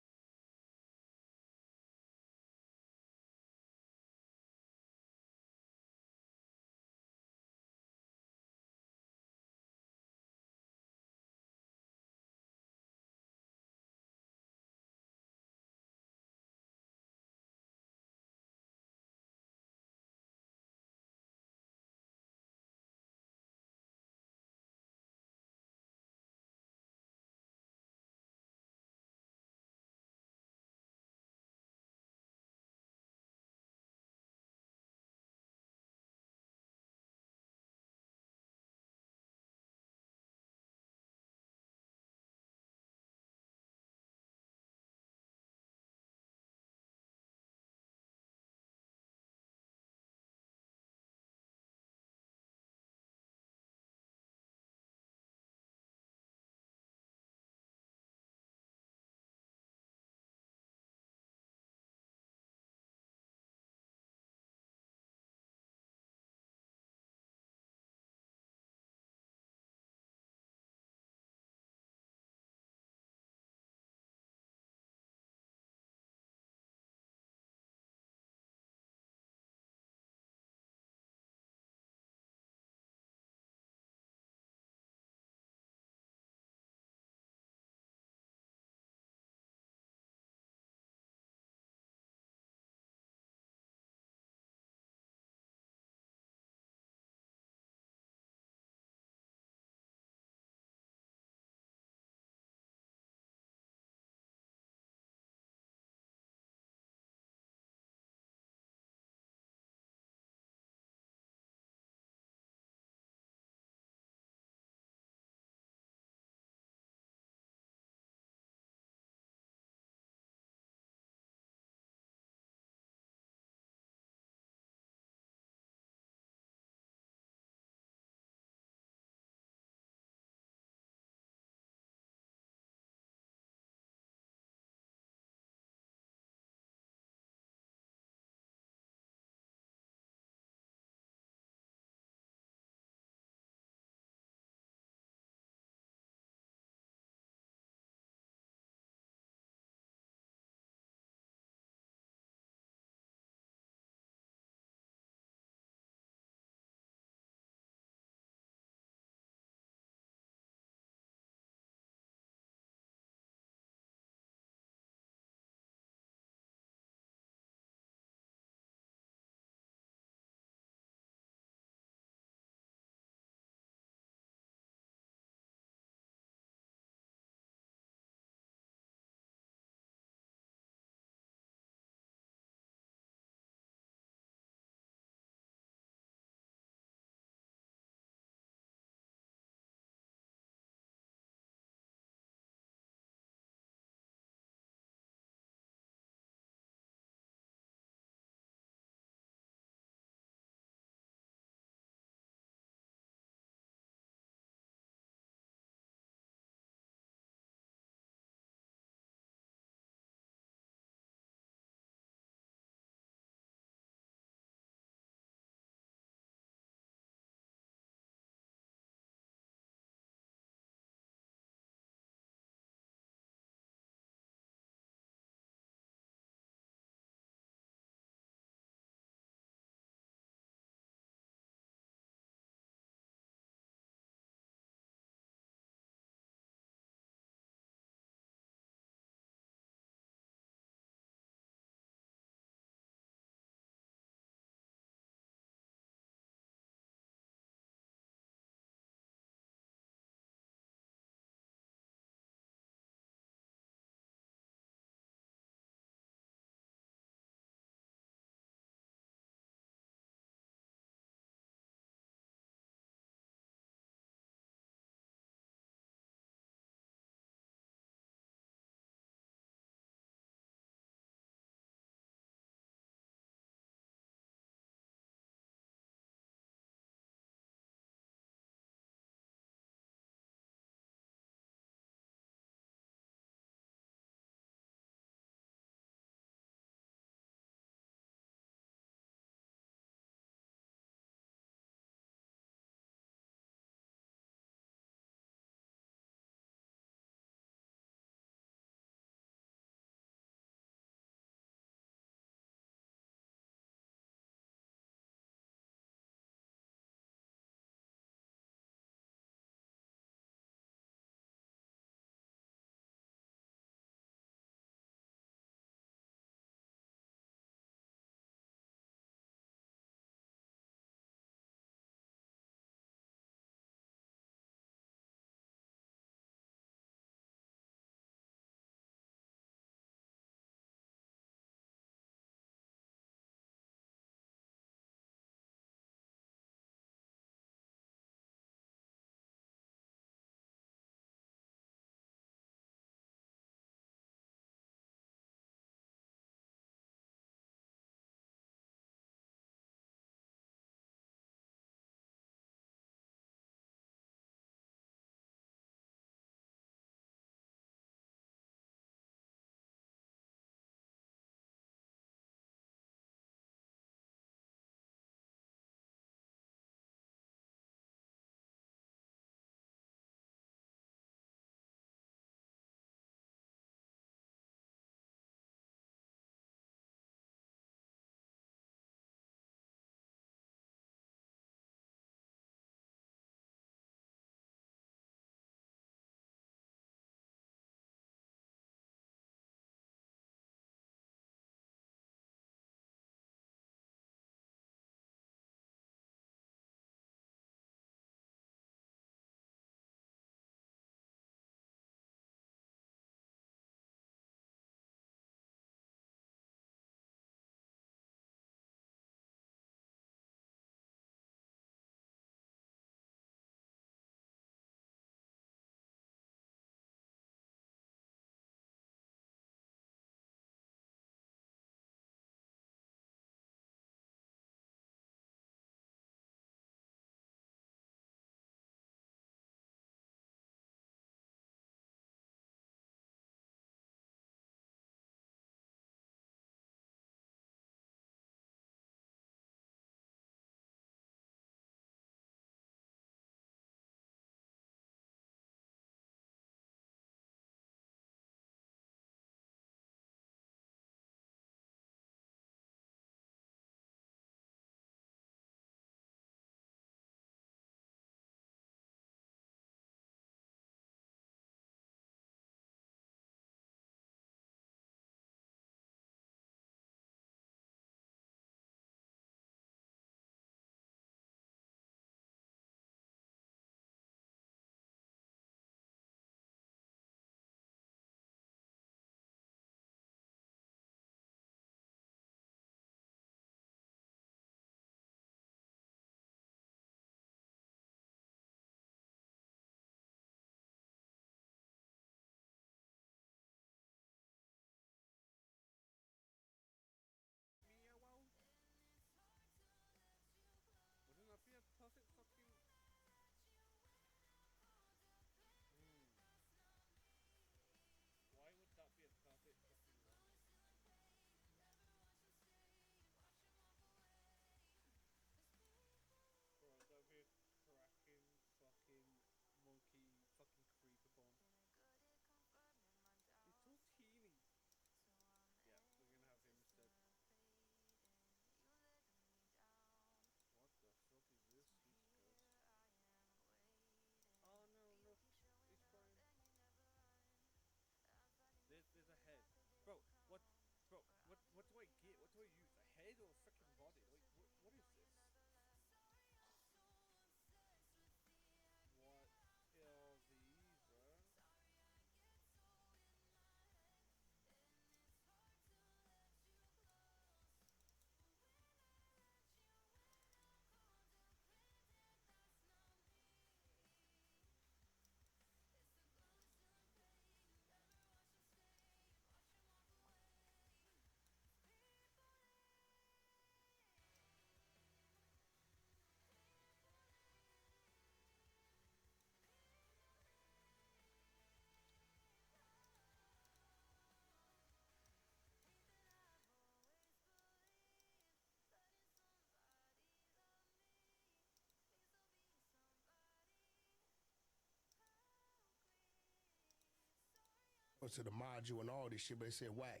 reference to the module and all this shit, but it said whack.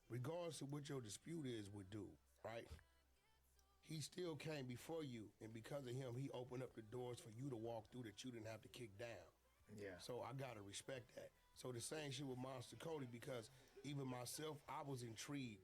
Regardless of what your dispute is with dude, right? He still came before you, and because of him, he opened up the doors for you to walk through that you didn't have to kick down. Yeah. So I gotta respect that. So the same shit with Monster Cody, because even myself, I was intrigued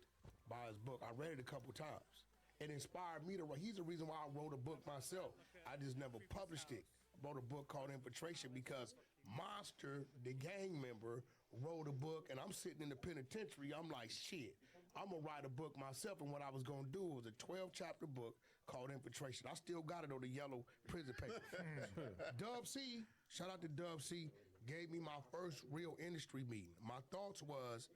by his book. I read it a couple times. It inspired me to write. He's the reason why I wrote a book myself. I just never published it. I wrote a book called Infiltration because Monster, the gang member, wrote a book, and I'm sitting in the penitentiary. I'm like, shit, I'm gonna write a book myself. And what I was gonna do was a 12-chapter book called Infiltration. I still got it on the yellow prison paper. Dub C, shout out to Dub C, gave me my first real industry meeting. My thoughts was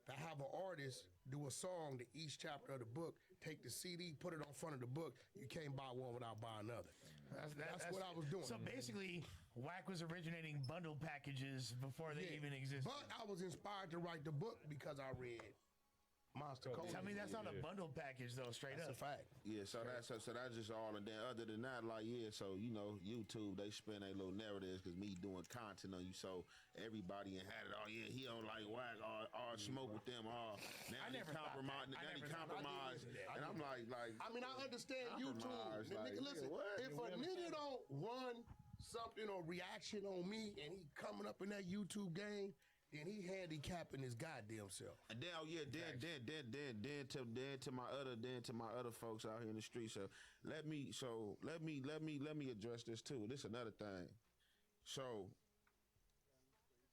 to have an artist do a song to each chapter of the book, take the CD, put it on front of the book. You can't buy one without buying another. That's what I was doing. So basically, Whack was originating bundle packages before they even existed. But I was inspired to write the book because I read Monster Cody. I mean, that's not a bundle package though, straight That's up. a fact. Yeah, so that's just all. And then other than that, like, yeah, so, you know, YouTube, they spin their little narratives because me doing content on you, so everybody had it. Oh, yeah, he don't like Whack, or smoke with them, or now he compromise. And I'm like, I mean, I understand YouTube. Like, Nigga, listen, what? if a nigga don't run something or reaction on me and he coming up in that YouTube game, then he handicapping his goddamn self. And then, oh yeah, then to my other folks out here in the street. So let me address this too. This another thing. So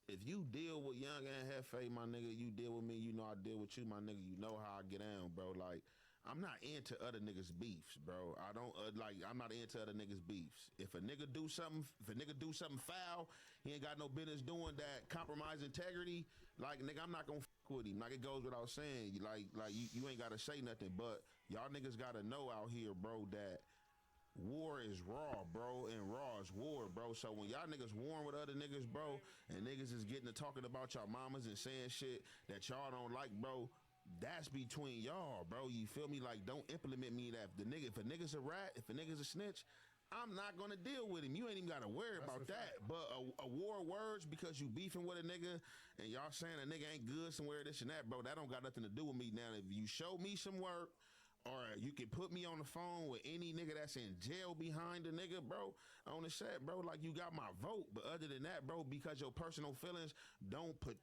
if you deal with Young and Hefe, my nigga, you deal with me. You know I deal with you, my nigga. You know how I get down, bro. Like, I'm not into other niggas' beefs, bro. I don't I'm not into other niggas' beefs. If a nigga do something foul, he ain't got no business doing that. Compromise integrity, like, nigga, I'm not gonna fuck with him. Like, it goes without saying. Like you ain't gotta say nothing, but y'all niggas gotta know out here, bro, that war is raw, bro, and raw is war, bro. So when y'all niggas warring with other niggas, bro, and niggas is getting to talking about y'all mamas and saying shit that y'all don't like, bro, that's between y'all, bro. You feel me? Like, don't implement me that. If a nigga's a rat, if a nigga's a snitch, I'm not gonna deal with him. You ain't even gotta worry about that. But a war of words because you beefing with a nigga and y'all saying a nigga ain't good somewhere, this and that, bro, that don't got nothing to do with me. Now, if you show me some work, or you can put me on the phone with any nigga that's in jail behind a nigga, bro, on the set, bro, like, you got my vote. But other than that, bro, because your personal feelings, don't put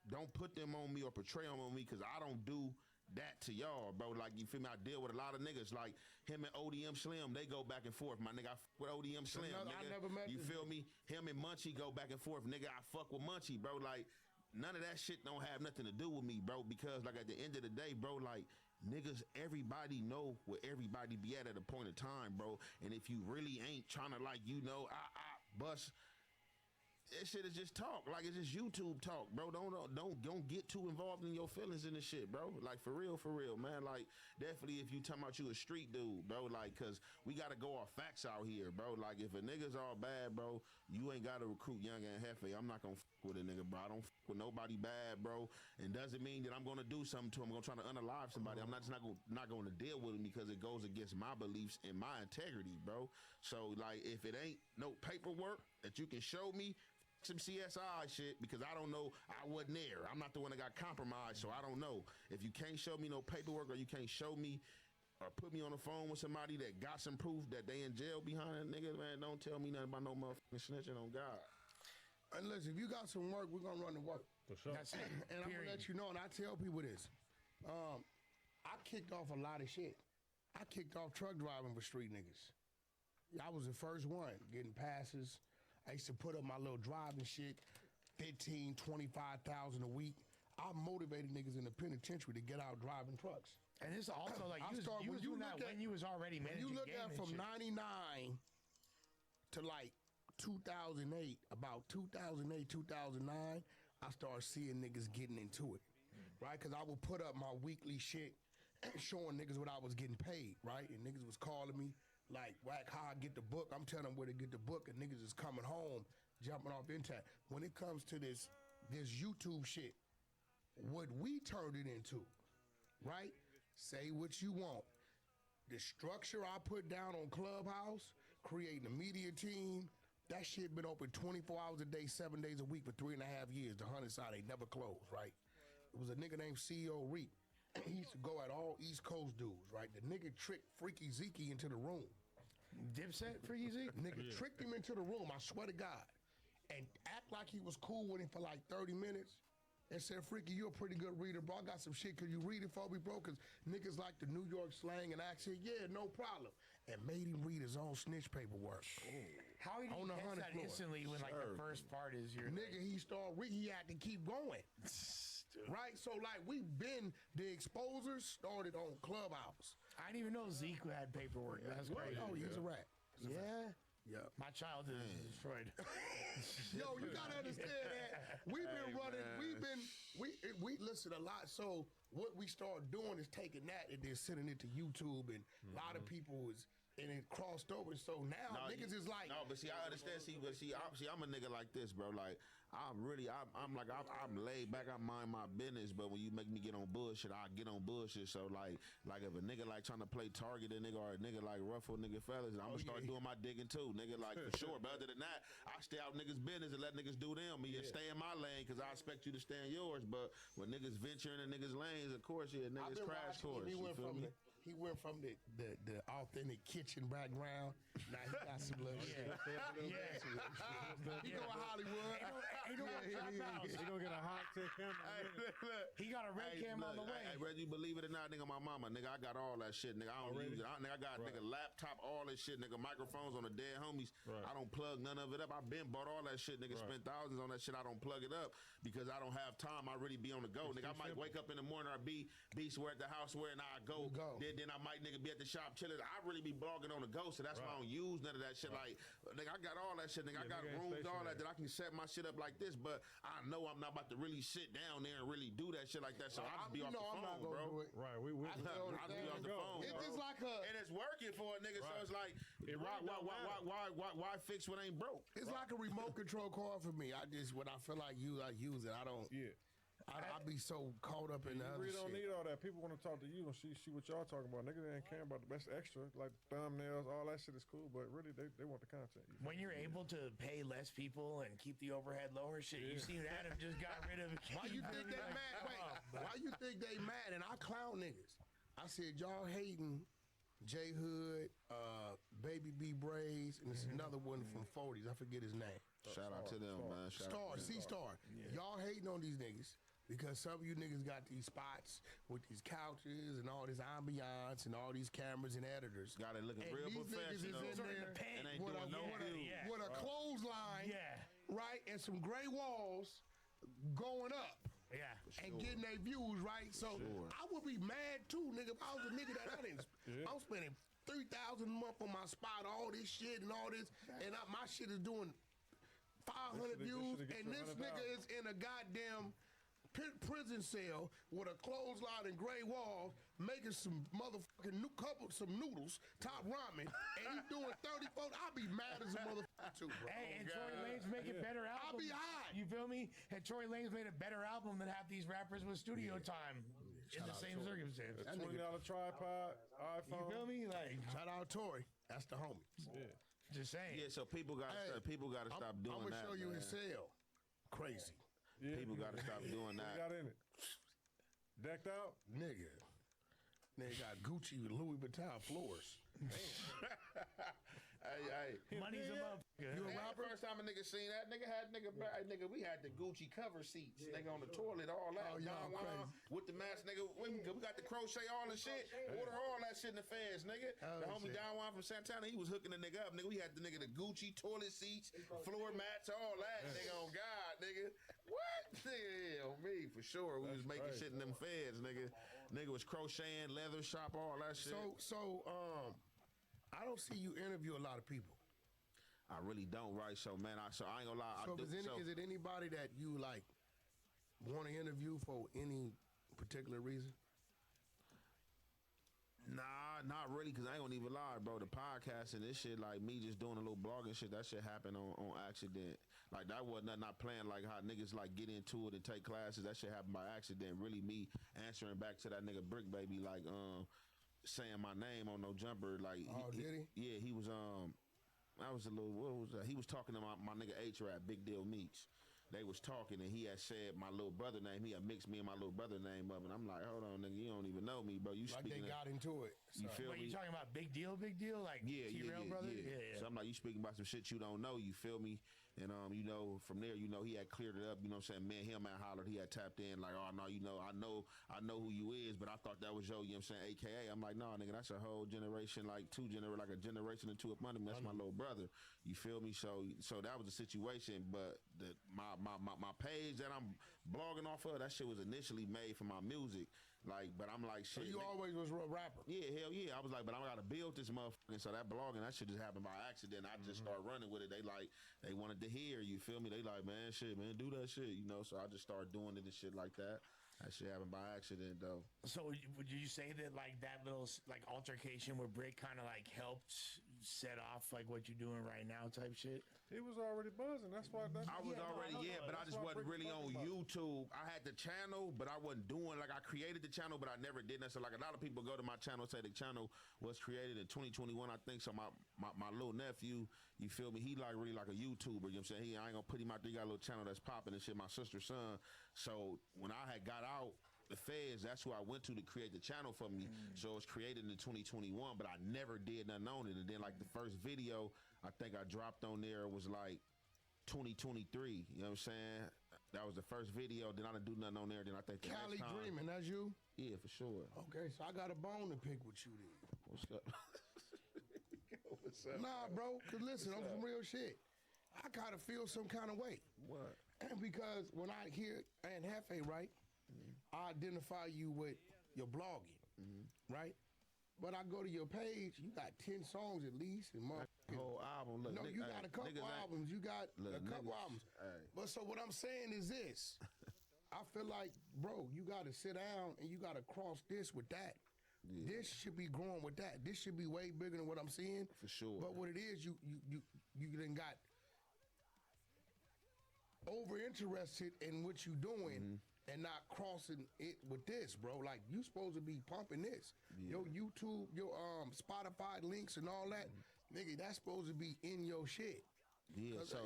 them on me or portray them on me, because I don't do that to y'all, bro. Like, you feel me? I deal with a lot of niggas like him and ODM Slim. They go back and forth. My nigga, I fuck with ODM Slim. Nigga. I never met you feel me? Him and Munchie go back and forth. Nigga, I fuck with Munchie, bro. Like, none of that shit don't have nothing to do with me, bro. Because, like, at the end of the day, bro, like, niggas, everybody know where everybody be at a point of time, bro. And if you really ain't trying to, like, you know, bust. That shit is just talk. Like, it's just YouTube talk, bro. Don't get too involved in your feelings in this shit, bro. Like, for real, man. Like, definitely if you talking about you a street dude, bro, like, cause we gotta go off facts out here, bro. Like, if a nigga's all bad, bro, you ain't gotta recruit Young and Hefe. I'm not gonna fuck with a nigga, bro. I don't fuck with nobody bad, bro. And doesn't mean that I'm gonna do something to him. I'm gonna try to unalive somebody. I'm not gonna deal with him because it goes against my beliefs and my integrity, bro. So, like, if it ain't no paperwork that you can show me, some CSI shit, because I don't know, I wasn't there. I'm not the one that got compromised, so I don't know. If you can't show me no paperwork, or you can't show me or put me on the phone with somebody that got some proof that they in jail behind a nigga, man, don't tell me nothing about no motherfucking snitching on God. And listen, if you got some work, we're gonna run the work. For sure. That's it. And I'm gonna let you know, and I tell people this. I kicked off a lot of shit. I kicked off truck driving for street niggas. I was the first one getting passes. I used to put up my little driving shit, 15, 25,000 a week. I motivated niggas in the penitentiary to get out driving trucks. And it's also like you was doing that when you was already managing. You look at from shit. 99 to like 2008, about 2008, 2009, I started seeing niggas getting into it, right? Because I would put up my weekly shit showing niggas what I was getting paid, right? And niggas was calling me like, Whack, how I get the book. I'm telling them where to get the book, and niggas is coming home, jumping off intact. When it comes to this YouTube shit, what we turned it into, right? Say what you want. The structure I put down on Clubhouse, creating a media team, that shit been open 24 hours a day, 7 days a week for 3.5 years. The 100 side ain't never closed, right? It was a nigga named CEO Reek. He used to go at all East Coast dudes, right? The nigga tricked Freaky Zeke into the room. Dipset Freaky Zeke? Nigga tricked him into the room, I swear to God. And act like he was cool with him for like 30 minutes. And said, Freaky, you're a pretty good reader, bro. I got some shit. Could you read it for me, bro? Because niggas like the New York slang and accent. Yeah, no problem. And made him read his own snitch paperwork. How did he on the catch 100th that floor. instantly when like the first part is your Nigga, he started reading. He had to keep going. Right? So, like, we've been, the exposers started on Clubhouse. I didn't even know Zeke had paperwork. That's What? crazy. Oh, he's a rat. Yeah? Yeah. My childhood is destroyed. Yo, you gotta understand that we've been running. We listen a lot. So what we start doing is taking that and then sending it to YouTube, and a lot of people is. And it crossed over, so now niggas is like, no, but see, I understand. I'm a nigga like this, bro. Like, I'm laid back. I mind my business, but when you make me get on bullshit, I get on bullshit. So like if a nigga like trying to play target a nigga or a nigga like ruffle nigga fellas, I'm gonna start doing my digging too, nigga. Like for sure. But other than that, I stay out niggas' business and let niggas do them. Me stay in my lane because I expect you to stay in yours. But when niggas venture into niggas' lanes, of course, niggas crash course. He went from the authentic kitchen background. Now he got some little shit. He go to Hollywood. He gonna get a hot tech camera. He got a red cam on the way. Hey, whether you believe it or not, nigga, my mama, nigga, I got all that shit, nigga. I don't use it. I got nigga laptop, all this shit, nigga. Microphones on the dead homies. I don't plug none of it up. I been bought all that shit, nigga. Spent thousands on that shit. I don't plug it up because I don't have time. I really be on the go, nigga. I might wake up in the morning or be somewhere at the house where and I go. Then I might nigga be at the shop chilling. I really be blogging on the go, so that's why I don't use none of that shit. Like, nigga, I got all that shit, nigga. I got rooms, all that I can set my shit up like this, but I know I'm not about to really sit down there and really do that shit like that. So I just be off the phone, bro. Right, we I just be off the phone. It's just like and it's working for a nigga. So it's like, why fix what ain't broke? It's like a remote control car for me. When I feel like I use it. I don't. Yeah. I be so caught up in the other You really don't shit. need all that. People want to talk to you and see what y'all talking about. Niggas ain't caring about the best extra, like thumbnails, all that shit is cool, but really they want the content. When you're able to pay less people and keep the overhead lower, shit, you see Adam just got rid of. Why you think they mad? Wait, why you think they mad? And I clown niggas. I said y'all hating J Hood, Baby B Braids, and there's another one from 40s. I forget his name. Shout out to them, man. C-Star. Y'all hating on these niggas because some of you niggas got these spots with these couches and all this ambiance and all these cameras and editors. Got it looking and real these niggas is professional. in there And ain't doing no with a clothesline, right, and some gray walls going up. Yeah. And getting their views, right? So I would be mad too, nigga, if I was a nigga that I'm spending $3,000 a month on my spot, all this shit and all this, and my shit is doing 500 views, and this nigga is in a goddamn prison cell with a clothesline and gray walls, making some motherfucking some noodles, top ramen, and he doing 34. I'll be mad as a motherfucker too, bro. Hey, and Tory Lanez making better albums. I'll be high. You feel me? And Tory Lanez made a better album than half these rappers with studio time in the same circumstance. $20 tripod, iPhone. You feel me? Like, shout out Tory. That's the homie. Yeah. Just saying. Yeah, so people got to stop doing that. I'm gonna show you his cell. Crazy. Yeah. People got to stop doing that. What got in it? Decked out? Nigga. They got Gucci with Louis Vuitton floors. Hey. Money's a motherfucker. You a rapper? First time a nigga seen that, nigga, we had the Gucci cover seats, nigga, on the toilet, all that. Oh, y'all crazy. With the mask, nigga. We got the crochet, all the shit. Order all that shit in the feds, nigga. Oh, the homie Don Juan from Santana, he was hooking the nigga up, nigga. We had the nigga the Gucci toilet seats, floor mats, all that, nigga. On God, nigga. What? Nigga, on me, for sure. We was making shit in them feds, nigga. Nigga was crocheting, leather shop, all that shit. So, I don't see you interview a lot of people. I really don't, right? So, man, I ain't gonna lie. So, is it anybody that you like want to interview for any particular reason? Nah, not really, because I ain't gonna even lie, bro. The podcast and this shit, like me just doing a little blogging shit, that shit happened on accident. Like, that wasn't nothing I planned, like how niggas like get into it and take classes. That shit happened by accident. Really me answering back to that nigga Brick Baby, like, saying my name on no jumper. Like, did he? Yeah, he was, I was a little, what was that? He was talking to my nigga H-Rap, Big Deal Meeks. they was talking, and he had said my little brother name. He had mixed me and my little brother name up, and I'm like, hold on, nigga, you don't even know me, bro. You like speaking? They got into it. You feel Wait, me? you talking about big deal, like T-Rail brother? Yeah. So I'm like, you speaking about some shit you don't know. You feel me? And you know, from there, you know, he had cleared it up. You know what I'm saying? Me and him had hollered. He had tapped in like, oh no, you know, I know who you is, but I thought that was yo. You know what I'm saying? AKA. I'm like, no, nigga, that's a whole generation, like like a generation or two up under me. That's my little brother. You feel me? So that was the situation. But my page that I'm blogging off of, that shit was initially made for my music. Like, but I'm like, shit. So you always was a rapper? Yeah, hell yeah. I was like, but I gotta build this motherfucker. So that blogging, that shit just happened by accident. I just started running with it. They wanted to hear, you feel me? They like, man, shit, man, do that shit, you know? So I just started doing it and shit like that. That shit happened by accident, though. So would you say that like that little like altercation with Brick kind of like helped set off like what you're doing right now type shit? He was already buzzing. That's why. I was already, but I just wasn't really on YouTube. I had the channel, but I wasn't doing, like, I created the channel, but I never did that. So, like, a lot of people go to my channel, say the channel was created in 2021, I think. So, my little nephew, you feel me? He, like, really like a YouTuber, you know what I'm saying? I ain't gonna put him out there. He got a little channel that's popping and shit, my sister's son. So, when I had got out the feds, that's who I went to create the channel for me. So it was created in 2021, but I never did nothing on it. And then like the first video I think I dropped on there was like 2023. You know what I'm saying? That was the first video. Then I didn't do nothing on there. Then I think Cali Dreaming, that's you? Yeah, for sure. Okay, so I got a bone to pick with you then. What's up? What's up? Nah, bro, cause listen, I'm some real shit. I gotta feel some kind of way. What? Because when I hear Aunt Hefe, right? I identify you with your blogging, right? But I go to your page, you got 10 songs at least, and whole album. Look, no, you got a couple albums. You got a couple albums. But so what I'm saying is this: I feel like, bro, you got to sit down and you got to cross this with that. Yeah. This should be growing with that. This should be way bigger than what I'm seeing. For sure. But what it is, you then got over interested in what you doing. And not crossing it with this, bro. Like, you supposed to be pumping this. Yeah. Your YouTube, your Spotify links and all that, nigga, that's supposed to be in your shit. Yeah, so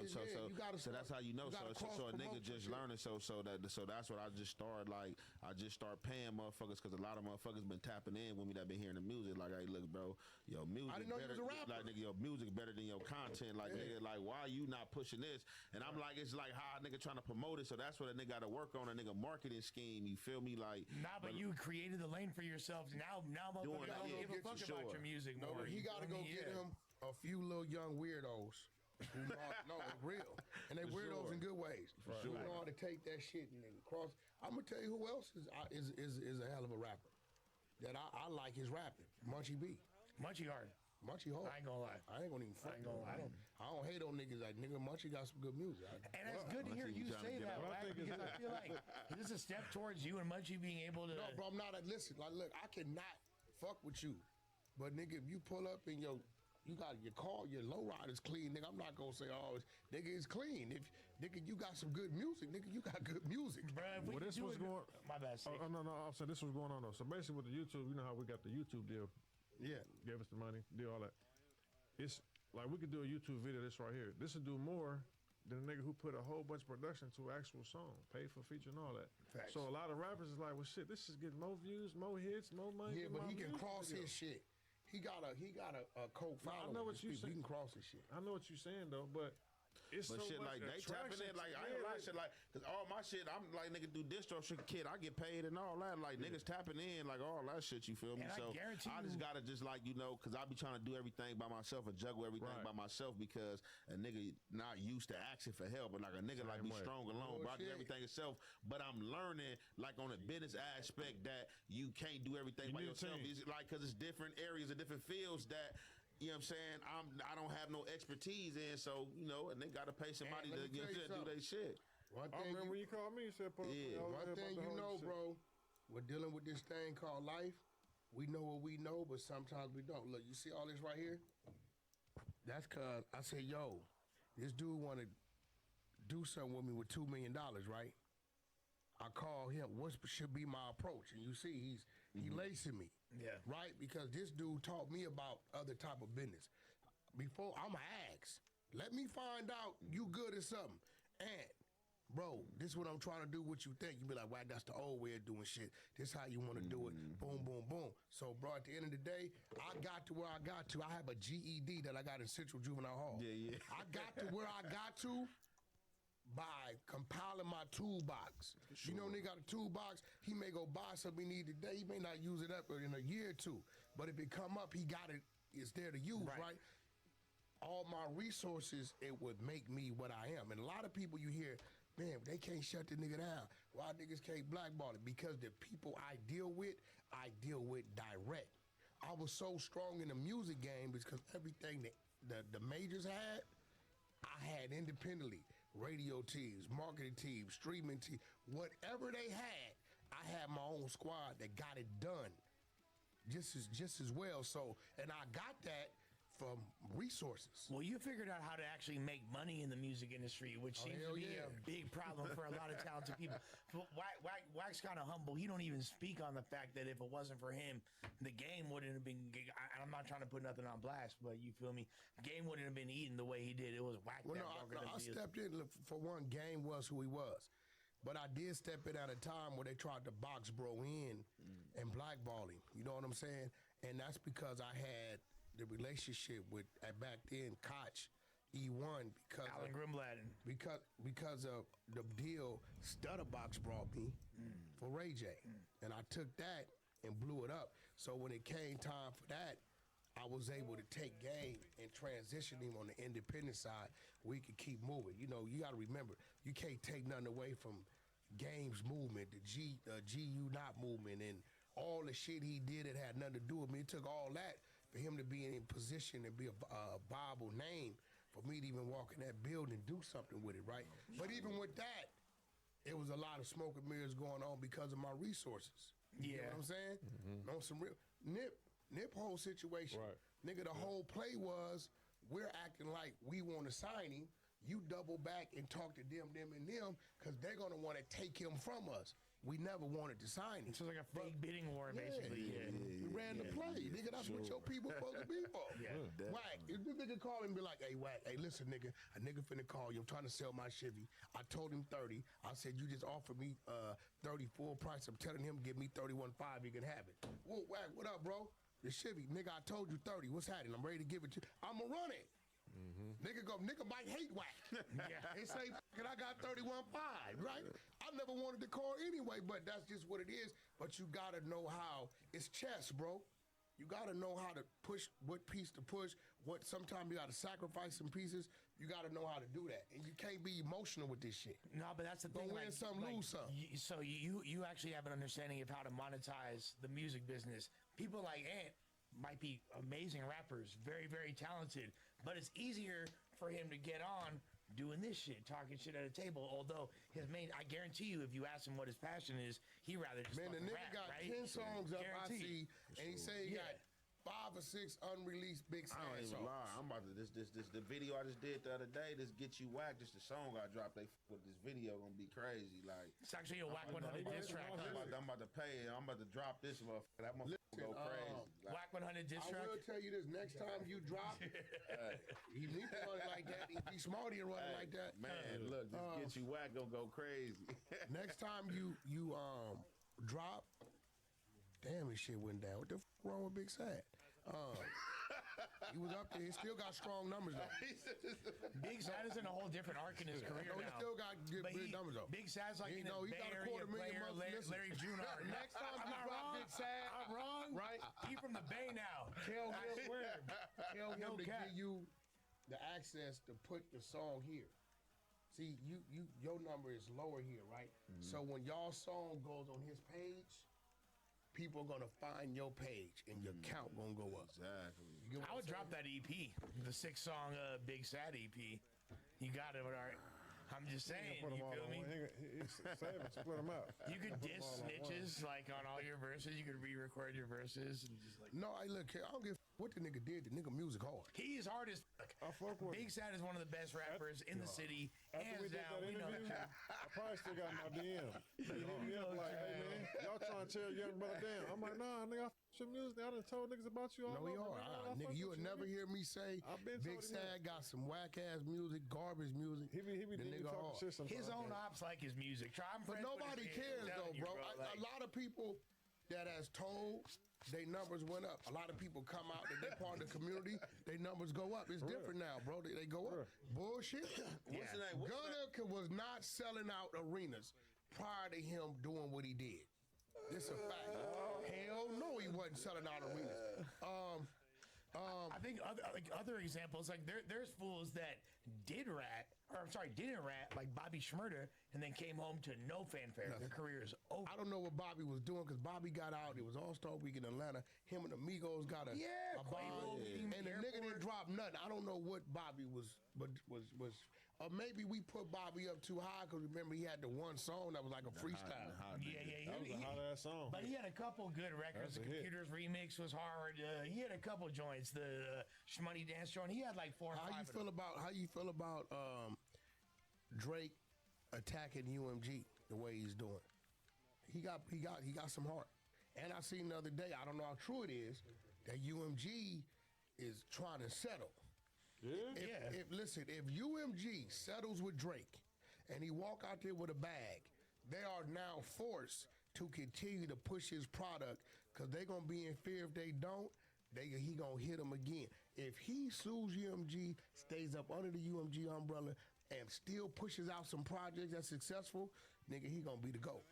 that's how you know. So a nigga just learning. So that's what I just started. Like, I just start paying motherfuckers because a lot of motherfuckers been tapping in with me that been hearing the music. Like, hey, look, bro, yo, music. I didn't know better, you was a rapper. Like, nigga, your music better than your content. Like, nigga, like, why you not pushing this? And I'm like, it's like how a nigga trying to promote it. So that's what a nigga got to work on. A nigga marketing scheme. You feel me? Like, nah, but you created the lane for yourself. Now motherfuckers don't give a fuck about your music more. No, he got to go get him a few little young weirdos. No, it's real. And they weirdos in good ways. Who know how to take that shit and then cross. I'm gonna tell you who else is a hell of a rapper. That I like his rapping. Munchie B. Munchie hard. Munchie hard. I ain't gonna lie. I ain't gonna even front. I don't hate on niggas like nigga Munchie got some good music. And it's good to hear you say that, because I feel like this is a step towards you and Munchie being able to. No, bro, I'm not. Listen, like, look, I cannot fuck with you, but nigga, if you pull up in you got your car, your lowrider's clean, nigga. I'm not gonna say, oh, nigga, it's clean. If nigga, you got some good music, nigga, you got good music. Well, this was going. My bad. Oh, no, I'm saying this was going on though. So basically, with the YouTube, you know how we got the YouTube deal. Yeah, gave us the money, did all that. It's like we could do a YouTube video. This right here. This would do more than a nigga who put a whole bunch of production to an actual song, paid for feature and all that. Facts. So a lot of rappers is like, well, shit, this is getting more views, more hits, more money. Yeah, but he can cross his shit. He got a coke following. I know what you saying. He can cross his shit. I know what you're saying though, but it's but so shit much like they tapping in like I ain't like shit like because all my shit I'm like nigga do distro shit kid I get paid and all that like niggas tapping in like all that shit you feel me and so I just gotta just like you know because I be trying to do everything by myself and juggle everything by myself because a nigga not used to asking for help but like a nigga like be strong alone but I do everything yourself but I'm learning like on a business aspect that you can't do everything by yourself it's like because it's different areas and different fields that you know what I'm saying? I don't have no expertise in, so you know, and they gotta pay somebody to do their shit. One I thing remember when you called me, you said, one thing you know, bro, we're dealing with this thing called life. We know what we know, but sometimes we don't. Look, you see all this right here? That's cause I said, yo, this dude wanna do something with me with $2 million, right? I call him, what should be my approach? And you see, he lacing me. Yeah. Right? Because this dude taught me about other type of business. Before, I'ma ask. Let me find out you good at something. And bro, this is what I'm trying to do, what you think? You be like, wow, that's the old way of doing shit. This how you want to do it. Boom, boom, boom. So, bro, at the end of the day, I got to where I got to. I have a GED that I got in Central Juvenile Hall. Yeah. I got to where I got to by compiling my toolbox. You know, nigga got a toolbox, he may go buy something he need today. He may not use it up in a year or two. But if it come up, he got it. It's there to use, right? All my resources, it would make me what I am. And a lot of people you hear, man, they can't shut the nigga down. Why niggas can't blackball it? Because the people I deal with direct. I was so strong in the music game because everything that the majors had, I had independently. Radio teams, marketing teams, streaming teams, whatever they had my own squad that got it done just as well. So, and I got that from resources. Well, you figured out how to actually make money in the music industry, which seems to be a big problem for a lot of talented people. Wack's kind of humble. He don't even speak on the fact that if it wasn't for him, the game wouldn't have been. I'm not trying to put nothing on blast, but you feel me? Game wouldn't have been eaten the way he did. It was Wack. Well, I stepped in. Look, for one, Game was who he was. But I did step in at a time where they tried to box bro in and blackball him. You know what I'm saying? And that's because I had the relationship with, at back then, Koch, E1, because Alan Grimbladen. Because of the deal Stutterbox brought me for Ray J. And I took that and blew it up. So when it came time for that, I was able to take Game and transition him on the independent side. We could keep moving. You know, you got to remember, you can't take nothing away from Game's movement, the GU Not movement, and all the shit he did. It had nothing to do with me. It took all that for him to be in position and be a viable name for me to even walk in that building and do something with it, right? But even with that, it was a lot of smoke and mirrors going on because of my resources. You know what I'm saying? On some real Nip whole situation. Right. Nigga, the whole play was we're acting like we want to sign him. You double back and talk to them, because they're going to want to take him from us. We never wanted to sign him. So it's like a fake bidding war, basically. We ran the play. Nigga, that's what your people supposed to be for. Wack, if this nigga call him and be like, hey, Wack, hey, listen, nigga, a nigga finna call you. I'm trying to sell my Chevy. I told him 30. I said, you just offered me 30 full price. I'm telling him, give me 31.5, you can have it. Whoa, Wack, what up, bro? The Chevy, nigga, I told you 30. What's happening? I'm ready to give it to you. I'ma run it. Nigga might hate Wack. They say, I got 31.5, right? I never wanted the car anyway, but that's just what it is. But you gotta know how. It's chess, bro. You gotta know how to push, what piece to push, what sometimes you gotta sacrifice some pieces. You gotta know how to do that. And you can't be emotional with this shit. No, but that's the thing. Win some, lose some. So you actually have an understanding of how to monetize the music business. People like Ant might be amazing rappers, very, very talented, but it's easier for him to get on doing this shit, talking shit at a table. Although his main, I guarantee you, if you ask him what his passion is, he rather just the nigga rap, got right? 10 songs up, I Guaranteed. see, and he say he got 5 or 6 unreleased big I don't songs. even lie. I'm about to the video I just did the other day. This Get You Whack. This the song I dropped. They with this video gonna be crazy. Like it's actually a Whack 100 diss track. I'm about to pay. I'm about to drop this motherfucker. That motherfucker go crazy. Whack 100 diss track. I will tell you this: next time you drop, he need to run it like that. He be smart to run it like that. Man, look, this Get You Whack gonna go crazy. Next time you drop, damn, this shit went down. What the fuck wrong with Big Sad? He was up there. He still got strong numbers though. Big Sad is in a whole different arc in his career He now. still got good big numbers though. Big Sad's like He in know a he Bay got a Area $250,000 player, months. Larry Jr. Next time you I'm drop wrong. Big Sad, I'm wrong. right? He from the Bay now. Tell I him, swear. tell him No to cap. give you the access to put the song here. See, your number is lower here, right? So when y'all song goes on his page, people are gonna find your page and your count gonna go up. Exactly. I would drop that EP, the 6-song Big Sad EP. You got it, all right. I'm just saying, Put them you all feel on me? Save it, split them out. You could Put 'em diss all on one. snitches like on all your verses. You could re-record your verses and just like. No, look, I don't give a what the nigga did. The nigga music hard. He is hard as fuck. I fuck with Big Sad is one of the best rappers in the city. After we Hands did down, that we know interview, that. I probably still got my DM. He hit me up like, hey man, y'all trying to tear young brother down. I'm like, nah, nigga, I Your music, I done told niggas about you all No, we over, are. I Nigga, fuck you with would never hear me say I've been Big told him Sad got some whack ass music, garbage music. He be The nigga talking hard. shit sometimes. His own ops like his music. Try him, But nobody cares though, bro. A lot of people that has told their numbers went up. A lot of people come out that they're part of the community, their numbers go up. It's different now, bro. They go up. Bullshit. What's the name? Gunna was not selling out arenas prior to him doing what he did. This a fact. Hell no, he wasn't selling out arenas. I think other examples, like there's fools that didn't rat, like Bobby Shmurda, and then came home to no fanfare. Their career is over. I don't know what Bobby was doing because Bobby got out. It was All-Star Week in Atlanta. Him and Amigos got a bomb, and the nigga didn't drop nothing. I don't know what Bobby was. Or maybe we put Bobby up too high because remember he had the one song that was like a freestyle. That was a hot ass song. But he had a couple good records. The Computers remix was hard. He had a couple joints. The Shmoney Dance joint. He had like 4 or 5. How you feel about Drake attacking UMG the way he's doing? He got some heart. And I seen the other day, I don't know how true it is, that UMG is trying to settle. If UMG settles with Drake and he walk out there with a bag, they are now forced to continue to push his product because they're gonna be in fear if they don't. He gonna hit them again. If he sues UMG, stays up under the UMG umbrella, and still pushes out some projects that's successful, nigga, he gonna be the GOAT.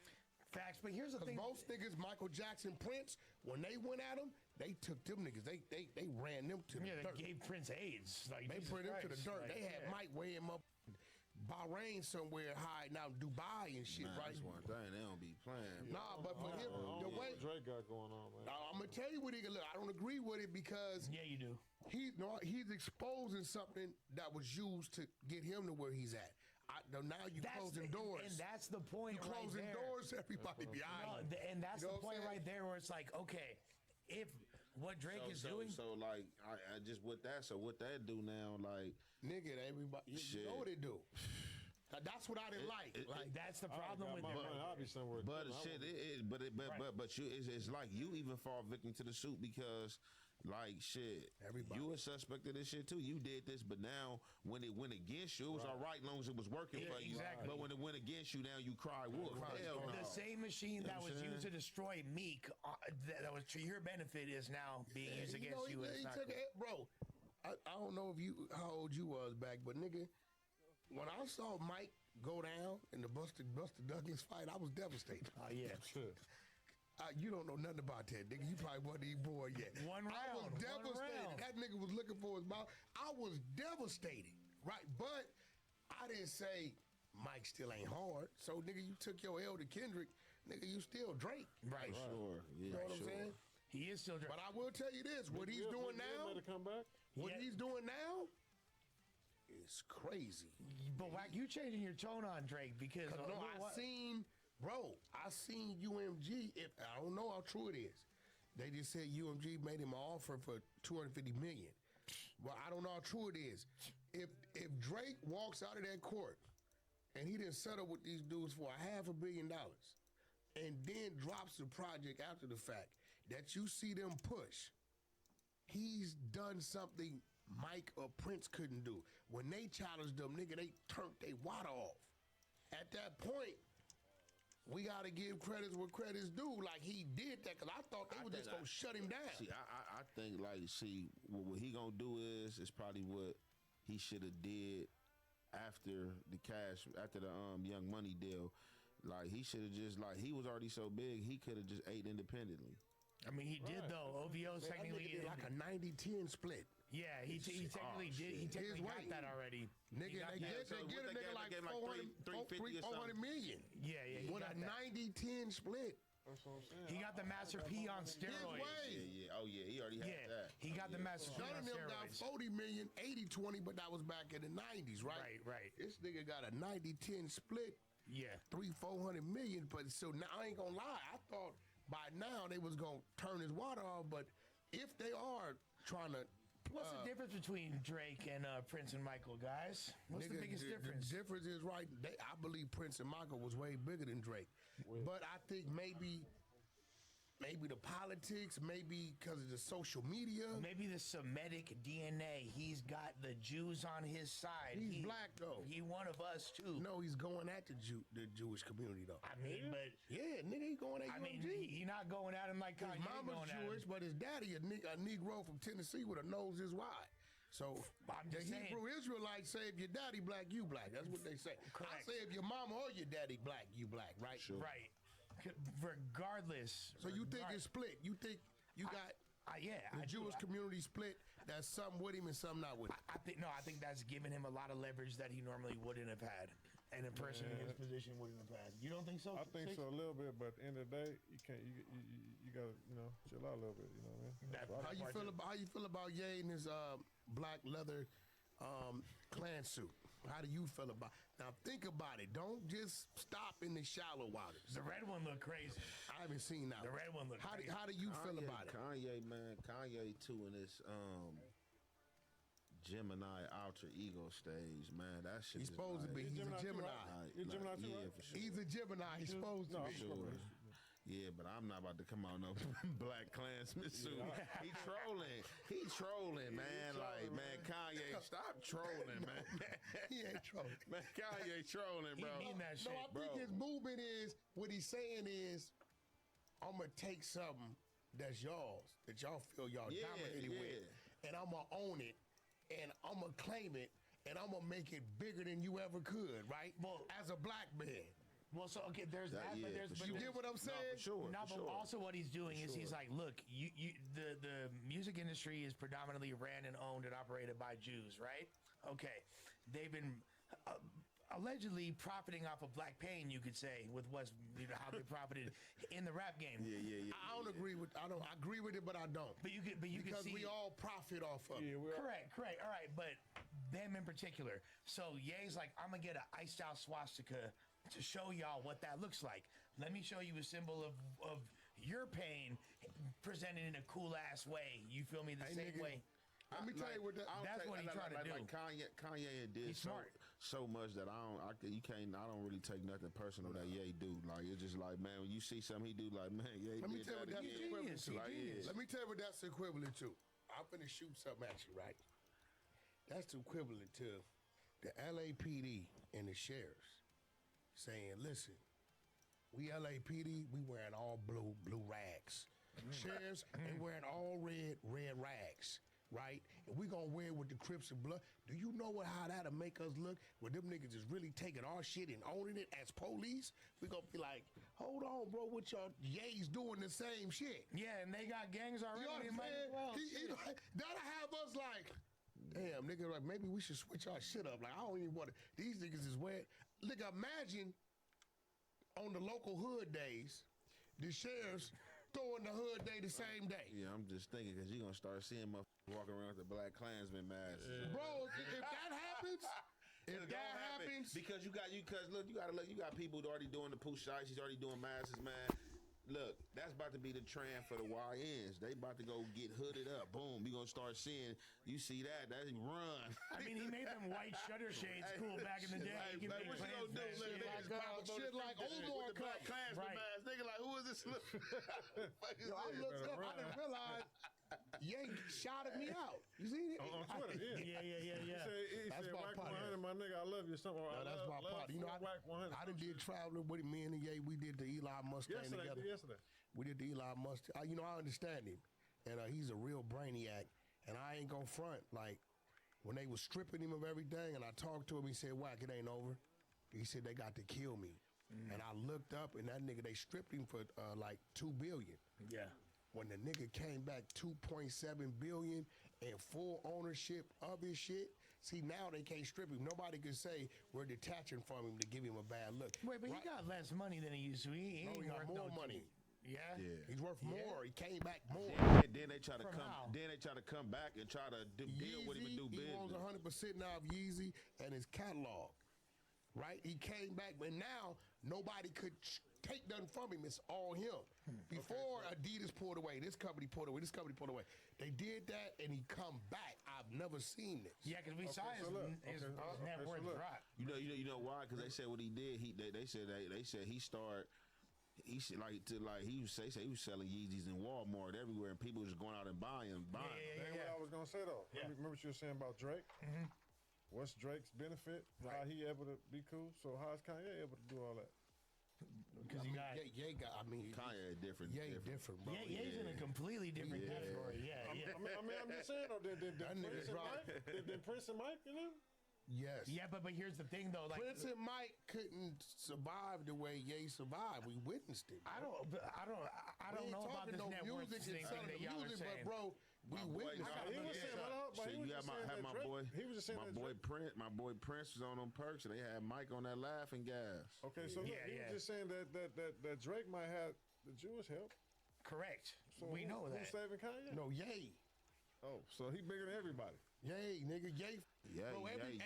Facts, but here's the thing. Most niggas, Michael Jackson, Prince, when they went at him, they took them niggas. They ran them to the dirt. They gave Prince AIDS. Like, they put him to the dirt. They had Mike weigh him up in Bahrain somewhere, hiding out in Dubai and shit, right? That's one thing. They don't be playing. Nah, but for him, the way Drake got going on, man. I'm gonna tell you what he can look. I don't agree with it because you do. He's exposing something that was used to get him to where he's at. Now you closing doors, and that's the point. You closing doors, everybody be no, and that's the point right there where it's like, okay, if what Drake is doing, so like, I just with that. So what that do now, like, nigga, everybody, you know what they do. That's what I didn't like. That's the problem with it. But shit, it's like you even fall victim to the suit because. Like shit, you a suspect of this shit too. You did this, but now when it went against you, it was all right as long as it was working for you. Exactly. But when it went against you, now you cry wolf. Hell no. The same machine that was used to destroy Meek, that was to your benefit, is now being used against you. Bro, I don't know if how old you was back, but nigga, when I saw Mike go down in the Buster Douglas fight, I was devastated. Oh yeah. You don't know nothing about that, nigga. You probably wasn't even born yet. One round. I was devastated. That nigga was looking for his mouth. I was devastated, right? But I didn't say Mike still ain't hard. So, nigga, you took your L to Kendrick. Nigga, you still Drake. Right. Sure. Yeah, you know what I'm saying? He is still Drake. But I will tell you this. What he's doing now, he's doing now is crazy. But Wack, you changing your tone on Drake because I seen UMG. I don't know how true it is. They just said UMG made him an offer for $250 million. Well, I don't know how true it is. If Drake walks out of that court and he didn't settle with these dudes for $500 million and then drops the project after the fact that you see them push, he's done something Mike or Prince couldn't do. When they challenged them, nigga, they turned their water off. At that point, we got to give credits where credits due. Like, he did that because I thought they were just going to shut him down. See, I think, like, what he going to do is probably what he should have did after the Young Money deal. Like, he should have just, like, he was already so big, he could have just ate independently. I mean, he did, though. OVO's technically did like a 90-10 split. Yeah, he technically did. He technically got that already. Nigga, they get a nigga like 400 million. Yeah. With a 90-10 split. That's what I'm saying. He got the Master P on steroids. Yeah. Oh, yeah. He already had that. He got the Master P on None of them got steroids. 40 million, 80-20, but that was back in the 90s, right? Right. This nigga got a 90-10 split. Yeah. 300-400 million. But so now, I ain't gonna lie. I thought by now they was gonna turn his water off. But if they are trying to, what's the difference between Drake and Prince and Michael, guys? What's the biggest difference? The difference is I believe Prince and Michael was way bigger than Drake. But I think maybe maybe the politics, maybe because of the social media. Maybe the Semitic DNA. He's got the Jews on his side. He's black though. He one of us too. No, he's going at the Jewish community though. I mean, but yeah, nigga, he going at UMG. he not going at him like his Kanye mama's going Jewish, but his daddy a Negro from Tennessee with a nose this wide. So I'm the just saying. Hebrew Israelites say if your daddy black, you black. That's what they say. Correct. I say if your mama or your daddy black, you black, right? Sure. Right. Regardless. So you think it's split? You think you got the Jewish community split? That's some with him and some not with him. I think that's given him a lot of leverage that he normally wouldn't have had, and a person in his position wouldn't have had. You don't think so? I think so a little bit, but at the end of the day, you can't. You gotta chill out a little bit. You know what I mean? How you feel about Ye and his black leather clan suit? How do you feel about? Now think about it. Don't just stop in the shallow waters. The red one looked crazy. I haven't seen that. The red one looked crazy. How do you feel about it? Kanye too in this Gemini alter ego stage, man. That shit. He's supposed to be. He's a Gemini. He's a Gemini too, yeah, right? for sure. He's a Gemini. He's supposed to be. Sure. Yeah, but I'm not about to come out no Black Klansman suit. He trolling. He trolling, man. Like, man, Kanye, stop trolling, man. He ain't trolling. Man, Kanye trolling, bro. He mean that shit, I think his movement is, what he's saying is, I'm going to take something that's y'all, that y'all feel y'all dominated with, and I'm going to own it, and I'm going to claim it, and I'm going to make it bigger than you ever could, right? Well, as a black man. Well, so okay, there's that, but there's you get what I'm saying? No, but also what he's doing is he's like, look, the music industry is predominantly ran and owned and operated by Jews, right? Okay, they've been allegedly profiting off of black pain, you could say, with what's how they profited in the rap game. Yeah. I don't agree with. I agree with it, but I don't. But you could because see we all profit off of it. Correct. All right, but them in particular. So Ye's like, I'm gonna get an iced out swastika to show y'all what that looks like. Let me show you a symbol of your pain presented in a cool ass way. You feel me? The same way. Let me tell you what that's what he's trying to do. Like Kanye did so much that I don't really take nothing personal that Ye do. Like, it's just like, man, when you see something he do, like, man, Ye Let me did tell you that what that's again. equivalent to. Like, Let me tell you what that's equivalent to. I'm finna shoot something at you, right? That's equivalent to the LAPD and the sheriffs saying, listen, we LAPD, we wearing all blue rags. Sheriffs, they wearing all red rags, right? And we gonna wear it with the Crips and blood. Do you know how that'll make us look? When them niggas is really taking our shit and owning it as police, we gonna be like, hold on, bro, what y'all Ye's doing the same shit. Yeah, and they got gangs already. You know what I'm saying? That'll have us like, damn, nigga, like maybe we should switch our shit up. Like, I don't even want to. These niggas is wet. Look, imagine on the local hood days, the sheriffs throwing the hood day the same day. Yeah, I'm just thinking because you're going to start seeing motherfuckers walking around with the Black Klansman mask. Bro, if that happens, because you got people already doing the push-shots. He's already doing masks, man. Look, that's about to be the trend for the YNs. They about to go get hooded up. Boom, we gonna start seeing. You see that? That's run. I mean, he made them white shutter shades cool back in the day. Like, what you gonna do? Look, niggas pop up shit like Omar with the Black Klansman mask. Nigga, like, who is this? Yo, I looked up. I didn't realize Ye shouted me out. You see it? On Twitter, yeah. He That's said, my Whack partner. 100, my nigga, I love you. Something. No, that's my part. You know, I done did traveling with him. Me and Ye, we did the Eli Mustang together. Yesterday. We did the Eli Mustang. I understand him, and he's a real brainiac. And I ain't gonna front. Like when they was stripping him of everything, and I talked to him, he said, "Whack, it ain't over." He said they got to kill me, and I looked up, and that nigga they stripped him for like $2 billion. Yeah. When the nigga came back 2.7 billion and full ownership of his shit, see now they can't strip him. Nobody could say we're detaching from him to give him a bad look. Wait, but he got less money than he used to. He ain't got worth more no money. Yeah. He's worth more. He came back more. Then they try to come. Then they try to come back and try to deal with him and do He owns business. 100% now of Yeezy and his catalog. Right? He came back, but now nobody could take nothing from him. It's all him. Before Adidas pulled away, this company pulled away, this company pulled away. They did that, and he come back. I've never seen this. Yeah, because we saw his net worth drop. You know why? Because they said what he did. They said he started. he should like he was say he was selling Yeezys in Walmart everywhere, and people was going out and buying. That's what I was gonna say though. Remember what you were saying about Drake? Mm-hmm. What's Drake's benefit? Right. How he able to be cool? So how is Kanye able to do all that? Because Ye got. I mean, Kanye different. Ye different, bro. Ye's in a completely different category. Yeah. I mean, I'm just saying though. Did Prince and Mike, you know? Yes. Yeah, but here's the thing though. Like Prince and Mike couldn't survive the way Ye survived. We witnessed it. Bro. I don't know about this net worth thing that y'all are saying. But bro, we witnessed it. He was saying, my boy Prince was on them perks, and they had Mike on that laughing gas. Okay, so look, he was just saying that Drake might have the Jewish help. Correct. So we know that. Who's saving Kanye? No, Ye. Oh, so he bigger than everybody. Yay, nigga, yay. Bro, every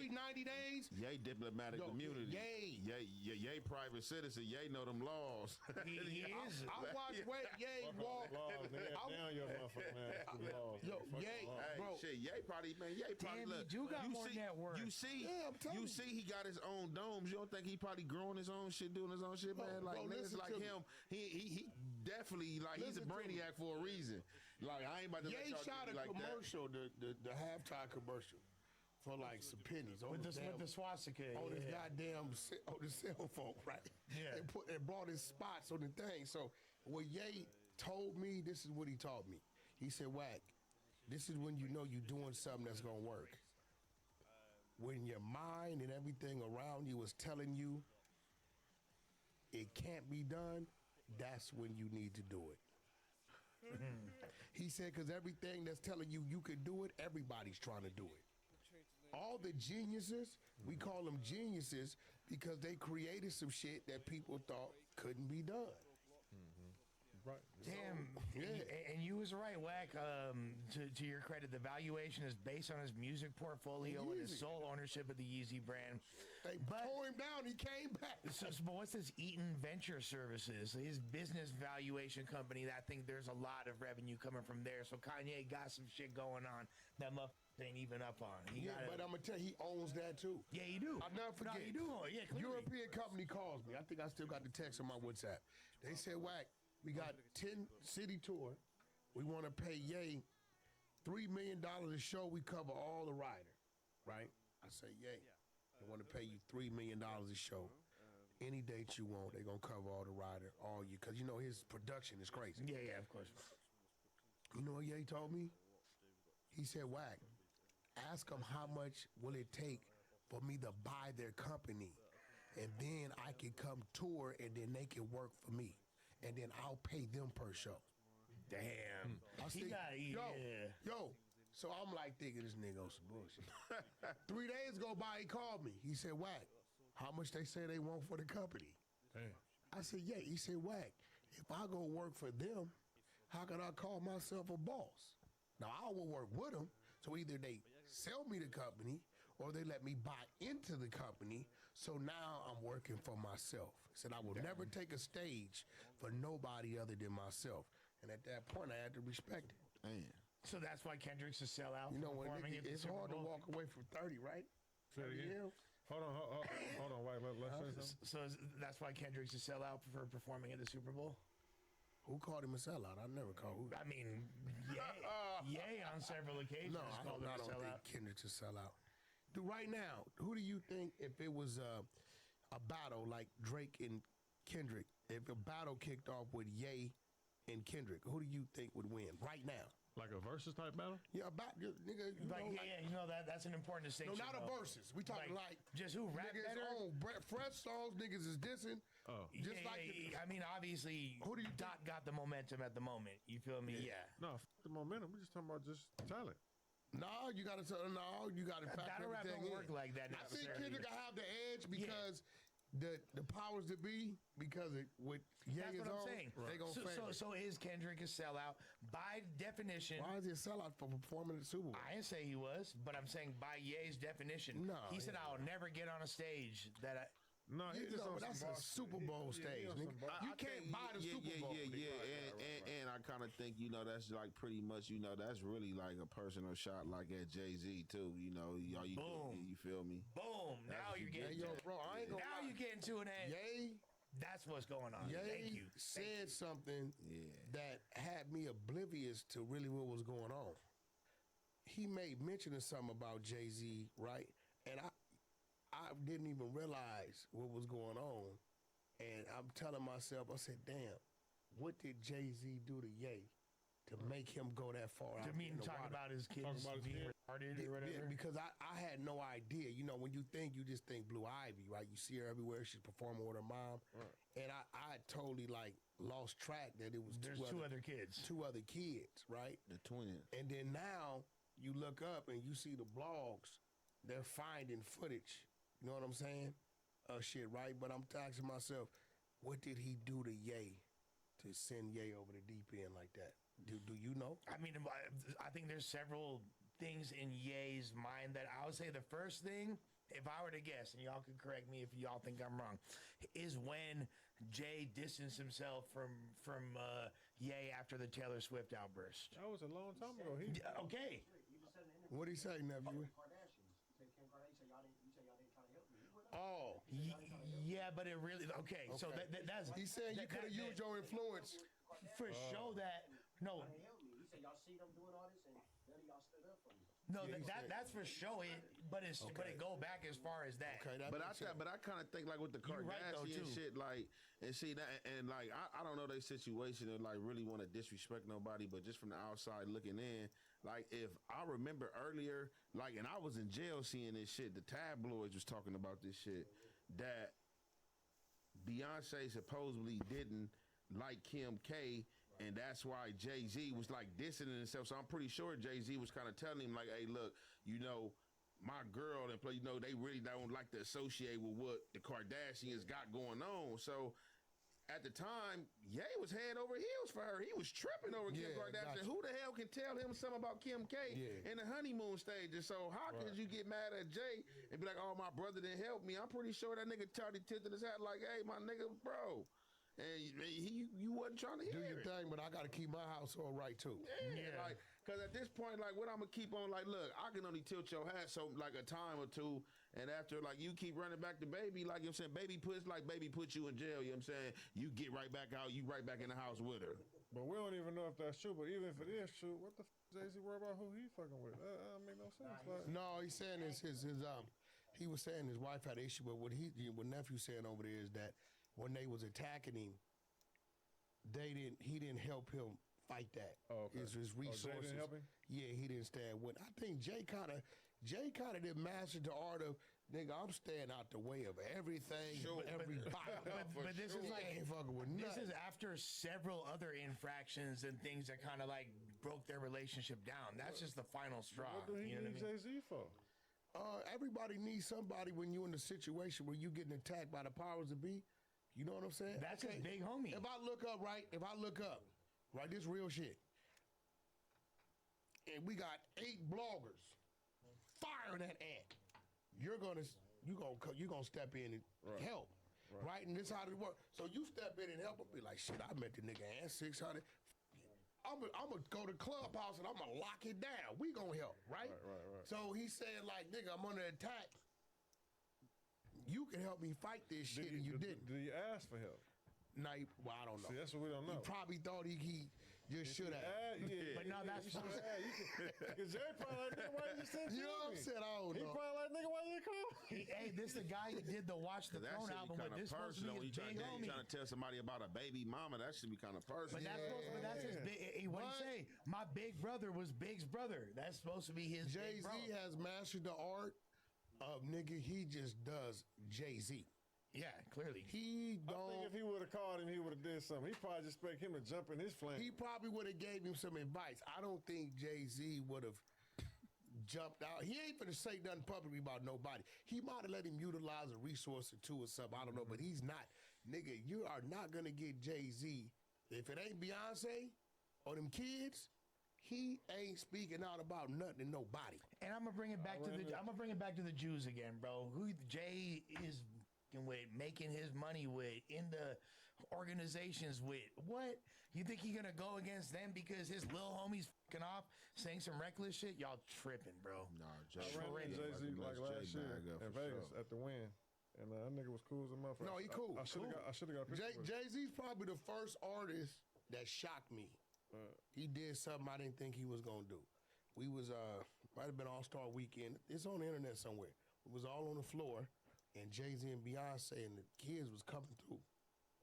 90 days. Yay, diplomatic immunity. Yay, private citizen. Yay, know them laws. He is. I watch Yay walk. Down your motherfucking ass through the laws. Yo, Yay, bro. Shit, Yay probably, Damn, you got more net worth. You see, he got his own domes. You don't think he probably growing his own shit, doing his own shit, man? Like niggas like him, he definitely he's a brainiac for a reason. Like I ain't about to let y'all shot a like commercial, the halftime commercial, for like some pennies with the swastika on his goddamn on the cell phone, right? Yeah, and brought his spots on the thing. So what Ye told me, this is what he taught me. He said, "Wack, this is when you know you're doing something that's gonna work. When your mind and everything around you is telling you it can't be done, that's when you need to do it." He said, because everything that's telling you you can do it, everybody's trying to do it. All the geniuses, we call them geniuses because they created some shit that people thought couldn't be done. Right. Damn. And you was right, Wack. To your credit, the valuation is based on his music portfolio and his sole ownership of the Yeezy brand. They tore him down. He came back. So what's this Eaton Venture Services? His business valuation company. I think there's a lot of revenue coming from there. So Kanye got some shit going on that motherfucker ain't even up on. But I'm gonna tell you, he owns that too. Yeah, you do. I'll never forget. No, you do. Yeah, clearly. European company calls me. I think I still got the text on my WhatsApp. They said, Wack, we got 10 city tour. We want to pay Ye $3 million a show. We cover all the rider, right? I say, Ye, they want to pay you $3 million a show. Any date you want, they're going to cover all the rider, all you. Because, you know, his production is crazy. Yeah, of course. You know what Ye told me? He said, Wack, ask them how much will it take for me to buy their company. And then I can come tour and then they can work for me. And then I'll pay them per show. Damn. I said, yo. So I'm like thinking this nigga on some bullshit. 3 days go by, he called me. He said, Wack, how much they say they want for the company? Damn. I said, yeah. He said, Wack, if I go work for them, how can I call myself a boss? Now, I will work with them. So either they sell me the company or they let me buy into the company. So now I'm working for myself. He said, I will never take a stage for nobody other than myself. And at that point, I had to respect it. Man. So that's why Kendrick's a sellout. You know what? It's hard to Bowl. walk away from 30, right? Say it again. Hold on, wait, let's say something. So that's why Kendrick's a sellout for performing at the Super Bowl? Who called him a sellout? I never called. I mean, Ye on several occasions. No, I don't think Kendrick's a sellout. Right now, who do you think, if it was a battle like Drake and Kendrick, if a battle kicked off with Ye and Kendrick, who do you think would win right now? Like a versus type battle? Yeah, nigga. You know that's an important distinction. No, not a versus. We talking like just who rap niggas better. Fresh songs, niggas is dissing. Oh, I mean, obviously, who do you Dot got the momentum at the moment. You feel me? Yeah. No, the momentum. We're just talking about just talent. No, you gotta factor battle rap everything don't in. work like that. I think Kendrick have the edge because the powers that be, because with Ye that's is what I'm on, saying. they gonna favor. So is Kendrick a sellout by definition? Why is he a sellout for performing at the Super Bowl? I didn't say he was, but I'm saying by Ye's definition. No, he said I'll never get on a stage that I. No, but that's a Super Bowl stage, nigga. You can't buy the Super Bowl. And I kind of think, that's like pretty much, that's really like a personal shot like at Jay-Z too, Boom. You feel me? Boom. Now you're getting bro, I ain't gonna now lie. you're getting to an end. Ye That's what's going on. Thank Ye you. said something that had me oblivious to really what was going on. He made mention of something about Jay-Z, right? And I didn't even realize what was going on. And I'm telling myself, I said, damn, what did Jay-Z do to Ye to make him go that far out? To mean in the talking water? about his kids being retarded or whatever. Because I had no idea. You know, when you just think Blue Ivy, right? You see her everywhere. She's performing with her mom. Right. And I totally like lost track that it was There's two other kids. Two other kids, right? The twins. And then now you look up and you see the blogs. They're finding footage. You know what I'm saying? Shit, right? But I'm asking myself, what did he do to Ye to send Ye over the deep end like that? Do you know? I mean, I think there's several things in Ye's mind that I would say the first thing, if I were to guess, and y'all can correct me if y'all think I'm wrong, is when Jay distanced himself from Ye after the Taylor Swift outburst. That was a long time ago. Okay. What'd he say, nephew? Oh, yeah, but it really okay. So that's he's saying you could have used your influence for show that no. He said y'all see them doing all this and none of y'all stood up for me. No, that's for show it, but it go back as far as that. Okay, but I kind of think like with the Kardashian shit, like and see that and like I don't know their situation and like really want to disrespect nobody, but just from the outside looking in, like if I remember earlier, like and I was in jail seeing this shit, the tabloids was talking about this shit that Beyonce supposedly didn't like Kim K. And that's why Jay-Z was like dissing himself. So I'm pretty sure Jay-Z was kind of telling him like, hey, look, you know, my girl and play, you know, they really don't like to associate with what the Kardashians got going on. So at the time, Ye was head over heels for her. He was tripping over Kim Kardashian. Who the hell can tell him something about Kim K in the honeymoon stages? So how could you get mad at Jay and be like, oh, my brother didn't help me? I'm pretty sure that nigga Toddy tilted his hat like, hey, my nigga, bro. And you wasn't trying to hear do your thing, but I got to keep my household right too. Yeah, like because at this point, like what I'm gonna keep on, like, look, I can only tilt your hat so like a time or two, and after like you keep running back to baby, like you know what I'm saying, baby put you in jail. You know what I'm saying, you get right back out, you right back in the house with her. But we don't even know if that's true. But even if it is true, what the Jay-Z worry about who he fucking with? That make no sense. Like, no, he's saying his he was saying his wife had an issue, but what nephew saying over there is that when they was attacking him, he didn't help him fight that. Oh, okay. His resources. Jay didn't help him? Yeah, he didn't stand with. I think Jay kind of did master the art of, nigga, I'm staying out the way of everything, everybody. But this is like ain't fucking with this nothing. is after several other infractions and things that kind of like broke their relationship down. That's just the final straw. What do he you know need what I mean? Jay-Z for? Everybody needs somebody when you're in a situation where you getting attacked by the powers that be. You know what I'm saying? That's his big homie. If I look up, right, this real shit. And we got 8 bloggers firing at Ant. You're gonna step in and help. Right? And this how it works. So you step in and help him, be like, shit, I met the nigga Ant 600. I'm gonna go to Clubhouse and I'm gonna lock it down. We gonna help, right? Right. So he's saying like, nigga, I'm under attack. You can help me fight this shit, and you didn't. Did he ask for help? No, I don't know. See, that's what we don't know. He probably thought he just should have. But no, that's because Jay probably like, nigga, why you send You know what I'm saying? I don't He know. probably like, nigga, why you call? Hey, this the guy that did the Watch the That Throne should album be with kind of this supposed to personal. be When his you big homie. trying to tell somebody about a baby mama, that should be kind of personal. But that's his big. What he say? My big brother was Big's brother. That's supposed to be his. Jay-Z has mastered the art of nigga. He just does Jay-Z. Yeah, clearly. He don't. I think if he would have called him, he would have did something. He probably just expect him to jump in his flame. He probably would have gave him some advice. I don't think Jay-Z would have jumped out. He ain't finna say nothing publicly about nobody. He might have let him utilize a resource or two or something. I don't know, but he's not. Nigga, you are not gonna get Jay-Z. If it ain't Beyonce or them kids, he ain't speaking out about nothing to nobody. And I'm gonna bring it back to the Jews again, bro. Who Jay is with making his money with in the organizations with. What you think he gonna go against them because his little homie's fucking off saying some reckless shit? Y'all tripping, bro. Nah, I ran into Jay-Z like last year in Vegas at the Win. And that nigga was cool as a motherfucker. No, he cool. I should have got a picture with him. Jay-Z's probably the first artist that shocked me. He did something I didn't think he was gonna do. We was might have been All-Star Weekend. It's on the internet somewhere. We was all on the floor, and Jay-Z and Beyonce and the kids was coming through,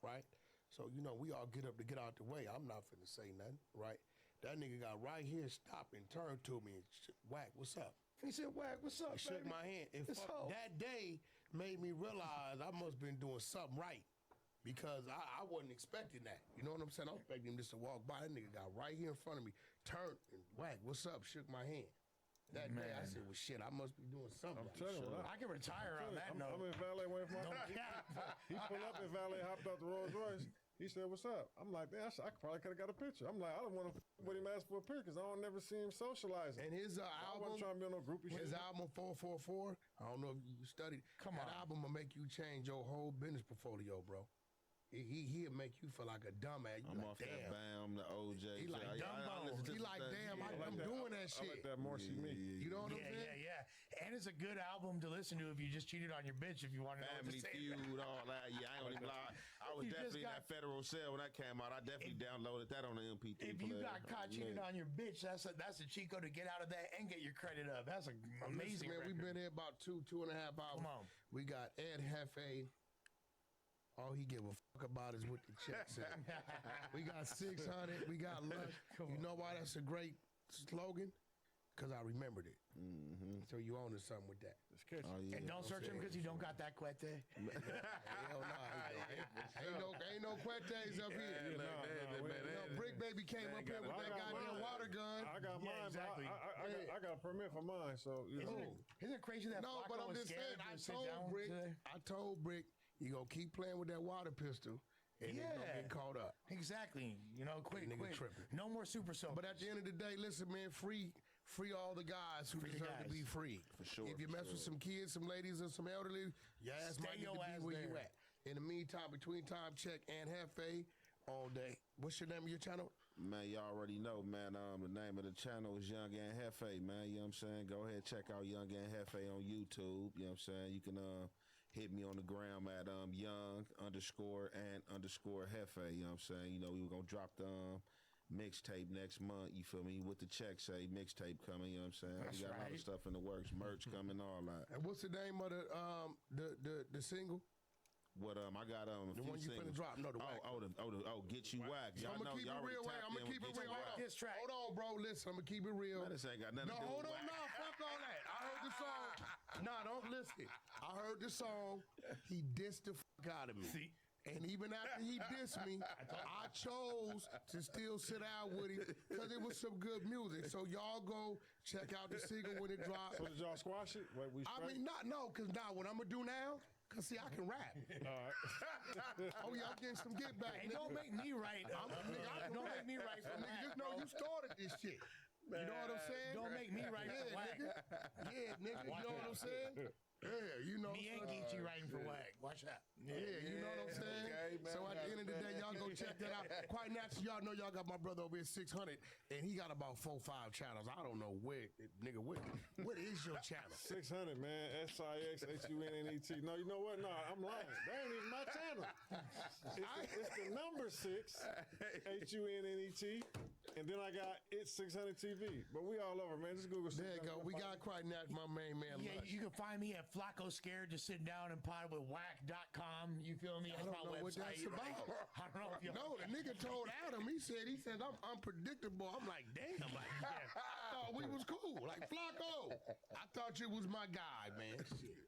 right? So you know we all get up to get out the way. I'm not finna say nothing, right? That nigga got right here, stopped and turned to me and Whack, what's up? He said, Whack, what's up, He shook baby? my hand. And It's that day made me realize I must have been doing something right. Because I wasn't expecting that. You know what I'm saying? I was expecting him just to walk by. That nigga got right here in front of me, turned and Whack, what's up? Shook my hand. That day I said, well, shit, I must be doing something. I'm telling you, I can retire on that note. I'm in valet waiting for my. He pulled up in valet, hopped out the Rolls Royce. He said, "What's up?" I'm like, "Man, I probably could have got a picture." I'm like, "I don't want to with him ask for a picture because I don't never see him socializing." And his I album, wasn't trying to be on no groupie shit. his album 444. I don't know if you studied. That album will make you change your whole business portfolio, bro. He'll make you feel like a dumbass. You I'm like, off that damn. Bam, the OJ. He like Dumbo. He like, damn, I'm doing that shit. I like that more she me. You know what I'm saying? Yeah. And it's a good album to listen to if you just cheated on your bitch, if you want to know what to Family say. Feud, all that. Yeah, I ain't gonna even lie. I was You just definitely in got- that federal cell when that came out. I definitely downloaded that on the MP3 If you player. got caught cheating on your bitch, that's a cheat code to get out of that and get your credit up. That's an amazing Man, we've record. been here about 2.5 hours. Come on. We got Ed Hefe. All he give a fuck about is what the check said. We got 600. We got Lush. You know why that's a great slogan? Because I remembered it. Mm-hmm. So you own something with that. Oh, yeah. And don't search him because you don't got that quete. Hell no. Ain't no Quetes up here. Brick Baby came up here with that goddamn water gun. I got mine. exactly. I got a permit for mine. So you know. Isn't it crazy that No, but Flacco I'm was just scared saying, to sit down today? I told Brick, you gonna keep playing with that water pistol and you gonna get caught up. Exactly. You know, quick. Tripping. No more super soakers. But at the end of the day, listen, man, free all the guys who deserve to be free. For sure. If you mess with some kids, some ladies, and some elderly, your ass might get to be where you at. In the meantime, between time check and Hefe all day. What's your name of your channel? Man, y'all already know, man. The name of the channel is Young and Hefe, man. You know what I'm saying? Go ahead, check out Young and Hefe on YouTube. You know what I'm saying? You can hit me on the gram at young_and_Hefe. You know what I'm saying? You know, we were gonna drop the mixtape next month. You feel me? With the check say mixtape coming. You know what I'm saying? That's we got a lot of stuff in the works, merch coming, all that. And what's the name of the single? What I got a The few one you finna singles. drop? No, the Whack. Get you whacked. Y'all I'm know gonna keep it y'all already real. Wait, tapped I'm gonna in keep with it Get real. You Whacked. Hold on, bro. Listen, I'm gonna keep it real. Man, this ain't got nothing No, to do hold with on, Whack. nah, fuck all that. I heard the song. Nah, don't listen. I heard the song. He dissed the fuck out of me. See? And even after he dissed me, I chose to still sit out with him because it was some good music. So y'all go check out the single when it drops. So did y'all squash it? Wait, we I mean, because now what I'm gonna do now, because see, I can rap. Oh, yeah, I'm getting some get back. Hey, don't make me right. Don't make me right for Nigga, Whack, just know bro. you started this shit. You know what I'm saying? Don't make me right for Whack. Yeah, nigga. You know what I'm saying? Yeah, you know. Me and Geechee writing for Whack. Watch that. Yeah, you know what I'm saying? Okay, man, So at the end of the day, y'all go check that out. Quite naturally, y'all know y'all got my brother over here 600, and he got about 4-5 channels. I don't know where, nigga, what is your channel? 600, man. SIXHUNNET. No, you know what? No, I'm lying. That ain't even my channel. It's the number 6 HUNNET, and then I got It's 600 TV. But we all over, man. Just Google. There you go. We got Quite Nat, my main man. Yeah, Lush. you can find me at Flacco Scared, just sitting down and pod with whack.com. You feel me? I don't know what website. that's about. I don't know if you No, the nigga told Adam, he said I'm unpredictable. I'm like, damn, like, I thought we was cool. Like, Flacco, I thought you was my guy, man. Shit.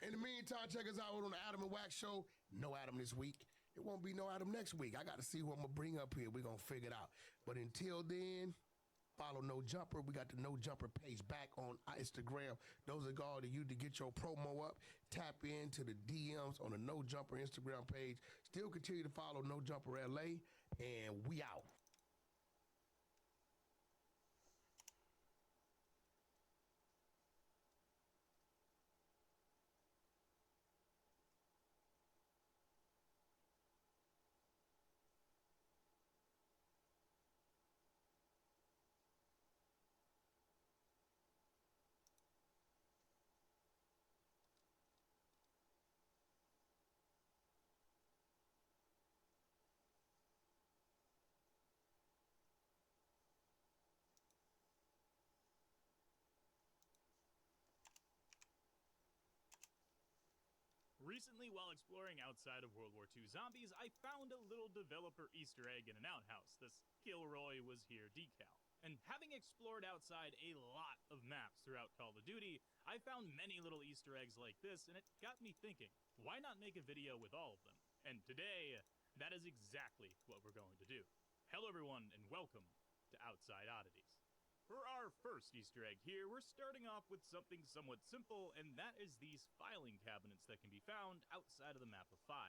In the meantime, check us out on the Adam and Wax Show. No Adam this week. It won't be no Adam next week. I got to see who I'm going to bring up here. We're going to figure it out. But until then, follow No Jumper. We got the No Jumper page back on Instagram. Those are all to you to get your promo up. Tap into the DMs on the No Jumper Instagram page. Still continue to follow No Jumper LA, and we out. Recently, while exploring outside of World War II zombies, I found a little developer Easter egg in an outhouse. This Kilroy was here decal. And having explored outside a lot of maps throughout Call of Duty, I found many little Easter eggs like this, and it got me thinking, why not make a video with all of them? And today, that is exactly what we're going to do. Hello everyone, and welcome to Outside Oddities. For our first Easter egg here, we're starting off with something somewhat simple, and that is these filing cabinets that can be found outside of the map of 5.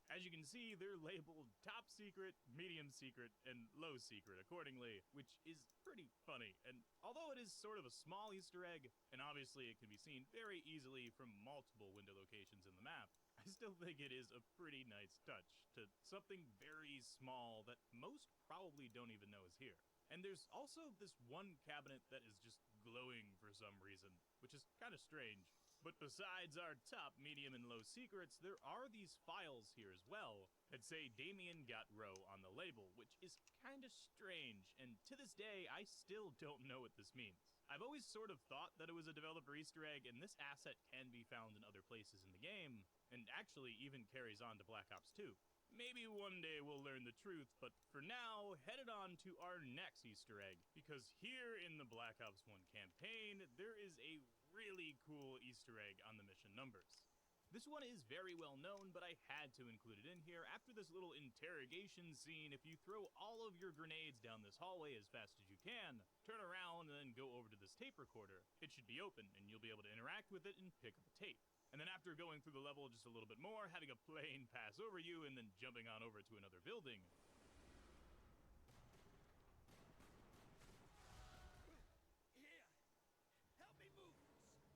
As you can see, they're labeled top secret, medium secret, and low secret accordingly, which is pretty funny. And although it is sort of a small Easter egg, and obviously it can be seen very easily from multiple window locations in the map, I still think it is a pretty nice touch to something very small that most probably don't even know is here. And there's also this one cabinet that is just glowing for some reason, which is kind of strange. But besides our top, medium, and low secrets, there are these files here as well that say Damien got row on the label, which is kind of strange, and to this day, I still don't know what this means. I've always sort of thought that it was a developer Easter egg, and this asset can be found in other places in the game, and actually even carries on to Black Ops 2. Maybe one day we'll learn the truth, but for now, headed on to our next Easter egg, because here in the Black Ops 1 campaign, there is a really cool Easter egg on the mission numbers. This one is very well known, but I had to include it in here. After this little interrogation scene, if you throw all of your grenades down this hallway as fast as you can, turn around and then go over to this tape recorder, it should be open, and you'll be able to interact with it and pick up a tape. And then after going through the level just a little bit more, having a plane pass over you, and then jumping on over to another building,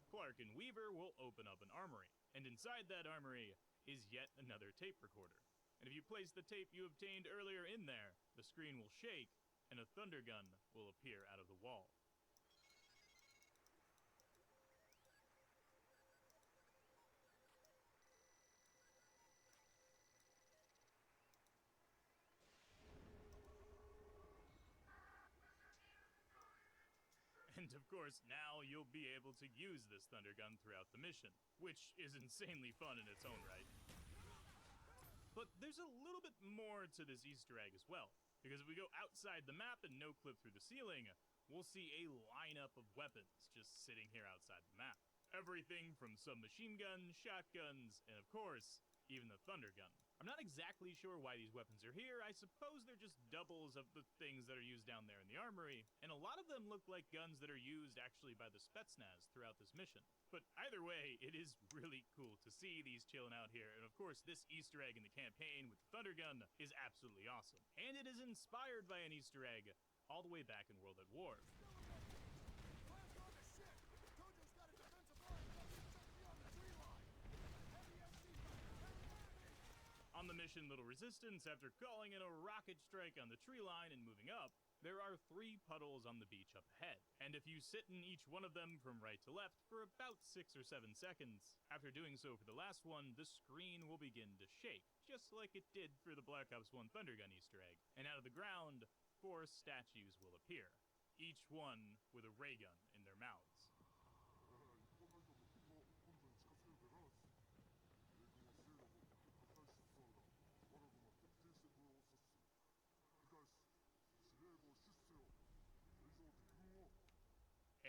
Clark and Weaver will open up an armory, and inside that armory is yet another tape recorder. And if you place the tape you obtained earlier in there, the screen will shake, and a thunder gun will appear out of the wall. And of course, now you'll be able to use this thunder gun throughout the mission, which is insanely fun in its own right. But there's a little bit more to this Easter egg as well, because if we go outside the map and no clip through the ceiling, we'll see a lineup of weapons just sitting here outside the map. Everything from submachine guns, shotguns, and of course, even the thunder gun. I'm not exactly sure why these weapons are here. I suppose they're just doubles of the things that are used down there in the armory, and a lot of them look like guns that are used actually by the Spetsnaz throughout this mission. But either way, it is really cool to see these chilling out here, and of course this Easter egg in the campaign with the thunder gun is absolutely awesome. And it is inspired by an Easter egg all the way back in World at War. On the mission Little Resistance, after calling in a rocket strike on the tree line and moving up, there are 3 puddles on the beach up ahead. And if you sit in each one of them from right to left for about 6 or 7 seconds, after doing so for the last one, the screen will begin to shake, just like it did for the Black Ops 1 Thunder Gun Easter egg. And out of the ground, 4 statues will appear, each one with a ray gun in their mouths.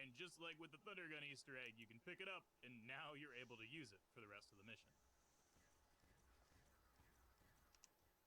And just like with the Thunder Gun Easter egg, you can pick it up, and now you're able to use it for the rest of the mission.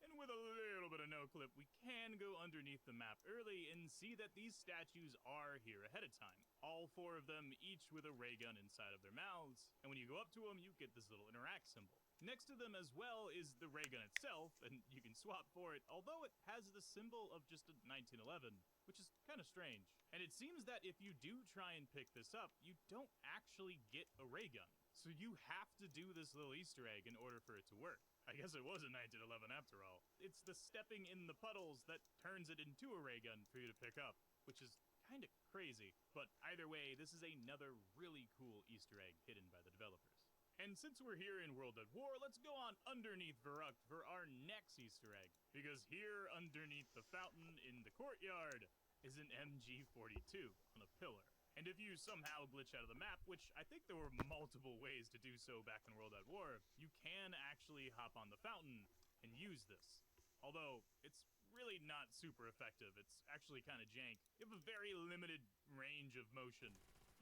And with a little bit of no clip, we can go underneath the map early and see that these statues are here ahead of time. All 4 of them, each with a ray gun inside of their mouths, and when you go up to them, you get this little interact symbol. Next to them as well is the ray gun itself, and you can swap for it, although it has the symbol of just a 1911, which is kind of strange. And it seems that if you do try and pick this up, you don't actually get a ray gun. So you have to do this little Easter egg in order for it to work. I guess it was a 1911 after all. It's the stepping in the puddles that turns it into a ray gun for you to pick up, which is kind of crazy. But either way, this is another really cool Easter egg hidden by the developers. And since we're here in World at War, let's go on underneath Verrückt for our next Easter egg. Because here underneath the fountain in the courtyard is an MG42 on a pillar. And if you somehow glitch out of the map, which I think there were multiple ways to do so back in World at War, you can actually hop on the fountain and use this. Although, it's really not super effective. It's actually kind of jank. You have a very limited range of motion.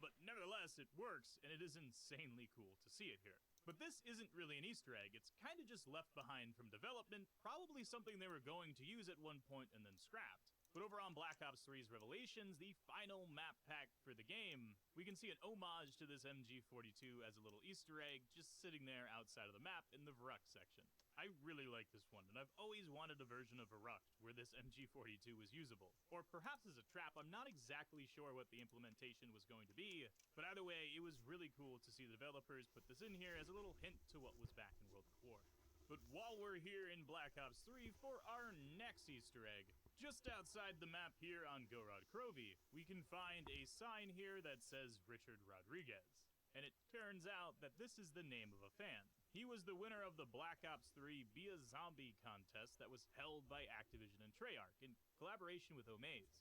But nevertheless, it works, and it is insanely cool to see it here. But this isn't really an Easter egg. It's kind of just left behind from development, probably something they were going to use at one point and then scrapped. But over on Black Ops 3's Revelations, the final map pack for the game, we can see an homage to this MG42 as a little Easter egg just sitting there outside of the map in the Verruck section. I really like this one, and I've always wanted a version of Verruck where this MG42 was usable. Or perhaps as a trap, I'm not exactly sure what the implementation was going to be, but either way, it was really cool to see the developers put this in here as a little hint to what was back in World at War. But while we're here in Black Ops 3 for our next Easter egg, just outside the map here on Gorod Krovi, we can find a sign here that says Richard Rodriguez. And it turns out that this is the name of a fan. He was the winner of the Black Ops 3 Be a Zombie contest that was held by Activision and Treyarch in collaboration with Omaze.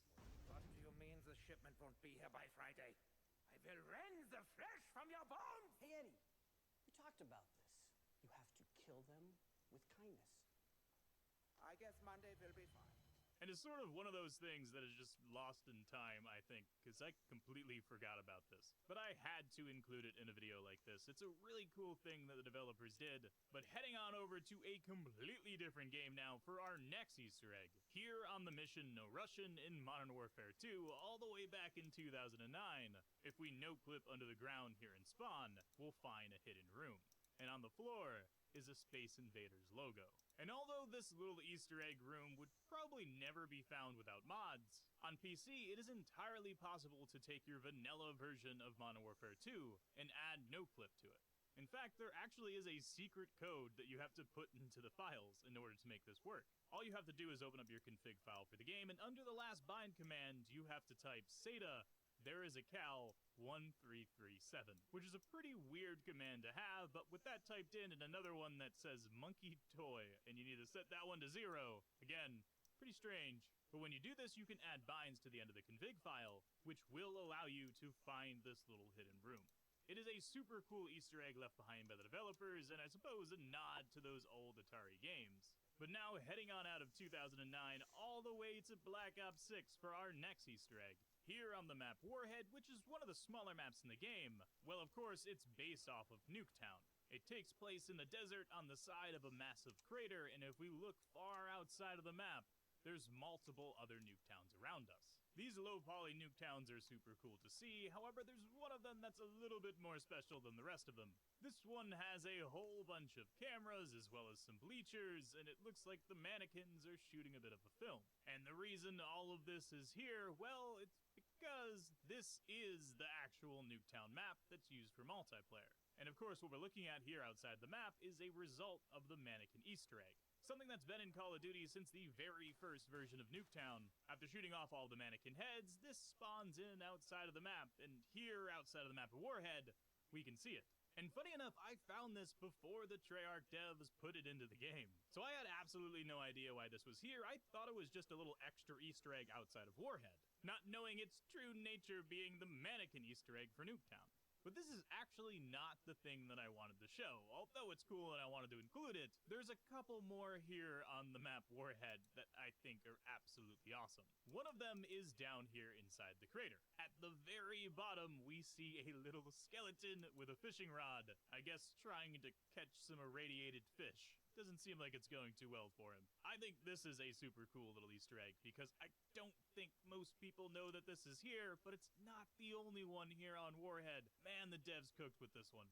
What do you mean the shipment won't be here by Friday? I will rend the flesh from your bones! Hey, Eddie, we talked about this. You have to kill them with kindness. I guess Monday will be fine. And it's sort of one of those things that is just lost in time, I think, because I completely forgot about this. But I had to include it in a video like this. It's a really cool thing that the developers did. But heading on over to a completely different game now for our next Easter egg. Here on the mission No Russian in Modern Warfare 2, all the way back in 2009, if we no-clip under the ground here in Spawn, we'll find a hidden room. And on the floor is a Space Invaders logo. And although this little Easter egg room would probably never be found without mods, on PC it is entirely possible to take your vanilla version of Modern Warfare 2 and add no-clip to it. In fact, there actually is a secret code that you have to put into the files in order to make this work. All you have to do is open up your config file for the game, and under the last bind command, you have to type SATA there is a cal 1337, which is a pretty weird command to have, but with that typed in and another one that says monkey toy, and you need to set that one to 0, again, pretty strange. But when you do this, you can add binds to the end of the config file, which will allow you to find this little hidden room. It is a super cool Easter egg left behind by the developers, and I suppose a nod to those old Atari games. But now, heading on out of 2009 all the way to Black Ops 6 for our next Easter egg. Here on the map Warhead, which is one of the smaller maps in the game, well, of course, it's based off of Nuketown. It takes place in the desert on the side of a massive crater, and if we look far outside of the map, there's multiple other Nuketowns around us. These low-poly Nuketowns are super cool to see, however, there's one of them that's a little bit more special than the rest of them. This one has a whole bunch of cameras as well as some bleachers, and it looks like the mannequins are shooting a bit of a film. And the reason all of this is here, well, it's because this is the actual Nuketown map that's used for multiplayer. And of course, what we're looking at here outside the map is a result of the mannequin Easter egg. Something that's been in Call of Duty since the very first version of Nuketown. After shooting off all the mannequin heads, this spawns in outside of the map, and here outside of the map of Warhead, we can see it. And funny enough, I found this before the Treyarch devs put it into the game. So I had absolutely no idea why this was here. I thought it was just a little extra Easter egg outside of Warhead, not knowing its true nature being the mannequin Easter egg for Nuketown. But this is actually not the thing that I wanted to show. Although it's cool and I wanted to include it, there's a couple more here on the map Warhead that I think are absolutely awesome. One of them is down here inside the crater. At the very bottom, we see a little skeleton with a fishing rod, I guess trying to catch some irradiated fish. Doesn't seem like it's going too well for him. I think this is a super cool little Easter egg because I don't think most people know that this is here, but it's not the only one here on Warhead. Man, the devs cooked with this one.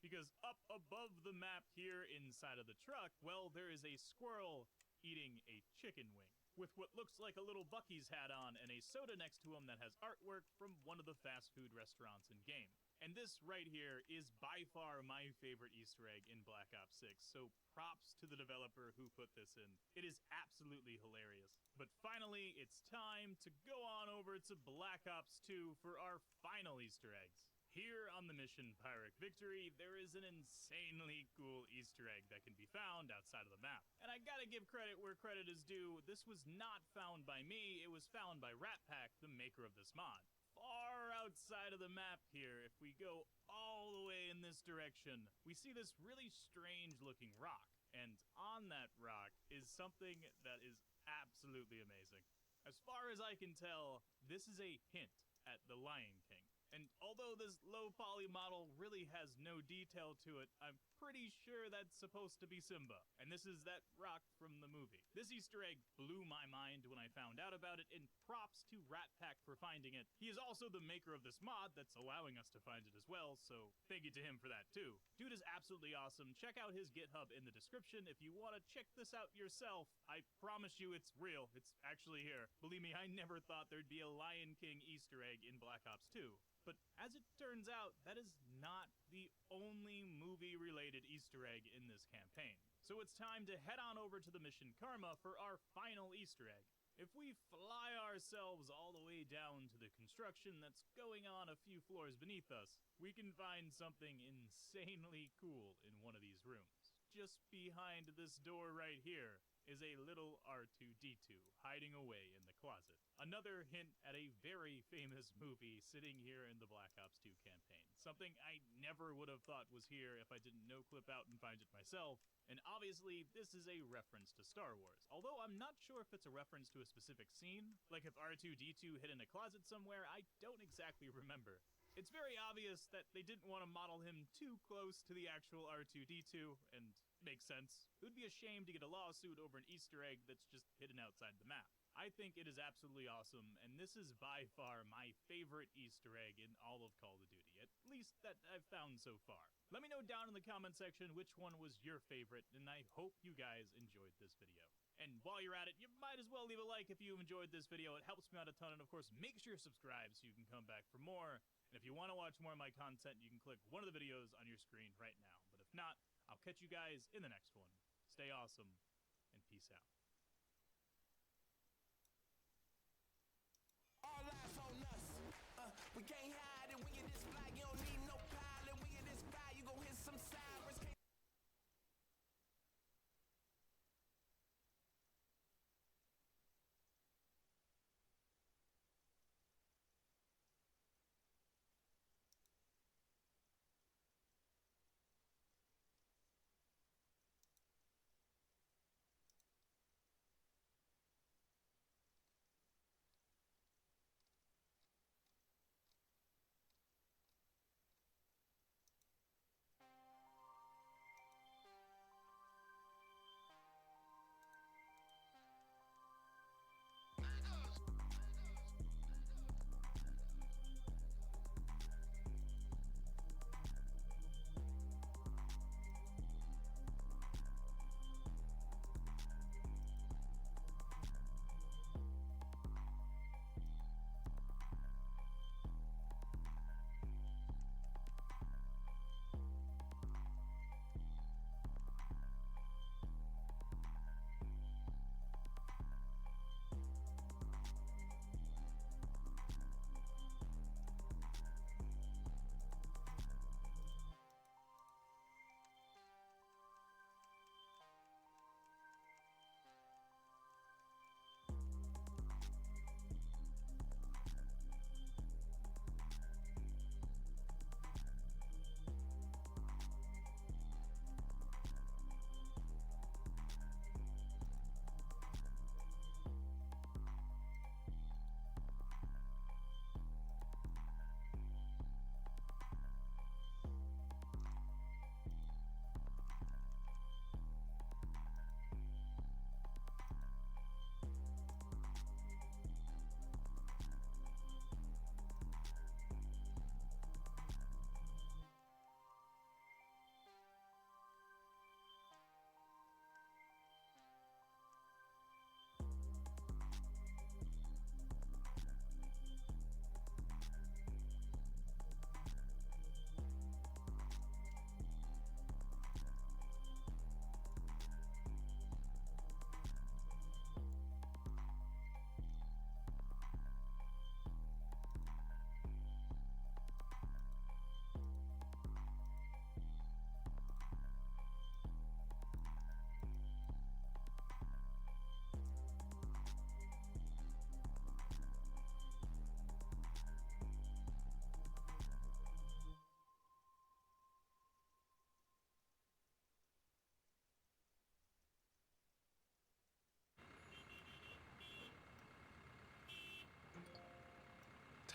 Because up above the map here inside of the truck, well, there is a squirrel eating a chicken wing, with what looks like a little Bucky's hat on and a soda next to him that has artwork from one of the fast food restaurants in game. And this right here is by far my favorite Easter egg in Black Ops 6, so props to the developer who put this in. It is absolutely hilarious. But finally, it's time to go on over to Black Ops 2 for our final Easter eggs. Here on the mission Pyrrhic Victory, there is an insanely cool Easter egg that can be found outside of the map. And I gotta give credit where credit is due, this was not found by me, it was found by Ratpack, the maker of this mod. Far outside of the map here, if we go all the way in this direction, we see this really strange looking rock. And on that rock is something that is absolutely amazing. As far as I can tell, this is a hint at the Lion King. And although this low poly model really has no detail to it, I'm pretty sure that's supposed to be Simba. And this is that rock from the movie. This Easter egg blew my mind when I found out about it, and props to Ratpack for finding it. He is also the maker of this mod that's allowing us to find it as well, so thank you to him for that too. Dude is absolutely awesome. Check out his GitHub in the description if you want to check this out yourself. I promise you it's real. It's actually here. Believe me, I never thought there'd be a Lion King Easter egg in Black Ops 2. But as it turns out, that is not the only movie-related Easter egg in this campaign. So it's time to head on over to the mission Karma for our final Easter egg. If we fly ourselves all the way down to the construction that's going on a few floors beneath us, we can find something insanely cool in one of these rooms. Just behind this door right here is a little R2-D2 hiding away in the closet. Another hint at a very famous movie sitting here in the Black Ops 2 campaign. Something I never would have thought was here if I didn't no-clip out and find it myself. And obviously, this is a reference to Star Wars. Although I'm not sure if it's a reference to a specific scene. Like if R2-D2 hid in a closet somewhere, I don't exactly remember. It's very obvious that they didn't want to model him too close to the actual R2-D2, and makes sense. It would be a shame to get a lawsuit over an Easter egg that's just hidden outside the map. I think it is absolutely awesome, and this is by far my favorite Easter egg in all of Call of Duty, at least that I've found so far. Let me know down in the comment section which one was your favorite, and I hope you guys enjoyed this video. And while you're at it, you might as well leave a like if you enjoyed this video. It helps me out a ton, and of course, make sure you're subscribed so you can come back for more. And if you want to watch more of my content, you can click one of the videos on your screen right now. But if not, I'll catch you guys in the next one. Stay awesome, and peace out. All eyes on us. We can't hide it when you this fly. You don't need no pilot. When you this guy, you gon' hit some sirens.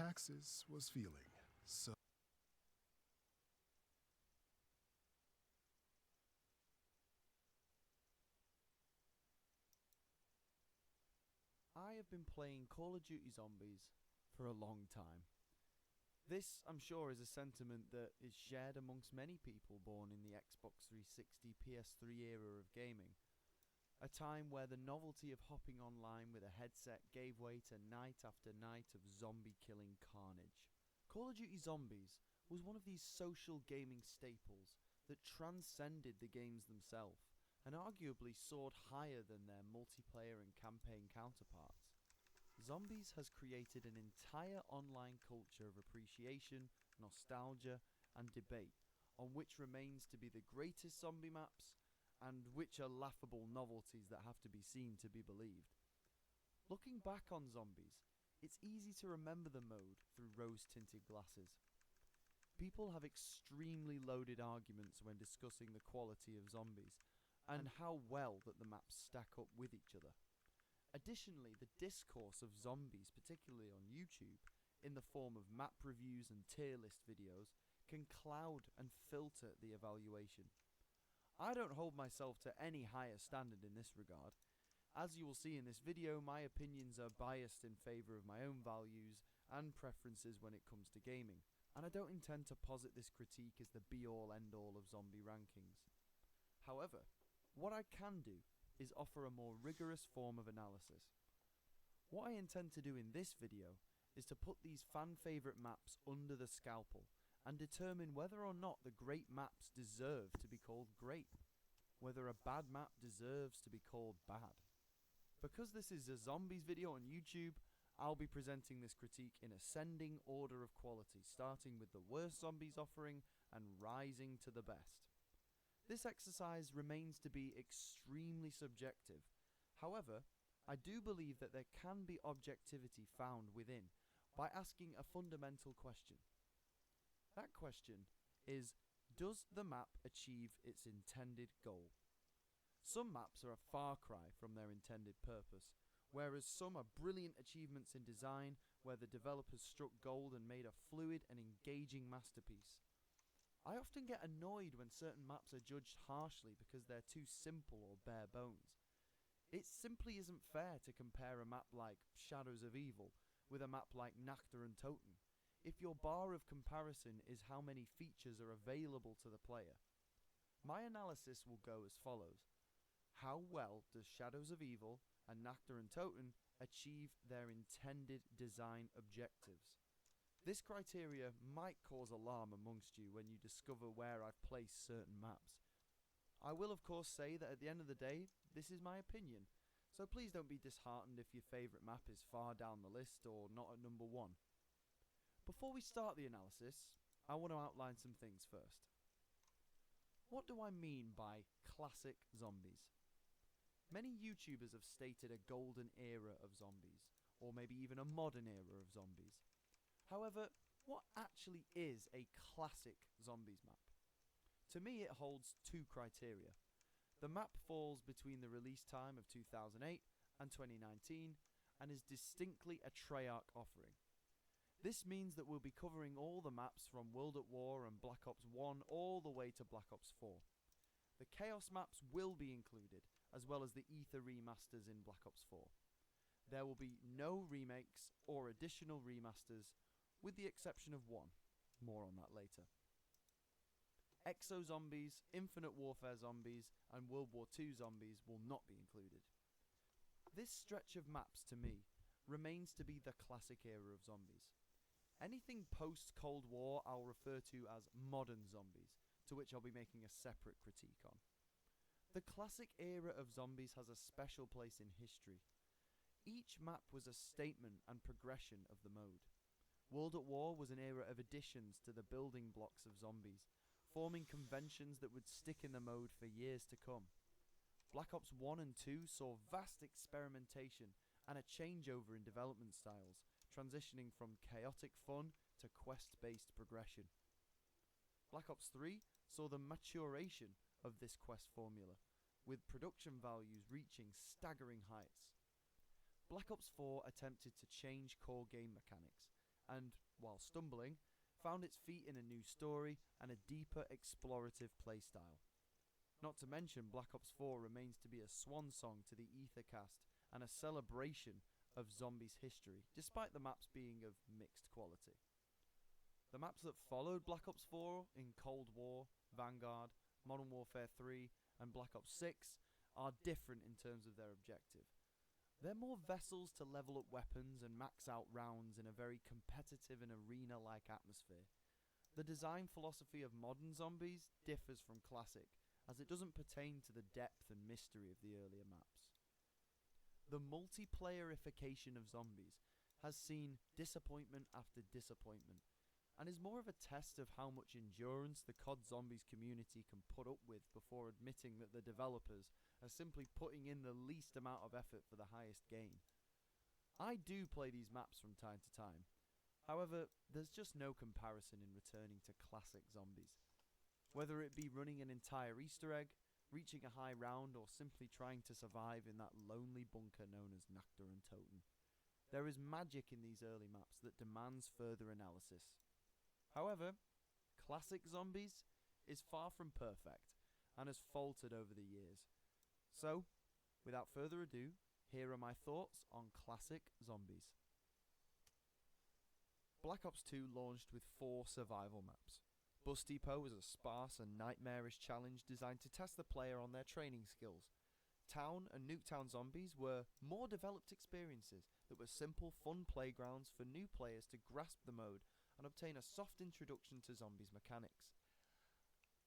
Taxes was feeling. So I have been playing Call of Duty Zombies for a long time. This, I'm sure, is a sentiment that is shared amongst many people born in the Xbox 360 PS3 era of gaming. A time where the novelty of hopping online with a headset gave way to night after night of zombie killing carnage. Call of Duty Zombies was one of these social gaming staples that transcended the games themselves and arguably soared higher than their multiplayer and campaign counterparts. Zombies has created an entire online culture of appreciation, nostalgia, and debate on which remains to be the greatest zombie maps and which are laughable novelties that have to be seen to be believed. Looking back on Zombies, it's easy to remember the mode through rose-tinted glasses. People have extremely loaded arguments when discussing the quality of Zombies and how well that the maps stack up with each other. Additionally, the discourse of Zombies, particularly on YouTube, in the form of map reviews and tier list videos, can cloud and filter the evaluation. I don't hold myself to any higher standard in this regard. As you will see in this video, my opinions are biased in favour of my own values and preferences when it comes to gaming, and I don't intend to posit this critique as the be-all end-all of zombie rankings. However, what I can do is offer a more rigorous form of analysis. What I intend to do in this video is to put these fan favourite maps under the scalpel and determine whether or not the great maps deserve to be called great, whether a bad map deserves to be called bad. Because this is a Zombies video on YouTube, I'll be presenting this critique in ascending order of quality, starting with the worst Zombies offering and rising to the best. This exercise remains to be extremely subjective. However, I do believe that there can be objectivity found within by asking a fundamental question. That question is, does the map achieve its intended goal? Some maps are a far cry from their intended purpose, whereas some are brilliant achievements in design where the developers struck gold and made a fluid and engaging masterpiece. I often get annoyed when certain maps are judged harshly because they're too simple or bare bones. It simply isn't fair to compare a map like Shadows of Evil with a map like Nachter and Toten if your bar of comparison is how many features are available to the player. My analysis will go as follows. How well does Shadows of Evil and Nachter and Toten achieve their intended design objectives? This criteria might cause alarm amongst you when you discover where I've placed certain maps. I will of course say that at the end of the day, this is my opinion, so please don't be disheartened if your favourite map is far down the list or not at number 1. Before we start the analysis, I want to outline some things first. What do I mean by classic zombies? Many YouTubers have stated a golden era of zombies, or maybe even a modern era of zombies. However, what actually is a classic zombies map? To me, it holds 2 criteria. The map falls between the release time of 2008 and 2019 and is distinctly a Treyarch offering. This means that we'll be covering all the maps from World at War and Black Ops 1 all the way to Black Ops 4. The Chaos maps will be included, as well as the Ether remasters in Black Ops 4. There will be no remakes or additional remasters, with the exception of one. More on that later. Exo Zombies, Infinite Warfare Zombies, and World War II Zombies will not be included. This stretch of maps, to me, remains to be the classic era of zombies. Anything post-Cold War I'll refer to as modern zombies, to which I'll be making a separate critique on. The classic era of zombies has a special place in history. Each map was a statement and progression of the mode. World at War was an era of additions to the building blocks of zombies, forming conventions that would stick in the mode for years to come. Black Ops 1 and 2 saw vast experimentation and a changeover in development styles, transitioning from chaotic fun to quest-based progression. Black Ops 3 saw the maturation of this quest formula, with production values reaching staggering heights. Black Ops 4 attempted to change core game mechanics, and, while stumbling, found its feet in a new story and a deeper explorative playstyle. Not to mention, Black Ops 4 remains to be a swan song to the Ethercast and a celebration of zombies' history, despite the maps being of mixed quality. The maps that followed Black Ops 4 in Cold War, Vanguard, Modern Warfare 3, and Black Ops 6 are different in terms of their objective. They're more vessels to level up weapons and max out rounds in a very competitive and arena-like atmosphere. The design philosophy of modern zombies differs from classic, as it doesn't pertain to the depth and mystery of the earlier maps. The multiplayerification of zombies has seen disappointment after disappointment, and is more of a test of how much endurance the COD Zombies community can put up with before admitting that the developers are simply putting in the least amount of effort for the highest gain. I do play these maps from time to time. However, there's just no comparison in returning to classic zombies. Whether it be running an entire Easter egg, reaching a high round, or simply trying to survive in that lonely bunker known as Nacta and Toten. There is magic in these early maps that demands further analysis. However, classic zombies is far from perfect and has faltered over the years. So, without further ado, here are my thoughts on classic zombies. Black Ops 2 launched with 4 survival maps. Bus Depot was a sparse and nightmarish challenge designed to test the player on their training skills. Town and Nuketown Zombies were more developed experiences that were simple, fun playgrounds for new players to grasp the mode and obtain a soft introduction to zombies mechanics.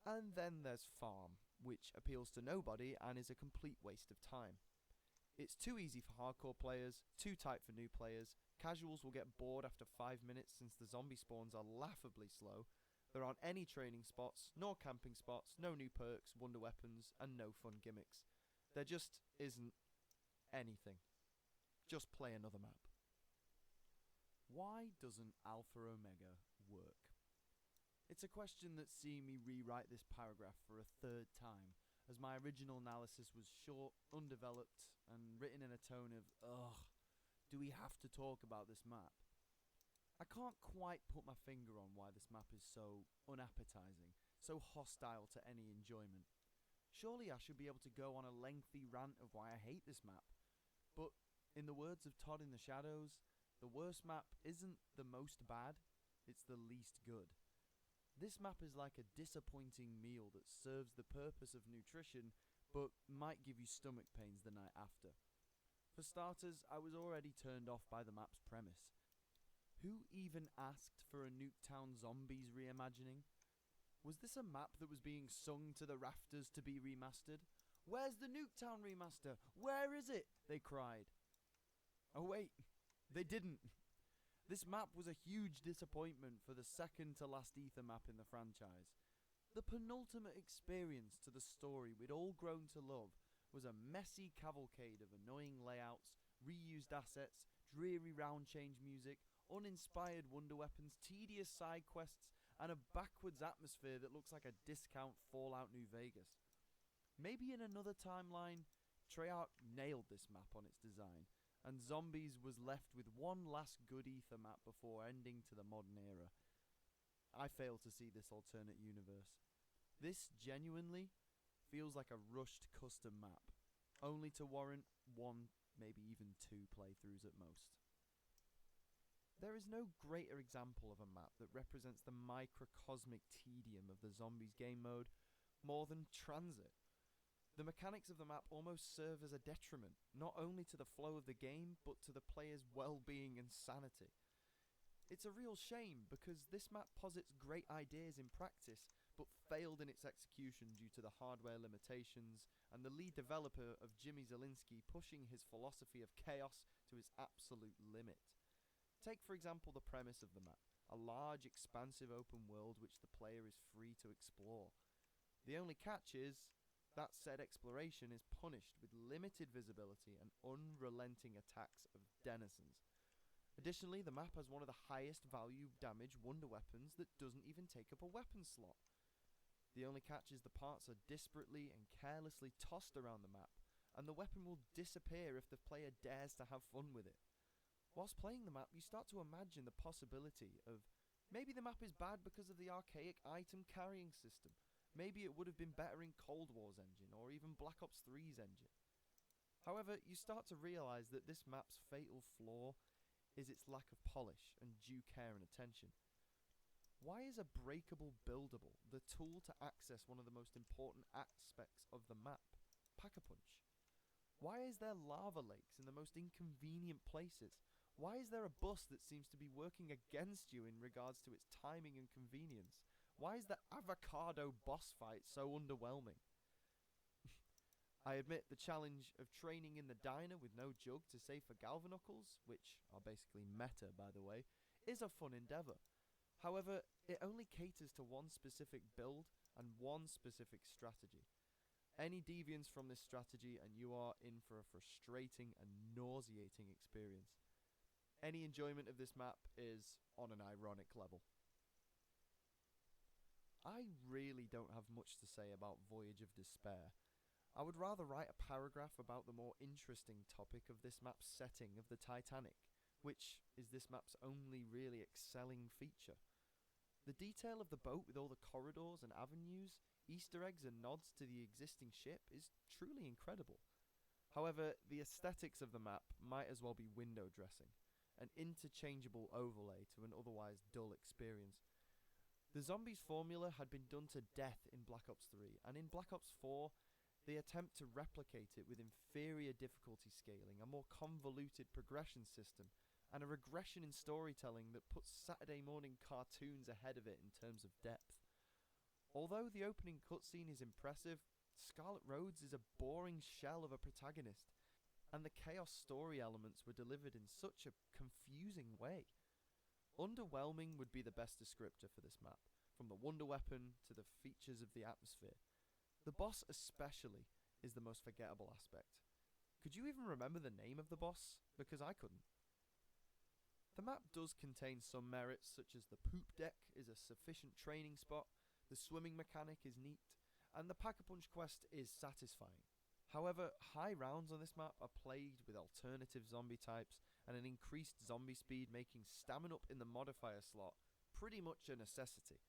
And then there's Farm, which appeals to nobody and is a complete waste of time. It's too easy for hardcore players, too tight for new players, casuals will get bored after 5 minutes since the zombie spawns are laughably slow, there aren't any training spots, nor camping spots, no new perks, wonder weapons, and no fun gimmicks. There just isn't anything. Just play another map. Why doesn't Alpha Omega work? It's a question that's seen me rewrite this paragraph for a third time, as my original analysis was short, undeveloped, and written in a tone of, ugh, do we have to talk about this map? I can't quite put my finger on why this map is so unappetizing, so hostile to any enjoyment. Surely I should be able to go on a lengthy rant of why I hate this map, but in the words of Todd in the Shadows, the worst map isn't the most bad, it's the least good. This map is like a disappointing meal that serves the purpose of nutrition, but might give you stomach pains the night after. For starters, I was already turned off by the map's premise. Who even asked for a Nuketown Zombies reimagining? Was this a map that was being sung to the rafters to be remastered? Where's the Nuketown remaster? Where is it? They cried. Oh wait, they didn't. This map was a huge disappointment for the second to last Ether map in the franchise. The penultimate experience to the story we'd all grown to love was a messy cavalcade of annoying layouts, reused assets, dreary round change music, uninspired wonder weapons, tedious side quests, and a backwards atmosphere that looks like a discount Fallout New Vegas. Maybe in another timeline, Treyarch nailed this map on its design, and Zombies was left with one last good Ether map before ending to the modern era. I fail to see this alternate universe. This genuinely feels like a rushed custom map, only to warrant 1, maybe even 2 playthroughs at most. There is no greater example of a map that represents the microcosmic tedium of the Zombies game mode more than Transit. The mechanics of the map almost serve as a detriment, not only to the flow of the game, but to the player's well-being and sanity. It's a real shame, because this map posits great ideas in practice, but failed in its execution due to the hardware limitations, and the lead developer of Jimmy Zielinski pushing his philosophy of chaos to its absolute limit. Take for example the premise of the map, a large expansive open world which the player is free to explore. The only catch is, that said exploration is punished with limited visibility and unrelenting attacks of denizens. Additionally, the map has one of the highest value damage wonder weapons that doesn't even take up a weapon slot. The only catch is the parts are disparately and carelessly tossed around the map, and the weapon will disappear if the player dares to have fun with it. Whilst playing the map, you start to imagine the possibility of maybe the map is bad because of the archaic item carrying system. Maybe it would have been better in Cold War's engine, or even Black Ops 3's engine. However, you start to realise that this map's fatal flaw is its lack of polish and due care and attention. Why is a breakable buildable the tool to access one of the most important aspects of the map, Pack-a-Punch? Why is there lava lakes in the most inconvenient places? Why is there a bus that seems to be working against you in regards to its timing and convenience? Why is the avocado boss fight so underwhelming? I admit the challenge of training in the diner with no jug to save for Galvanuckles, which are basically meta by the way, is a fun endeavour. However, it only caters to one specific build and one specific strategy. Any deviance from this strategy and you are in for a frustrating and nauseating experience. Any enjoyment of this map is on an ironic level. I really don't have much to say about Voyage of Despair. I would rather write a paragraph about the more interesting topic of this map's setting of the Titanic, which is this map's only really excelling feature. The detail of the boat with all the corridors and avenues, Easter eggs and nods to the existing ship is truly incredible. However, the aesthetics of the map might as well be window dressing, an interchangeable overlay to an otherwise dull experience. The zombies formula had been done to death in Black Ops 3, and in Black Ops 4, they attempt to replicate it with inferior difficulty scaling, a more convoluted progression system, and a regression in storytelling that puts Saturday morning cartoons ahead of it in terms of depth. Although the opening cutscene is impressive, Scarlet Rhodes is a boring shell of a protagonist, and the chaos story elements were delivered in such a confusing way. Underwhelming would be the best descriptor for this map, from the wonder weapon to the features of the atmosphere. The boss especially is the most forgettable aspect. Could you even remember the name of the boss? Because I couldn't. The map does contain some merits, such as the poop deck is a sufficient training spot, the swimming mechanic is neat, and the Pack-a-Punch quest is satisfying. However, high rounds on this map are plagued with alternative zombie types and an increased zombie speed, making stamina up in the modifier slot pretty much a necessity.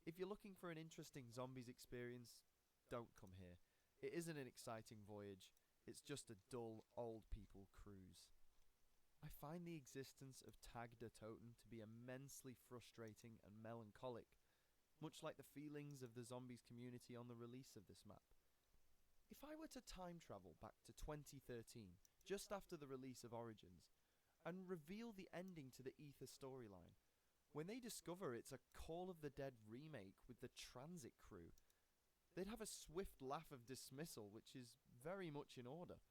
If you're looking for an interesting zombies experience, don't come here. It isn't an exciting voyage, it's just a dull old people cruise. I find the existence of Tag der Toten to be immensely frustrating and melancholic, much like the feelings of the zombies community on the release of this map. If I were to time travel back to 2013, just after the release of Origins, and reveal the ending to the Ether storyline, when they discover it's a Call of the Dead remake with the Transit crew, they'd have a swift laugh of dismissal, which is very much in order.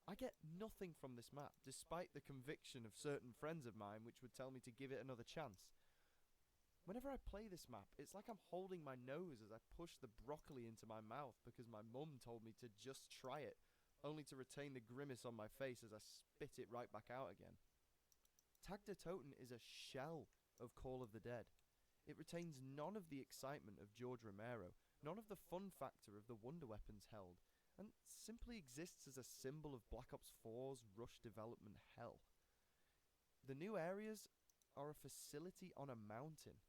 I get nothing from this map, despite the conviction of certain friends of mine which would tell me to give it another chance. Whenever I play this map, it's like I'm holding my nose as I push the broccoli into my mouth because my mum told me to just try it, only to retain the grimace on my face as I spit it right back out again. Tag der Toten is a shell of Call of the Dead. It retains none of the excitement of George Romero, none of the fun factor of the wonder weapons held, and simply exists as a symbol of Black Ops 4's rush development hell. The new areas are a facility on a mountain,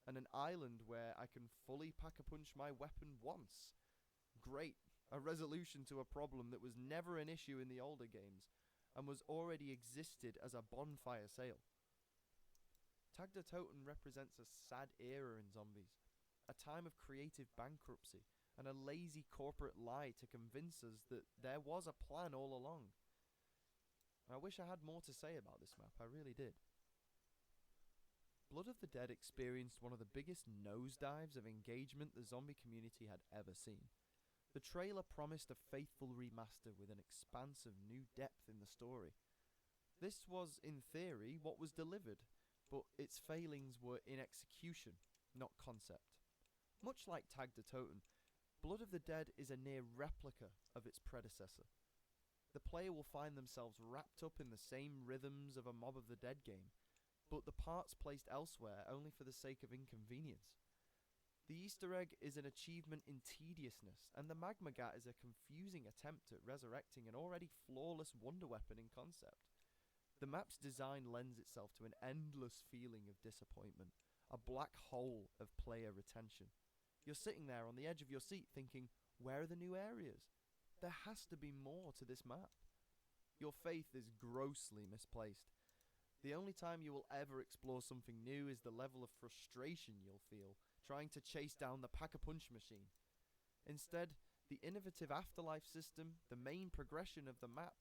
and an island where I can fully Pack-a-Punch my weapon once. Great, a resolution to a problem that was never an issue in the older games, and was already existed as a bonfire sale. Tag der Toten represents a sad era in zombies, a time of creative bankruptcy, and a lazy corporate lie to convince us that there was a plan all along. I wish I had more to say about this map, I really did. Blood of the Dead experienced one of the biggest nosedives of engagement the zombie community had ever seen. The trailer promised a faithful remaster with an expanse of new depth in the story. This was, in theory, what was delivered, but its failings were in execution, not concept. Much like Tag der Toten, Blood of the Dead is a near replica of its predecessor. The player will find themselves wrapped up in the same rhythms of a Mob of the Dead game, but the parts placed elsewhere only for the sake of inconvenience. The Easter egg is an achievement in tediousness, and the Magma Gat is a confusing attempt at resurrecting an already flawless wonder weapon in concept. The map's design lends itself to an endless feeling of disappointment, a black hole of player retention. You're sitting there on the edge of your seat thinking, where are the new areas? There has to be more to this map. Your faith is grossly misplaced. The only time you will ever explore something new is the level of frustration you'll feel trying to chase down the Pack-a-Punch machine. Instead, the innovative afterlife system, the main progression of the map,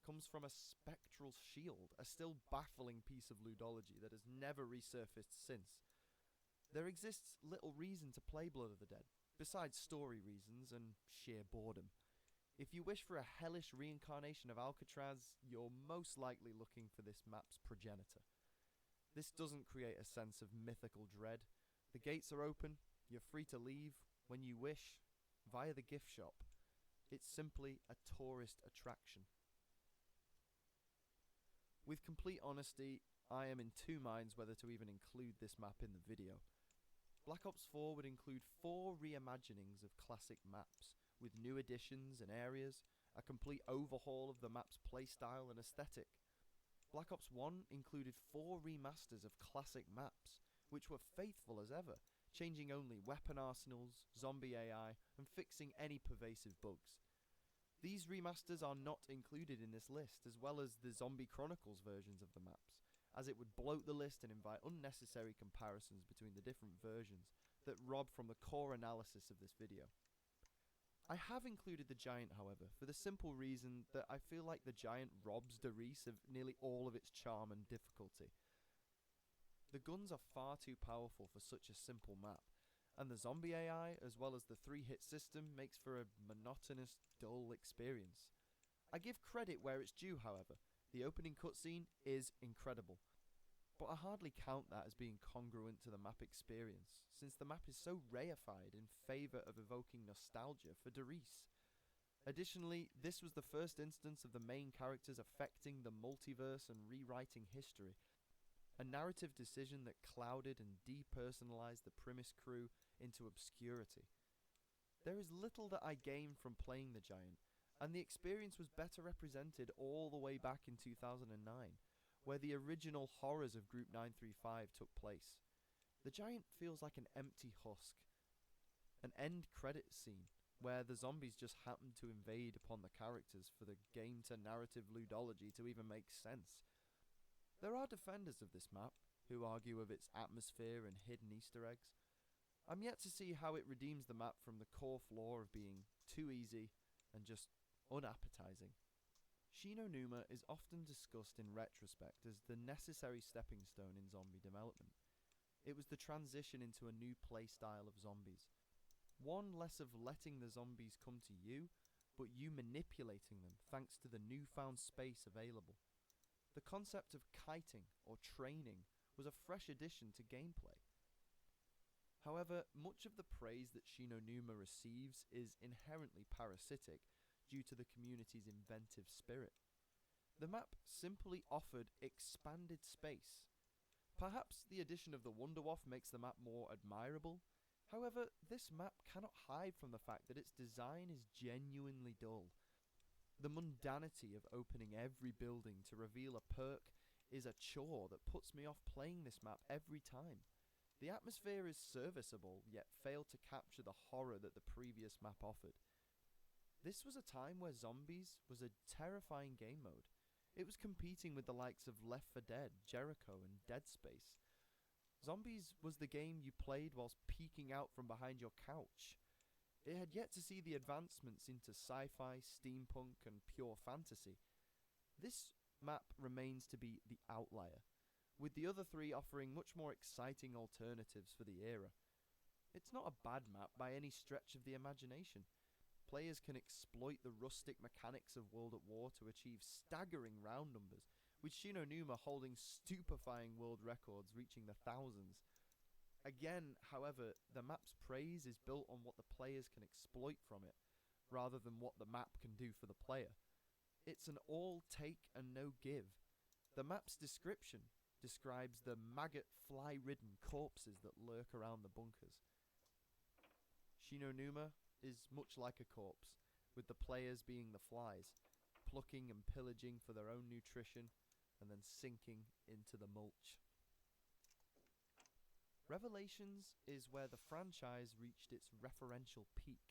comes from a spectral shield, a still baffling piece of ludology that has never resurfaced since. There exists little reason to play Blood of the Dead, besides story reasons and sheer boredom. If you wish for a hellish reincarnation of Alcatraz, you're most likely looking for this map's progenitor. This doesn't create a sense of mythical dread. The gates are open, you're free to leave when you wish, via the gift shop. It's simply a tourist attraction. With complete honesty, I am in two minds whether to even include this map in the video. Black Ops 4 would include 4 reimaginings of classic maps, with new additions and areas, a complete overhaul of the map's playstyle and aesthetic. Black Ops 1 included 4 remasters of classic maps, which were faithful as ever, changing only weapon arsenals, zombie AI, and fixing any pervasive bugs. These remasters are not included in this list, as well as the Zombie Chronicles versions of the maps, as it would bloat the list and invite unnecessary comparisons between the different versions that rob from the core analysis of this video. I have included the Giant, however, for the simple reason that I feel like the Giant robs Derice of nearly all of its charm and difficulty. The guns are far too powerful for such a simple map, and the zombie AI, as well as the 3-hit system, makes for a monotonous, dull experience. I give credit where it's due, however. The opening cutscene is incredible, but I hardly count that as being congruent to the map experience, since the map is so reified in favour of evoking nostalgia for Derice. Additionally, this was the first instance of the main characters affecting the multiverse and rewriting history, a narrative decision that clouded and depersonalized the Primus crew into obscurity. There is little that I gained from playing the Giant, and the experience was better represented all the way back in 2009, where the original horrors of Group 935 took place. The Giant feels like an empty husk, an end credits scene, where the zombies just happen to invade upon the characters for the game-to-narrative ludology to even make sense. There are defenders of this map, who argue of its atmosphere and hidden Easter eggs. I'm yet to see how it redeems the map from the core flaw of being too easy and just unappetizing. Shinonuma is often discussed in retrospect as the necessary stepping stone in zombie development. It was the transition into a new playstyle of zombies. One less of letting the zombies come to you, but you manipulating them thanks to the newfound space available. The concept of kiting or training was a fresh addition to gameplay. However, much of the praise that Shinonuma receives is inherently parasitic due to the community's inventive spirit. The map simply offered expanded space. Perhaps the addition of the Wunderwaffe makes the map more admirable. However, this map cannot hide from the fact that its design is genuinely dull. The mundanity of opening every building to reveal a perk is a chore that puts me off playing this map every time. The atmosphere is serviceable, yet failed to capture the horror that the previous map offered. This was a time where Zombies was a terrifying game mode. It was competing with the likes of Left 4 Dead, Jericho, and Dead Space. Zombies was the game you played whilst peeking out from behind your couch. It had yet to see the advancements into sci-fi, steampunk, and pure fantasy. This map remains to be the outlier, with the other 3 offering much more exciting alternatives for the era. It's not a bad map by any stretch of the imagination. Players can exploit the rustic mechanics of World at War to achieve staggering round numbers, with Shinonuma holding stupefying world records reaching the thousands. Again, however, the map's praise is built on what the players can exploit from it, rather than what the map can do for the player. It's an all take and no give. The map's description describes the maggot fly-ridden corpses that lurk around the bunkers. Shinonuma is much like a corpse, with the players being the flies, plucking and pillaging for their own nutrition, and then sinking into the mulch. Revelations is where the franchise reached its referential peak.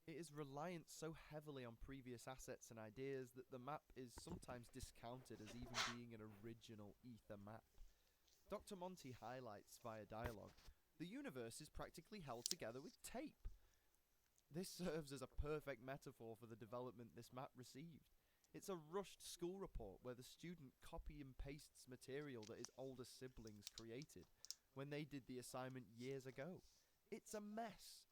It is reliant so heavily on previous assets and ideas that the map is sometimes discounted as even being an original Ether map. Dr. Monty highlights via dialogue, the universe is practically held together with tape. This serves as a perfect metaphor for the development this map received. It's a rushed school report where the student copy and pastes material that his older siblings created when they did the assignment years ago. It's a mess.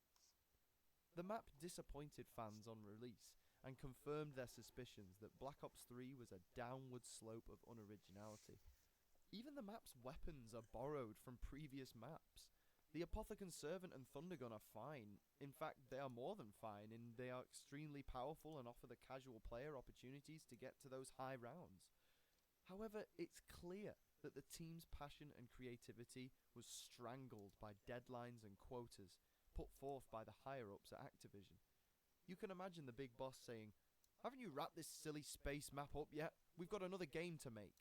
The map disappointed fans on release and confirmed their suspicions that Black Ops 3 was a downward slope of unoriginality. Even the map's weapons are borrowed from previous maps. The Apothecon Servant and Thundergun are fine. In fact, they are more than fine, and they are extremely powerful and offer the casual player opportunities to get to those high rounds. However, it's clear that the team's passion and creativity was strangled by deadlines and quotas put forth by the higher-ups at Activision. You can imagine the big boss saying, "Haven't you wrapped this silly space map up yet? We've got another game to make."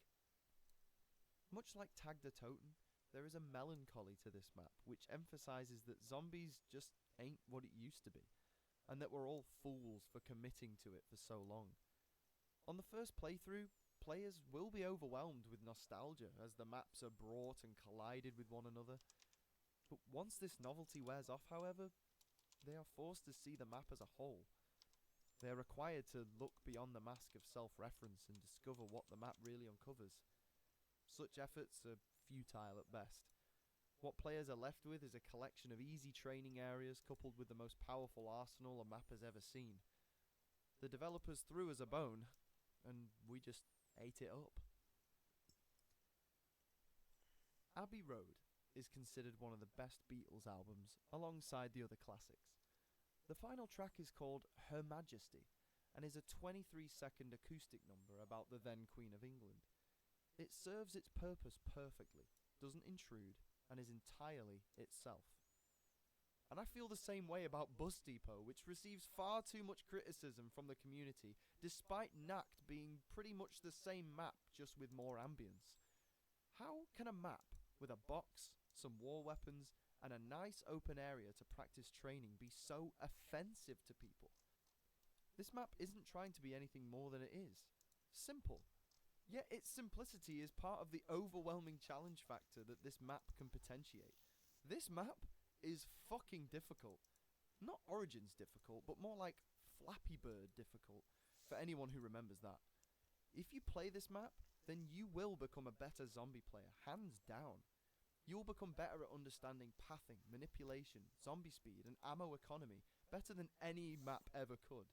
Much like Tag the Totem, there is a melancholy to this map, which emphasizes that zombies just ain't what it used to be, and that we're all fools for committing to it for so long. On the first playthrough, players will be overwhelmed with nostalgia as the maps are brought and collided with one another. But once this novelty wears off, however, they are forced to see the map as a whole. They are required to look beyond the mask of self-reference and discover what the map really uncovers. Such efforts are futile at best. What players are left with is a collection of easy training areas coupled with the most powerful arsenal a map has ever seen. The developers threw us a bone, and we just ate it up. Abbey Road is considered one of the best Beatles albums, alongside the other classics. The final track is called Her Majesty, and is a 23-second acoustic number about the then Queen of England. It serves its purpose perfectly, doesn't intrude, and is entirely itself. And I feel the same way about Bus Depot, which receives far too much criticism from the community, despite Nacht being pretty much the same map, just with more ambience. How can a map with a box, some war weapons, and a nice open area to practice training be so offensive to people? This map isn't trying to be anything more than it is. Simple. Yet its simplicity is part of the overwhelming challenge factor that this map can potentiate. This map is fucking difficult. Not Origins difficult, but more like Flappy Bird difficult, for anyone who remembers that. If you play this map, then you will become a better zombie player, hands down. You will become better at understanding pathing, manipulation, zombie speed, and ammo economy, better than any map ever could.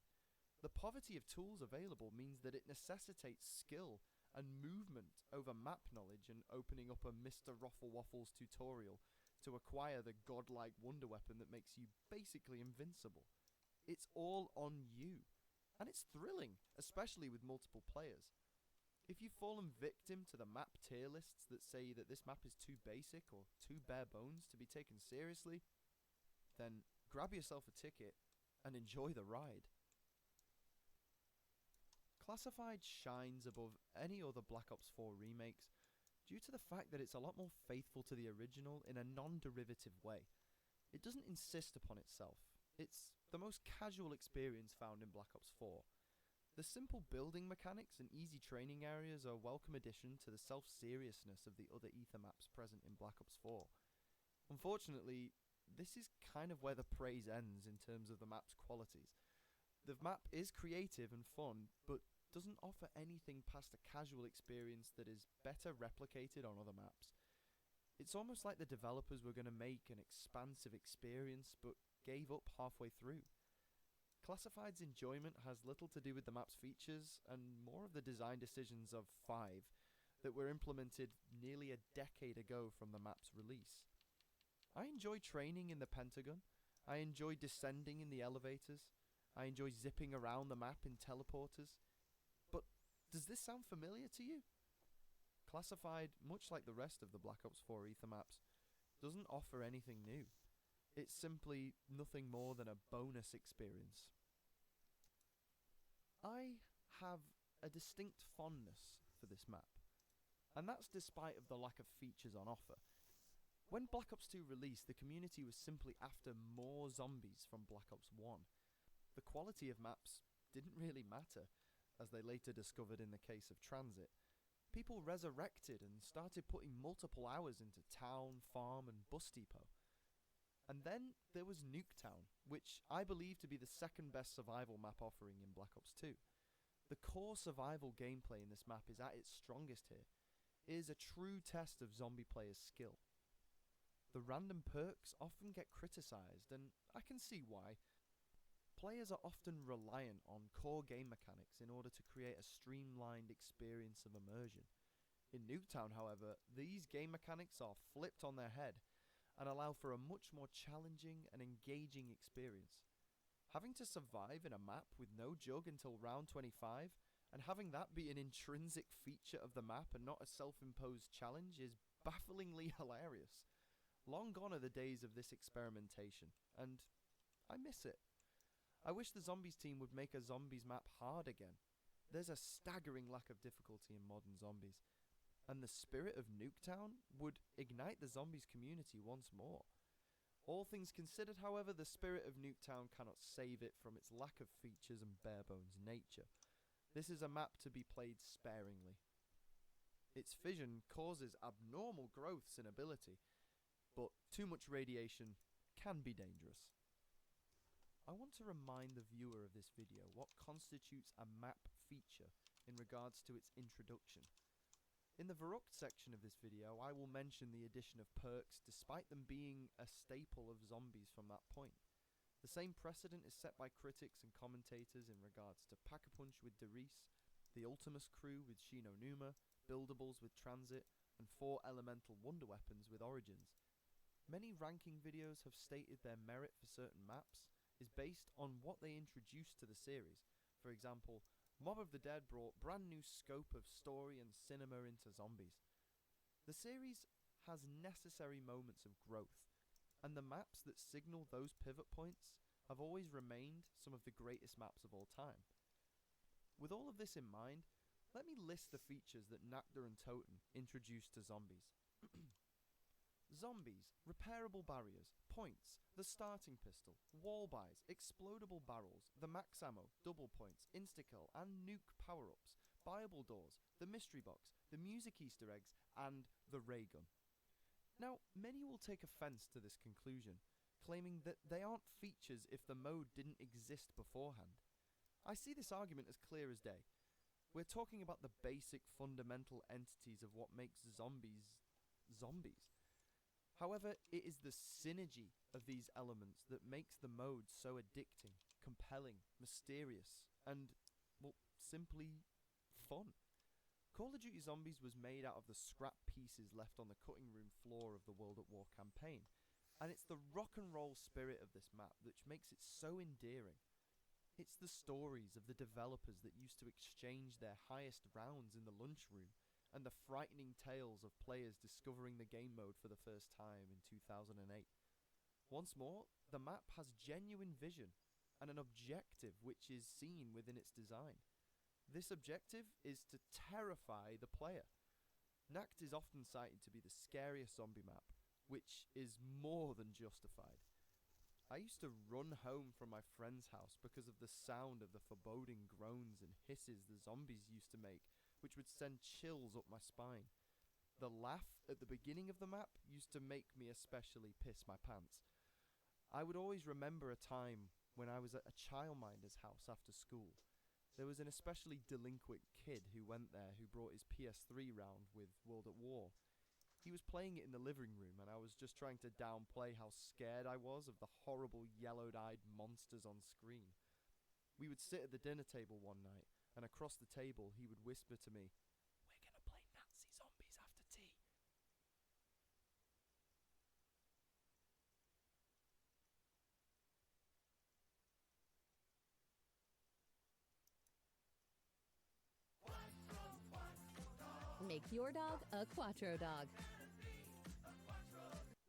The poverty of tools available means that it necessitates skill and movement over map knowledge and opening up a Mr. Roffle Waffles tutorial to acquire the godlike wonder weapon that makes you basically invincible. It's all on you. And it's thrilling, especially with multiple players. If you've fallen victim to the map tier lists that say that this map is too basic or too bare bones to be taken seriously, then grab yourself a ticket and enjoy the ride. Classified shines above any other Black Ops 4 remakes due to the fact that it's a lot more faithful to the original in a non-derivative way. It doesn't insist upon itself. It's the most casual experience found in Black Ops 4. The simple building mechanics and easy training areas are a welcome addition to the self-seriousness of the other Ether maps present in Black Ops 4. Unfortunately, this is kind of where the praise ends in terms of the map's qualities. The map is creative and fun, but doesn't offer anything past a casual experience that is better replicated on other maps. It's almost like the developers were going to make an expansive experience, but gave up halfway through. Classified's enjoyment has little to do with the map's features, and more of the design decisions of 5 that were implemented nearly a decade ago from the map's release. I enjoy training in the Pentagon, I enjoy descending in the elevators, I enjoy zipping around the map in teleporters. But does this sound familiar to you? Classified, much like the rest of the Black Ops 4 Ether maps, doesn't offer anything new. It's simply nothing more than a bonus experience. I have a distinct fondness for this map. And that's despite of the lack of features on offer. When Black Ops 2 released, the community was simply after more zombies from Black Ops 1. The quality of maps didn't really matter, as they later discovered in the case of Transit. People resurrected and started putting multiple hours into Town, Farm and Bus Depot. And then there was Nuketown, which I believe to be the second best survival map offering in Black Ops 2. The core survival gameplay in this map is at its strongest here. It is a true test of zombie players' skill. The random perks often get criticised, and I can see why. Players are often reliant on core game mechanics in order to create a streamlined experience of immersion. In Nuketown, however, these game mechanics are flipped on their head and allow for a much more challenging and engaging experience. Having to survive in a map with no jug until round 25, and having that be an intrinsic feature of the map and not a self-imposed challenge is bafflingly hilarious. Long gone are the days of this experimentation, and I miss it. I wish the Zombies team would make a Zombies map hard again. There's a staggering lack of difficulty in modern Zombies, and the spirit of Nuketown would ignite the Zombies community once more. All things considered, however, the spirit of Nuketown cannot save it from its lack of features and bare-bones nature. This is a map to be played sparingly. Its fission causes abnormal growths in ability, but too much radiation can be dangerous. I want to remind the viewer of this video what constitutes a map feature in regards to its introduction. In the Verrucht section of this video, I will mention the addition of perks despite them being a staple of Zombies from that point. The same precedent is set by critics and commentators in regards to Pack-a-Punch with Derice, the Ultimus crew with Shino Numa, Buildables with Transit, and 4 elemental wonder weapons with Origins. Many ranking videos have stated their merit for certain maps is based on what they introduced to the series. For example, Mob of the Dead brought brand new scope of story and cinema into Zombies. The series has necessary moments of growth, and the maps that signal those pivot points have always remained some of the greatest maps of all time. With all of this in mind, let me list the features that Nakda and Toten introduced to Zombies. Zombies, repairable barriers, points, the starting pistol, wall buys, explodable barrels, the max ammo, double points, insta-kill and nuke power-ups, buyable doors, the mystery box, the music Easter eggs, and the ray gun. Now, many will take offence to this conclusion, claiming that they aren't features if the mode didn't exist beforehand. I see this argument as clear as day. We're talking about the basic fundamental entities of what makes zombies zombies. However, it is the synergy of these elements that makes the mode so addicting, compelling, mysterious, and, well, simply fun. Call of Duty Zombies was made out of the scrap pieces left on the cutting room floor of the World at War campaign, and it's the rock and roll spirit of this map which makes it so endearing. It's the stories of the developers that used to exchange their highest rounds in the lunchroom, and the frightening tales of players discovering the game mode for the first time in 2008. Once more, the map has genuine vision, and an objective which is seen within its design. This objective is to terrify the player. Nacht is often cited to be the scariest zombie map, which is more than justified. I used to run home from my friend's house because of the sound of the foreboding groans and hisses the zombies used to make, which would send chills up my spine. The laugh at the beginning of the map used to make me especially piss my pants. I would always remember a time when I was at a childminder's house after school. There was an especially delinquent kid who went there who brought his PS3 round with World at War. He was playing it in the living room, and I was just trying to downplay how scared I was of the horrible yellowed-eyed monsters on screen. We would sit at the dinner table one night, and across the table he would whisper to me, "We're gonna play Nazi Zombies after tea." Make your dog a Quattro dog.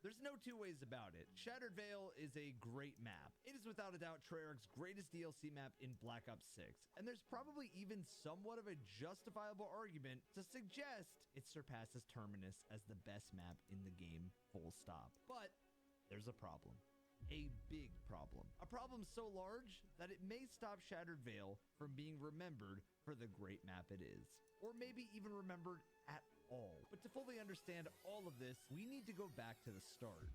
There's no two ways about it. Shattered Vale is a great map. It is without a doubt Treyarch's greatest DLC map in Black Ops 6, and there's probably even somewhat of a justifiable argument to suggest it surpasses Terminus as the best map in the game, full stop. But there's a problem. A big problem. A problem so large that it may stop Shattered Vale from being remembered for the great map it is, or maybe even remembered at all. But to fully understand all of this, we need to go back to the start.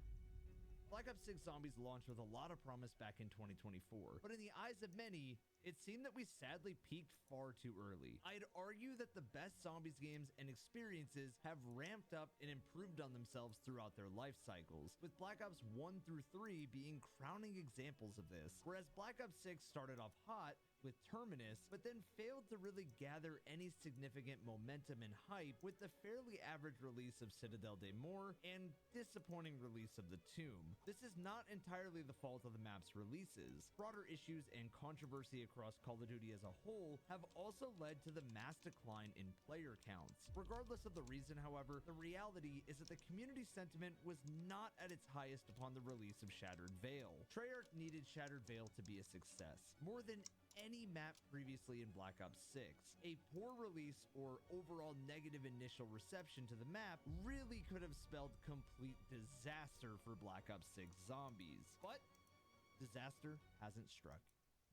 Black Ops 6 Zombies launched with a lot of promise back in 2024, but in the eyes of many, it seemed that we sadly peaked far too early. I'd argue that the best Zombies games and experiences have ramped up and improved on themselves throughout their life cycles, with Black Ops 1 through 3 being crowning examples of this, whereas Black Ops 6 started off hot with Terminus, but then failed to really gather any significant momentum and hype with the fairly average release of Citadel de Mort and disappointing release of The Tomb. This is not entirely the fault of the map's releases. Broader issues and controversy across Call of Duty as a whole have also led to the mass decline in player counts. Regardless of the reason, however, the reality is that the community sentiment was not at its highest upon the release of Shattered Vale. Treyarch needed Shattered Vale to be a success, more than any map previously in Black Ops 6. A poor release or overall negative initial reception to the map really could have spelled complete disaster for Black Ops 6 Zombies. But disaster hasn't struck.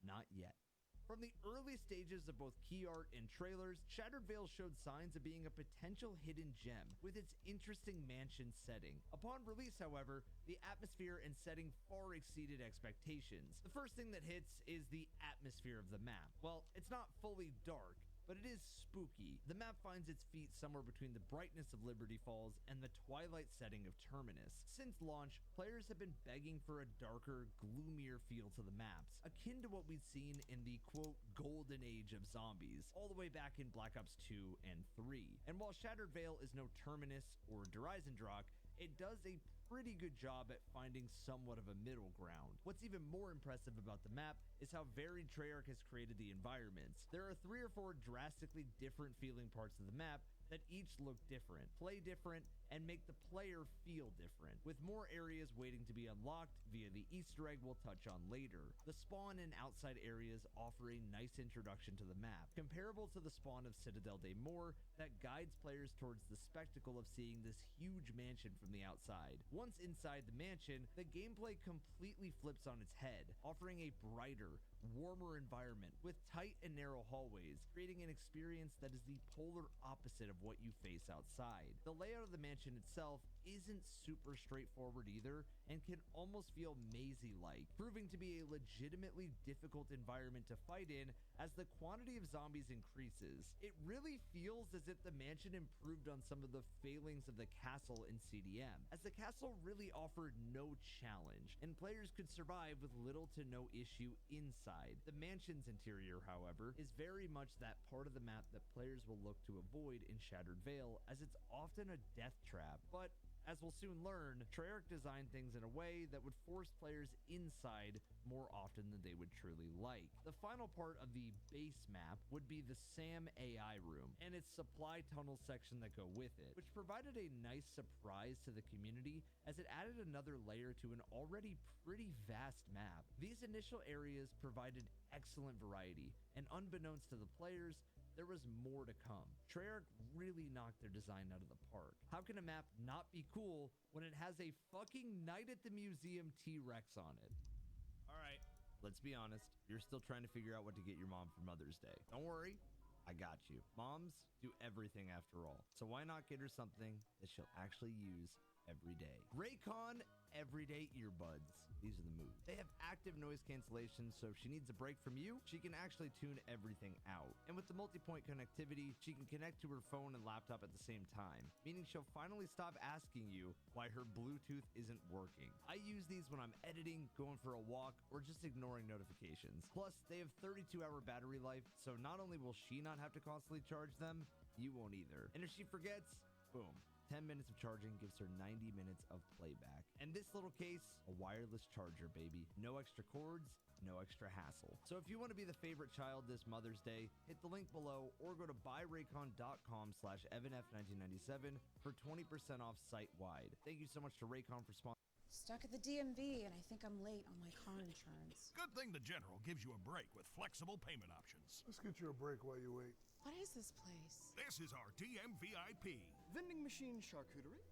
Not yet. From the early stages of both key art and trailers, Shattered Vale showed signs of being a potential hidden gem with its interesting mansion setting. Upon release, however, the atmosphere and setting far exceeded expectations. The first thing that hits is the atmosphere of the map. Well, it's not fully dark, but it is spooky. The map finds its feet somewhere between the brightness of Liberty Falls and the twilight setting of Terminus. Since launch, players have been begging for a darker, gloomier feel to the maps, akin to what we'd seen in the quote golden age of zombies, all the way back in Black Ops 2 and 3. And while Shattered Vale is no Terminus or Dreisendrach, it does a pretty good job at finding somewhat of a middle ground. What's even more impressive about the map is how varied Treyarch has created the environments. There are 3 or 4 drastically different feeling parts of the map that each look different, play different, and make the player feel different, with more areas waiting to be unlocked via the Easter egg we'll touch on later. The spawn and outside areas offer a nice introduction to the map, comparable to the spawn of Citadel de Mort that guides players towards the spectacle of seeing this huge mansion from the outside. Once inside the mansion, the gameplay completely flips on its head, offering a brighter, warmer environment with tight and narrow hallways, creating an experience that is the polar opposite of what you face outside. The layout of the mansion itself isn't super straightforward either, and can almost feel mazy-like, proving to be a legitimately difficult environment to fight in as the quantity of zombies increases. It really feels as if the mansion improved on some of the failings of the castle in CDM, as the castle really offered no challenge, and players could survive with little to no issue inside. The mansion's interior, however, is very much that part of the map that players will look to avoid in Shattered Vale, as it's often a death trap. But as we'll soon learn, Treyarch designed things in a way that would force players inside more often than they would truly like. The final part of the base map would be the SAM AI room and its supply tunnel section that go with it, which provided a nice surprise to the community as it added another layer to an already pretty vast map. These initial areas provided excellent variety, and unbeknownst to the players, there was more to come. Treyarch really knocked their design out of the park. How can a map not be cool when it has a fucking Night at the Museum T-Rex on it? Alright, let's be honest, you're still trying to figure out what to get your mom for Mother's Day. Don't worry, I got you. Moms do everything after all, so why not get her something that she'll actually use every day? Raycon Everyday Earbuds. These are the moves. They have active noise cancellation, so if she needs a break from you, she can actually tune everything out. And with the multi-point connectivity, she can connect to her phone and laptop at the same time, meaning she'll finally stop asking you why her Bluetooth isn't working. I use these when I'm editing, going for a walk, or just ignoring notifications. Plus, they have 32-hour battery life, so not only will she not have to constantly charge them, you won't either. And if she forgets, boom, 10 minutes of charging gives her 90 minutes of playback. And this little case, a wireless charger, baby. No extra cords, no extra hassle. So if you want to be the favorite child this Mother's Day, hit the link below or go to buyraycon.com/EvanF1997 for 20% off site-wide. Thank you so much to Raycon for sponsoring. Stuck at the DMV, and I think I'm late on my car insurance. Good thing the General gives you a break with flexible payment options. Let's get you a break while you wait. What is this place? This is our DMVIP. Vending machine charcuterie.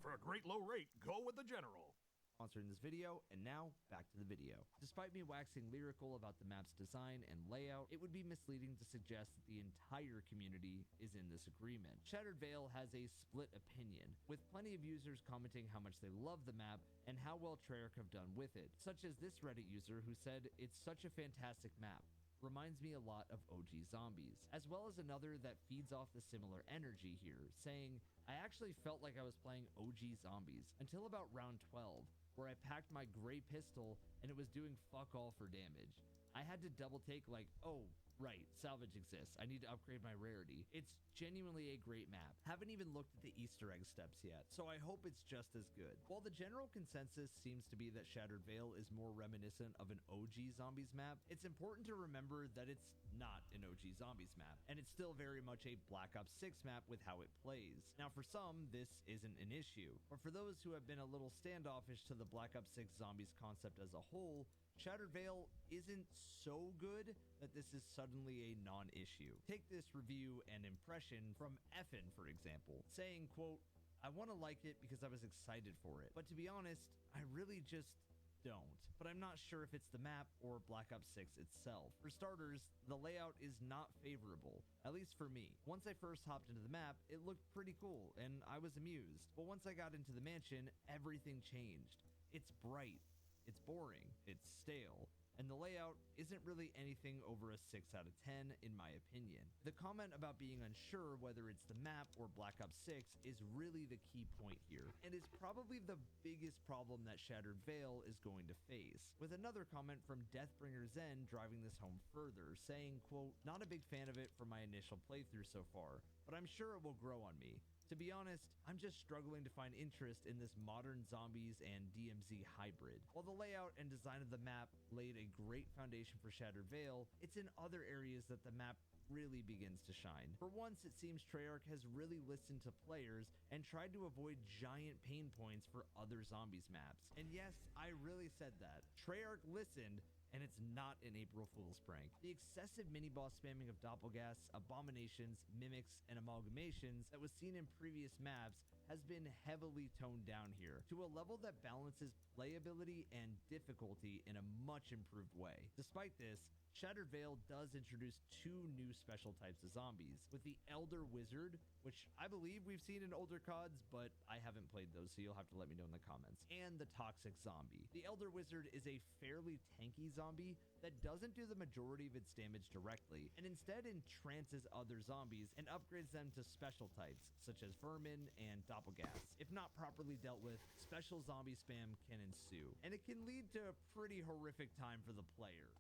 For a great low rate, go with the General. Sponsoring this video, and now back to the video. Despite me waxing lyrical about the map's design and layout, it would be misleading to suggest that the entire community is in this agreement. Shattered Veil has a split opinion, with plenty of users commenting how much they love the map and how well Treyarch have done with it, such as this Reddit user who said, "It's such a fantastic map. Reminds me a lot of OG Zombies," as well as another that feeds off the similar energy here, saying, "I actually felt like I was playing OG Zombies until about round 12, where I packed my gray pistol and it was doing fuck all for damage. I had to double take like, oh, right, salvage exists. I need to upgrade my rarity. It's genuinely a great map. Haven't even looked at the Easter egg steps yet, so I hope it's just as good." While the general consensus seems to be that Shattered Veil is more reminiscent of an OG Zombies map, it's important to remember that it's not an OG Zombies map, and it's still very much a Black Ops 6 map with how it plays. Now for some, this isn't an issue, but for those who have been a little standoffish to the Black Ops 6 Zombies concept as a whole, Shattered Veil isn't so good that this is suddenly a non-issue. Take this review and impression from Effin, for example, saying, quote, "I want to like it because I was excited for it, but to be honest, I really just don't. But I'm not sure if it's the map or Black Ops 6 itself. For starters, the layout is not favorable, at least for me. Once I first hopped into the map, it looked pretty cool, and I was amused. But once I got into the mansion, everything changed. It's bright. It's boring, it's stale, and the layout isn't really anything over a 6 out of 10 in my opinion. The comment about being unsure whether it's the map or Black Ops 6 is really the key point here, and is probably the biggest problem that Shattered Veil is going to face, with another comment from Deathbringer Zen driving this home further, saying, quote, "Not a big fan of it for my initial playthrough so far, but I'm sure it will grow on me. To be honest, I'm just struggling to find interest in this modern zombies and DMZ hybrid. While the layout and design of the map laid a great foundation for Shattered Veil, it's in other areas that the map really begins to shine. For once, it seems Treyarch has really listened to players and tried to avoid giant pain points for other zombies maps. And yes, I really said that. Treyarch listened, and it's not an April Fool's prank. The excessive mini-boss spamming of doppelgasts, abominations, mimics, and amalgamations that was seen in previous maps has been heavily toned down here to a level that balances playability and difficulty in a much improved way. Despite this, Shattered Veil does introduce 2 new special types of zombies, with the Elder Wizard, which I believe we've seen in older CODs, but I haven't played those, so you'll have to let me know in the comments, and the Toxic Zombie. The Elder Wizard is a fairly tanky zombie that doesn't do the majority of its damage directly, and instead entrances other zombies and upgrades them to special types, such as Vermin and Doppelgasts. If not properly dealt with, special zombie spam can ensue, and it can lead to a pretty horrific time for the player.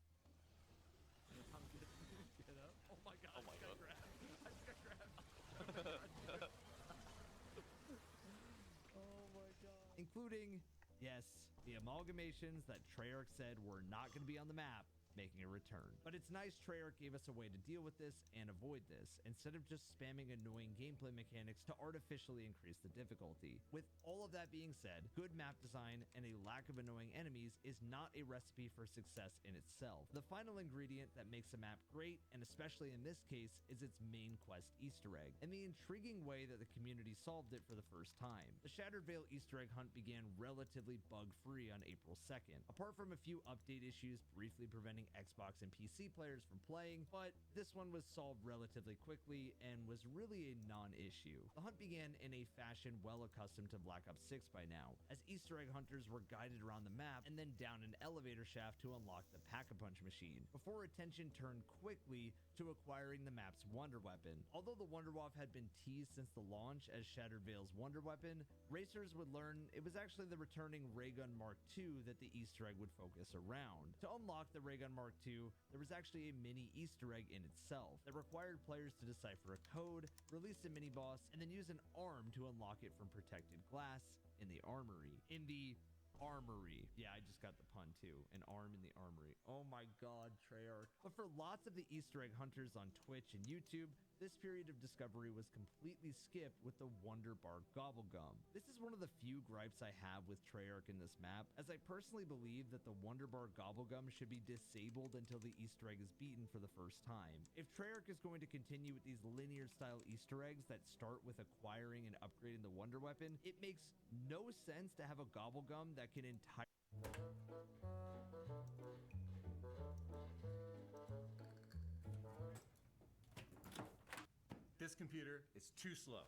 Get up. Oh my god, I just got grabbed. I just got grabbed. Oh my god. Including, yes, the amalgamations that Treyarch said were not going to be on the map making a return. But it's nice Treyarch gave us a way to deal with this and avoid this, instead of just spamming annoying gameplay mechanics to artificially increase the difficulty. With all of that being said, good map design and a lack of annoying enemies is not a recipe for success in itself. The final ingredient that makes a map great, and especially in this case, is its main quest Easter egg, and the intriguing way that the community solved it for the first time. The Shattered Veil Easter egg hunt began relatively bug-free on April 2nd, apart from a few update issues briefly preventing Xbox and PC players from playing, but this one was solved relatively quickly and was really a non-issue. The hunt began in a fashion well accustomed to Black Ops 6 by now, as Easter egg hunters were guided around the map and then down an elevator shaft to unlock the Pack-a-Punch machine, before attention turned quickly to acquiring the map's Wonder Weapon. Although the Wonder Waff had been teased since the launch as Shattered Veil's Wonder Weapon, racers would learn it was actually the returning Raygun Mark II that the Easter egg would focus around. To unlock the Raygun Mark II, there was actually a mini Easter egg in itself that required players to decipher a code, release a mini boss, and then use an arm to unlock it from protected glass in the armory. Yeah, I just got the pun too. An arm in the armory. Oh my god, Treyarch. But for lots of the Easter egg hunters on Twitch and YouTube, this period of discovery was completely skipped with the Wonder Bar Gobblegum. This is one of the few gripes I have with Treyarch in this map, as I personally believe that the Wonder Bar Gobblegum should be disabled until the Easter egg is beaten for the first time. If Treyarch is going to continue with these linear style Easter eggs that start with acquiring and upgrading the Wonder Weapon, it makes no sense to have a Gobblegum that can entirely... This computer is too slow.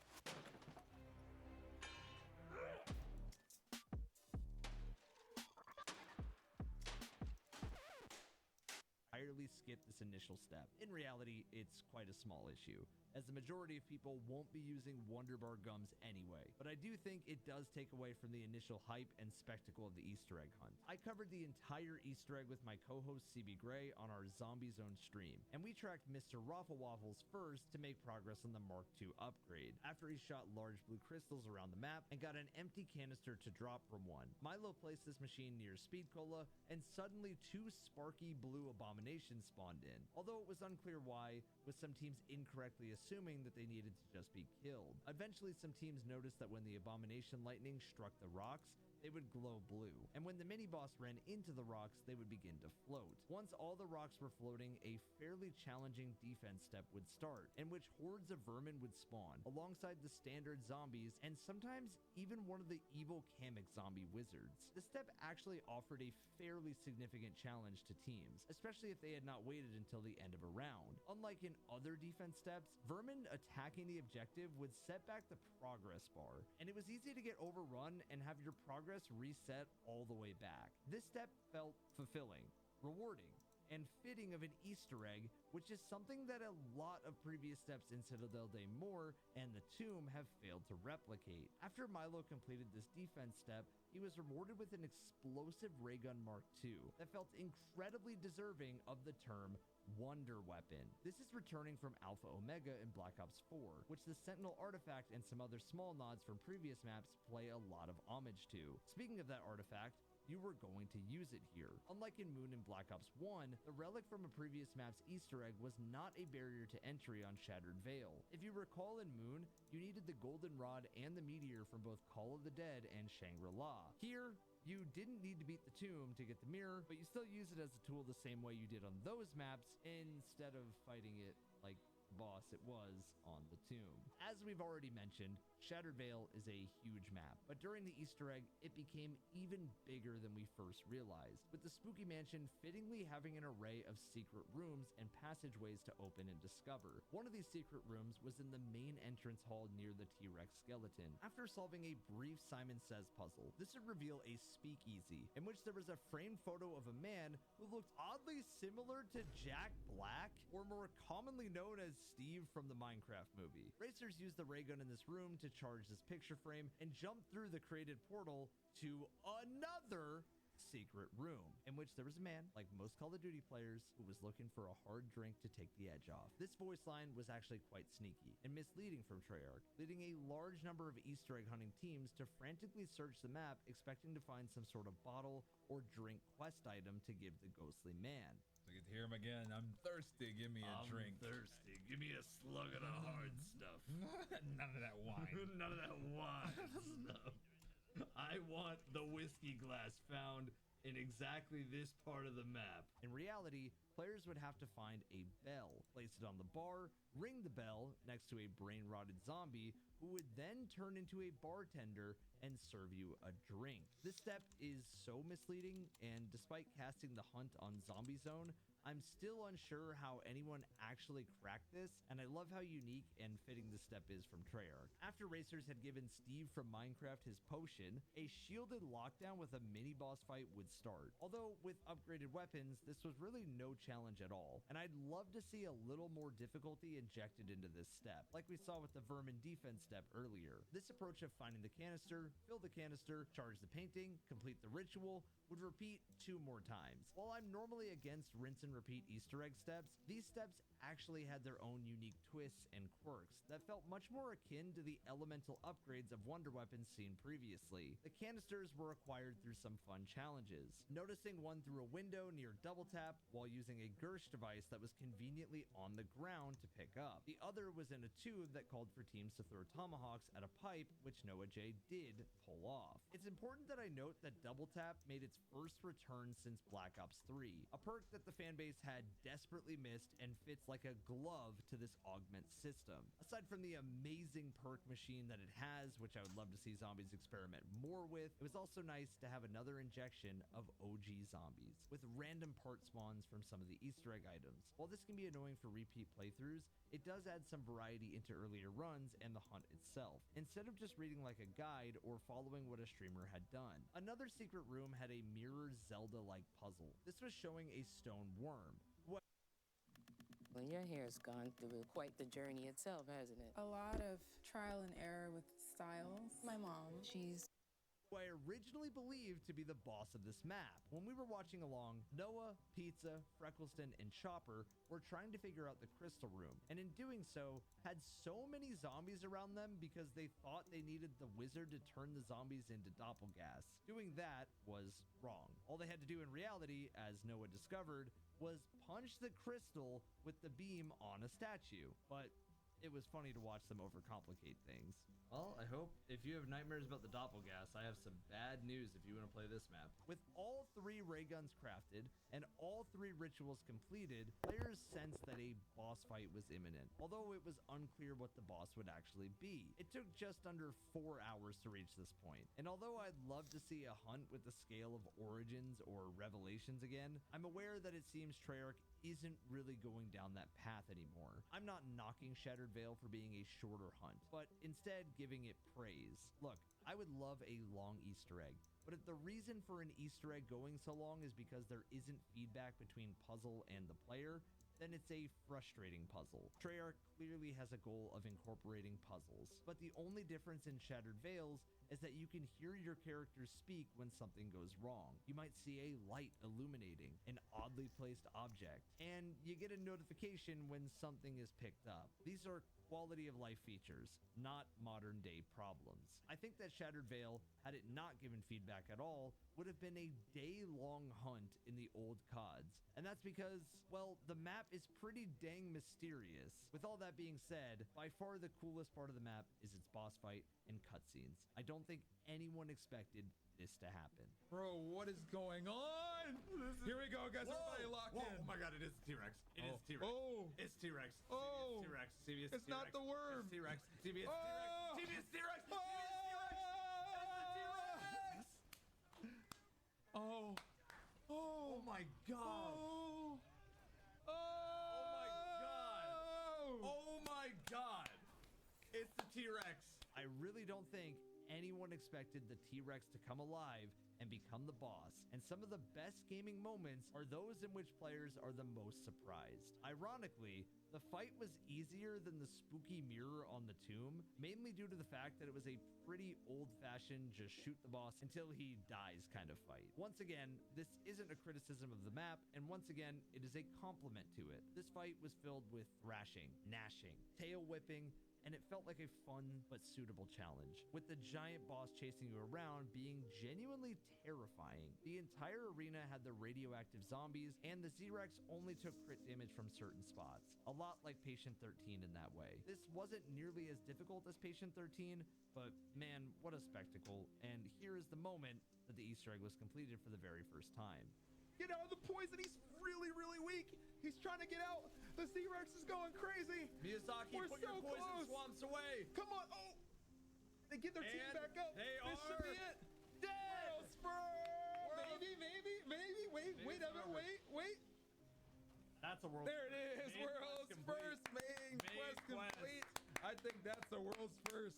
entirely skip this initial step. In reality, it's quite a small issue, as the majority of people won't be using Wonder Bar gums anyway, but I do think it does take away from the initial hype and spectacle of the Easter egg hunt. I covered the entire Easter egg with my co-host CB Gray on our Zombie Zone stream, and we tracked Mr. Raffle Waffles first to make progress on the Mark II upgrade, after he shot large blue crystals around the map and got an empty canister to drop from one. Milo placed this machine near Speed Cola, and suddenly two sparky blue abominations spawned in, although it was unclear why, with some teams incorrectly assuming that they needed to just be killed. Eventually, some teams noticed that when the abomination lightning struck the rocks, they would glow blue, and when the mini-boss ran into the rocks, they would begin to float. Once all the rocks were floating, a fairly challenging defense step would start, in which hordes of vermin would spawn, alongside the standard zombies, and sometimes even one of the evil Kamek zombie wizards. The step actually offered a fairly significant challenge to teams, especially if they had not waited until the end of a round. Unlike in other defense steps, vermin attacking the objective would set back the progress bar, and it was easy to get overrun and have your progress reset all the way back. This step felt fulfilling, rewarding, and fitting of an Easter egg, which is something that a lot of previous steps in Citadel Day More and the Tomb have failed to replicate. After Milo completed this defense step, he was rewarded with an explosive ray gun Mark II that felt incredibly deserving of the term Wonder Weapon. This is returning from Alpha Omega in Black Ops 4, which the Sentinel artifact and some other small nods from previous maps play a lot of homage to. Speaking of that artifact, you were going to use it here. Unlike in Moon and Black Ops 1, the relic from a previous map's Easter egg was not a barrier to entry on Shattered Veil. If you recall in Moon, you needed the Golden Rod and the Meteor from both Call of the Dead and Shangri-La. Here, you didn't need to beat the tomb to get the mirror, but you still use it as a tool the same way you did on those maps, instead of fighting it like the boss it was on the tomb. As we've already mentioned, Shattered Veil is a huge map, but during the Easter egg, it became even bigger than we first realized, with the Spooky Mansion fittingly having an array of secret rooms and passageways to open and discover. One of these secret rooms was in the main entrance hall near the T-Rex skeleton. After solving a brief Simon Says puzzle, this would reveal a speakeasy, in which there was a framed photo of a man who looked oddly similar to Jack Black, or more commonly known as Steve from the Minecraft movie. Racers used the ray gun in this room to charge this picture frame and jump through the created portal to another secret room, in which there was a man, like most Call of Duty players, who was looking for a hard drink to take the edge off. This voice line was actually quite sneaky and misleading from Treyarch, leading a large number of Easter egg hunting teams to frantically search the map, expecting to find some sort of bottle or drink quest item to give the ghostly man. I get to hear him again. I'm thirsty. Give me a drink. Thirsty. Give me a slug of the hard stuff. None of that wine. None of that wine stuff. I want the whiskey glass found in exactly this part of the map. In reality, players would have to find a bell, place it on the bar, ring the bell next to a brain-rotted zombie, who would then turn into a bartender and serve you a drink. This step is so misleading, and despite casting the hunt on Zombie Zone, I'm still unsure how anyone actually cracked this, and I love how unique and fitting this step is from Treyarch. After Racers had given Steve from Minecraft his potion, a shielded lockdown with a mini-boss fight would start. Although, with upgraded weapons, this was really no challenge at all, and I'd love to see a little more difficulty injected into this step, like we saw with the Vermin defense step earlier. This approach of finding the canister, fill the canister, charge the painting, complete the ritual, would repeat 2 more times. While I'm normally against rinse and repeat Easter egg steps, these steps actually had their own unique twists and quirks that felt much more akin to the elemental upgrades of wonder weapons seen previously. The canisters were acquired through some fun challenges. Noticing one through a window near double tap while using a Gersh device that was conveniently on the ground to pick up. The other was in a tube that called for teams to throw tomahawks at a pipe, which Noah J did pull off. It's important that I note that double tap made its first return since Black Ops 3, a perk that the fanbase had desperately missed and fits like a glove to this augment system. Aside from the amazing perk machine that it has, which I would love to see zombies experiment more with, it was also nice to have another injection of OG zombies, with random part spawns from some of the Easter egg items. While this can be annoying for repeat playthroughs, it does add some variety into earlier runs and the hunt itself, instead of just reading like a guide or following what a streamer had done. Another secret room had a mirror Zelda-like puzzle. This was showing a stone worm. Well, your hair's gone through quite the journey itself, hasn't it? A lot of trial and error with styles. My mom, she's who I originally believed to be the boss of this map. When we were watching along, Noah, Pizza, Freckleston, and Chopper were trying to figure out the crystal room, and in doing so, had so many zombies around them because they thought they needed the wizard to turn the zombies into doppelgas. Doing that was wrong. All they had to do in reality, as Noah discovered, was punch the crystal with the beam on a statue. But it was funny to watch them overcomplicate things. Well, I hope if you have nightmares about the doppelgas, I have some bad news if you want to play this map. With all 3 ray guns crafted and all 3 rituals completed, players sensed that a boss fight was imminent, although it was unclear what the boss would actually be. It took just under 4 hours to reach this point, and although I'd love to see a hunt with the scale of Origins or Revelations again, I'm aware that it seems Treyarch isn't really going down that path anymore. I'm not knocking Shattered Veil for being a shorter hunt, but instead giving it praise. Look, I would love a long Easter egg, but if the reason for an Easter egg going so long is because there isn't feedback between puzzle and the player, then it's a frustrating puzzle. Treyarch clearly has a goal of incorporating puzzles, but the only difference in Shattered Veils is that you can hear your characters speak when something goes wrong. You might see a light illuminating an oddly placed object, and you get a notification when something is picked up. These are quality of life features, not modern day problems. I think that Shattered Veil, had it not given feedback at all, would have been a day-long hunt in the old CODs. And that's because, well, the map is pretty dang mysterious. With all that being said, by far the coolest part of the map is its boss fight and cutscenes. I don't think anyone expected this to happen. Bro, what is going on? Here we go, guys. Everybody lock in. Oh my god, it is T-Rex. It is T-Rex. Oh. It's T-Rex. Oh. T-Rex. CBS It's not the worm. It's T-Rex. TBS Oh. T-Rex. TBS T-Rex. Oh. Oh. Oh my god. Oh. Oh my god. Oh my god. It's the T-Rex. I really don't think anyone expected the T-Rex to come alive and become the boss, and some of the best gaming moments are those in which players are the most surprised. Ironically, the fight was easier than the spooky mirror on the tomb, mainly due to the fact that it was a pretty old-fashioned just shoot the boss until he dies kind of fight. Once again, this isn't a criticism of the map, and once again, it is a compliment to it. This fight was filled with thrashing, gnashing, tail whipping, and it felt like a fun but suitable challenge, with the giant boss chasing you around being genuinely terrifying. The entire arena had the radioactive zombies, and the Z-Rex only took crit damage from certain spots, a lot like Patient 13 in that way. This wasn't nearly as difficult as Patient 13, but man, what a spectacle, and here is the moment that the Easter egg was completed for the very first time. Get out of the poison. He's really, really weak. He's trying to get out. The Z-Rex is going crazy. Miyazaki, We're put so your poison close. swamps away. Come on. Oh. They get their team And back up. they This should be are it. Dead. Maybe. Wait, Evan, wait. That's a world. There it is, Main world's quest complete. first main quest quest. complete. I think that's the world's first.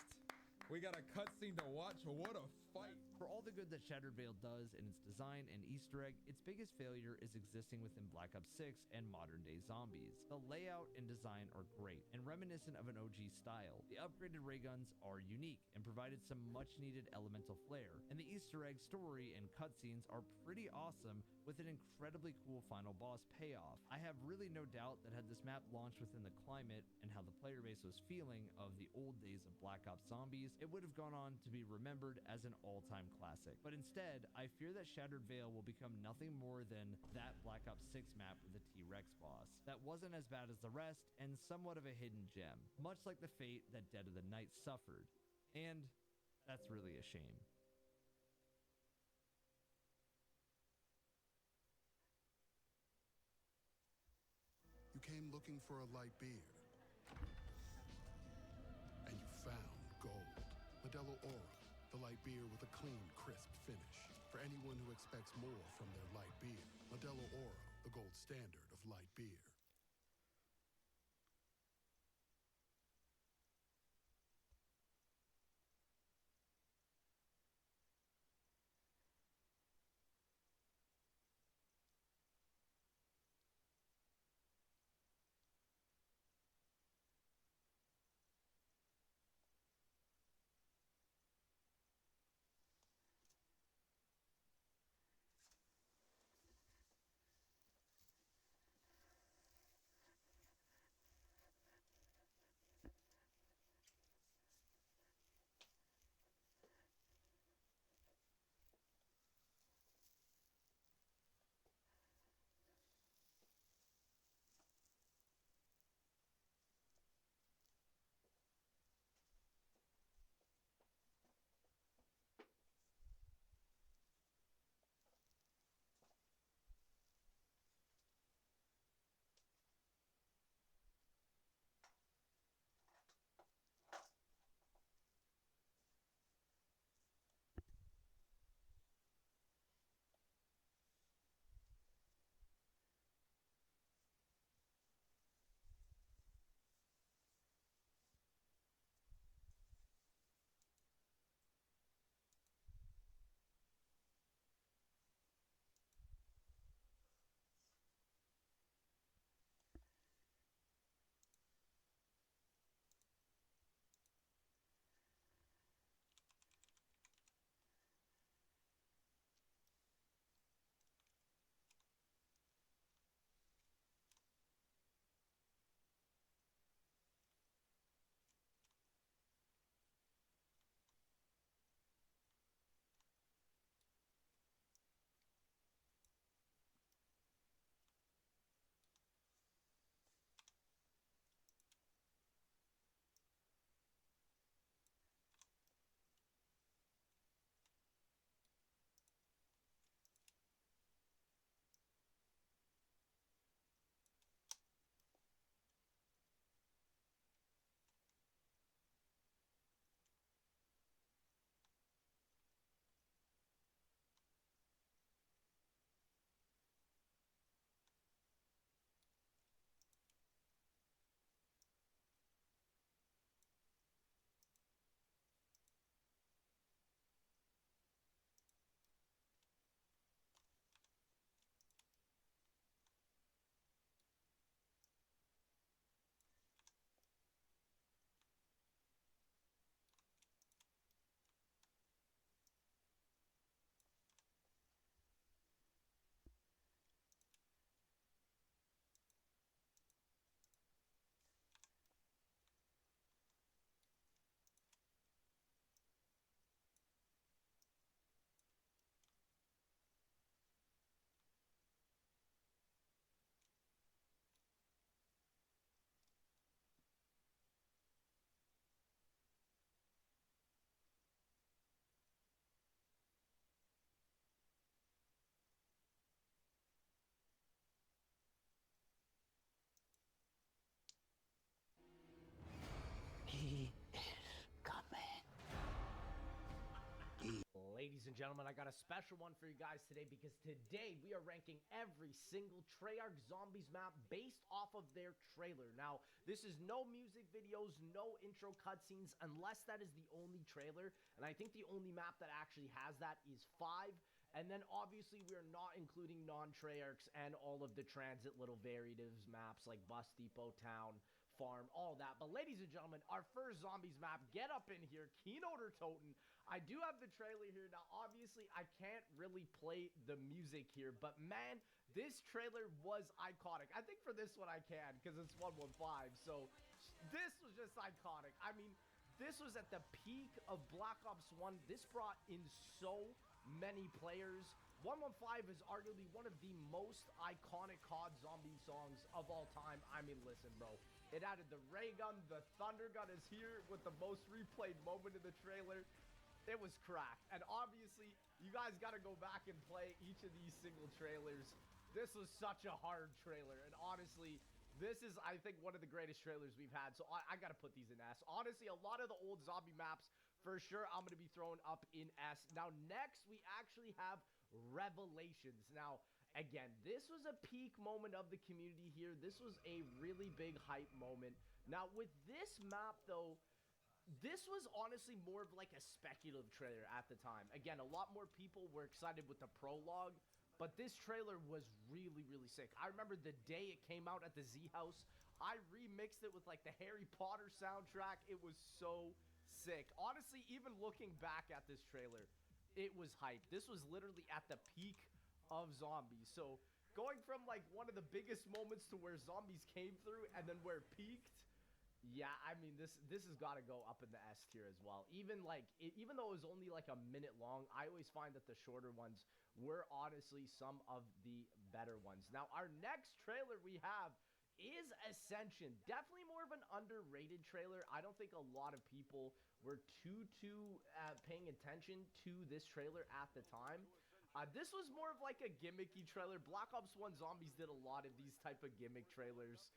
We got a cutscene to watch. What a fight. For all the good that Shattered Veil does in its design and Easter egg, its biggest failure is existing within Black Ops 6 and modern day zombies. The layout and design are great and reminiscent of an OG style. The upgraded ray guns are unique and provided some much needed elemental flair, and the Easter egg story and cutscenes are pretty awesome with an incredibly cool final boss payoff. I have really no doubt that had this map launched within the climate and how the player base was feeling of the old days of Black Ops Zombies, it would have gone on to be remembered as an all-time classic. But instead, I fear that Shattered Veil will become nothing more than that Black Ops 6 map with the T-Rex boss. That wasn't as bad as the rest, and somewhat of a hidden gem, much like the fate that Dead of the Night suffered. And that's really a shame. You came looking for a light beer, and you found gold. Modelo Oro, the light beer with a clean, crisp finish. For anyone who expects more from their light beer, Modelo Oro, the gold standard of light beer. and gentlemen, I got a special one for you guys today because today we are ranking every single Treyarch Zombies map based off of their trailer. Now, this is no music videos, no intro cutscenes, unless that is the only trailer. And I think the only map that actually has that is 5. And then obviously we are not including non-Treyarchs and all of the transit little variatives maps like Bus Depot, Town, Farm, all that. But ladies and gentlemen, our first Zombies map, get up in here, keynote or toten. I do have the trailer here. Now, obviously, I can't really play the music here, but man, this trailer was iconic. I think for this one I can, because it's 115, so this was just iconic. I mean, this was at the peak of Black Ops 1. This brought in so many players. 115 is arguably one of the most iconic COD zombie songs of all time. I mean, listen, bro. It added the ray gun. The thunder gun is here with the most replayed moment in the trailer. It was cracked. And obviously, you guys got to go back and play each of these single trailers. This was such a hard trailer. And honestly, this is, I think, one of the greatest trailers we've had. So I got to put these in S. Honestly, a lot of the old zombie maps, for sure, I'm going to be throwing up in S. Now, next, we actually have Revelations. Now, again, this was a peak moment of the community here. This was a really big hype moment. Now, with this map, though, this was honestly more of like a speculative trailer at the time. Again, a lot more people were excited with the prologue, but this trailer was really, really sick. I remember the day it came out at the Z House, I remixed it with like the Harry Potter soundtrack. It was so sick. Honestly, even looking back at this trailer, it was hype. This was literally at the peak of zombies. So going from like one of the biggest moments to where zombies came through and then where it peaked, yeah, I mean, this has got to go up in the S tier as well. Even like, even though it was only like a minute long, I always find that the shorter ones were honestly some of the better ones. Now, our next trailer we have is Ascension. Definitely more of an underrated trailer. I don't think a lot of people were too paying attention to this trailer at the time. This was more of like a gimmicky trailer. Black Ops 1 Zombies did a lot of these type of gimmick trailers.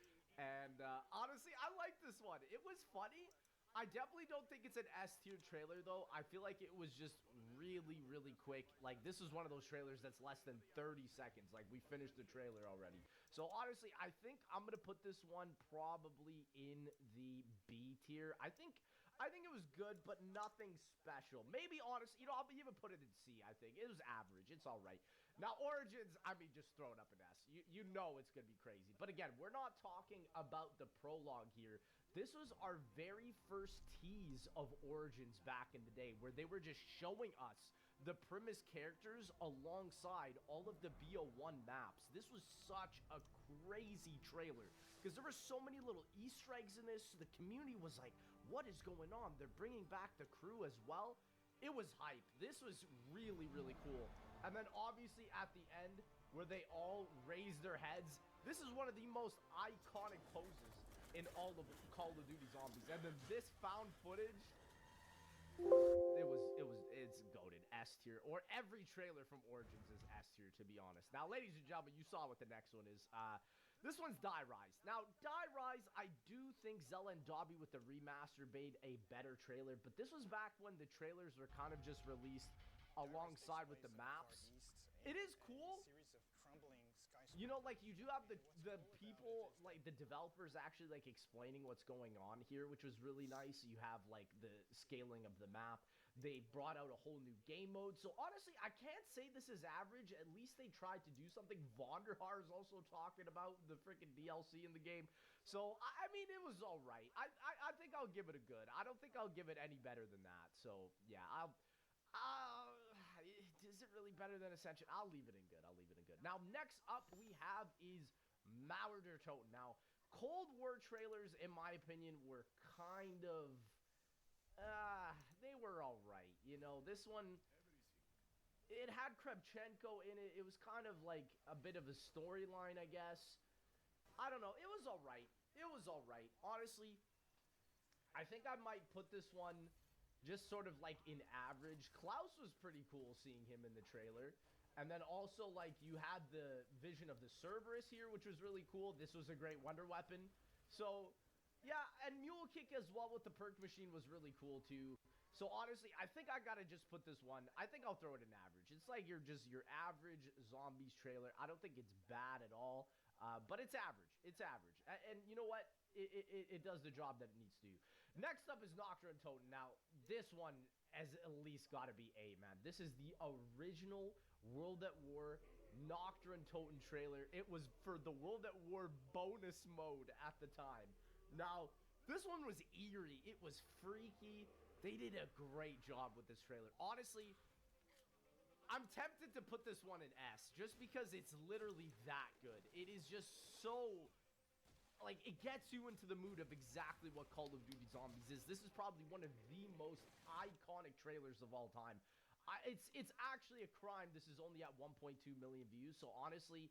And honestly, I like this one. It was funny. I definitely don't think it's an S tier trailer, though. I feel like it was just really, really quick. Like, this is one of those trailers that's less than 30 seconds. Like, we finished the trailer already. So, honestly, I think I'm going to put this one probably in the B tier. I think it was good, but nothing special. Maybe, honestly, you know, I'll even put it in C, I think. It was average. It's all right. Now, Origins, I mean, just throw it up an S. You know it's going to be crazy. But again, we're not talking about the prologue here. This was our very first tease of Origins back in the day, where they were just showing us the premise characters alongside all of the BO1 maps. This was such a crazy trailer, because there were so many little Easter eggs in this. The community was like, what is going on? They're bringing back the crew as well. It was hype. This was really, really cool. And then obviously at the end, where they all raise their heads, this is one of the most iconic poses in all of Call of Duty Zombies. And then this found footage, it's goated. S tier. Or every trailer from Origins is S tier, to be honest. Now, ladies and gentlemen, you saw what the next one is. This one's Die Rise. Now, Die Rise, I do think Zella and Dobby with the remaster made a better trailer, but this was back when the trailers were kind of just released alongside with the maps. It is cool. You know, like, you do have the people, like, the developers actually, like, explaining what's going on here, which was really nice. You have, like, the scaling of the map. They brought out a whole new game mode. So, honestly, I can't say this is average. At least they tried to do something. Vonderhaar is also talking about the freaking DLC in the game. So, I mean, it was all right. I think I'll give it a good. I don't think I'll give it any better than that. So, yeah, is it really better than Ascension? I'll leave it in good. Now, next up we have is Mauerder Toten. Now, Cold War trailers, in my opinion, were kind of, they were all right. You know, this one, it had Krebchenko in it. It was kind of like a bit of a storyline, I guess. I don't know. It was all right. Honestly, I think I might put this one just sort of like in average. Klaus was pretty cool seeing him in the trailer. And then also, like, you had the vision of the Cerberus here, which was really cool. This was a great wonder weapon. So, Yeah, and Mule Kick as well with the perk machine was really cool too. So honestly, I think I gotta just put this one. I think I'll throw it in average. It's like your average zombies trailer. I don't think it's bad at all, but it's average. It's average, and you know what? It does the job that it needs to do. Next up is Noctra and Totem. Now this one has at least got to be A, man. This is the original World at War Noctra and Totem trailer. It was for the World at War bonus mode at the time. Now, this one was eerie. It was freaky. They did a great job with this trailer. Honestly, I'm tempted to put this one in S just because it's literally that good. It is just so, like, it gets you into the mood of exactly what Call of Duty Zombies is. This is probably one of the most iconic trailers of all time. It's actually a crime this is only at 1.2 million views, so honestly,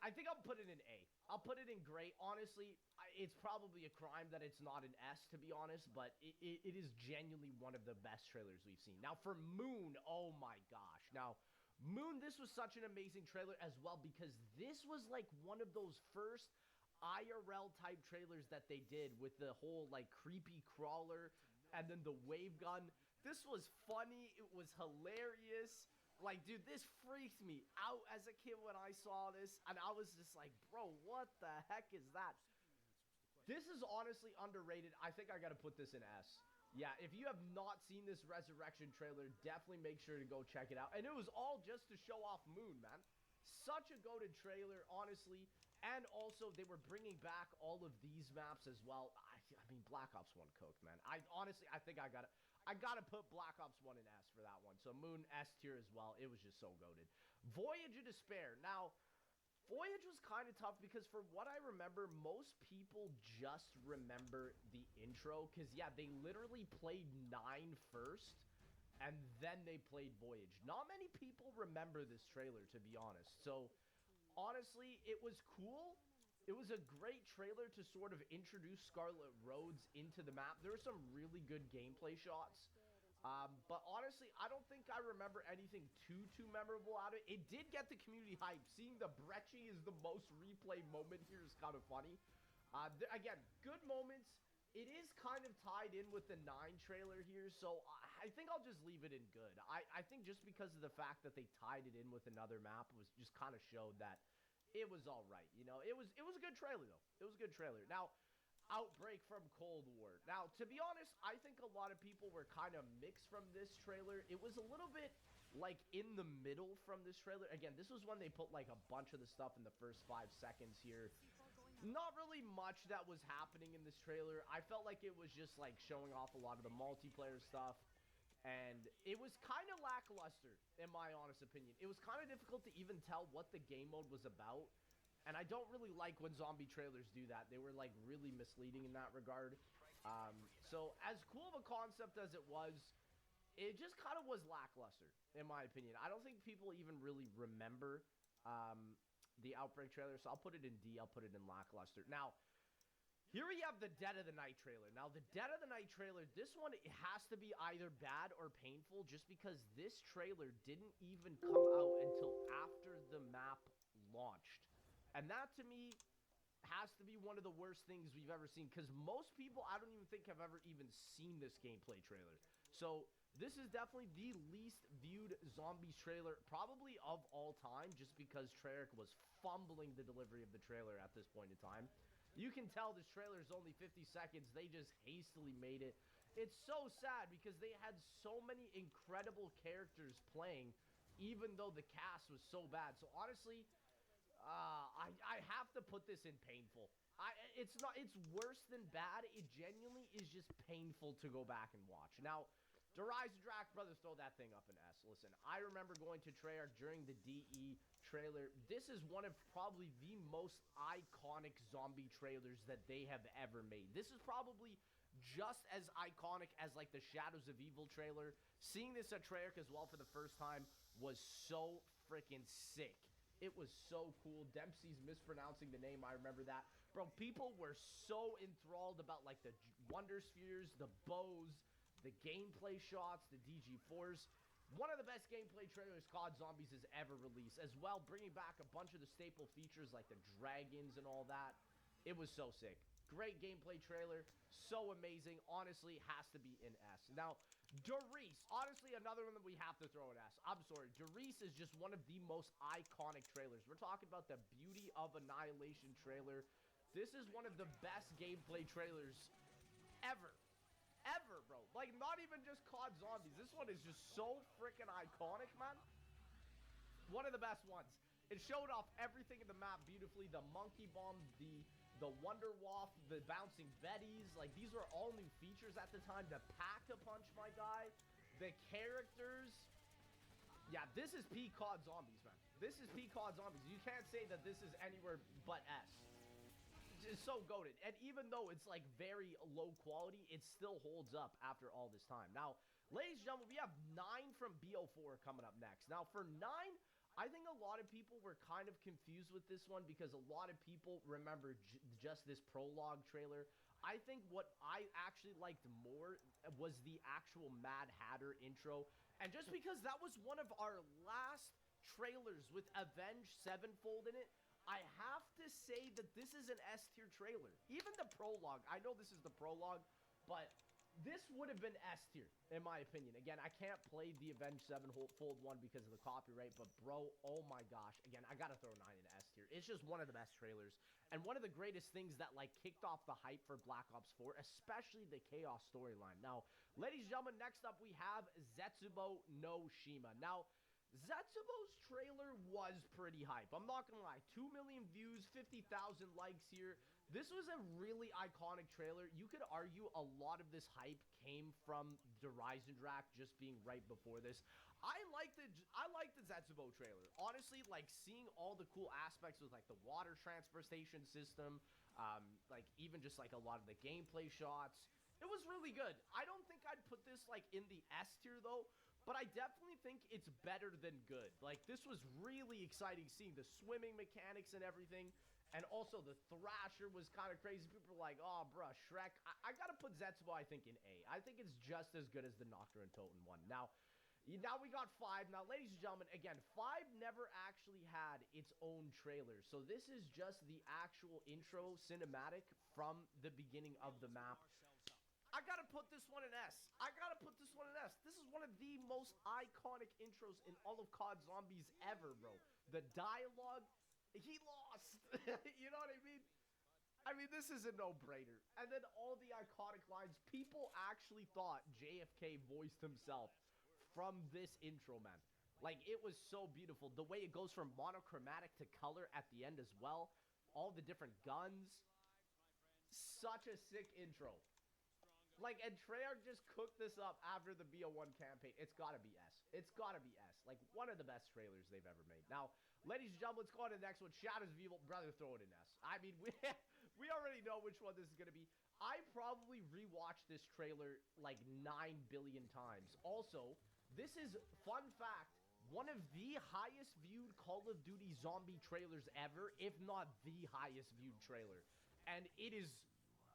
I think I'll put it in A. I'll put it in great. Honestly, it's probably a crime that it's not an S, to be honest, but it is genuinely one of the best trailers we've seen. Now, for Moon, oh my gosh. Now, Moon, this was such an amazing trailer as well because this was like one of those first IRL type trailers that they did with the whole like creepy crawler and then the wave gun. This was funny. It was hilarious. Like, dude, this freaked me out as a kid when I saw this, and I was just like, bro, what the heck is that? This is honestly underrated. I think I gotta put this in S. Yeah, if you have not seen this Resurrection trailer, definitely make sure to go check it out. And it was all just to show off Moon, man. Such a goated trailer, honestly. And also, they were bringing back all of these maps as well. I mean, Black Ops 1 cooked, man. Honestly, I think I gotta put Black Ops 1 in S for that one. So Moon, S tier as well. It was just so goated. Voyage of Despair. Now, Voyage was kind of tough because for what I remember, most people just remember the intro. Because, yeah, they literally played 9 first, and then they played Voyage. Not many people remember this trailer, to be honest. So, honestly, it was cool. It was a great trailer to sort of introduce Scarlet Rhodes into the map. There were some really good gameplay shots. But honestly, I don't think I remember anything too memorable out of it. It did get the community hype. Seeing the Brecci is the most replay moment here is kind of funny. Again, good moments. It is kind of tied in with the 9 trailer here, so I think I'll just leave it in good. I think just because of the fact that they tied it in with another map was just kind of showed that it was all right. You know, it was a good trailer, though. It was a good trailer. Now, Outbreak from Cold War. Now, to be honest, I think a lot of people were kind of mixed from this trailer. It was a little bit, like, in the middle from this trailer. Again, this was when they put, like, a bunch of the stuff in the first 5 seconds here. Not really much that was happening in this trailer. I felt like it was just, like, showing off a lot of the multiplayer stuff. And it was kind of lackluster, in my honest opinion. It was kind of difficult to even tell what the game mode was about. And I don't really like when zombie trailers do that. They were, like, really misleading in that regard. So, as cool of a concept as it was, it just kind of was lackluster, in my opinion. I don't think people even really remember the Outbreak trailer, so I'll put it in D. I'll put it in lackluster. Now, here we have the Dead of the Night trailer. Now, the Dead of the Night trailer, this one it has to be either bad or painful just because this trailer didn't even come out until after the map launched. And that, to me, has to be one of the worst things we've ever seen. Because most people, I don't even think, have ever even seen this gameplay trailer. So, this is definitely the least viewed zombies trailer, probably of all time, just because Treyarch was fumbling the delivery of the trailer at this point in time. You can tell this trailer is only 50 seconds. They just hastily made it. It's so sad because they had so many incredible characters playing, even though the cast was so bad. So, honestly, I have to put this in painful. It's worse than bad. It genuinely is just painful to go back and watch. Now, Rise of Drac, brother, throw that thing up in S. Listen, I remember going to Treyarch during the DE trailer. This is one of probably the most iconic zombie trailers that they have ever made. This is probably just as iconic as, like, the Shadows of Evil trailer. Seeing this at Treyarch as well for the first time was so freaking sick. It was so cool. Dempsey's mispronouncing the name. I remember that. Bro, people were so enthralled about, like, the Wonder Spheres, the bows, the gameplay shots, the DG4s. One of the best gameplay trailers COD Zombies has ever released. As well, bringing back a bunch of the staple features like the dragons and all that. It was so sick. Great gameplay trailer. So amazing. Honestly, has to be in S. Now, Doris, honestly, another one that we have to throw in S. I'm sorry. Doris is just one of the most iconic trailers. We're talking about the Beauty of Annihilation trailer. This is one of the best gameplay trailers ever. Ever, bro. Like, not even just COD Zombies. This one is just so freaking iconic, man. One of the best ones. It showed off everything in the map beautifully. The monkey bomb, the wonder waft, the bouncing Bettys. Like, these were all new features at the time. The pack-a-punch, my guy. The characters. Yeah, this is P-COD Zombies, man. This is P-COD Zombies. You can't say that this is anywhere but S. It's so goated. And even though it's like very low quality, it still holds up after all this time. Now, ladies and gentlemen, we have 9 from BO4 coming up next. Now, for 9, I think a lot of people were kind of confused with this one because a lot of people remember just this prologue trailer. I think what I actually liked more was the actual Mad Hatter intro. And just because that was one of our last trailers with Avenged Sevenfold in it, I have to say that this is an S-tier trailer. Even the prologue, I know this is the prologue, but this would have been S-tier, in my opinion. Again, I can't play the Avenged Sevenfold one because of the copyright, but bro, oh my gosh. Again, I gotta throw 9 in S-tier. It's just one of the best trailers, and one of the greatest things that, like, kicked off the hype for Black Ops 4, especially the Chaos storyline. Now, ladies and gentlemen, next up we have Zetsubo no Shima. Now, Zetsubo's trailer was pretty hype. I'm not gonna lie. 2 million views, 50,000 likes here. This was a really iconic trailer. You could argue a lot of this hype came from the Ryzen Drac just being right before this. I like the Zetsubo trailer. Honestly, like, seeing all the cool aspects with, like, the water transfer station system, like, even just, like, a lot of the gameplay shots. It was really good. I don't think I'd put this, like, in the S tier, though. But I definitely think it's better than good. Like, this was really exciting seeing the swimming mechanics and everything. And also, the Thrasher was kind of crazy. People were like, oh, bruh, Shrek. I gotta put Zetsubo, I think, in A. I think it's just as good as the Nocturne and Toten one. Now we got 5. Now, ladies and gentlemen, again, 5 never actually had its own trailer. So this is just the actual intro cinematic from the beginning of the map. I gotta put this one in S. This is one of the most iconic intros in all of COD Zombies ever, bro. The dialogue, he lost. You know what I mean? I mean, this is a no-brainer. And then all the iconic lines. People actually thought JFK voiced himself from this intro, man. Like, it was so beautiful. The way it goes from monochromatic to color at the end as well. All the different guns. Such a sick intro. Like, and Treyarch just cooked this up after the BO1 campaign. It's gotta be S. It's gotta be S. Like, one of the best trailers they've ever made. Now, ladies and gentlemen, let's go on to the next one. Shadows of Evil. Brother, throw it in S. I mean, we already know which one this is gonna be. I probably rewatched this trailer like 9 billion times. Also, this is, fun fact, one of the highest viewed Call of Duty zombie trailers ever, if not the highest viewed trailer. And it is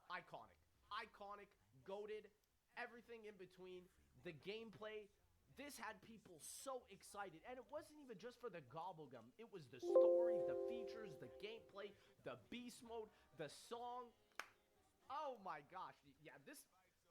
iconic. Iconic. Goated, everything in between, the gameplay. This had people so excited, and it wasn't even just for the gobblegum. It was the story, the features, the gameplay, the beast mode, the song. Oh my gosh, yeah, this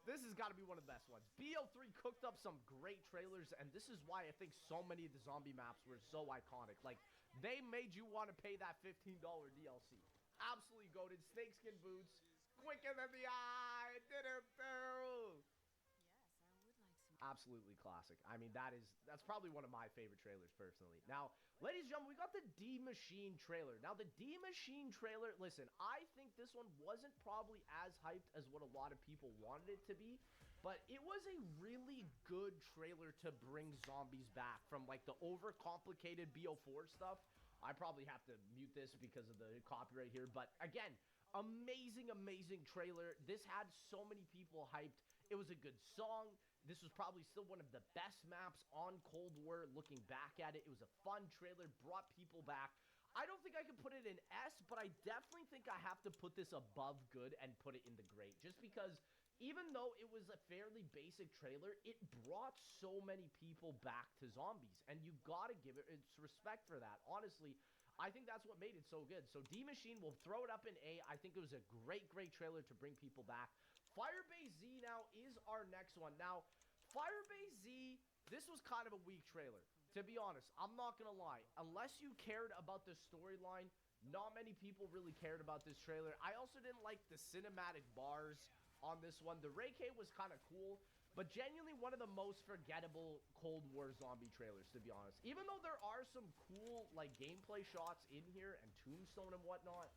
has got to be one of the best ones. BO3 cooked up some great trailers, and this is why I think so many of the zombie maps were so iconic. Like, they made you want to pay that $15 DLC. Absolutely goated. Snakeskin boots. Quicker than the eye. Absolutely classic. I mean, that's probably one of my favorite trailers personally. Now, ladies and gentlemen, we got the D Machine trailer. Now, the D Machine trailer, listen, I think this one wasn't probably as hyped as what a lot of people wanted it to be, but it was a really good trailer to bring zombies back from, like, the overcomplicated BO4 stuff. I probably have to mute this because of the copyright here, but again, amazing, amazing trailer. This had so many people hyped. It was a good song. This was probably still one of the best maps on Cold War. Looking back at it, it was a fun trailer, brought people back. I don't think I could put it in S, but I definitely think I have to put this above good and put it in the great. Just because even though it was a fairly basic trailer, it brought so many people back to zombies. And you gotta give it its respect for that. Honestly, I think that's what made it so good. So D Machine will throw it up in A. I think it was a great trailer to bring people back. Firebase Z now is our next one. Now, Firebase Z, this was kind of a weak trailer. To be honest, I'm not going to lie. Unless you cared about the storyline, not many people really cared about this trailer. I also didn't like the cinematic bars on this one. The Ray K was kind of cool, but genuinely one of the most forgettable Cold War zombie trailers, to be honest. Even though there are some cool, like, gameplay shots in here and Tombstone and whatnot,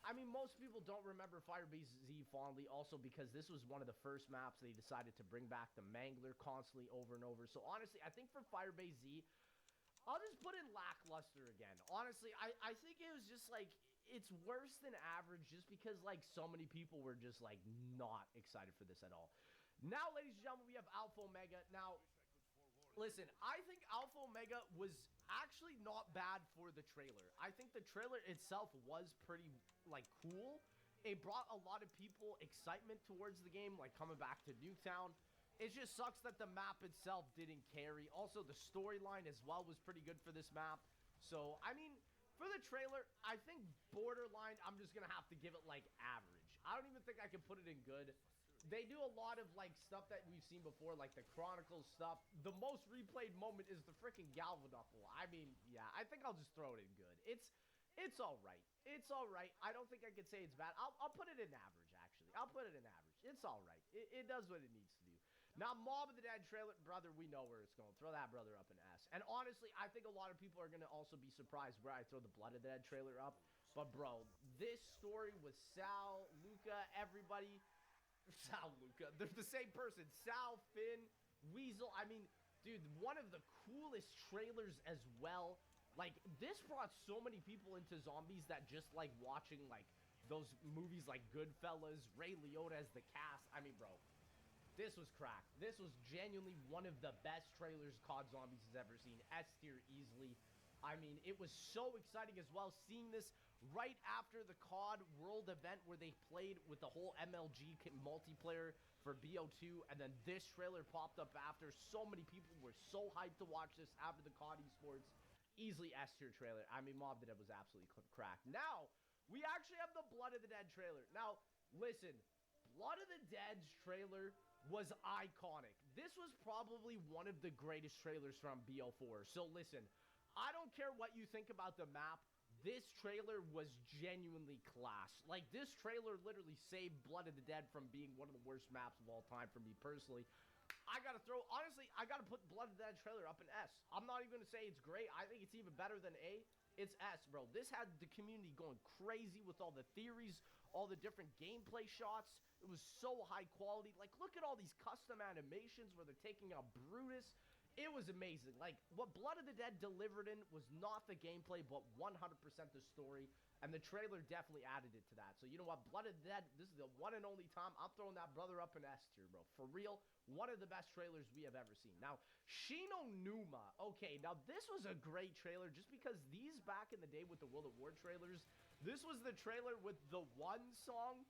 I mean, most people don't remember Firebase Z fondly also because this was one of the first maps they decided to bring back the Mangler constantly over and over. So, honestly, I think for Firebase Z, I'll just put in lackluster again. Honestly, I think it was just, like, it's worse than average just because, like, so many people were just, like, not excited for this at all. Now, ladies and gentlemen, we have Alpha Omega. Now, listen, I think Alpha Omega was actually not bad for the trailer. I think the trailer itself was pretty, like, cool. It brought a lot of people excitement towards the game, like coming back to Nuketown. It just sucks that the map itself didn't carry. Also, the storyline as well was pretty good for this map. So, I mean, for the trailer, I think borderline, I'm just going to have to give it, like, average. I don't even think I can put it in good. They do a lot of, like, stuff that we've seen before, like the Chronicles stuff. The most replayed moment is the freaking Galvanople. I mean, yeah, I think I'll just throw it in good. It's all right. It's all right. I don't think I could say it's bad. I'll put it in average, actually. I'll put it in average. It's all right. It does what it needs to do. Now, Mob of the Dead trailer, brother, we know where it's going. Throw that brother up an S. And honestly, I think a lot of people are going to also be surprised where I throw the Blood of the Dead trailer up. But, bro, this story with Sal, Luca, everybody... Sal, Luca, they're the same person. Sal, Finn, Weasel. I mean, dude, one of the coolest trailers as well. Like, this brought so many people into zombies that just like watching, like, those movies like Goodfellas, Ray Liotta as the cast. I mean, bro, this was crack. This was genuinely one of the best trailers COD Zombies has ever seen. S tier easily. I mean, it was so exciting as well, seeing this right after the COD World event where they played with the whole MLG multiplayer for BO2, and then this trailer popped up after. So many people were so hyped to watch this after the COD esports. Easily S tier trailer. I mean, Mob the Dead was absolutely cracked. Now, we actually have the Blood of the Dead trailer. Now, listen, Blood of the Dead's trailer was iconic. This was probably one of the greatest trailers from BO4. So listen, I don't care what you think about the map. This trailer was genuinely class. Like, this trailer literally saved Blood of the Dead from being one of the worst maps of all time for me personally. Honestly, I gotta put Blood of the Dead trailer up in S. I'm not even gonna say it's great. I think it's even better than A. It's S, bro. This had the community going crazy with all the theories, all the different gameplay shots. It was so high quality. Like, look at all these custom animations where they're taking out Brutus. It was amazing. Like, what Blood of the Dead delivered in was not the gameplay, but 100% the story. And the trailer definitely added it to that. So, you know what? Blood of the Dead, this is the one and only time I'm throwing that brother up in S tier, bro. For real, one of the best trailers we have ever seen. Now, Shino Numa. Okay, now this was a great trailer just because these back in the day with the World at War trailers, this was the trailer with the one song.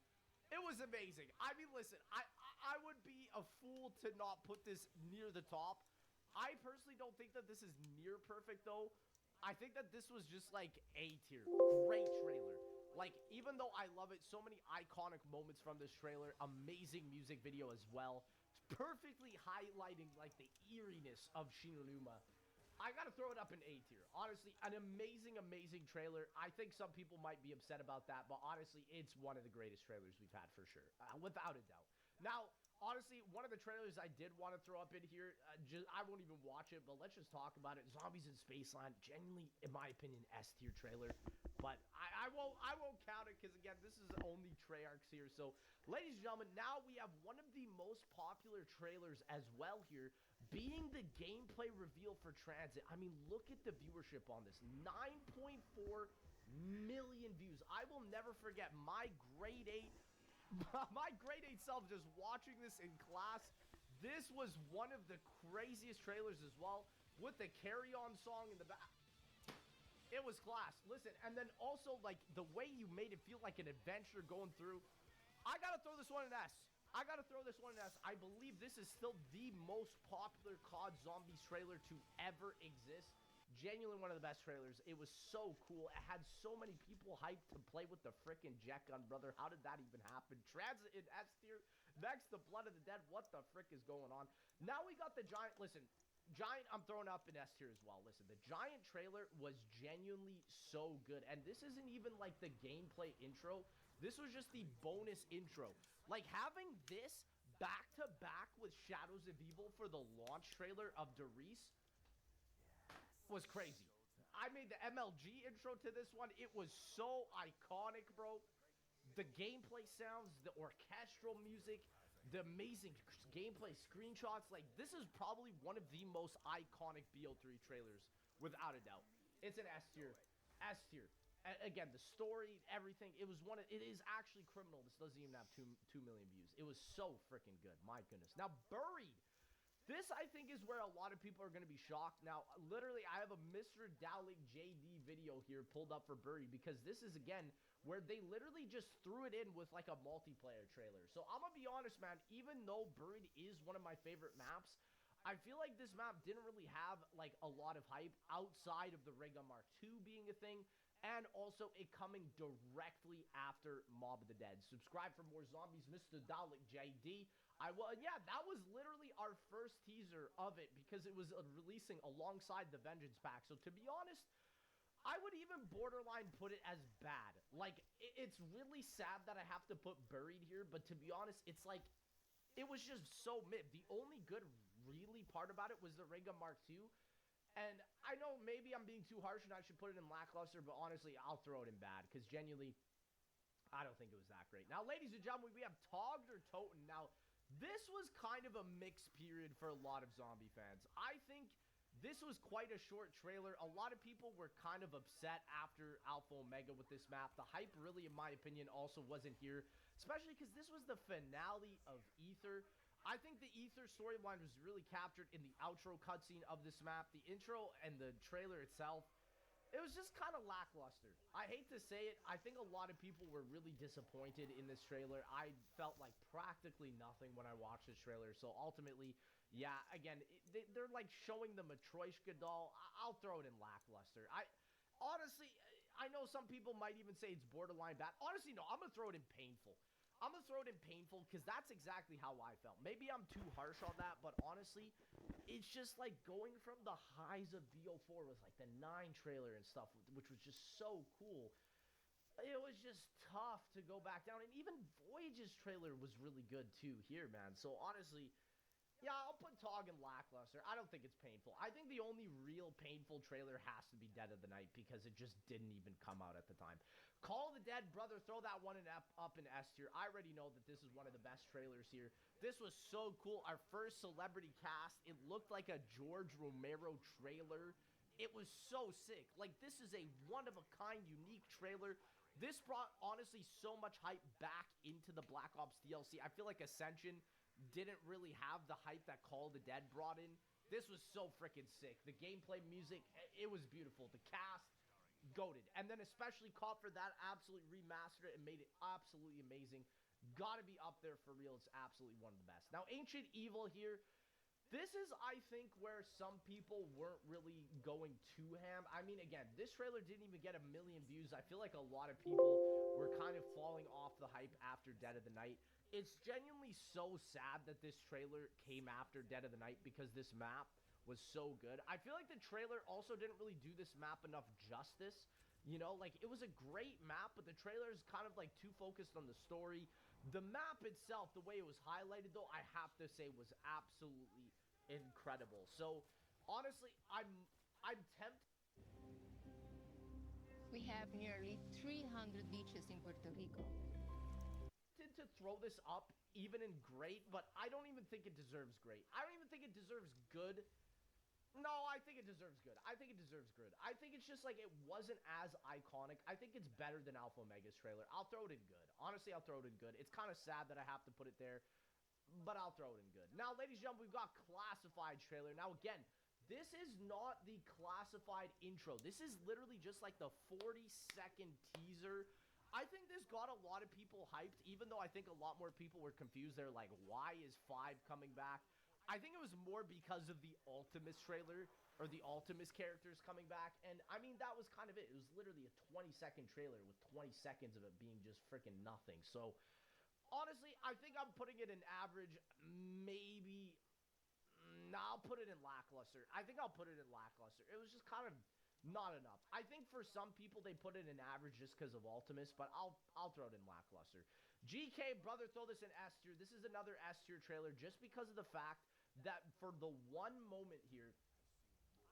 It was amazing. I mean, listen, I would be a fool to not put this near the top. I personally don't think that this is near perfect, though. I think that this was just, like, A tier. Great trailer. Like, even though I love it, so many iconic moments from this trailer. Amazing music video as well. Perfectly highlighting, like, the eeriness of Shinonuma. I gotta throw it up in A tier. Honestly, an amazing, amazing trailer. I think some people might be upset about that, but honestly, it's one of the greatest trailers we've had for sure. Without a doubt. Now, honestly, one of the trailers I did want to throw up in here, I won't even watch it, but let's just talk about it. Zombies in Spaceland, genuinely, in my opinion, S tier trailer. But I won't count it because, again, this is only Treyarch's here. So, ladies and gentlemen, now we have one of the most popular trailers as well here, being the gameplay reveal for Transit. I mean, look at the viewership on this. 9.4 million views. I will never forget my grade 8 self just watching this in class. This was one of the craziest trailers as well, with the Carry On song in the back. It was class. Listen, and then also, like, the way you made it feel like an adventure going through. I gotta throw this one in S. I believe this is still the most popular COD Zombies trailer to ever exist. genuinely one of the best trailers. It was so cool. It had so many people hyped to play with the frickin' jet gun, brother. How did that even happen? Transit in S tier, next to Blood of the Dead. What the frick is going on? Now we got the Giant. Listen, Giant, I'm throwing up in S tier as well. Listen, the Giant trailer was genuinely so good. And this isn't even like the gameplay intro. This was just the bonus intro. Like, having this back-to-back with Shadows of Evil for the launch trailer of Darius was crazy. I made the MLG intro to this one. It was so iconic, bro. The gameplay sounds, the orchestral music, the amazing gameplay screenshots. Like, this is probably one of the most iconic BO3 trailers, without a doubt. It's an S tier. S tier. Again, the story, everything. It is actually criminal. This doesn't even have 2 million views. It was so freaking good. My goodness. Now, Buried. This, I think, is where a lot of people are going to be shocked. Now, literally, I have a Mr. Dowling JD video here pulled up for Buried, because this is, again, where they literally just threw it in with, like, a multiplayer trailer. So, I'm going to be honest, man, even though Buried is one of my favorite maps, I feel like this map didn't really have, like, a lot of hype outside of the Raygun Mark II being a thing, and also it coming directly after Mob of the Dead. Subscribe for more zombies, Mr. Dalek JD. Yeah, that was literally our first teaser of it, because it was releasing alongside the Vengeance pack. So to be honest, I would even borderline put it as bad. Like, it's really sad that I have to put Buried here, but to be honest, it's like, it was just so mid. The only good really part about it was the Raygun Mark II. And I know maybe I'm being too harsh and I should put it in lackluster, but honestly, I'll throw it in bad, because genuinely, I don't think it was that great. Now, ladies and gentlemen, we have Togged or Toten. Now, this was kind of a mixed period for a lot of zombie fans. I think this was quite a short trailer. A lot of people were kind of upset after Alpha Omega with this map. The hype really, in my opinion, also wasn't here, especially because this was the finale of Ether. I think the Ether storyline was really captured in the outro cutscene of this map. The intro and the trailer itself, it was just kind of lackluster. I hate to say it. I think a lot of people were really disappointed in this trailer. I felt like practically nothing when I watched this trailer. So ultimately, yeah, again, they're like showing the Matryoshka doll. I'll throw it in lackluster. Honestly, I know some people might even say it's borderline bad. Honestly, no, I'm going to throw it in painful. I'm going to throw it in painful, because that's exactly how I felt. Maybe I'm too harsh on that, but honestly, it's just like going from the highs of BO4 with like the 9 trailer and stuff, which was just so cool. It was just tough to go back down. And even Voyage's trailer was really good too here, man. So honestly, yeah, I'll put Tog in lackluster. I don't think it's painful. I think the only real painful trailer has to be Dead of the Night, because it just didn't even come out at the time. Call of the Dead, brother, throw that one up in S tier. I already know that this is one of the best trailers here. This was so cool. Our first celebrity cast. It looked like a George Romero trailer. It was so sick. Like, this is a one-of-a-kind, unique trailer. This brought, honestly, so much hype back into the Black Ops DLC. I feel like Ascension didn't really have the hype that Call of the Dead brought in. This was so freaking sick. The gameplay, music, it was beautiful. The cast, goated. And then especially caught for that, absolutely remastered it and made it absolutely amazing. Gotta be up there for real. It's absolutely one of the best. Now, Ancient Evil here. This is, I think, where some people weren't really going too ham. I mean, again, this trailer didn't even get 1 million views. I feel like a lot of people were kind of falling off the hype after Dead of the Night. It's genuinely so sad that this trailer came after Dead of the Night, because this map was so good. I feel like the trailer also didn't really do this map enough justice. You know, like, it was a great map, but the trailer is kind of like too focused on the story. The map itself, the way it was highlighted, though, I have to say was absolutely incredible. So honestly, I'm tempted. We have nearly 300 beaches in Puerto Rico. To throw this up even in great, but I don't even think it deserves great. I don't even think it deserves good. No, I think it deserves good. I think it deserves good. I think it's just like it wasn't as iconic. I think it's better than Alpha Omega's trailer. I'll throw it in good. Honestly, I'll throw it in good. It's kind of sad that I have to put it there, but I'll throw it in good. Now, ladies and gentlemen, we've got Classified trailer. Now, again, this is not the Classified intro. This is literally just like the 40-second teaser. I think this got a lot of people hyped, even though I think a lot more people were confused. They're like, why is 5 coming back? I think it was more because of the Ultimus trailer, or the Ultimus characters coming back, and I mean, that was kind of it. It was literally a 20-second trailer with 20 seconds of it being just freaking nothing. So, honestly, I think I'm putting it in average, maybe. Nah, I'll put it in lackluster. I think I'll put it in lackluster. It was just kind of not enough. I think for some people, they put it in average just because of Ultimus, but I'll throw it in lackluster. GK, brother, throw this in S tier. This is another S tier trailer just because of the fact that for the one moment here,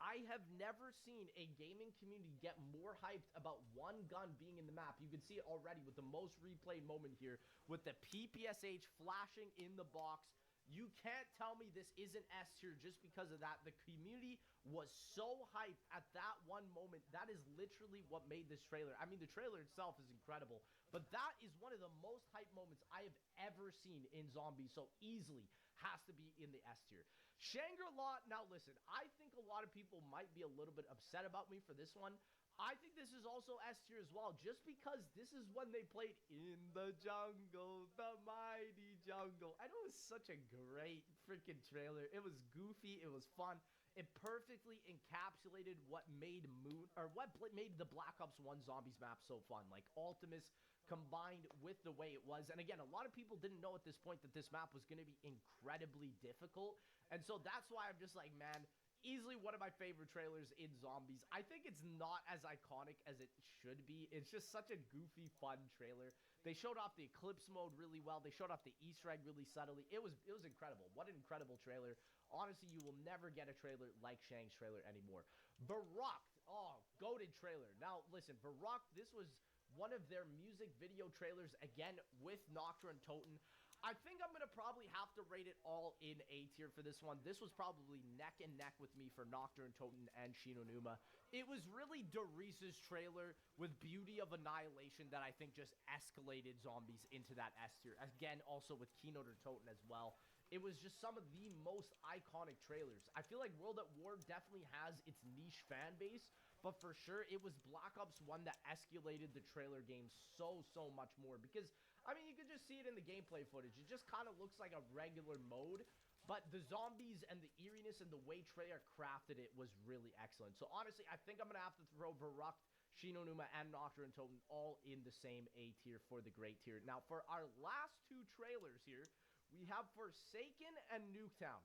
I have never seen a gaming community get more hyped about one gun being in the map. You can see it already with the most replayed moment here with the PPSH flashing in the box. You can't tell me this isn't S tier just because of that. The community was so hyped at that one moment. That is literally what made this trailer. I mean, the trailer itself is incredible, but that is one of the most hyped moments I have ever seen in Zombies, so easily has to be in the S tier. Shangri-La, now listen, I think a lot of people might be a little bit upset about me for this one. I think this is also S tier as well, just because this is when they played In the Jungle, the Mighty Jungle. I know it was such a great freaking trailer. It was goofy, it was fun. It perfectly encapsulated what made made the Black Ops 1 Zombies map so fun. Like Ultimus combined with the way it was. And again, a lot of people didn't know at this point that this map was going to be incredibly difficult. And so that's why I'm just like, man, easily one of my favorite trailers in Zombies. I think it's not as iconic as it should be. It's just such a goofy, fun trailer. They showed off the Eclipse mode really well. They showed off the Easter egg really subtly. It was incredible. What an incredible trailer. Honestly, you will never get a trailer like Shang's trailer anymore. Verrucked. Oh, goated trailer. Now, listen, Verrucked, this was one of their music video trailers, again, with Nocturne and Toten. I think I'm going to probably have to rate it all in A tier for this one. This was probably neck and neck with me for Nocturne, Toten, and Shinonuma. It was really Derice's trailer with Beauty of Annihilation that I think just escalated Zombies into that S tier. Again, also with Keynote or Toten as well. It was just some of the most iconic trailers. I feel like World at War definitely has its niche fan base, but for sure, it was Black Ops 1 that escalated the trailer game so much more. Because, I mean, you can just see it in the gameplay footage. It just kind of looks like a regular mode, but the zombies and the eeriness and the way Treyarch crafted it was really excellent. So, honestly, I think I'm going to have to throw Verrucked, Shinonuma, and Nocturne and Toten all in the same A tier for the great tier. Now, for our last two trailers here, we have Forsaken and Nuketown.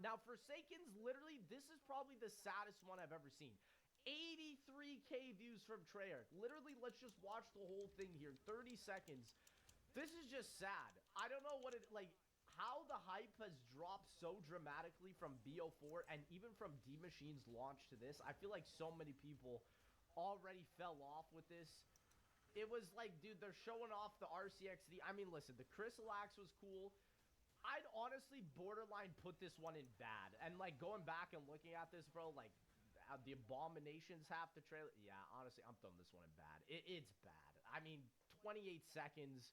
Now, Forsaken's literally, this is probably the saddest one I've ever seen. 83K views from Treyarch. Literally, let's just watch the whole thing here. 30 seconds. This is just sad. I don't know what it, like, how the hype has dropped so dramatically from BO4 and even from D Machine's launch to this. I feel like so many people already fell off with this. It was like, dude, they're showing off the RCXD. I mean, listen, the Crystal Axe was cool. I'd honestly borderline put this one in bad. And, like, going back and looking at this, bro, like, the Abominations half the trailer. Yeah, honestly, I'm throwing this one in bad. It's bad. I mean, 28 seconds.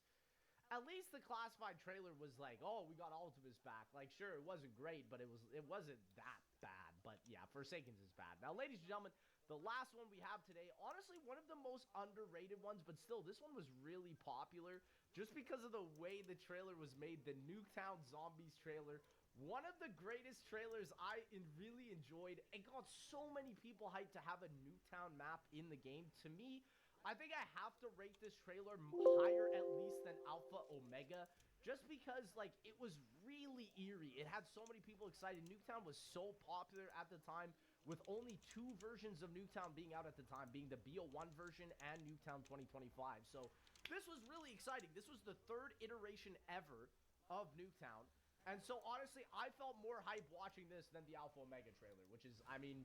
At least the classified trailer was like, oh, we got Ultimus back. Like, sure, it wasn't great, but it wasn't that bad. But, yeah, Forsaken's is bad. Now, ladies and gentlemen, the last one we have today, honestly, one of the most underrated ones, but still, this one was really popular just because of the way the trailer was made, the Nuketown Zombies trailer. One of the greatest trailers I really enjoyed and got so many people hyped to have a Nuketown map in the game. To me, I think I have to rate this trailer higher at least than Alpha Omega, just because, like, it was really eerie. It had so many people excited. Nuketown was so popular at the time, with only 2 versions of Nuketown being out at the time, being the BO1 version and Nuketown 2025. So this was really exciting. This was the 3rd iteration ever of Nuketown. And so, honestly, I felt more hype watching this than the Alpha Omega trailer, which is, I mean,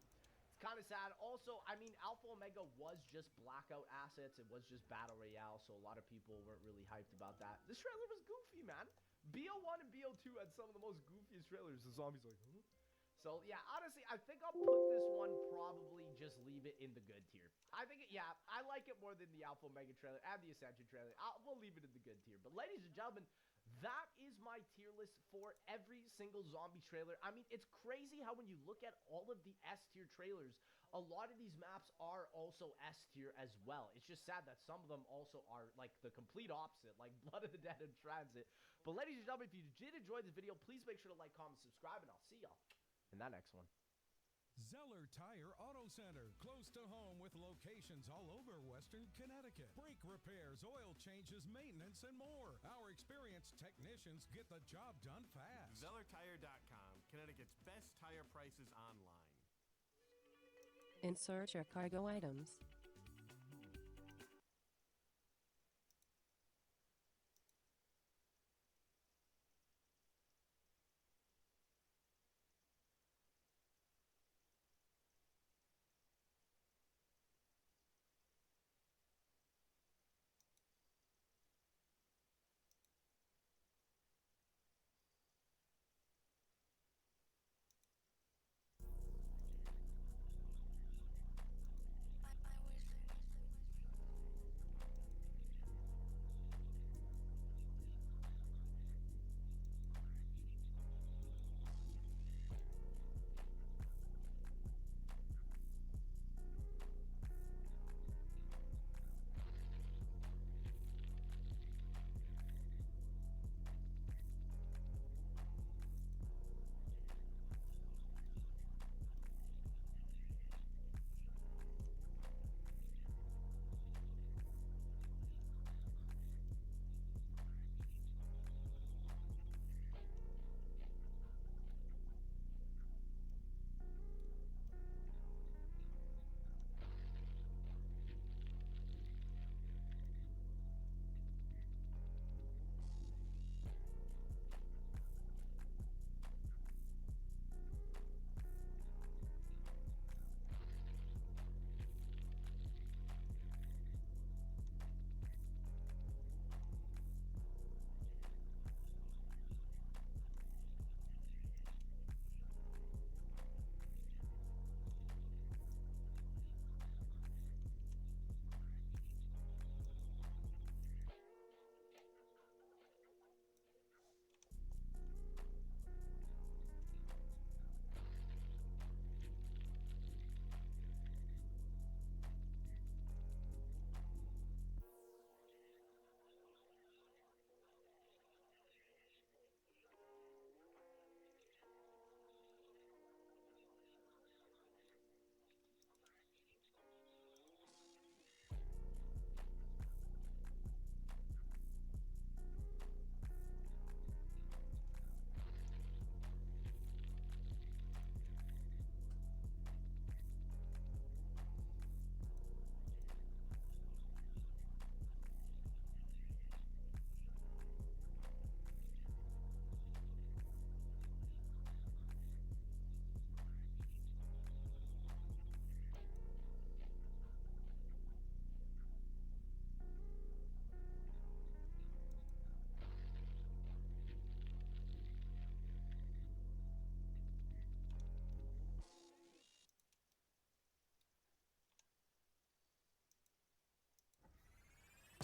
it's kind of sad. Also, I mean, Alpha Omega was just Blackout assets. It was just Battle Royale, so a lot of people weren't really hyped about that. This trailer was goofy, man. BO1 and BO2 had some of the most goofiest trailers. The zombies like, huh? So, yeah, honestly, I think I'll put this one probably just leave it in the good tier. I think, yeah, I like it more than the Alpha Omega trailer and the Ascension trailer. We'll leave it in the good tier. But, ladies and gentlemen, that is my tier list for every single zombie trailer. I mean, it's crazy how when you look at all of the S tier trailers, a lot of these maps are also S tier as well. It's just sad that some of them also are like the complete opposite, like Blood of the Dead and Transit. But ladies and gentlemen, if you did enjoy this video, please make sure to like, comment, subscribe, and I'll see y'all in that next one. Zeller Tire Auto Center, close to home with locations all over Western Connecticut. Brake repairs, oil changes, maintenance, and more. Our experienced technicians get the job done fast. ZellerTire.com, Connecticut's best tire prices online. Insert your cargo items.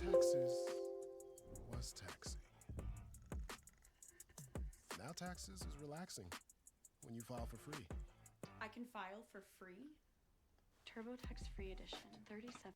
Taxes was taxing. Now taxes is relaxing when you file for free. I can file for free? TurboTax Free Edition, 37.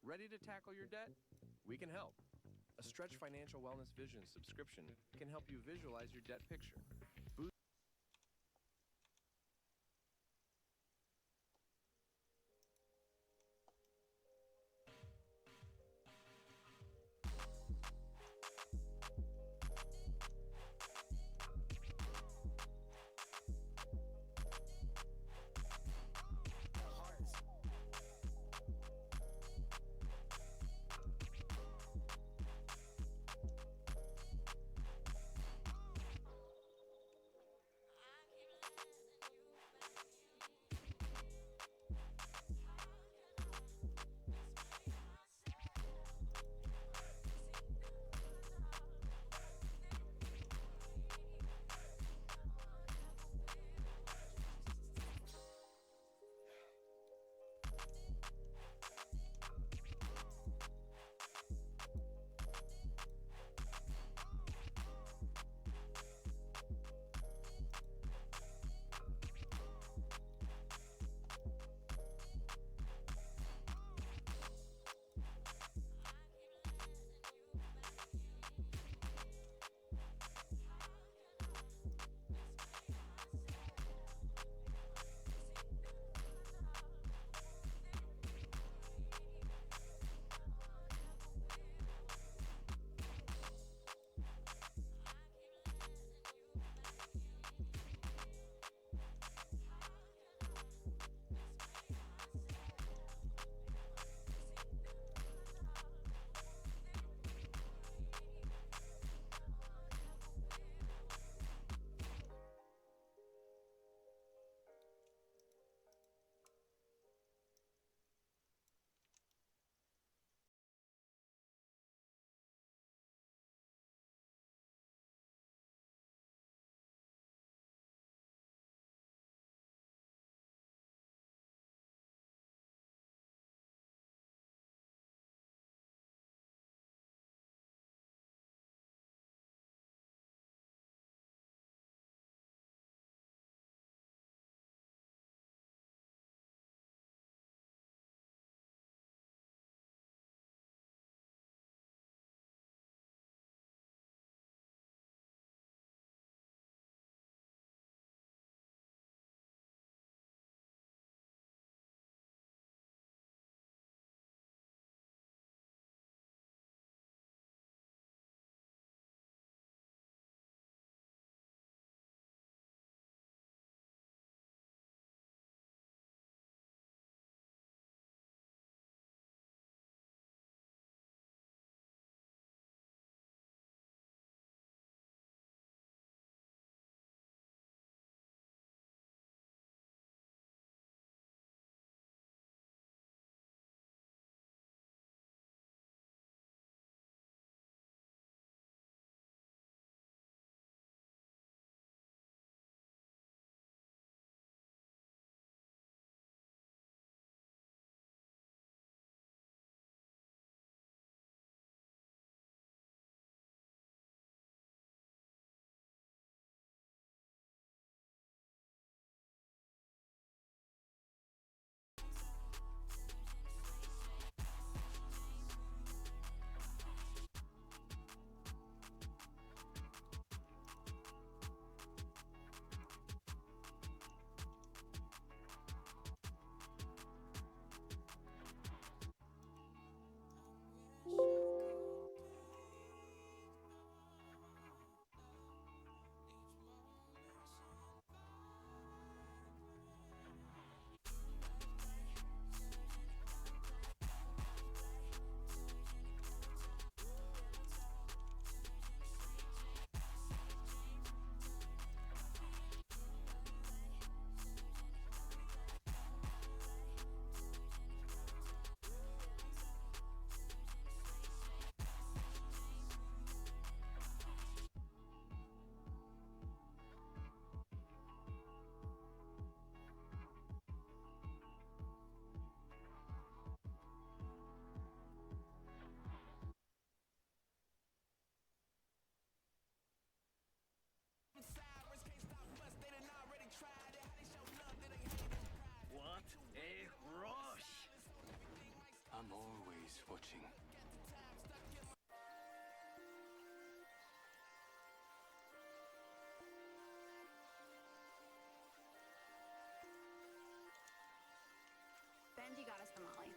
Ready to tackle your debt? We can help. A Stretch Financial Wellness Vision subscription can help you visualize your debt picture. I'm always watching. Benji got us the molly.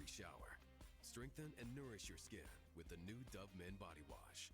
every shower. Strengthen and nourish your skin with the new Dove Men Body Wash.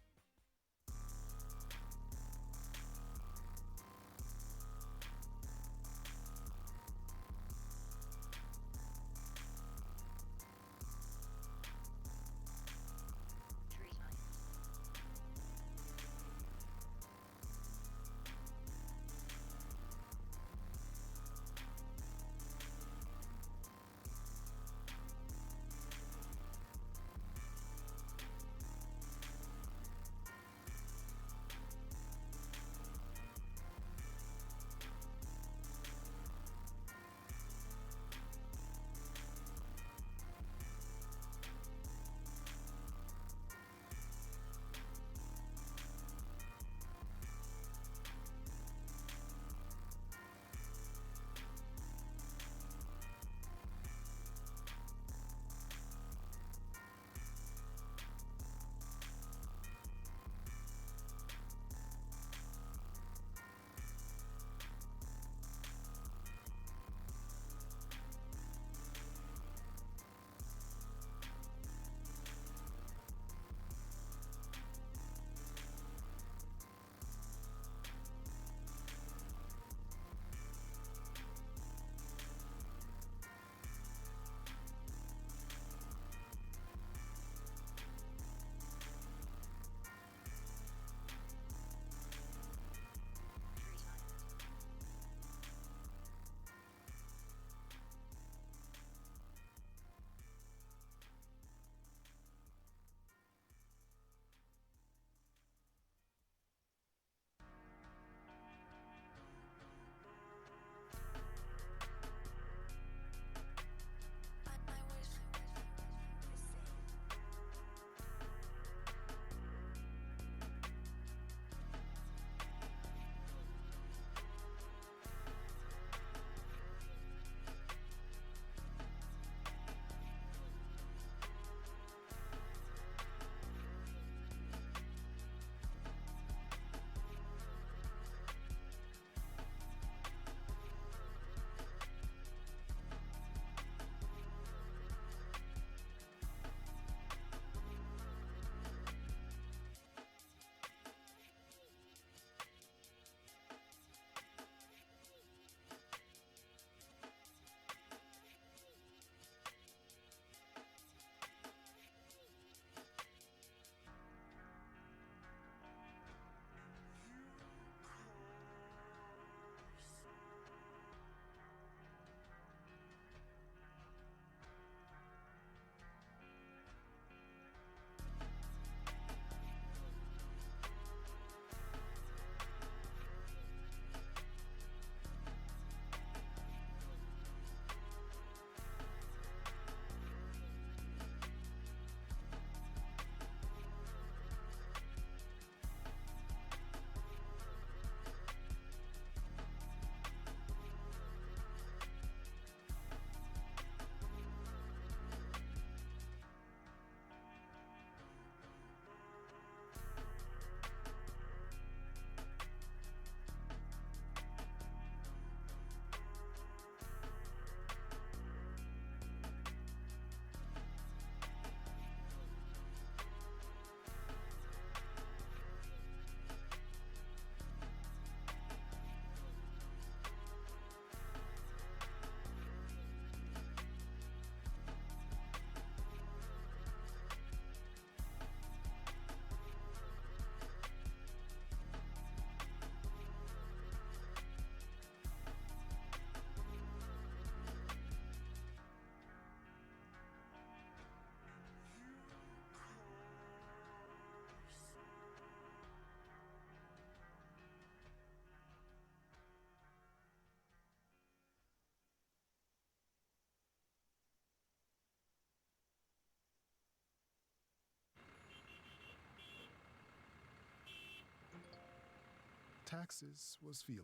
Taxes was feeling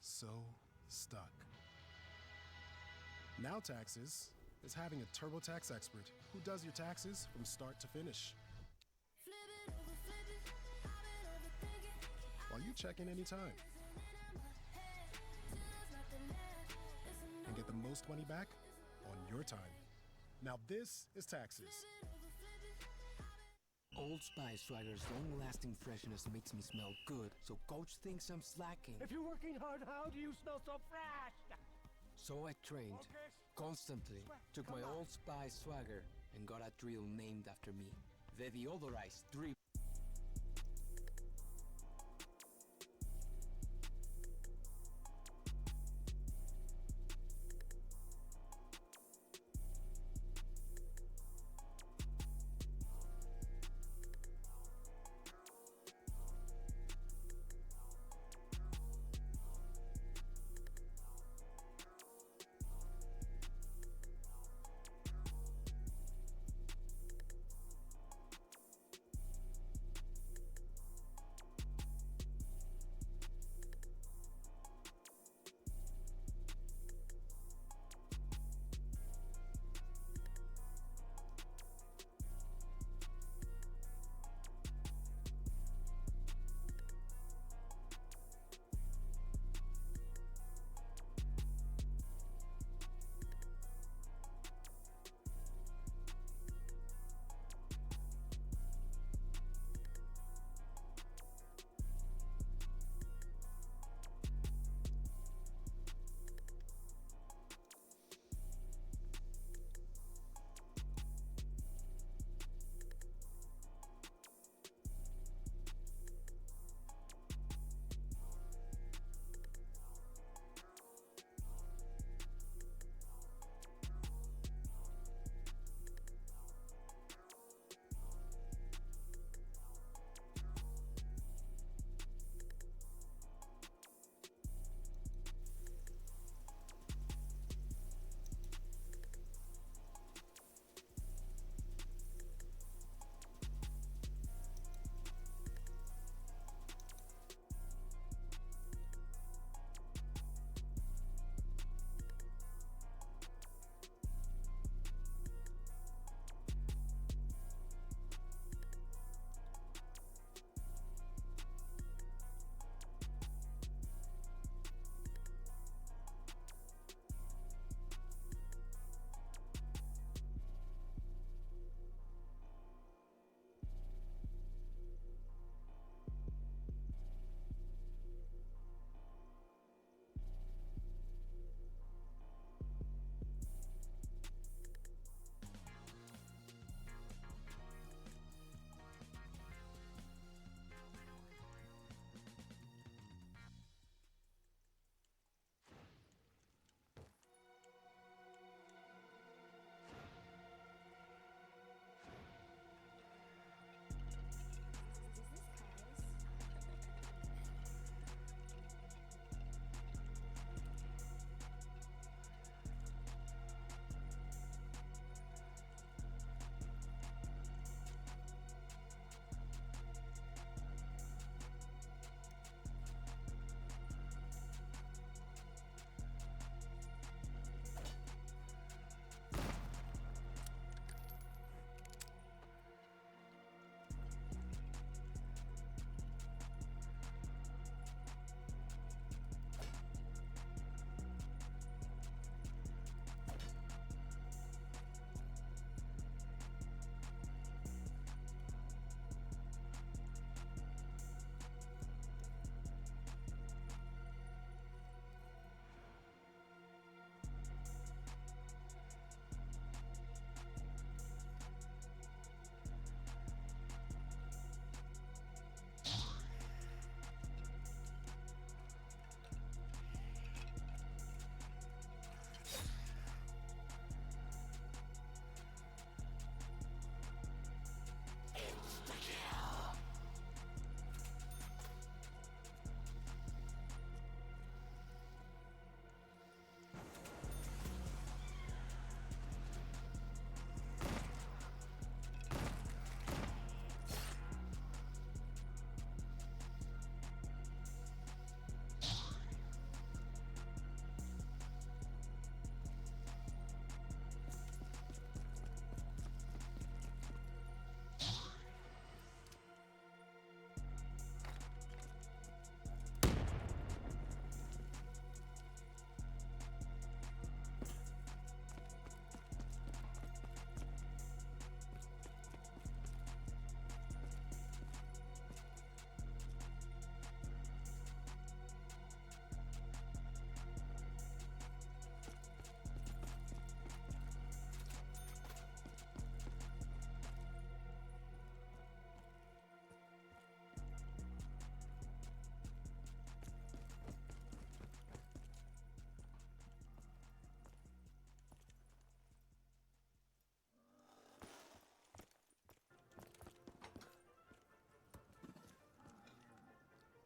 so stuck. Now Taxes is having a TurboTax expert who does your taxes from start to finish. While you check in anytime and get the most money back on your time. Now this is taxes. Old Spice Swagger's long-lasting freshness makes me smell good, so coach thinks I'm slacking. If you're working hard, how do you smell so fresh? So I trained constantly, took my Old Spice Swagger, and got a drill named after me. The deodorized 3.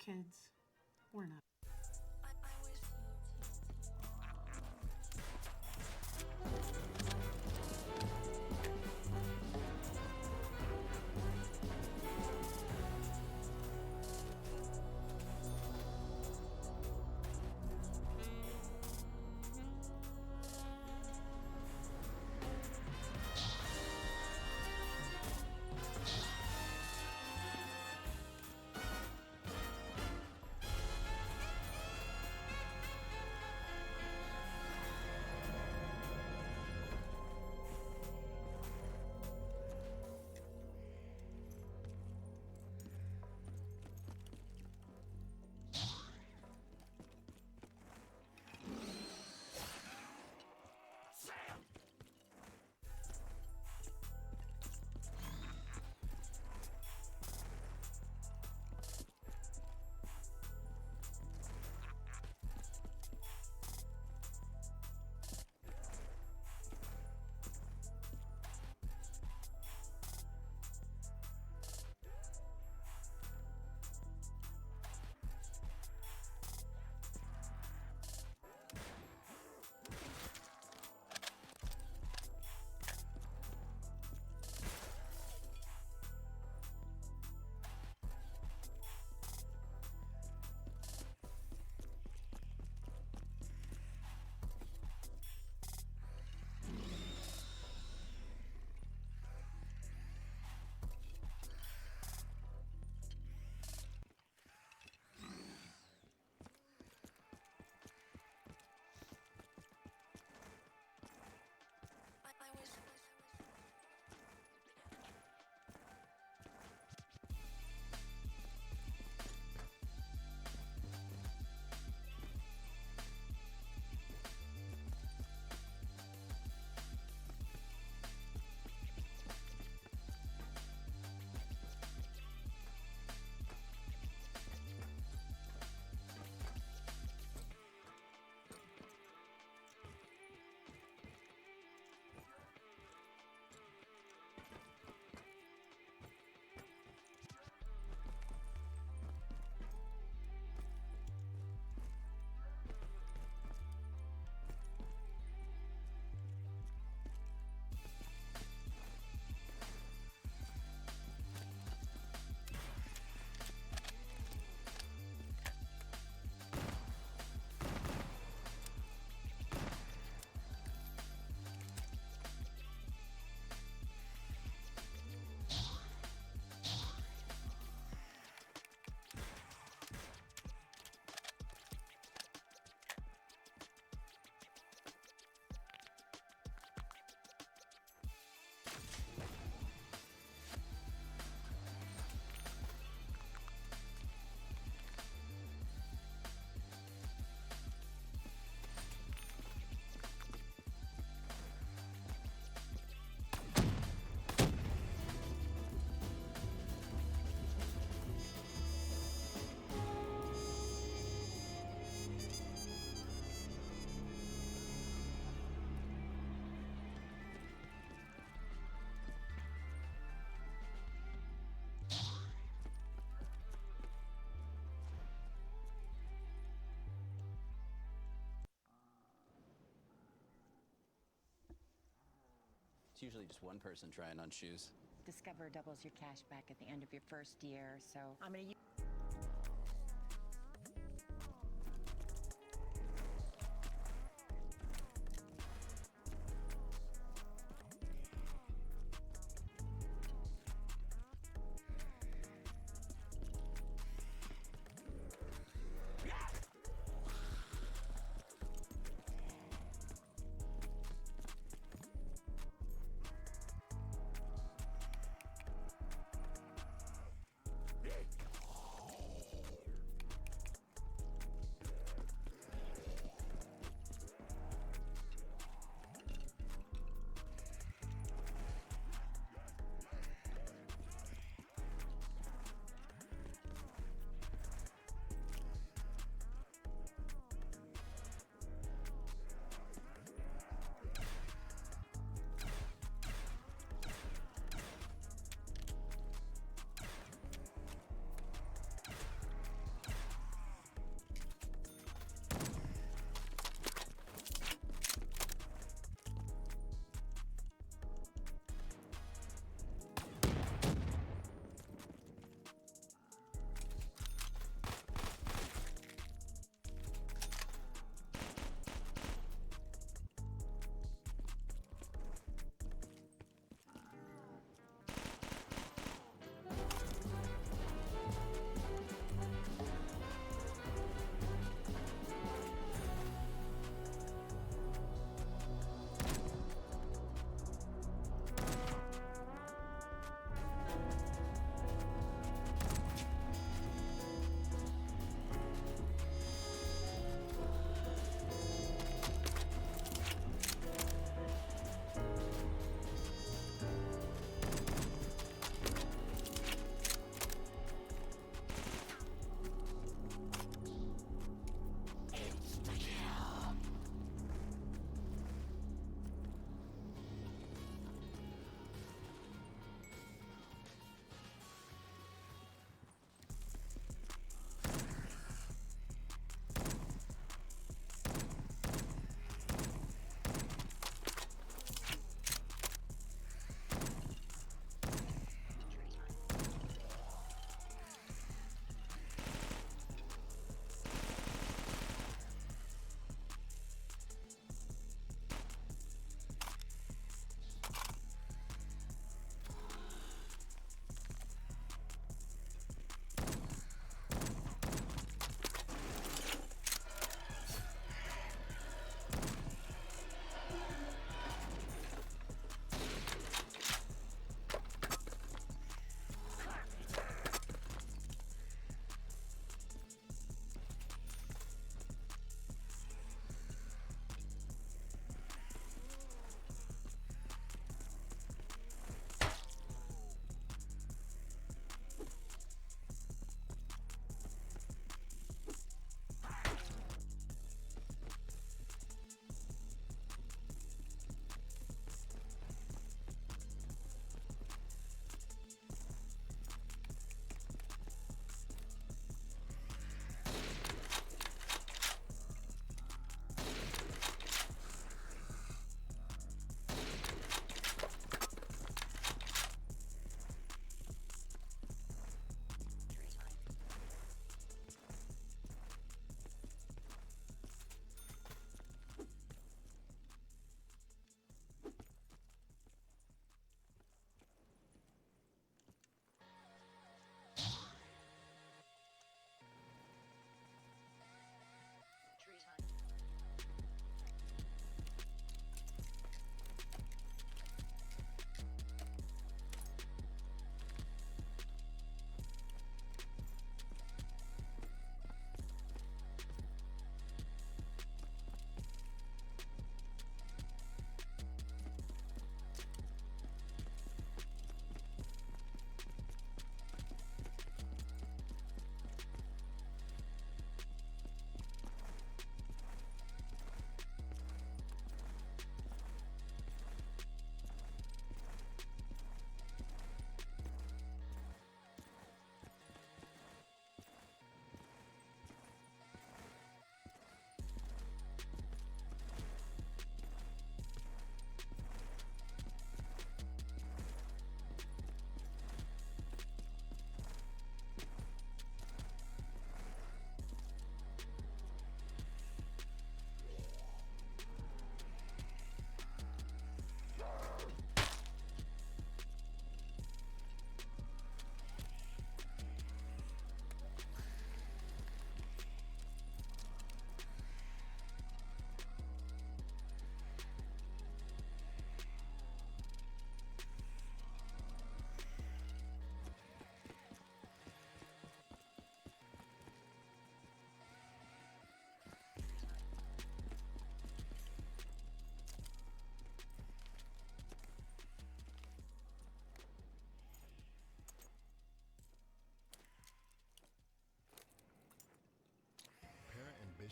kids. We're not. It's usually just one person trying on shoes. Discover doubles your cash back at the end of your first year, so I'm gonna use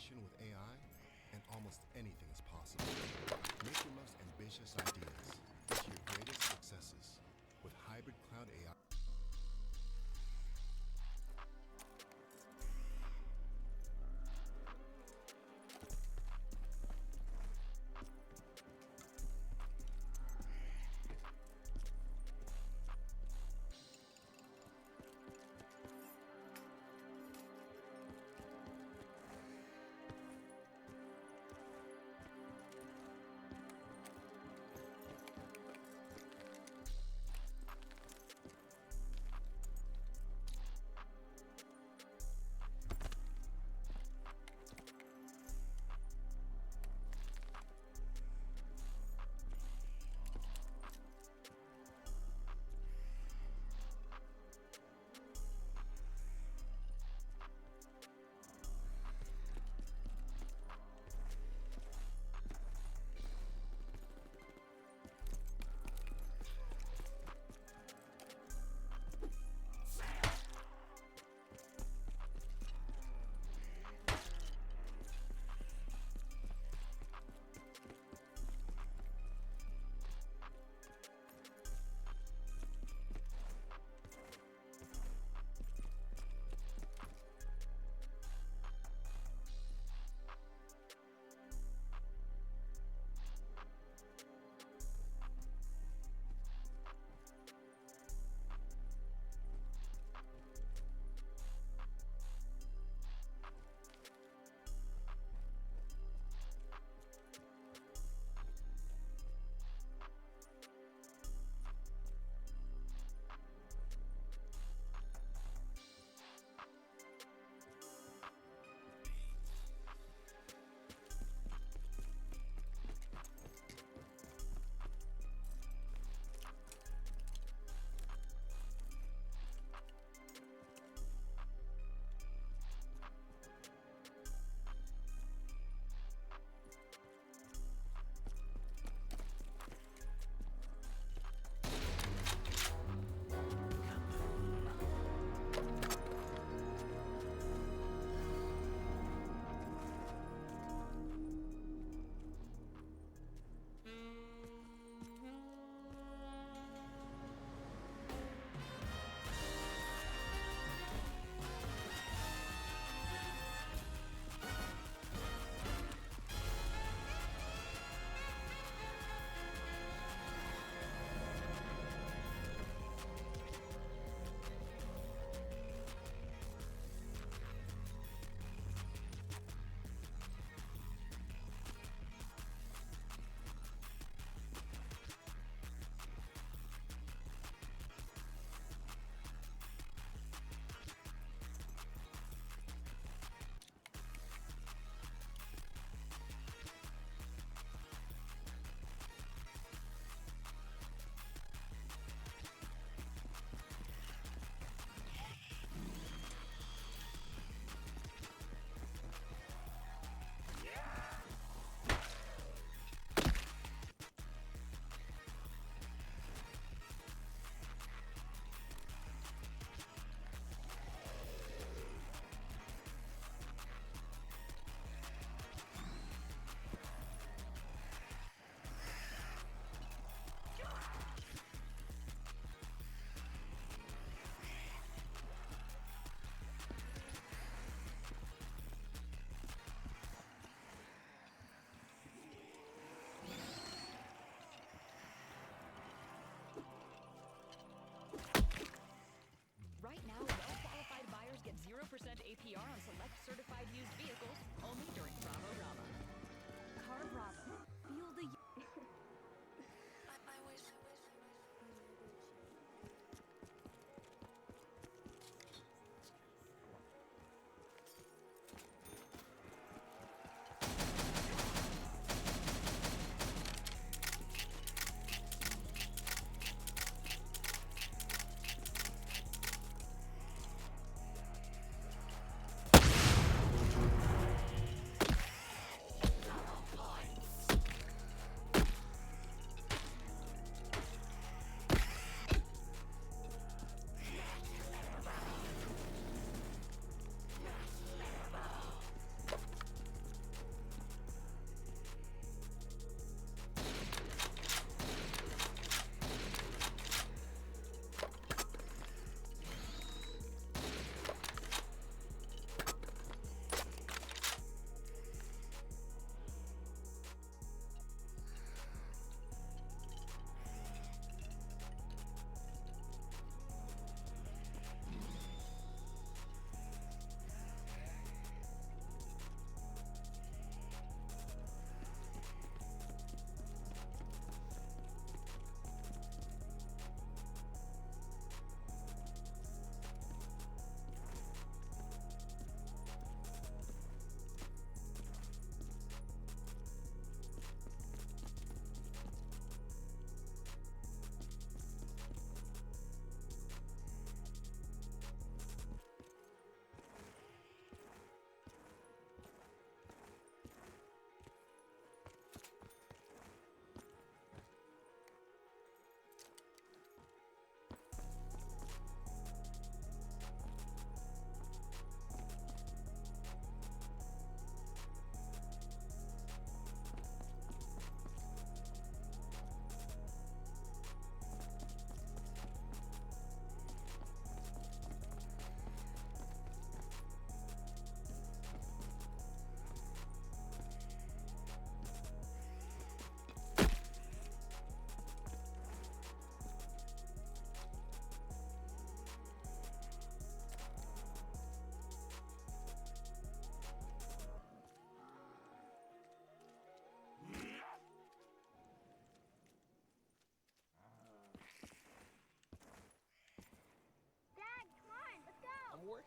innovation with AI, and almost anything is possible. Make your most ambitious ideas into your greatest successes with hybrid cloud AI. Right now, well-qualified buyers get 0% APR on select certified used vehicles only during Bravo Rama. Car Bravo. Feel the... I wish... Double points!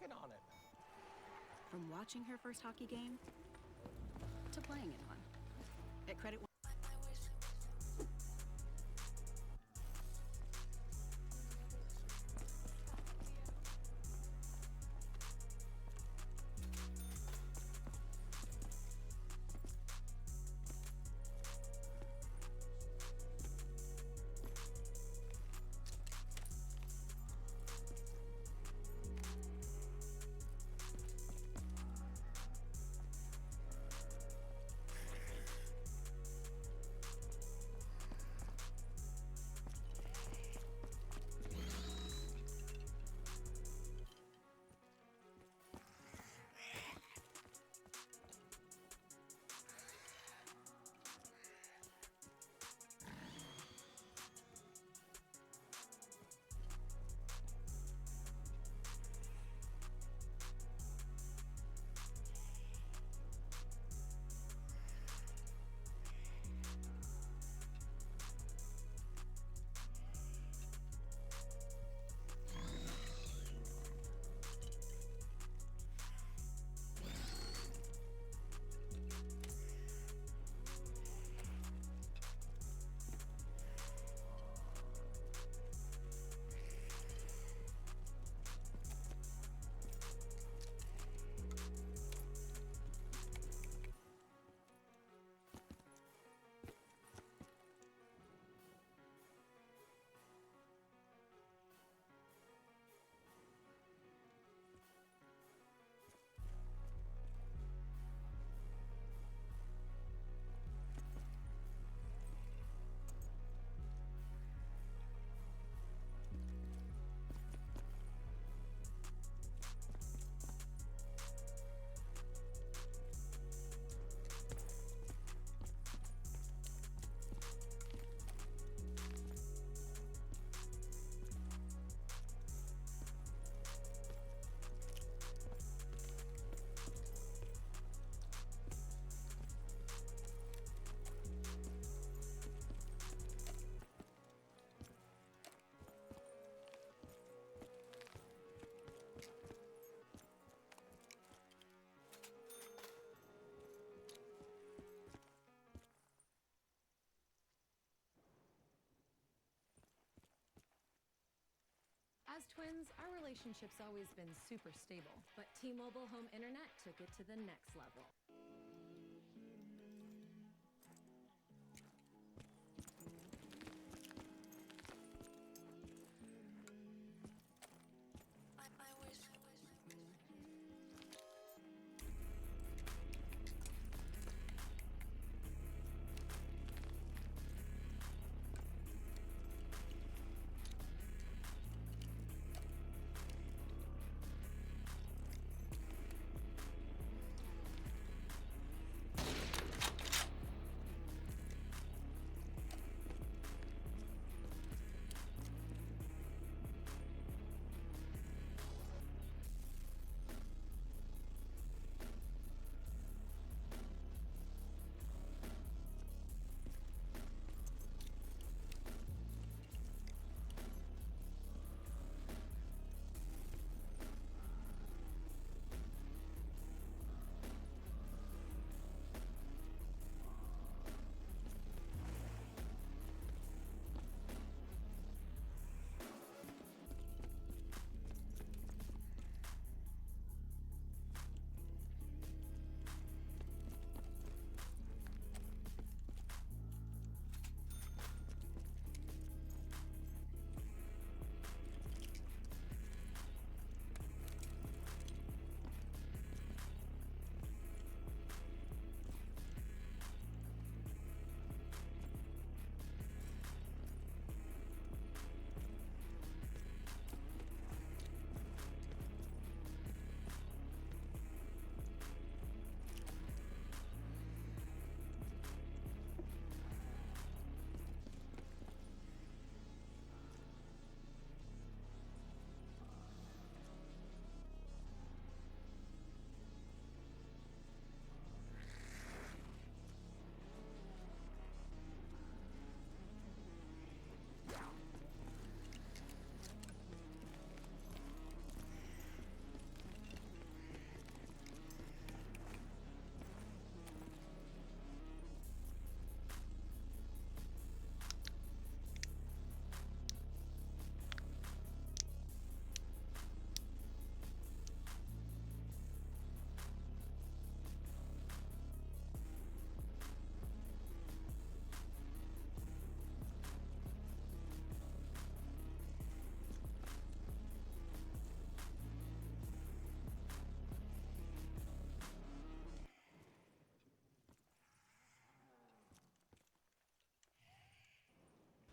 working on it. From watching her first hockey game to playing in one. At Credit One. As twins, our relationship's always been super stable, but T-Mobile Home Internet took it to the next level.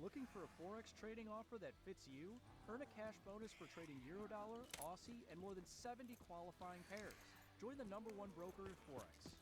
Looking for a Forex trading offer that fits you? Earn a cash bonus for trading Eurodollar, Aussie, and more than 70 qualifying pairs. Join the #1 broker in Forex.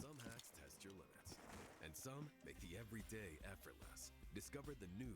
Some hacks test your limits, and some make the everyday effortless. Discover the new